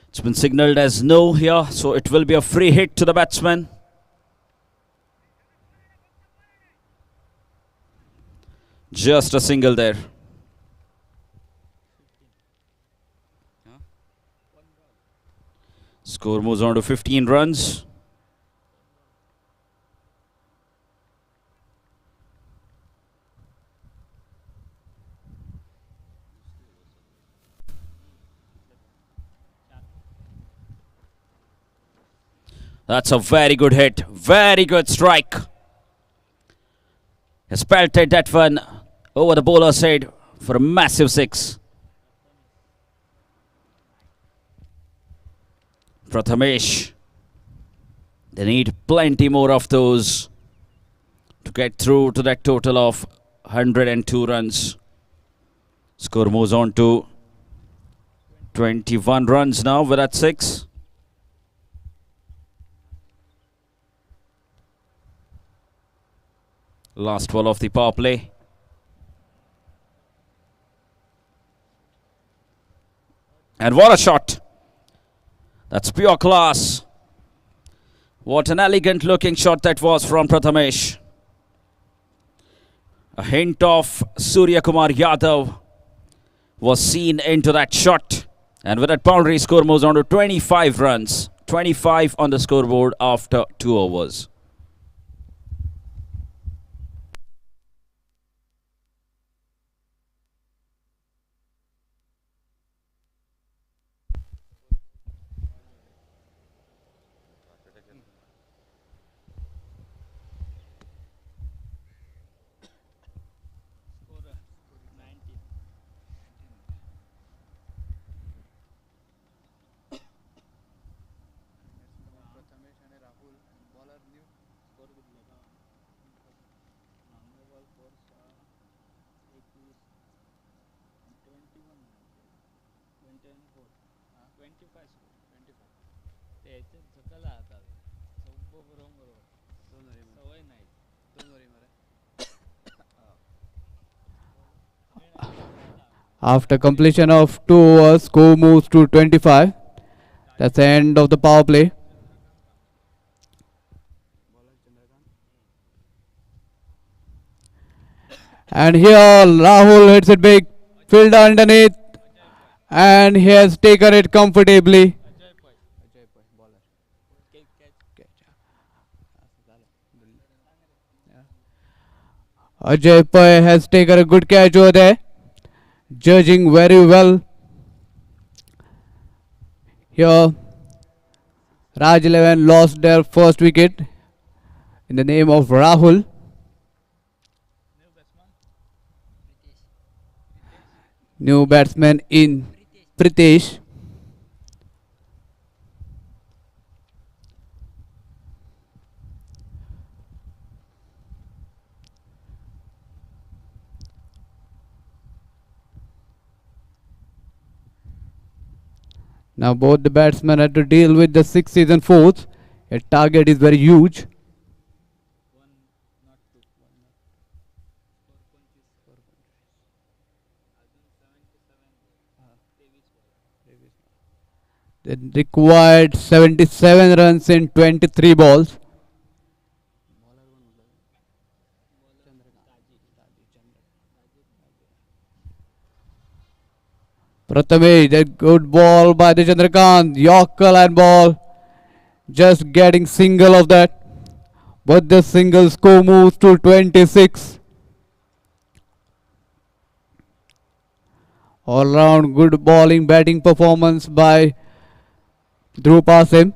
It's been signalled as no here, so it will be a free hit to the batsman. Just a single there. Score moves on to 15 runs. That's a very good hit. Very good strike. Has pelted that one over the bowler's head for a massive six. Prathamesh. They need plenty more of those to get through to that total of 102 runs. Score moves on to 21 runs now with that six. Last ball of the power play. And what a shot! That's pure class. What an elegant looking shot that was from Prathamesh. A hint of Surya Kumar Yadav was seen into that shot. And with that boundary, score moves on to 25 runs. 25 on the scoreboard after 2 overs. After completion of 2 overs, score moves to 25. That's the end of the power play. And here Rahul hits it big. Fielder underneath. And he has taken it comfortably. Ajay Pai has taken a good catch over there. Judging very well. Here, Raj 11 lost their first wicket in the name of Rahul. New batsman in Pritesh. Now both the batsmen had to deal with the 6 season fourth. A target is very huge. They required 77 runs in 23 balls. Prathamesh, a good ball by the Chandrakant. Yorker and ball. Just getting single of that. But the single score moves to 26. All round good bowling batting performance by Dhruv Pasim.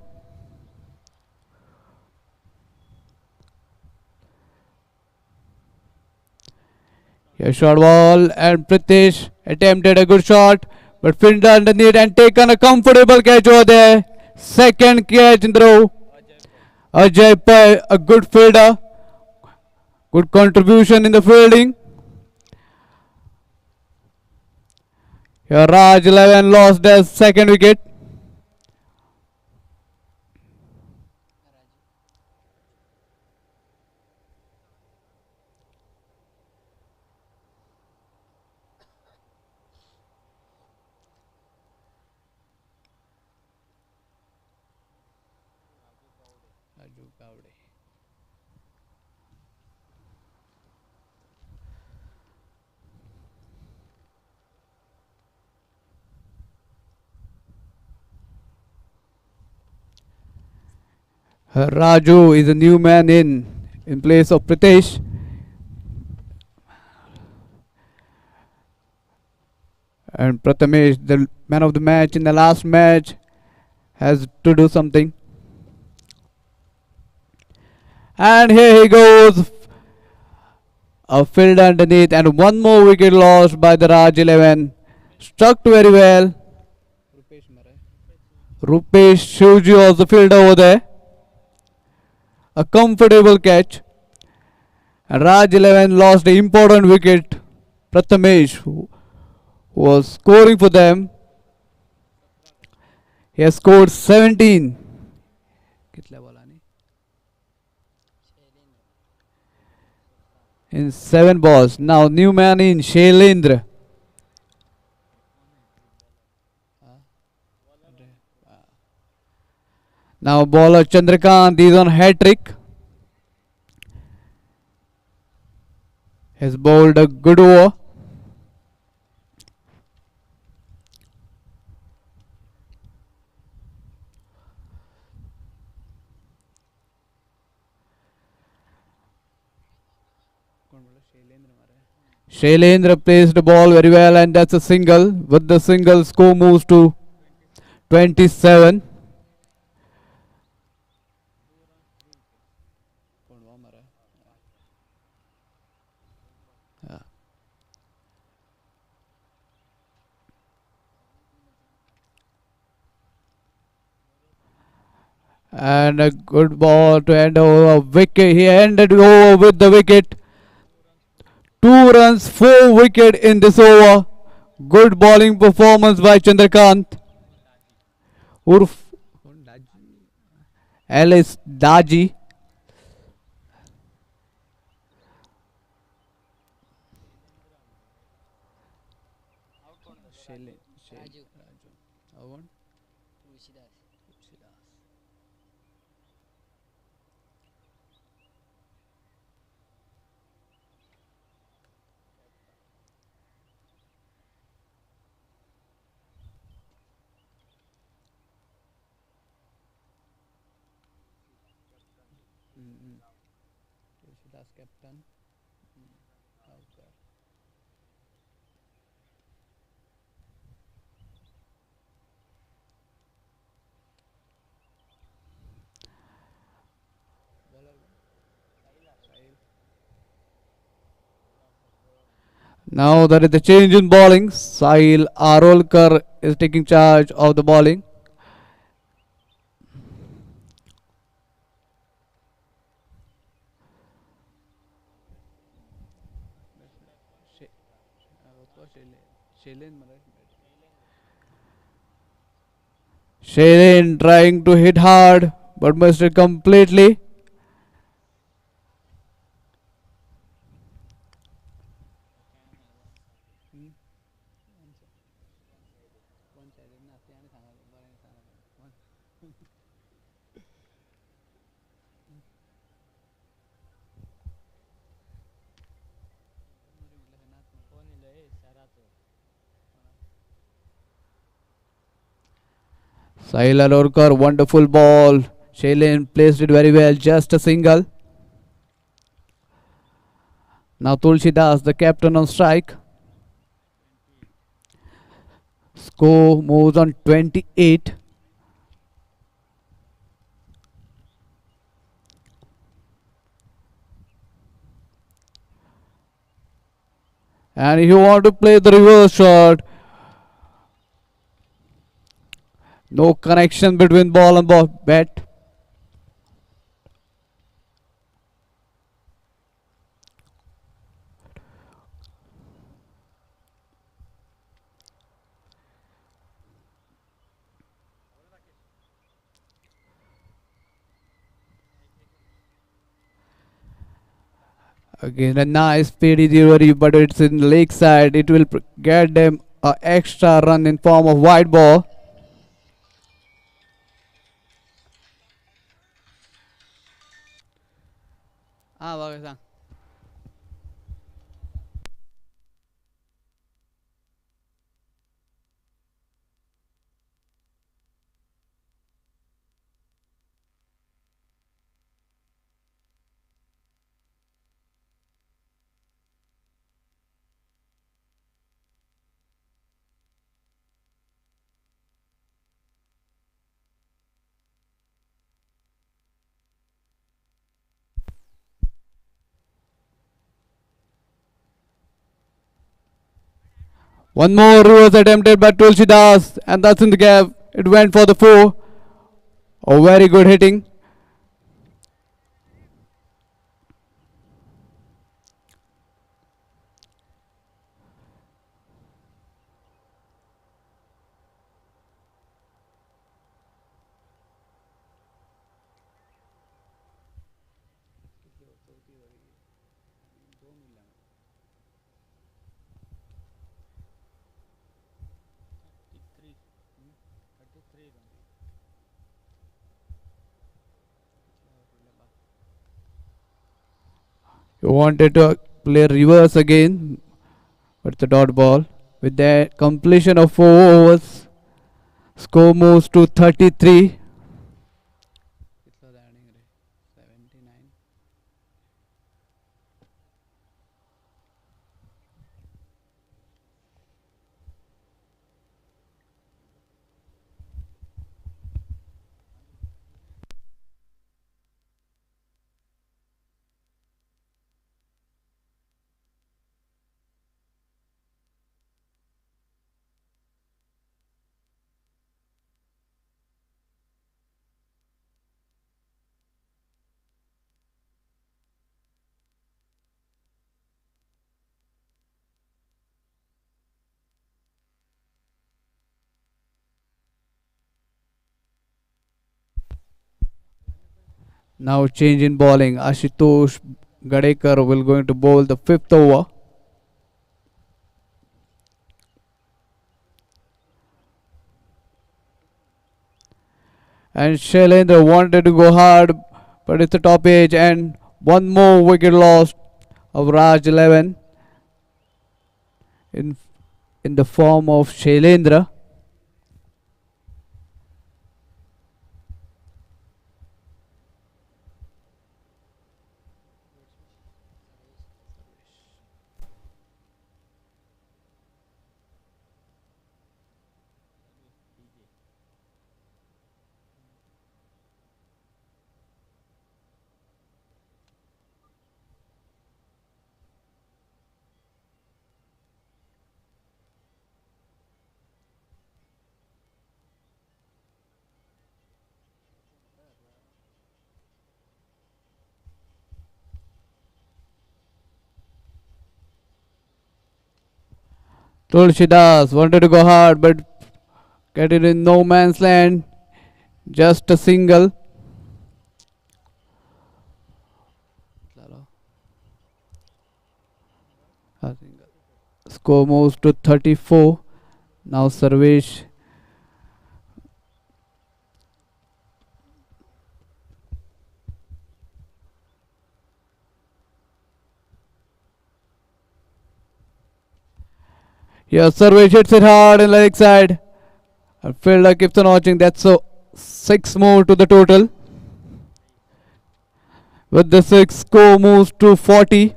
Here short ball and Pritesh attempted a good shot. But fielder underneath and taken a comfortable catch over there. Second catch in the row. Ajay Pai, a good fielder. Good contribution in the fielding. Here Raj 11 lost their second wicket. Raju Gawde. Raju is a new man in place of Pritesh. And Prathamesh, the man of the match in the last match, has to do something. And here he goes. A field underneath and one more wicket lost by the Raj 11. Struck very well. Rupesh मरे. Rupesh Shivji was the fielder over there. A comfortable catch. And Raj 11 lost the important wicket. Prathamesh, who was scoring for them. He has scored 17 कितल्या बॉलांनी? in 7 balls. Now new man in Shailendra. Now bowler Chandrakant is on hat-trick. Has bowled a good over. Shailendra placed the ball very well and that's a single. With the single, score moves to 27. And a good ball to end over a wicket. He ended over with the wicket. 2 runs, 4 wicket in this over. Good bowling performance by Chandrakant. Urf Alice Daji. captain. Okay. Now there is a change in bowling. Sahil Arolkar is taking charge of the bowling. Shailendra trying to hit hard but missed it completely. Sahil Arolkar, wonderful ball. Shailendra placed it very well, just a single. Now Tulsidas, the captain on strike. Score moves on 28. And if you want to play the reverse shot, no connection between ball and bat. Again a nice speedy delivery, but it's in the leg side. It will get them an extra run in form of wide ball. हां बघा सांग. One more was attempted by Tulsidas, and that's in the gap. It went for the four. Oh, very good hitting. He wanted to play reverse again, but the dot ball. With the completion of 4 overs, score moves to 33. कितलं adding रे 79. Now change in bowling. Ashutosh Gadekar will going to bowl the fifth over. And Shailendra wanted to go hard, but it's a top edge, and one more wicket lost of Raj 11 in the form of Shailendra. Tulsidas wanted to go hard, but get it in no man's land. Just a single. Score moves to 34. Now Sarvesh. Here Sarvesh hits it hard in the leg side. And fielder keeps on watching. That's so 6 more to the total. With the 6, score moves to 40.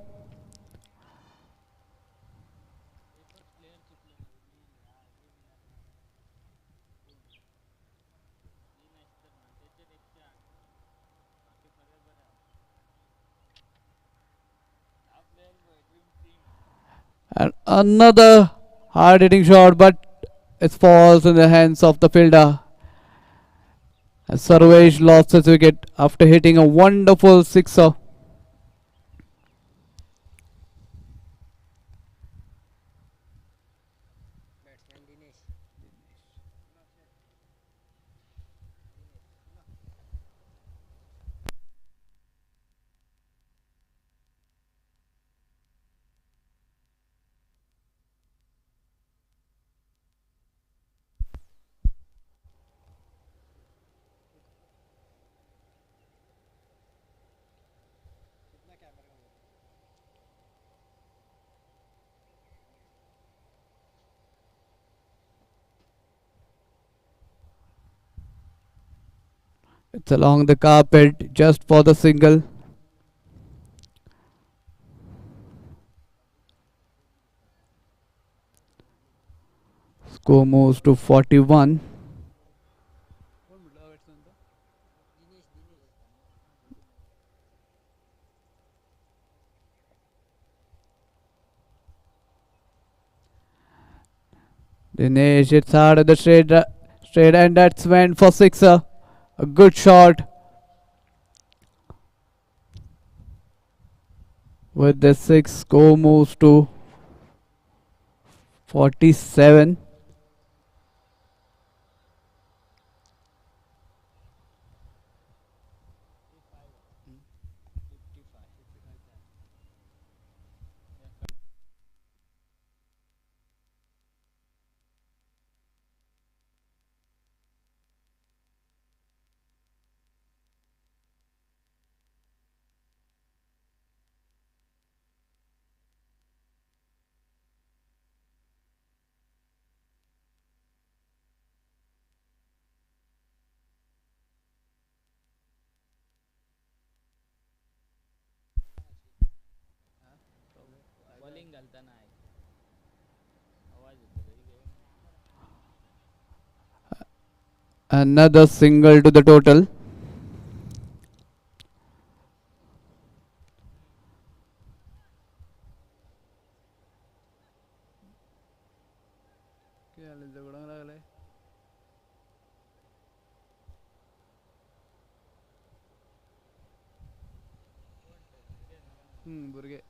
And another hard hitting shot, but it falls in the hands of the fielder. And Sarvesh lost his wicket after hitting a wonderful sixer. It's along the carpet just for the single. Score moves to 41. Dinesh, it's hard at the straight, and that's went for sixer. A good shot. With the 6, score moves to 47. Another single to the total. भुरगे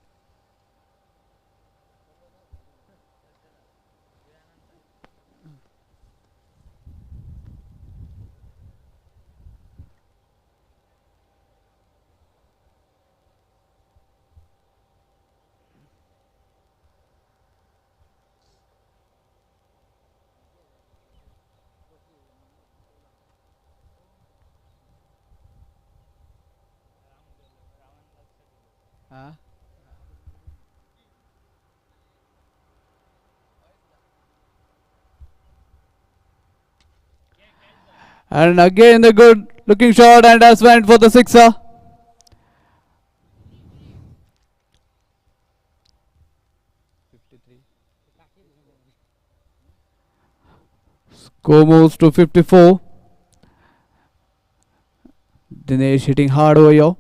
हाँ And again the good looking shot, and has went for the sixer. Score moves to 54. Dinesh hitting hard over here.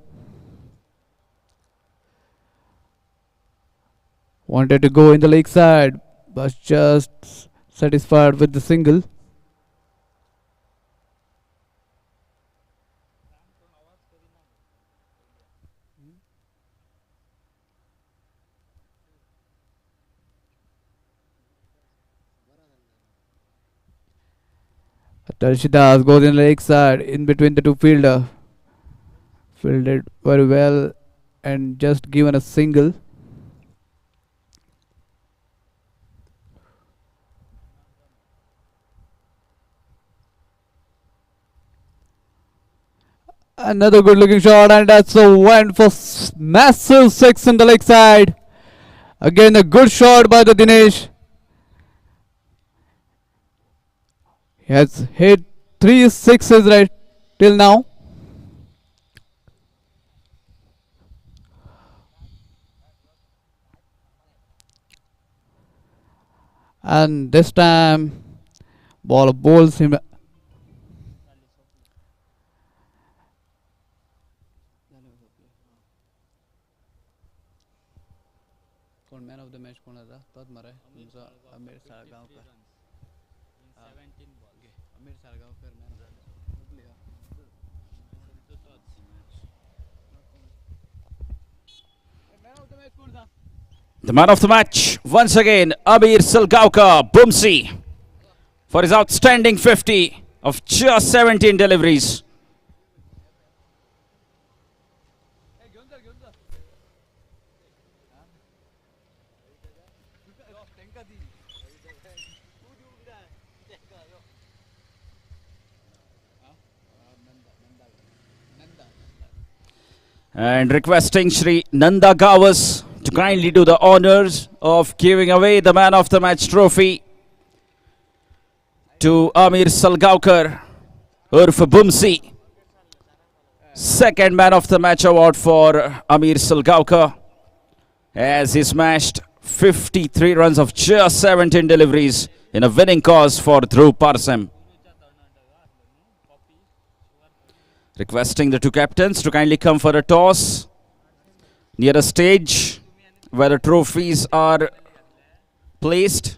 Wanted to go in the leg side, but just satisfied with the single. Tarshidas goes in the leg side in between the two fielder. Fielded very well and just given a single. Another good looking shot, and that's a went for massive 6 in the leg side. Again a good shot by the Dinesh. He has hit 3 sixes right till now. And this time ball bowls him. कौन man of the match कौन था तोत मरे तुमसा अमीर सारगांव का 17 ball के अमीर सारगांव कर मैन ऑफ द मैच कौन था The man of the match, once again, Amir Salgaonkar Bumsi, for his outstanding 50 of just 17 deliveries. And requesting Shri Nanda Gawas to kindly do the honors of giving away the man of the match trophy to Amir Salgaonkar, Urf Bumsi. Second man of the match award for Amir Salgaonkar, as he smashed 53 runs of just 17 deliveries in a winning cause for Dhruv Parsem. Requesting the two captains to kindly come for a toss near a stage where the trophies are placed.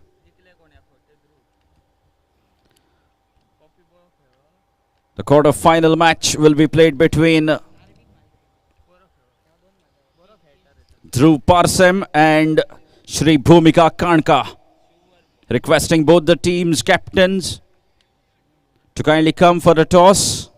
The quarter-final match will be played between Dhruv Parsem and Shri Bhumika Kanka. Requesting both the teams' captains to kindly come for a toss.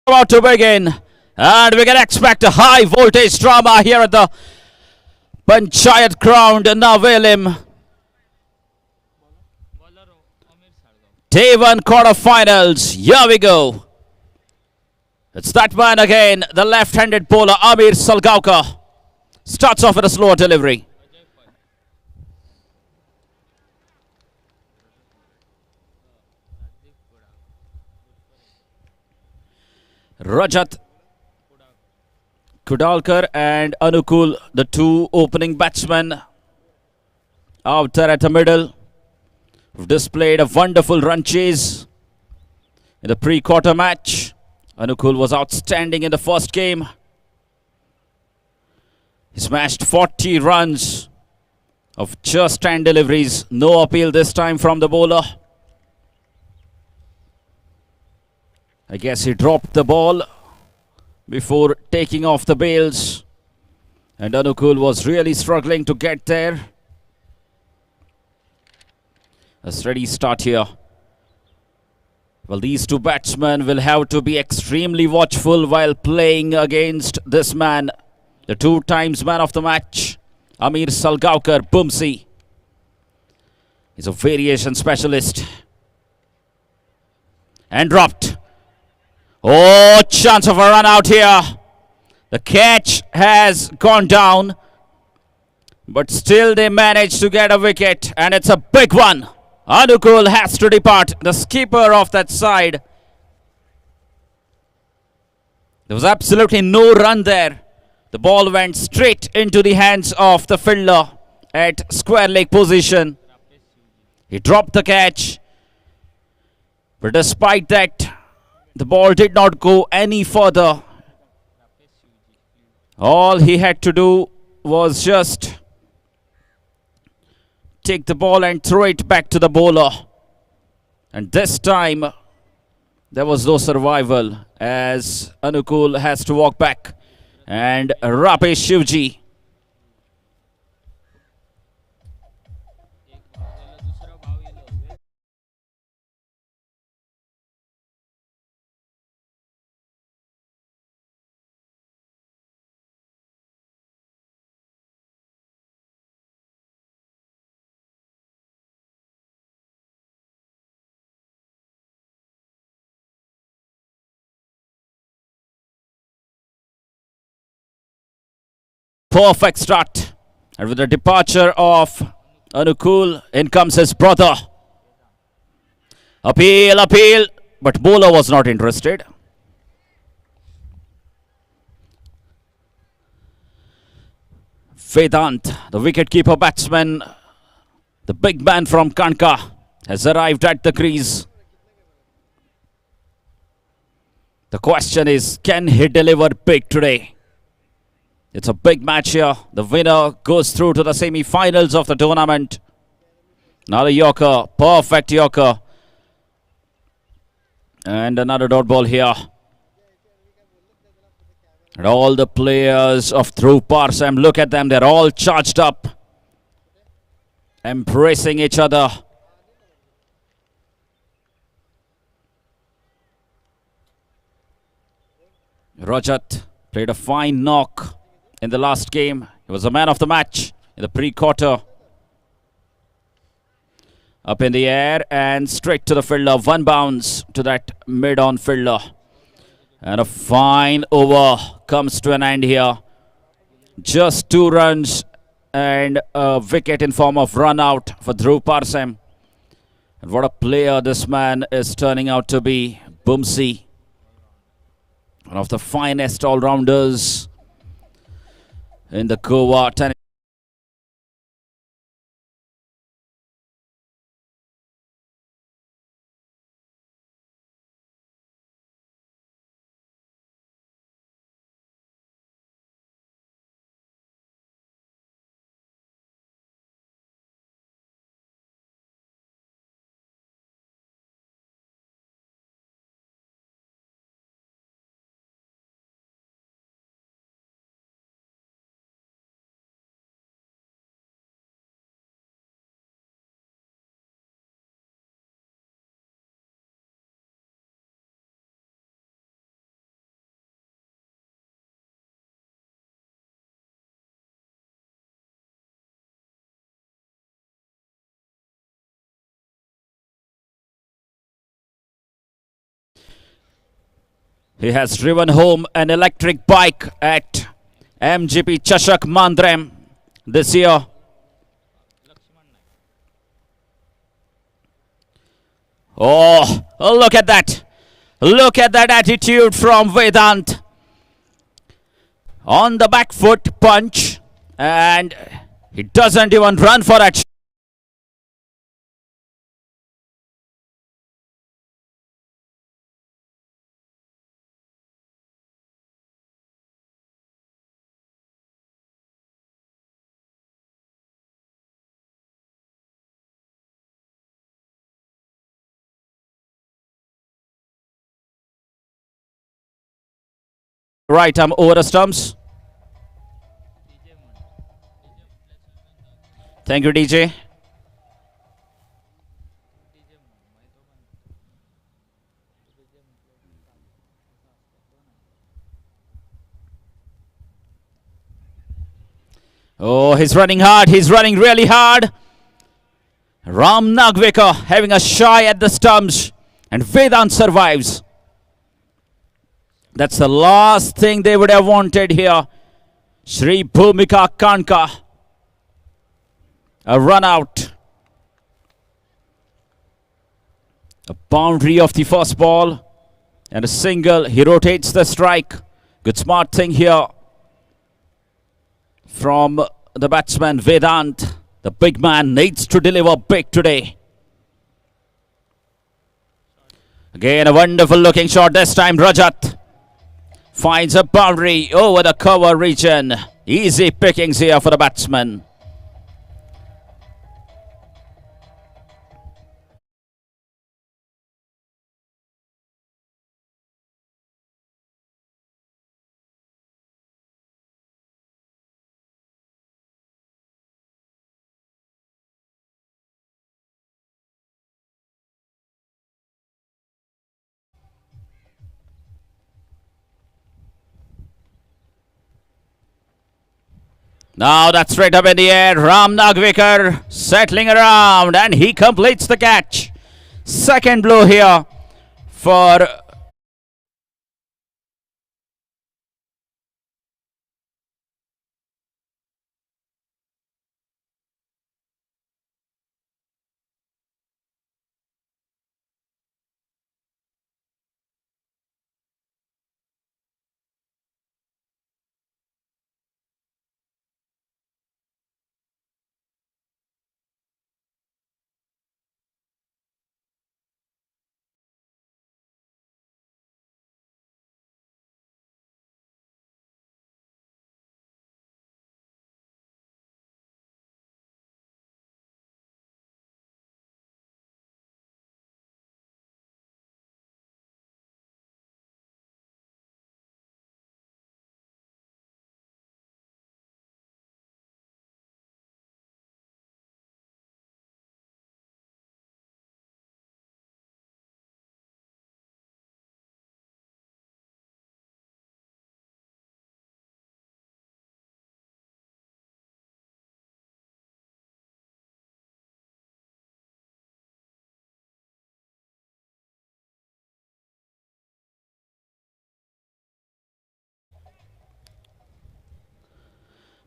about to begin, and we can expect a high voltage drama here at the Panchayat ground, Navelim. Day 1 quarterfinals. Here we go. It's that man again, the left-handed bowler Amir Salgaonkar. Starts off with a slower delivery. Rajat Kudalkar and Anukul, the two opening batsmen out there at the middle, have displayed a wonderful run chase in the pre-quarter match. Anukul was outstanding in the first game. He smashed 40 runs of just 10 deliveries. No appeal this time from the bowler. I guess he dropped the ball before taking off the bails, and Anukul was really struggling to get there. A steady start here. Well, these two batsmen will have to be extremely watchful while playing against this man, the 2 times man of the match, Amir Salgaonkar, Bumsi. He's a variation specialist. And dropped. Oh, chance of a run out here. The catch has gone down, but still they managed to get a wicket, and it's a big one. Anukul has to depart, the skipper of that side. There was absolutely no run there. The ball went straight into the hands of the fielder at square leg position. He dropped the catch, but despite that, the ball did not go any further. All he had to do was just take the ball and throw it back to the bowler. And this time, there was no survival as Anukul has to walk back. And Rapesh Shivji. Perfect start. And with the departure of Anukul, in comes his brother. Appeal. But bowler was not interested. Vedant, the wicketkeeper batsman, the big man from Kanka, has arrived at the crease. The question is, can he deliver big today? It's a big match here. The winner goes through to the semi-finals of the tournament. Another Yorker, perfect Yorker. And another dot ball here. And all the players of Dhruv Parsam, look at them, they're all charged up, embracing each other. Rajat played a fine knock in the last game. He was the man of the match in the pre-quarter. Up in the air and straight to the fielder. One bounce to that mid-on fielder. And a fine over comes to an end here. Just 2 runs and a wicket in form of run out for Dhruv Parsam. And what a player this man is turning out to be. Bumsi, one of the finest all-rounders in the Goa tennis. He has driven home an electric bike at MGP Chashak Mandrem this year. Oh, look at that. Look at that attitude from Vedant. On the back foot punch. And he doesn't even run for that. Right arm over the stumps. Thank you, DJ. Oh, he's running hard. He's running really hard. Ram Nagvekar having a shy at the stumps. And Vedant survives. That's the last thing they would have wanted here. Shri Bhumika Kanka. A run out. A boundary of the first ball. And a single. He rotates the strike. Good smart thing here from the batsman Vedant. The big man needs to deliver big today. Again, a wonderful looking shot. This time Rajat finds a boundary over the cover region. Easy pickings here for the batsman. Now that's straight up in the air. Ram Nagvekar settling around and he completes the catch. Second blow here for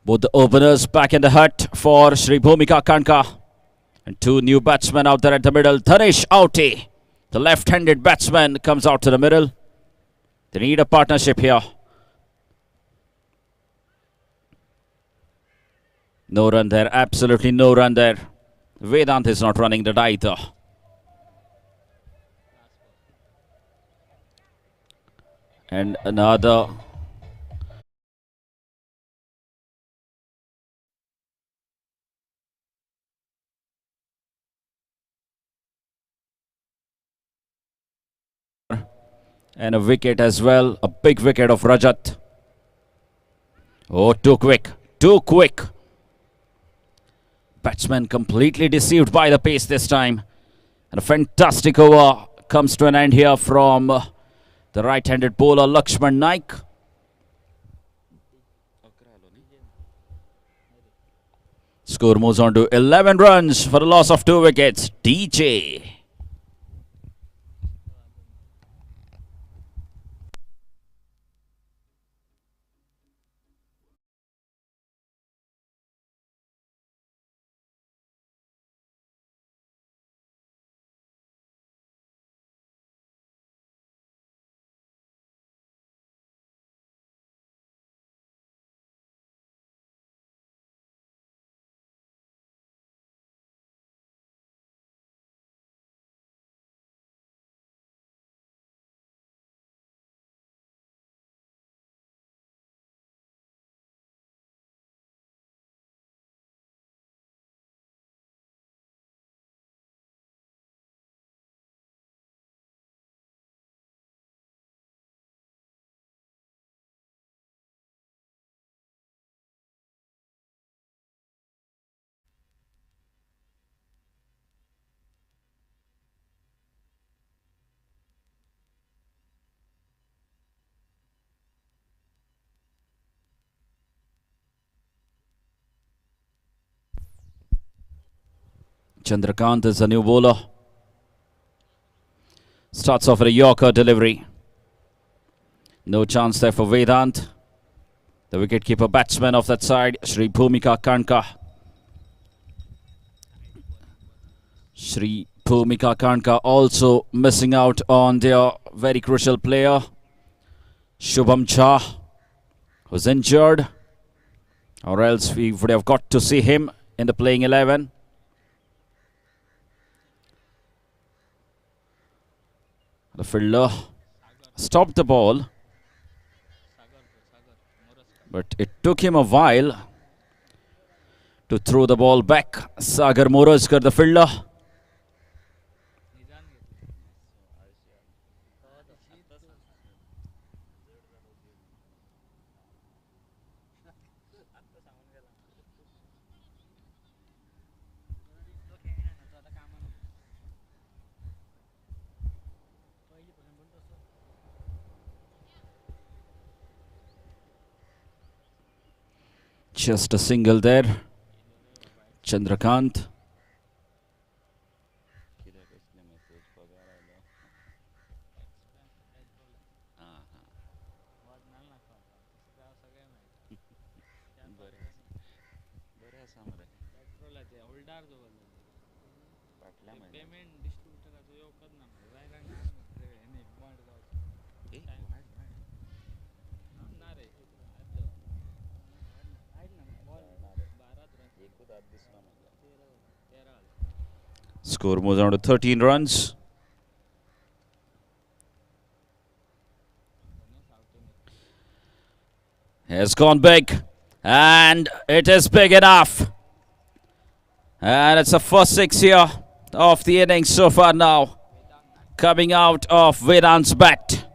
both the openers back in the hut for Shri Bhumika Kanka. And two new batsmen out there at the middle. Dhanesh Auti, the left-handed batsman, comes out to the middle. They need a partnership here. No run there, absolutely no run there. Vedant is not running that either. And another. And a wicket as well, a big wicket of Rajat. Oh, too quick, too quick. Batsman completely deceived by the pace this time. And a fantastic over comes to an end here from the right-handed bowler Lakshman Naik. Score moves on to 11 runs for the loss of 2 wickets. DJ. Chandrakant is the new bowler. Starts off with a Yorker delivery. No chance there for Vedant. The wicket-keeper batsman of that side, Shri Bhumika Karnka. Shri Bhumika Karnka also missing out on their very crucial player, Shubham Jha, who's injured. Or else we would have got to see him in the playing 11. The fielder stopped the ball, but it took him a while to throw the ball back. Sagar Morozkar, the fielder. Just a single there. Chandrakant. Score moves on to 13 runs. Has gone big, and it is big enough. And it's the first 6 here of the innings so far now, coming out of Vedant's bat.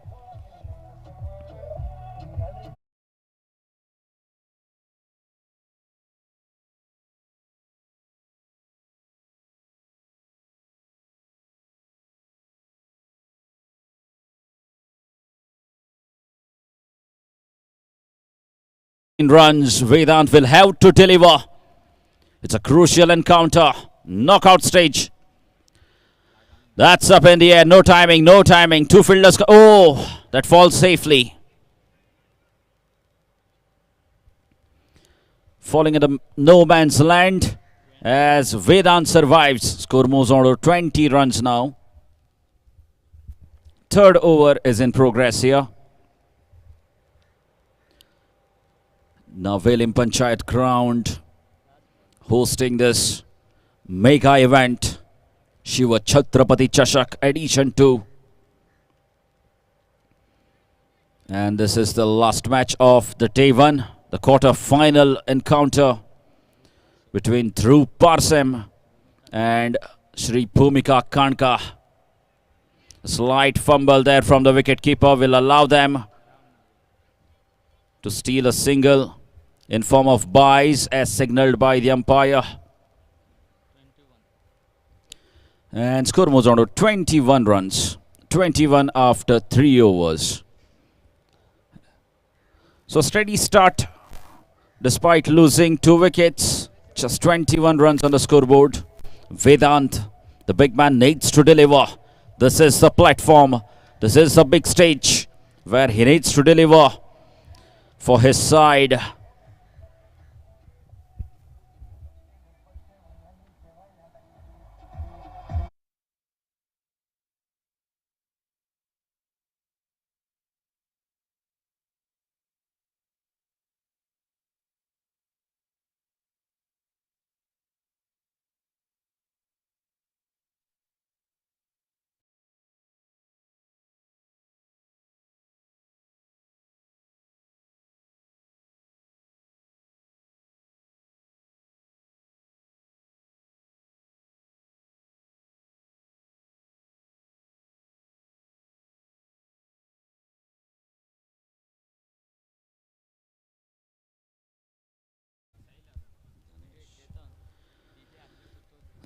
Runs Vedant will have to deliver. It's a crucial encounter, knockout stage. That's up in the air, no timing, no timing. Two fielders, oh, that falls safely. Falling into no man's land as Vedant survives. Score moves on to 20 runs now. Third over is in progress here. Navelim Panchayat ground hosting this mega event, Shiv Chhatrapati Chashak Edition 2. And this is the last match of the day 1, the quarter-final encounter between Dhruv Parsem and Shri Bhumika Karnka. A slight fumble there from the wicket-keeper will allow them to steal a single in form of byes as signalled by the umpire. And score moves on to 21 runs. 21 after 3 overs. So steady start despite losing 2 wickets. Just 21 runs on the scoreboard. Vedant, the big man, needs to deliver. This is the platform. This is the big stage where he needs to deliver for his side.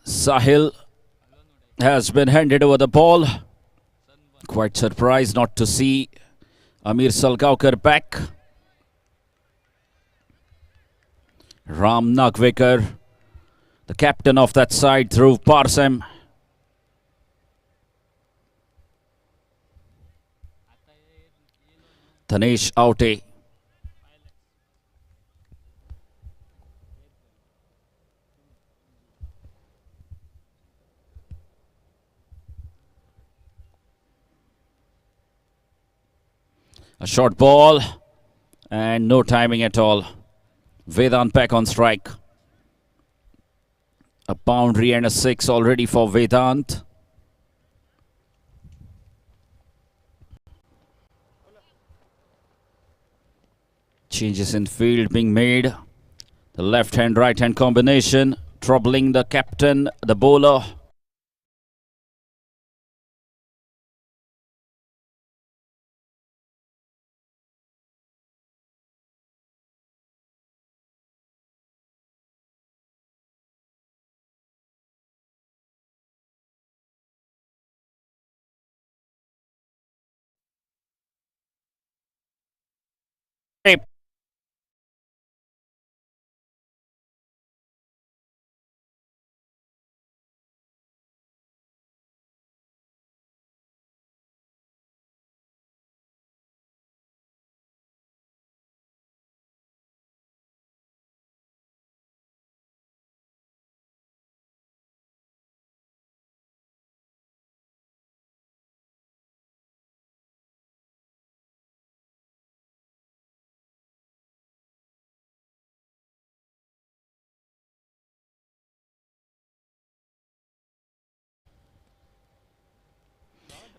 Sahil has been handed over the ball. Quite surprised not to see Amir Salgaonkar back. Ram Nagvekar, the captain of that side, Dhruv Parsem. Tanesh Aute. A short ball and no timing at all. Vedant back on strike. A boundary and a 6 already for Vedant. Changes in field being made. The left hand, right hand combination troubling the captain, the bowler.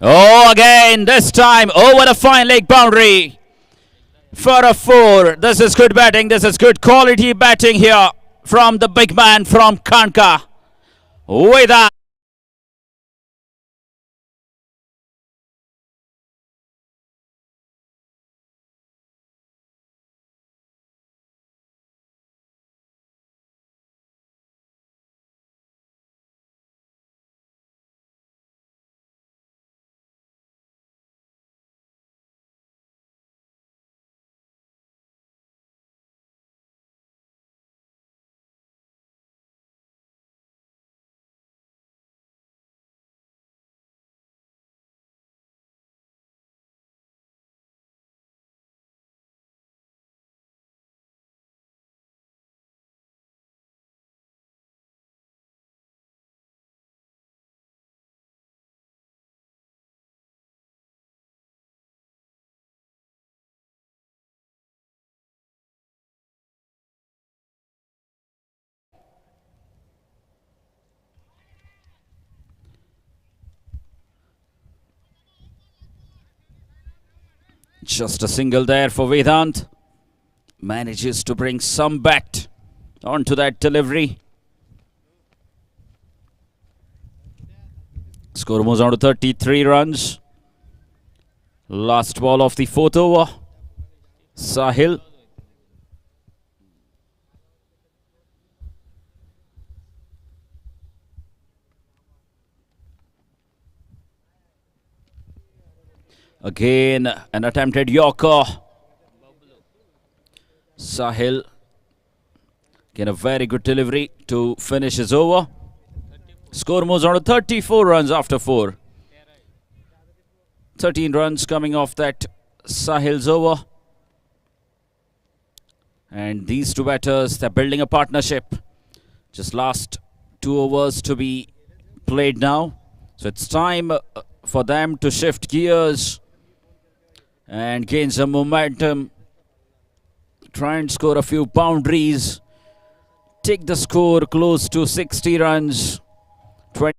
Oh, again, this time over the fine leg boundary for a 4. This is good batting. This is good quality batting here from the big man from Kanka. With that. Just a single there for Vedant. Manages to bring some bat onto that delivery. Score moves on to 33 runs. Last ball of the 4th over. Sahil. Again, an attempted Yorker. Sahil. Again, a very good delivery to finish his over. Score moves on to 34 runs after 4. 13 runs coming off that Sahil's over. And these two batters, they're building a partnership. Just last 2 overs to be played now. So it's time for them to shift gears and gain some momentum. Try and score a few boundaries. Take the score close to 60 runs. 20.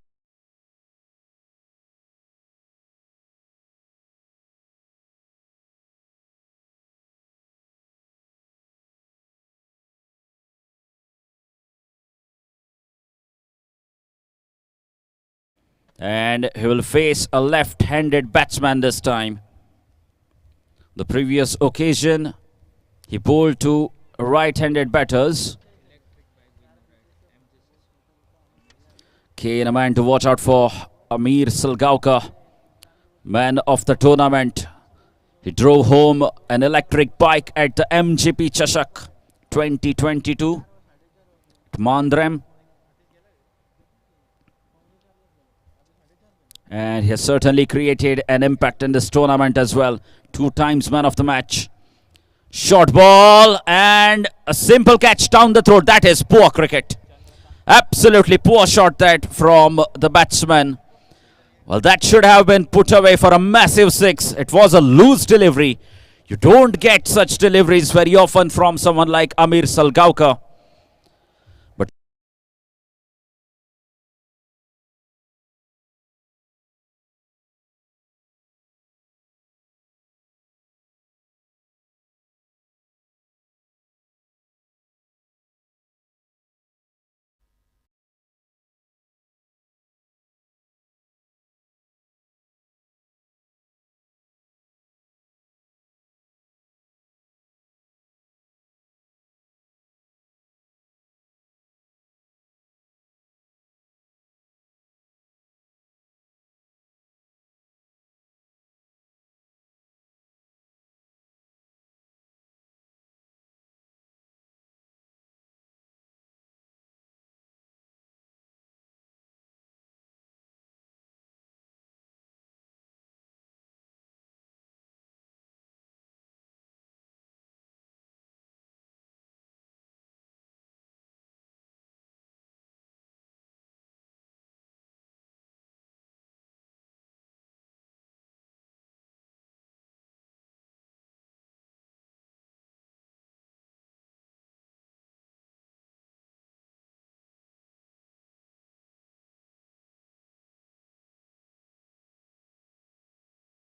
And he will face a left-handed batsman this time. The previous occasion, he bowled to right-handed batters. Okay, and a man to watch out for, Amir Salgaonkar, man of the tournament. He drove home an electric bike at the MGP Chashak 2022 at Mandrem. And he has certainly created an impact in this tournament as well. 2 times man of the match. Short ball and a simple catch down the throat. That is poor cricket. Absolutely poor shot that from the batsman. Well, that should have been put away for a massive 6. It was a loose delivery. You don't get such deliveries very often from someone like Amir Salgaonkar. But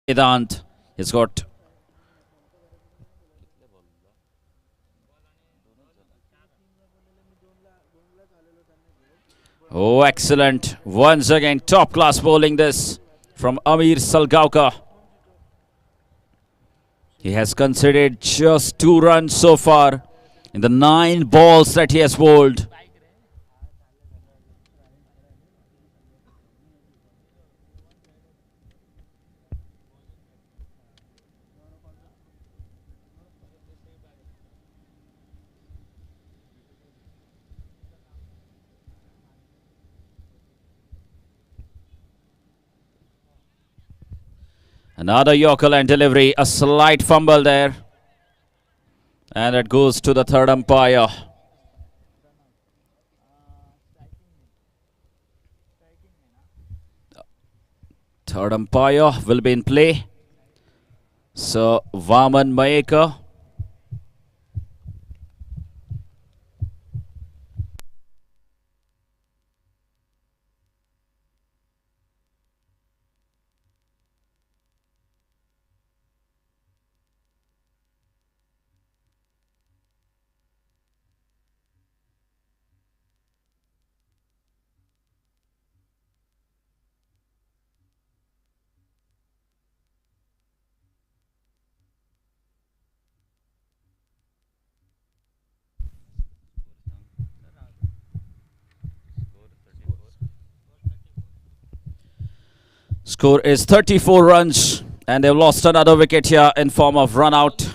Vedant has got excellent. Once again, top class bowling this from Amir Salgaonkar. He has conceded just 2 runs so far in the 9 balls that he has bowled. Another Yorker line delivery, a slight fumble there. And it goes to the third umpire. Third umpire will be in play. So, Vaman Mayekar. Score is 34 runs, and they've lost another wicket here in form of run out.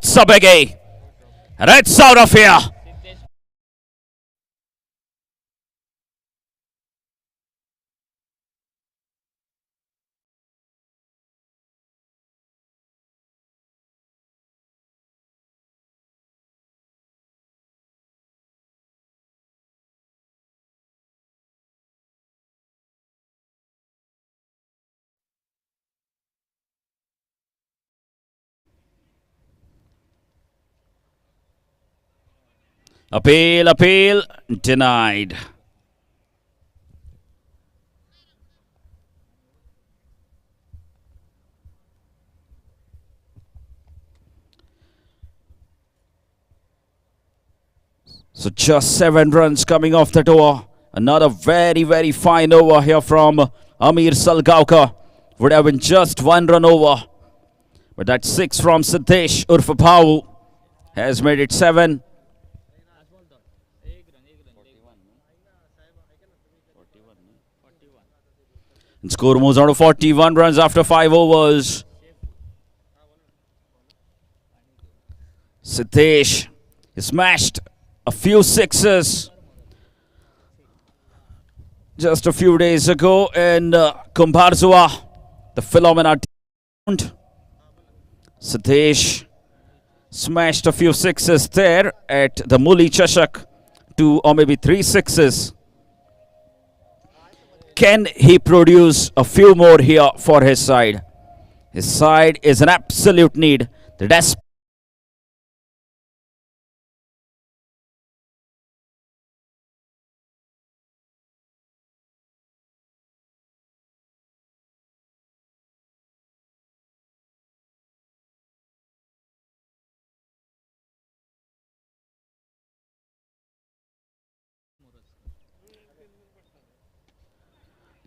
Sabege. It's out of here. Appeal, denied. So just 7 runs coming off that over. Another very, very fine over here from Amir Salgaonkar. Would have been just 1 run over. But that 6 from Siddesh Urfa Bhavu has made it 7. And score moves on to 41 runs after 5 overs. Siddesh smashed a few sixes just a few days ago in Kumbharzua, the phenomena. Siddesh smashed a few sixes there at the Muli Chashak, 2 or maybe 3 sixes. Can he produce a few more here for his side? His side is an absolute need. The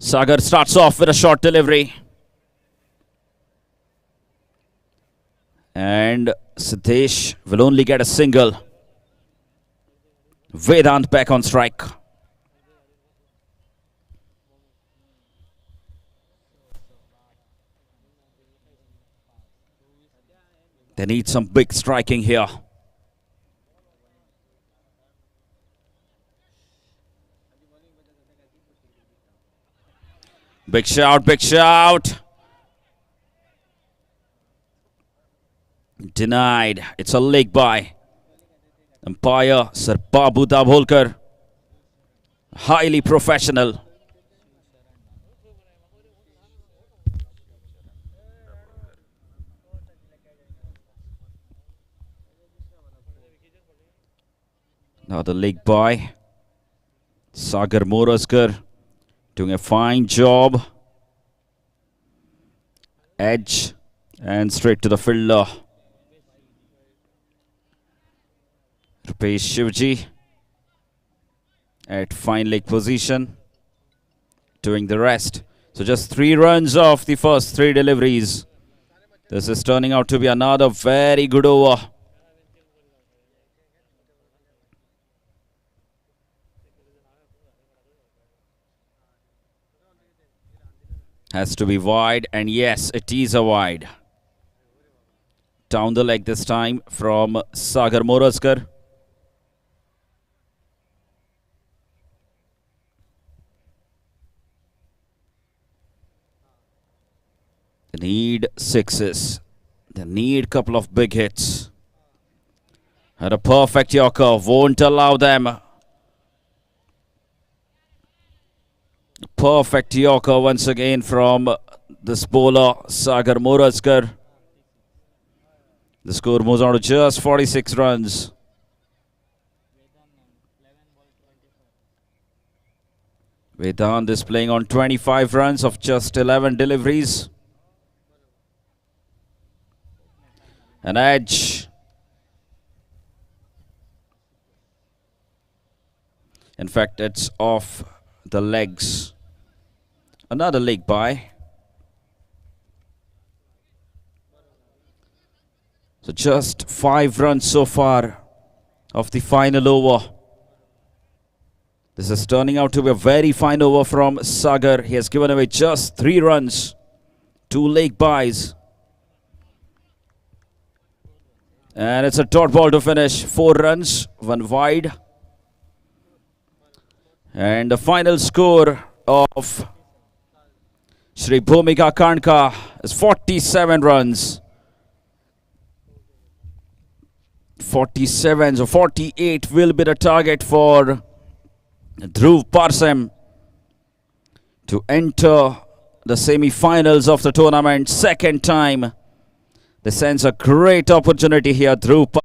Sagar starts off with a short delivery. And Siddesh will only get a single. Vedant back on strike. They need some big striking here. Big shout, big shout. Denied. It's a leg by. Umpire Sir Babu Dabholkar. Highly professional. Now the leg by. Sagar Moraskar doing a fine job. Edge and straight to the fielder. Rupesh Shivji at fine leg position, doing the rest. So just 3 runs off the first 3 deliveries. This is turning out to be another very good over. Has to be wide, and yes, it is a wide. Down the leg this time from Sagar Moraskar. They need 6s. They need a couple of big hits. And a perfect Yorker won't allow them. Perfect Yorker once again from this bowler, Sagar Moraskar. The score moves on to just 46 runs. Vedant is playing on 25 runs of just 11 deliveries. An edge. In fact, it's off the legs. Another leg by. So just 5 runs so far of the final over. This is turning out to be a very fine over from Sagar. He has given away just 3 runs. 2 leg buys. And it's a dot ball to finish. 4 runs, 1 wide. And the final score of Shri Bhumika Karnka is 47 runs. 47, so 48 will be the target for Dhruv Parsem to enter the semi-finals of the tournament. Second time. This sends a great opportunity here. Dhruv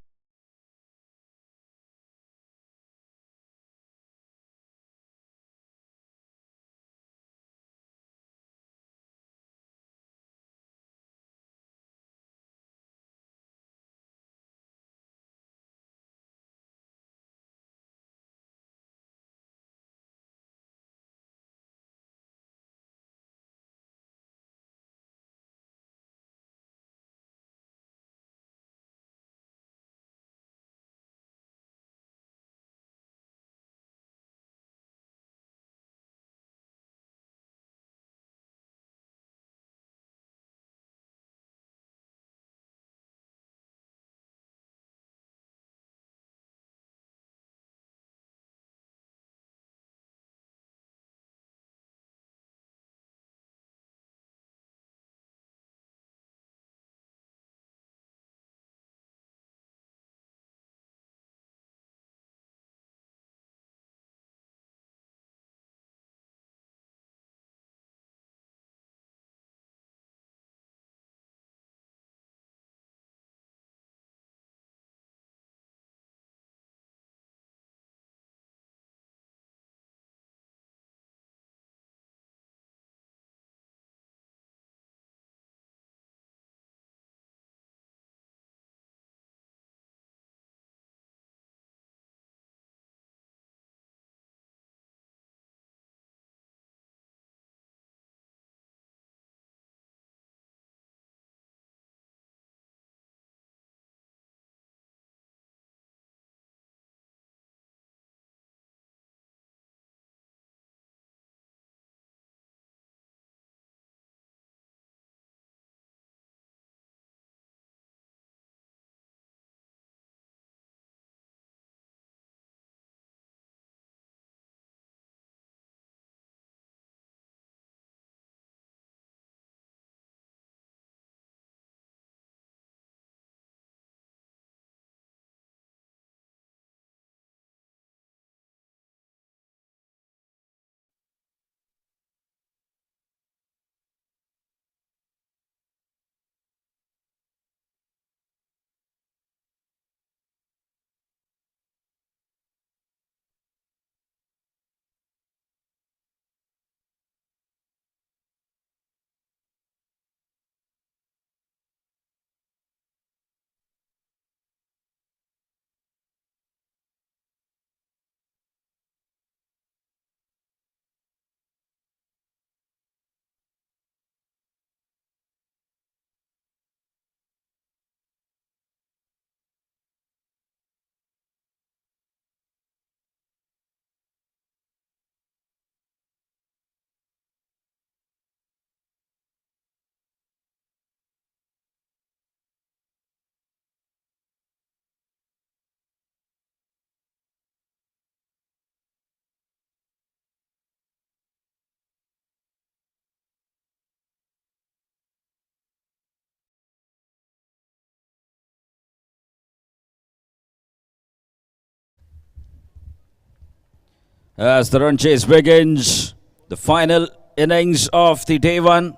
as the run chase begins. The final innings of the day one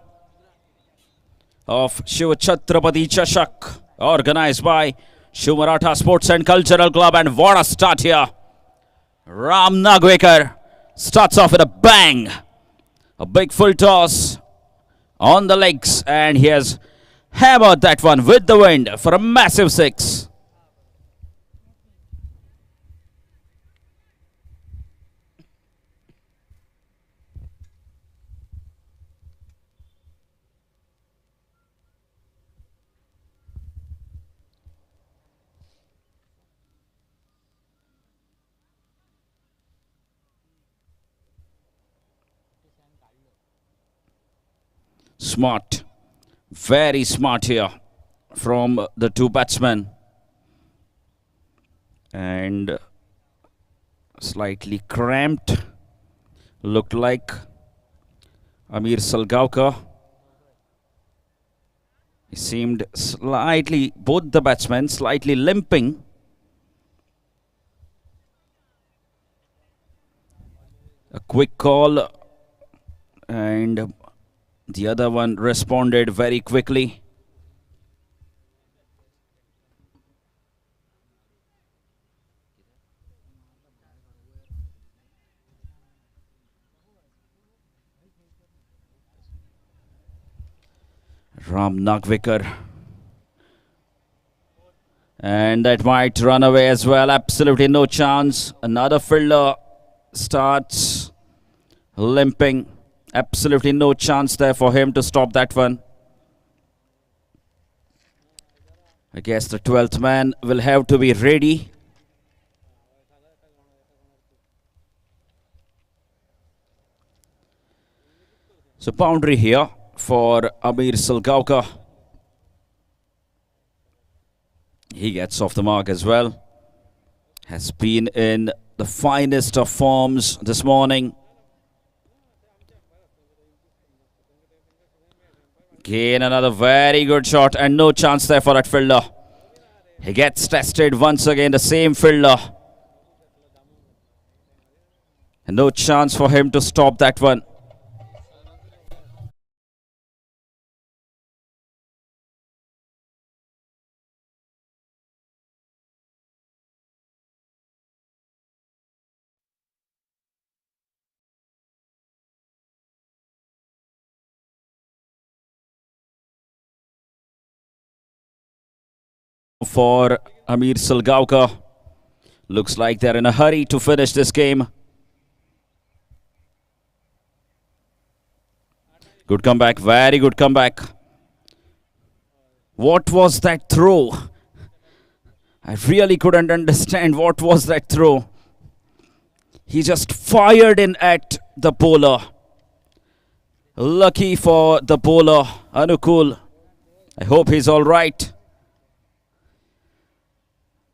of Shiv Chhatrapati Chashak, organized by Shiv Maratha Sports and Cultural Club. And what a start here. Ram Nagwekar starts off with a bang. A big full toss on the legs, and he has hammered that one with the wind for a massive six. Smart, very smart here from the two batsmen. And slightly cramped, looked like Amir Salgaonkar. He seemed slightly, both the batsmen slightly limping. A quick call, and the other one responded very quickly. Ram Nagwekar. And that might run away as well. Absolutely no chance. Another fielder starts limping. Absolutely no chance there for him to stop that one. I guess the 12th man will have to be ready. So boundary here for Amir Salgaonkar. He gets off the mark as well. Has been in the finest of forms this morning. Again another very good shot, and no chance there for that fielder. He gets tested once again, the same fielder. And no chance for him to stop that one. For Amir Salgaonkar. Looks like they're in a hurry to finish this game. Good comeback, very good comeback. What was that throw? I really couldn't understand what was that throw. He just fired in at the bowler. Lucky for the bowler, Anukul. I hope he's all right.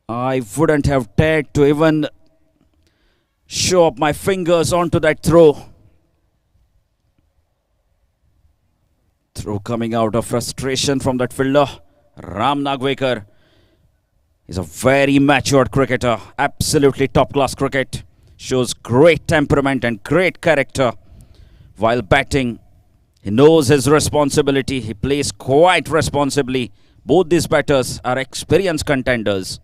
I wouldn't have dared to even show up my fingers onto that throw. Throw coming out of frustration from that fielder. Ram Nagwekar is a very matured cricketer. Absolutely top-class cricket. Shows great temperament and great character while batting. He knows his responsibility. He plays quite responsibly. Both these batters are experienced contenders.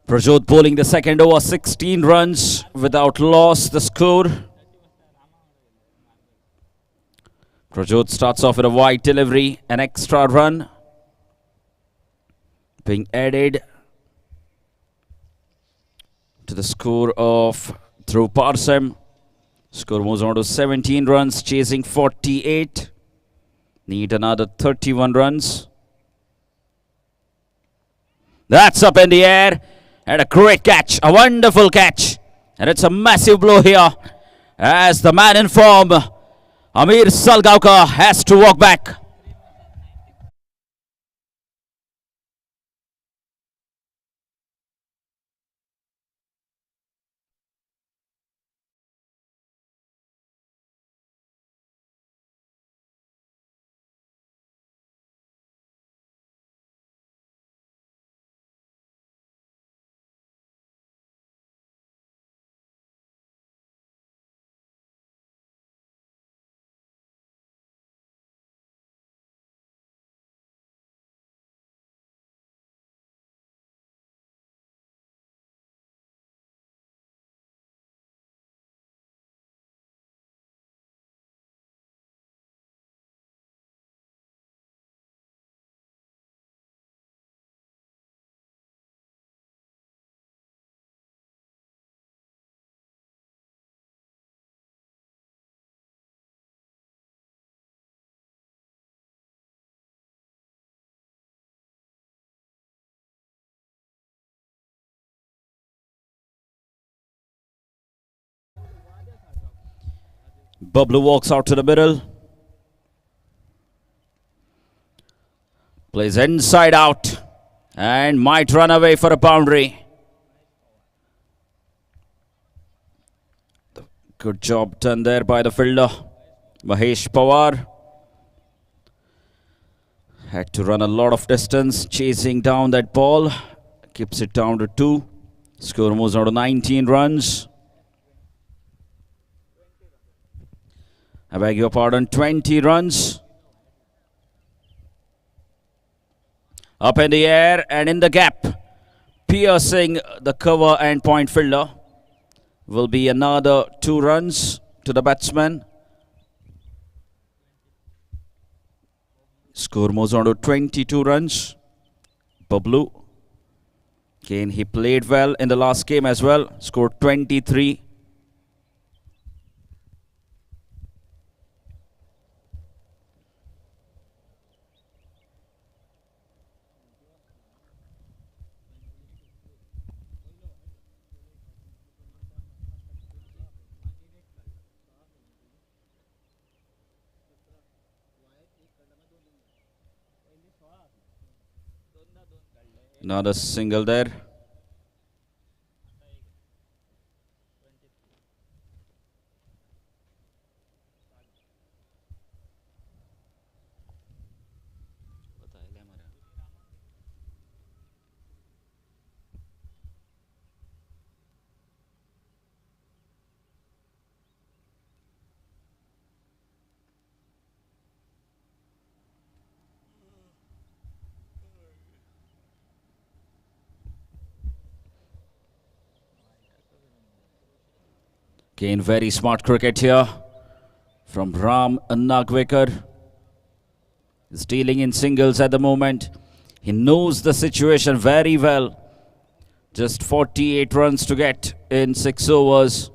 Prajot bowling the second over, 16 runs without loss. The score. Prajot starts off with a wide delivery, an extra run being added to the score of Dhruv Parsem. Score moves on to 17 runs, chasing 48. Need another 31 runs. That's up in the air. And a great catch, a wonderful catch. And it's a massive blow here as the man in form, Amir Salgaonkar, has to walk back. Bablu walks out to the middle. Plays inside out and might run away for a boundary. Good job done there by the fielder, Mahesh Pawar. Had to run a lot of distance chasing down that ball. Keeps it down to 2. Score moves on to 19 runs. I beg your pardon, 20 runs. Up in the air and in the gap, piercing the cover and point fielder. Will be another 2 runs to the batsman. Score moves on to 22 runs. Bablu. Again, he played well in the last game as well. Scored 23. Another single there. Again, very smart cricket here from Ram Nagwekar. He's dealing in singles at the moment. He knows the situation very well. Just 48 runs to get in 6 overs.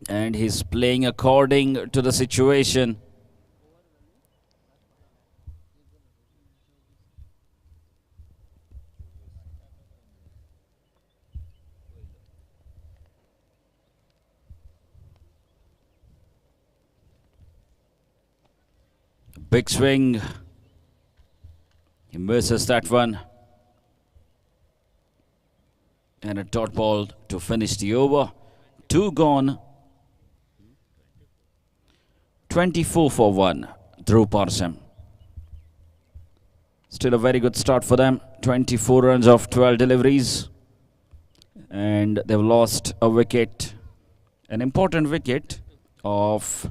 And he's playing according to the situation. Big swing. He misses that one. And a dot ball to finish the over. 2 gone. 24 for 1. Dhruv Parsem. Still a very good start for them. 24 runs off 12 deliveries. And they've lost a wicket. An important wicket of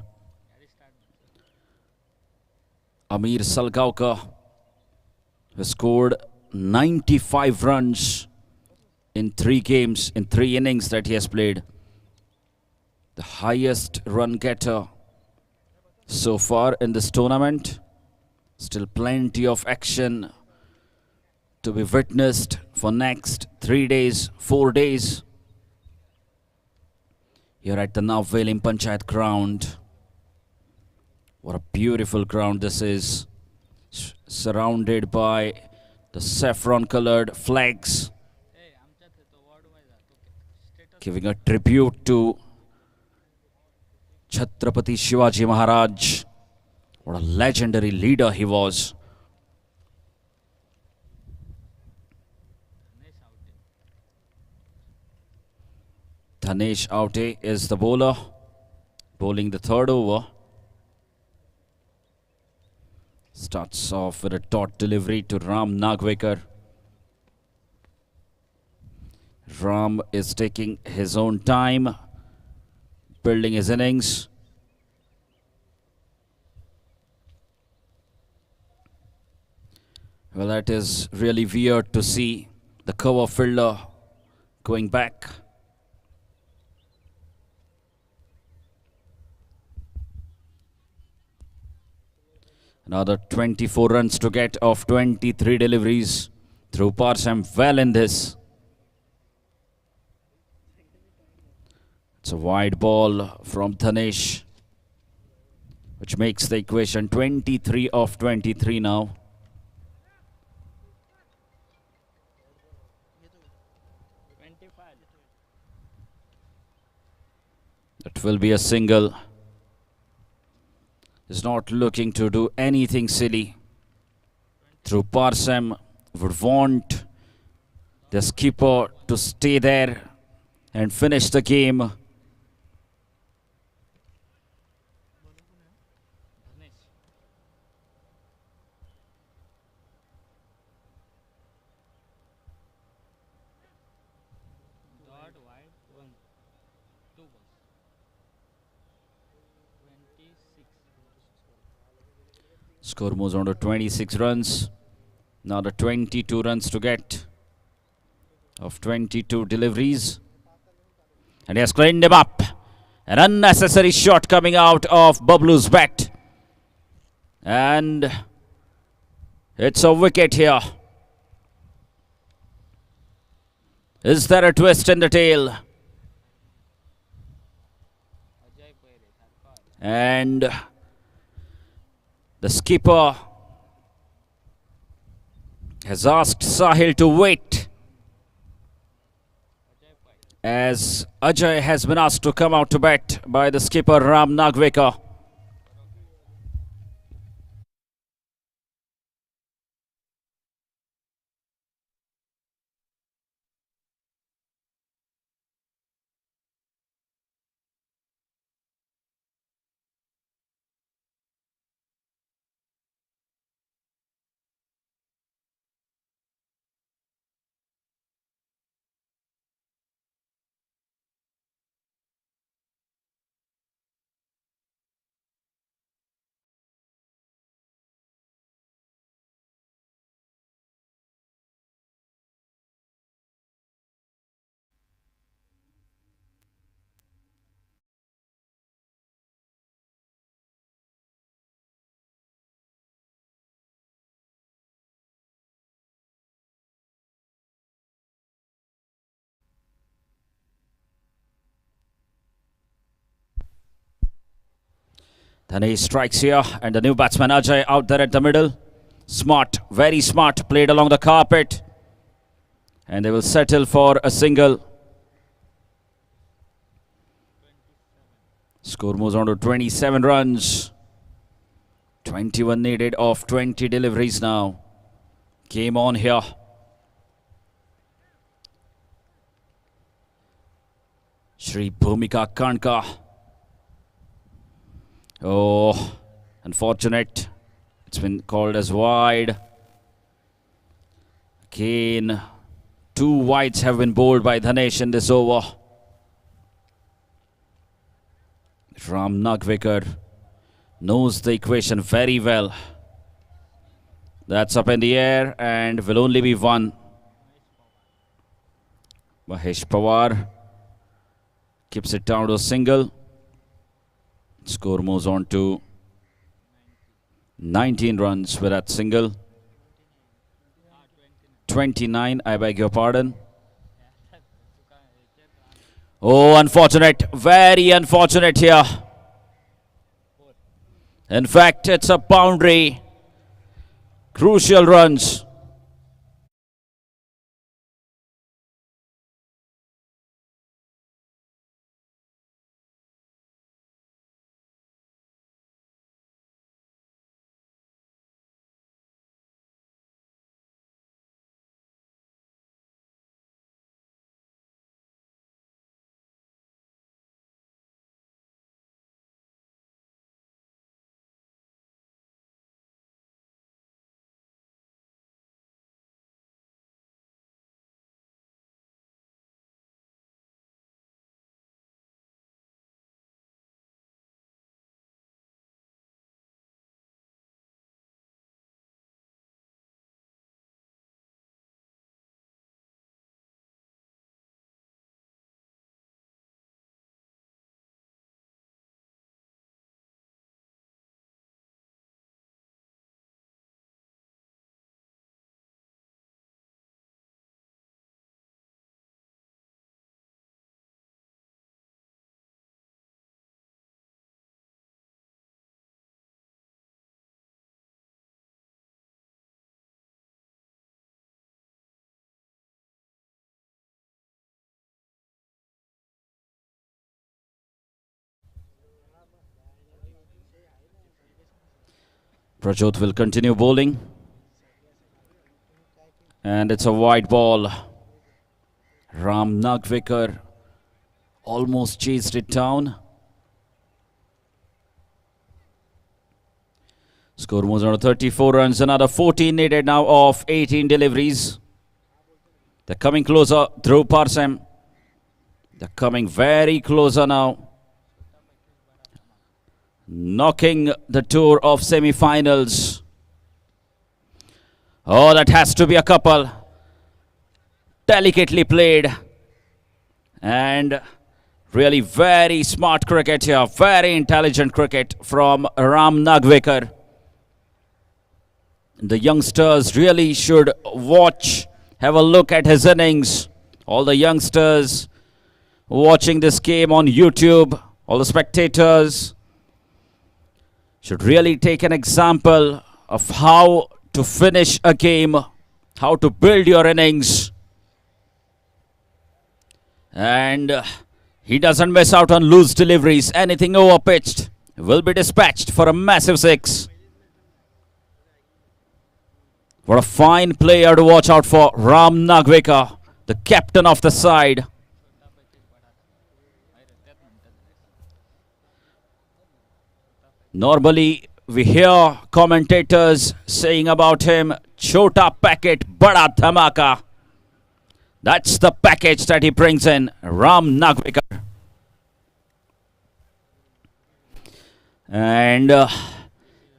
Amir Salgaonkar, who scored 95 runs in 3 games, in 3 innings that he has played. The highest run getter so far in this tournament. Still plenty of action to be witnessed for next 3 days, 4 days. Here at the Navelim Panchayat ground. What a beautiful ground this is. Surrounded by the saffron colored flags. Giving a tribute to Chhatrapati Shivaji Maharaj. What a legendary leader he was. Dhanesh Aute is the bowler, bowling the 3rd over. Starts off with a dot delivery to Ram Nagvekar. Ram is taking his own time, building his innings. Well, that is really weird to see the cover fielder going back. Another 24 runs to get of 23 deliveries through Parsam. Well in this. It's a wide ball from Dhanesh, which makes the equation 23 of 23 now. That will be a single. Is not looking to do anything silly. Through Parsam would want the skipper to stay there and finish the game. Score moves on to 26 runs. Now the 22 runs to get of 22 deliveries. And he has cleaned him up. An unnecessary shot coming out of Bablu's bat. And it's a wicket here. Is there a twist in the tail? And the skipper has asked Sahil to wait, as Ajay has been asked to come out to bat by the skipper Ram Nagvekar. Dhanesh strikes here, and the new batsman Ajay out there at the middle. Smart, very smart, played along the carpet. And they will settle for a single. Score moves on to 27 runs. 21 needed of 20 deliveries now. Game on here. Shri Bhumika Kanka. Oh, unfortunate. It's been called as wide. Again, 2 wides have been bowled by Dhanesh in this over. Ram Nagvekar knows the equation very well. That's up in the air and will only be one. Mahesh Pawar keeps it down to a single. Score moves on to 19 runs with that single. 29, I beg your pardon. Oh, unfortunate. Very unfortunate here. In fact, it's a boundary. Crucial runs. Prajot will continue bowling. And it's a wide ball. Ram Nagvikar almost chased it down. Score moves on to 34 runs. Another 14 needed now of 18 deliveries. They're coming closer. Dhruv Parsam. They're coming very closer now. Knocking the tour of semi-finals. Oh, that has to be a couple. Delicately played. And really very smart cricket here. Very intelligent cricket from Ram Nagvikar. The youngsters really should watch, have a look at his innings. All the youngsters watching this game on YouTube, all the spectators should really take an example of how to finish a game, how to build your innings. And he doesn't miss out on loose deliveries. Anything over-pitched will be dispatched for a massive six. What a fine player to watch out for, Ram Nagvikar, the captain of the side. Normally, we hear commentators saying about him, Chota packet, bada dhamaka. That's the package that he brings in, Ram Nagvikar. And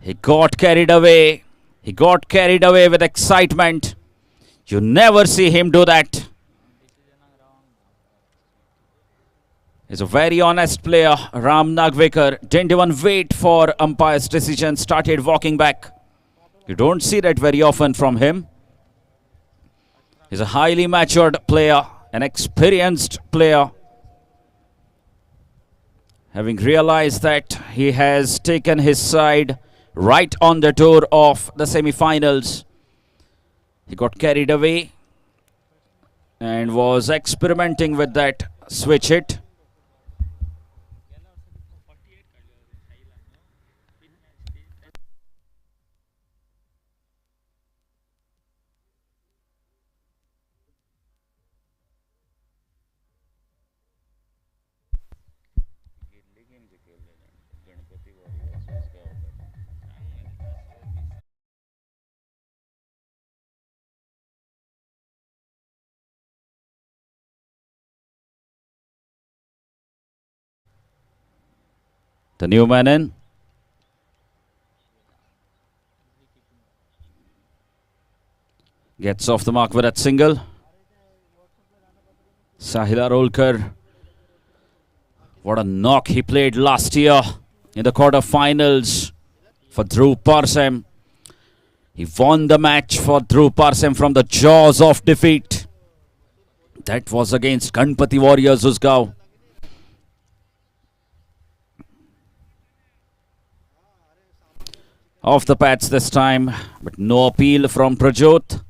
he got carried away. He got carried away with excitement. You never see him do that. He's a very honest player, Ram Nagvikar. Didn't even wait for umpire's decision. Started walking back. You don't see that very often from him. He's a highly matured player, an experienced player. Having realized that he has taken his side right on the tour of the semi-finals, he got carried away and was experimenting with that switch hit. The new man in. gets off the mark with that single. Sahil Arolkar, what a knock he played last year in the quarterfinals for Dhruv Parsem. He won the match for Dhruv Parsem from the jaws of defeat. That was against Ganpati Warriors Usgaon. Off the pads this time, but no appeal from Prajot.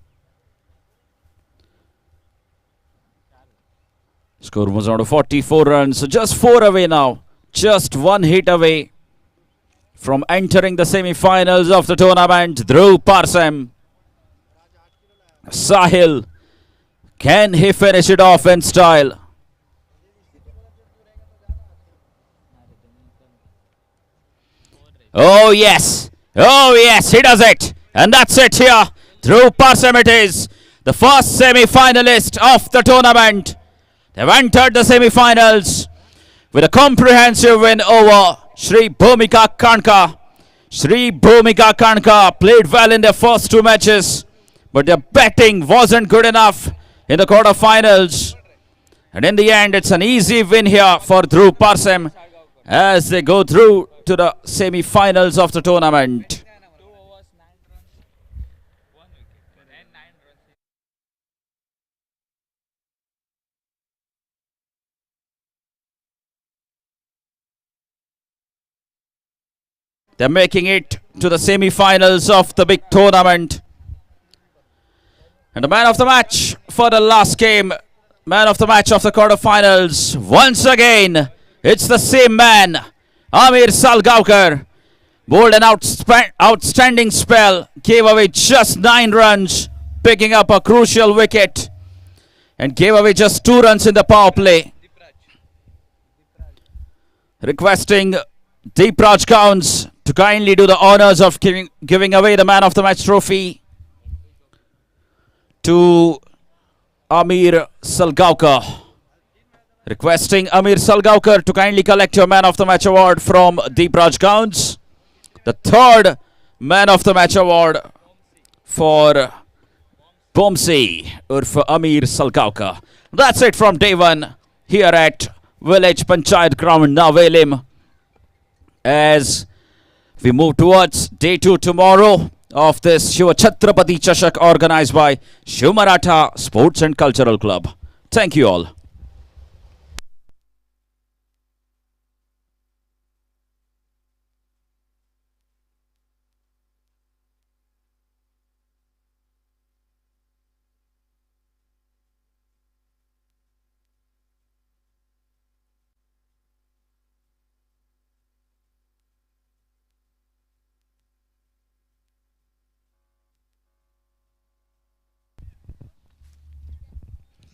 Score was on to 44 runs, so just 4 away now. Just 1 hit away from entering the semi-finals of the tournament. Dhruv Parsem. Sahil, can he finish it off in style? Oh yes, he does it. And that's it here. Dhruv Parsem it is. The first semi-finalist of the tournament. They've entered the semi-finals with a comprehensive win over Shri Bhumika Kanka. Shri Bhumika Kanka played well in their first 2 matches, but their batting wasn't good enough in the quarterfinals. And in the end, it's an easy win here for Dhruv Parsem as they go through to the semi-finals of the tournament. They're making it to the semi-finals of the big tournament. And the man of the match for the last game, man of the match of the quarterfinals, once again, it's the same man, Amir Salgaonkar. Bowled an outstanding spell, gave away just 9 runs, picking up a crucial wicket, and gave away just 2 runs in the power play. Requesting Deepraj Counts to kindly do the honors of giving away the man of the match trophy to Amir Salgaonkar. Requesting Amir Salgaonkar to kindly collect your man of the match award from Deepraj Counts. The 3rd man of the match award for Bomsi or for Amir Salgaonkar. That's it from day 1 here at Village Panchayat Ground, Navelim, as we move towards day 2 tomorrow of this Chhatrapati Chashak organized by Shiv Maratha Sports and Cultural Club. Thank you all.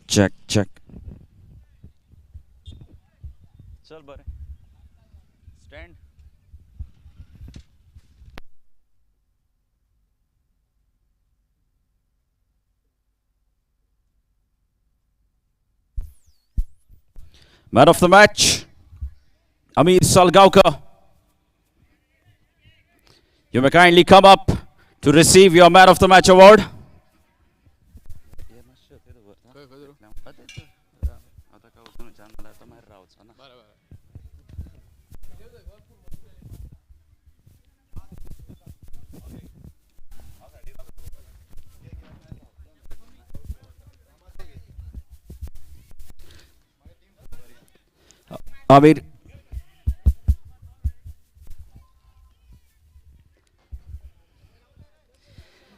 Check. Chal bare. Stand. Man of the match, Amir Salgaonkar. You may kindly come up to receive your man of the match award.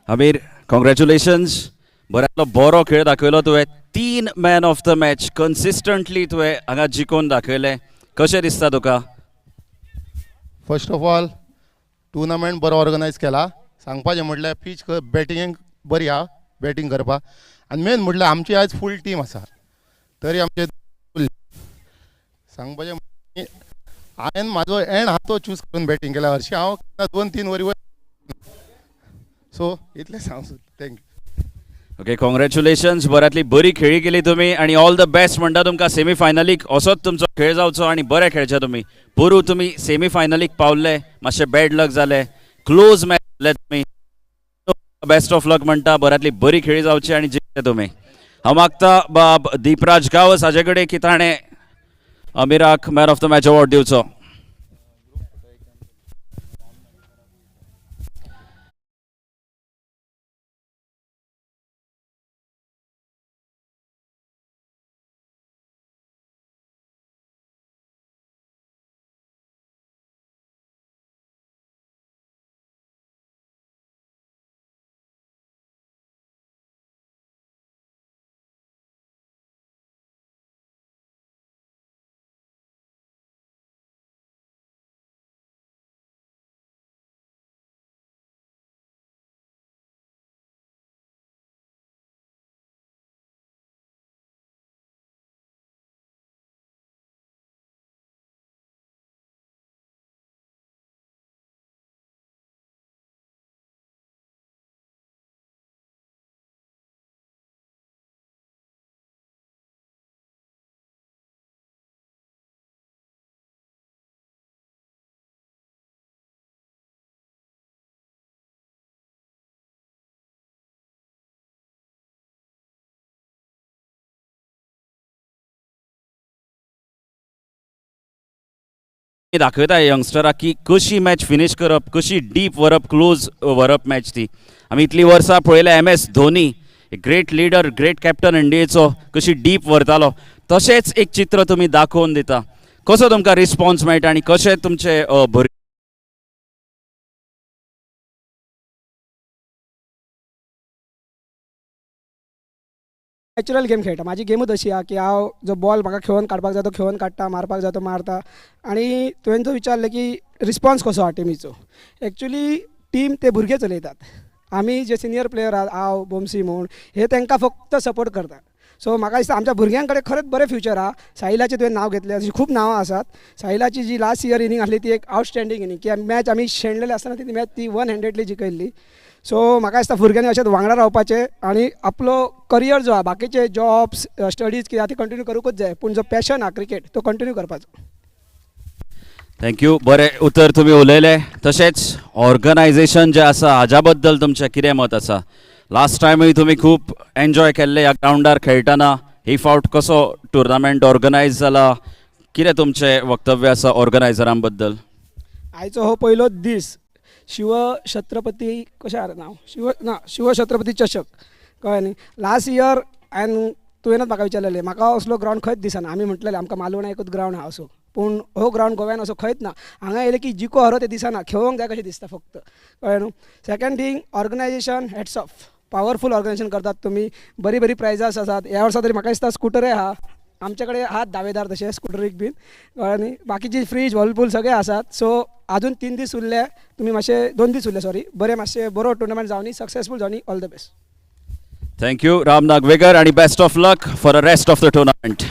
Amir, congratulations. बरो खेळ दाखयलो तुवें 3 man of the match consistently तुवें हांगा जिखून दाखयलें. कशें दिसता तुका? फर्स्ट ऑफ ऑल टुर्नामेंट बरो ऑर्गनायज केला. सांगपाचें म्हटल्यार पीच बॅटिंगेक बरी आहा बॅटिंग करपाक आनी मेन म्हटल्यार आमची आयज फूल टीम आसा तरी आमचे सांगपाचें हांवें म्हाजो एंड हातो चूज करून बॅटिंग केला. हरशीं हांव 2-3 वरी सो इतलें सांगू. थँक्यू. Okay, congratulations. बऱ्यांतली बरी खेळी केली तुमी आणि ऑल द बेस्ट म्हणटा तुमकां सेमी फायनलीक. असोच तुमचो खेळ जावचो आणि बरे खेळचे तुमी. पोरू तुमी सेमी फायनलीक पावले, मातशें बॅड लक जालें, क्लोज मॅच जालें तुमी. बेस्ट ऑफ लक म्हणटा, बऱ्यांतली बरी खेळी जावची आनी जिखले तुमी. हांव मागता बाब दीपराज गावस हाजे कडेन की ताणें अमिराक man of the match award दिवचो. दाखयता यंगस्टराक की कशी मॅच फिनीश करप, कशी डीप व्हरप, क्लोज व्हरप मॅच ती. आमी इतली वर्सां पळयल्या MS Dhoni, great leader, great captain इंडियेचो, कशी डीप व्हरतालो, तशेंच एक चित्र तुमी दाखोवन दिता. कसो तुमकां रिस्पॉन्स मेळटा आनी कशें तुमचे नॅचरल गेम खेळटा. माझी गेमूच अशी आहे की हांव जो बॉल म्हाका खेळून काडपाक जाय तो खेळून काडटा, मारपाक जाय तो मारता. आणि तुवें जो विचारलें की रिस्पॉन्स कसो आहा टिमीचो, एक्चुली टीम ते भुरगे चलयतात. आमी जे सिनियर प्लेयर आहात, हांव बोमसी म्हूण, हे तांकां फक्त सपोर्ट करता. सो म्हाका दिसता आमच्या भुरग्यां कडेन खरेंच बरें फ्युचर आहा. साहिलाचें तुवें नांव घेतलें, अशी खूब नांवां आसात. साहिलाची जी लास्ट इयर इनिंग आसली ती एक आउटस्टँडींग इनिंग, की मॅच आमी शेणलेले आसतना ती मॅच ती 100ली जिखयल्ली. सो म्हाका दिसता भुरग्यांनी अशेंच वांगडा रावपाचें आनी आपलो करियर जो आहा, बाकीचे जॉब्स स्टडीज कितें आहा ती कंटिन्यू करूंकूच जाय, पूण जो पॅशन आहा क्रिकेट तो कंटिन्यू करपाचो. थँक्यू. बरें उतर तुमी उलयले. तशेंच ऑर्गनायझेशन जें आसा हाज्या बद्दल तुमचें कितें मत आसा? लास्ट टायमूय तुमी खूब एन्जॉय केल्ले ह्या ग्रावंडार खेळटाना. ही फावट कसो टुर्नामेंट ऑर्गनायज जाला, कितें तुमचें वक्तव्य आसा ऑर्गनायझरां बद्दल? आयचो हो पयलोच दीस. शिव छत्रपती कशें आहा नांव, शिव छत्रपती चषक, कळ्ळें न्ही. लास्ट इयर हांवें तुवेंच म्हाका विचारलेलें, म्हाका असलो ग्रावंड खंयच दिसना. आमी म्हटलेलें आमकां मालवणा एकूच ग्रावंड आहा असो, पूण हो ग्रावंड गोव्यान असो खंयच ना. हांगा येयले की जिको हरो ते दिसना, खेळोंक जाय कशें दिसता फक्त, कळ्ळें न्हू. Second thing, organisation hats off, powerful organisation करतात तुमी. बरी बरी प्रायजास आसात. ह्या वर्सा तरी म्हाका दिसता स्कुटरय आहा, आमचे कडेन आहात दावेदार तशे स्कुटरीक बीन, कळ्ळें न्ही. बाकीची फ्रीज व्हॉलपूल सगळे आसात. सो अजून 3 दीस उरले, तुमी मातशे 2 दीस उरले सॉरी, बरे मातशे बरो टुर्नामेंट जावनी, सक्सेसफूल जावनी. All the best. Thank you Ram Nagvekar आणि best of luck for the rest of the tournament.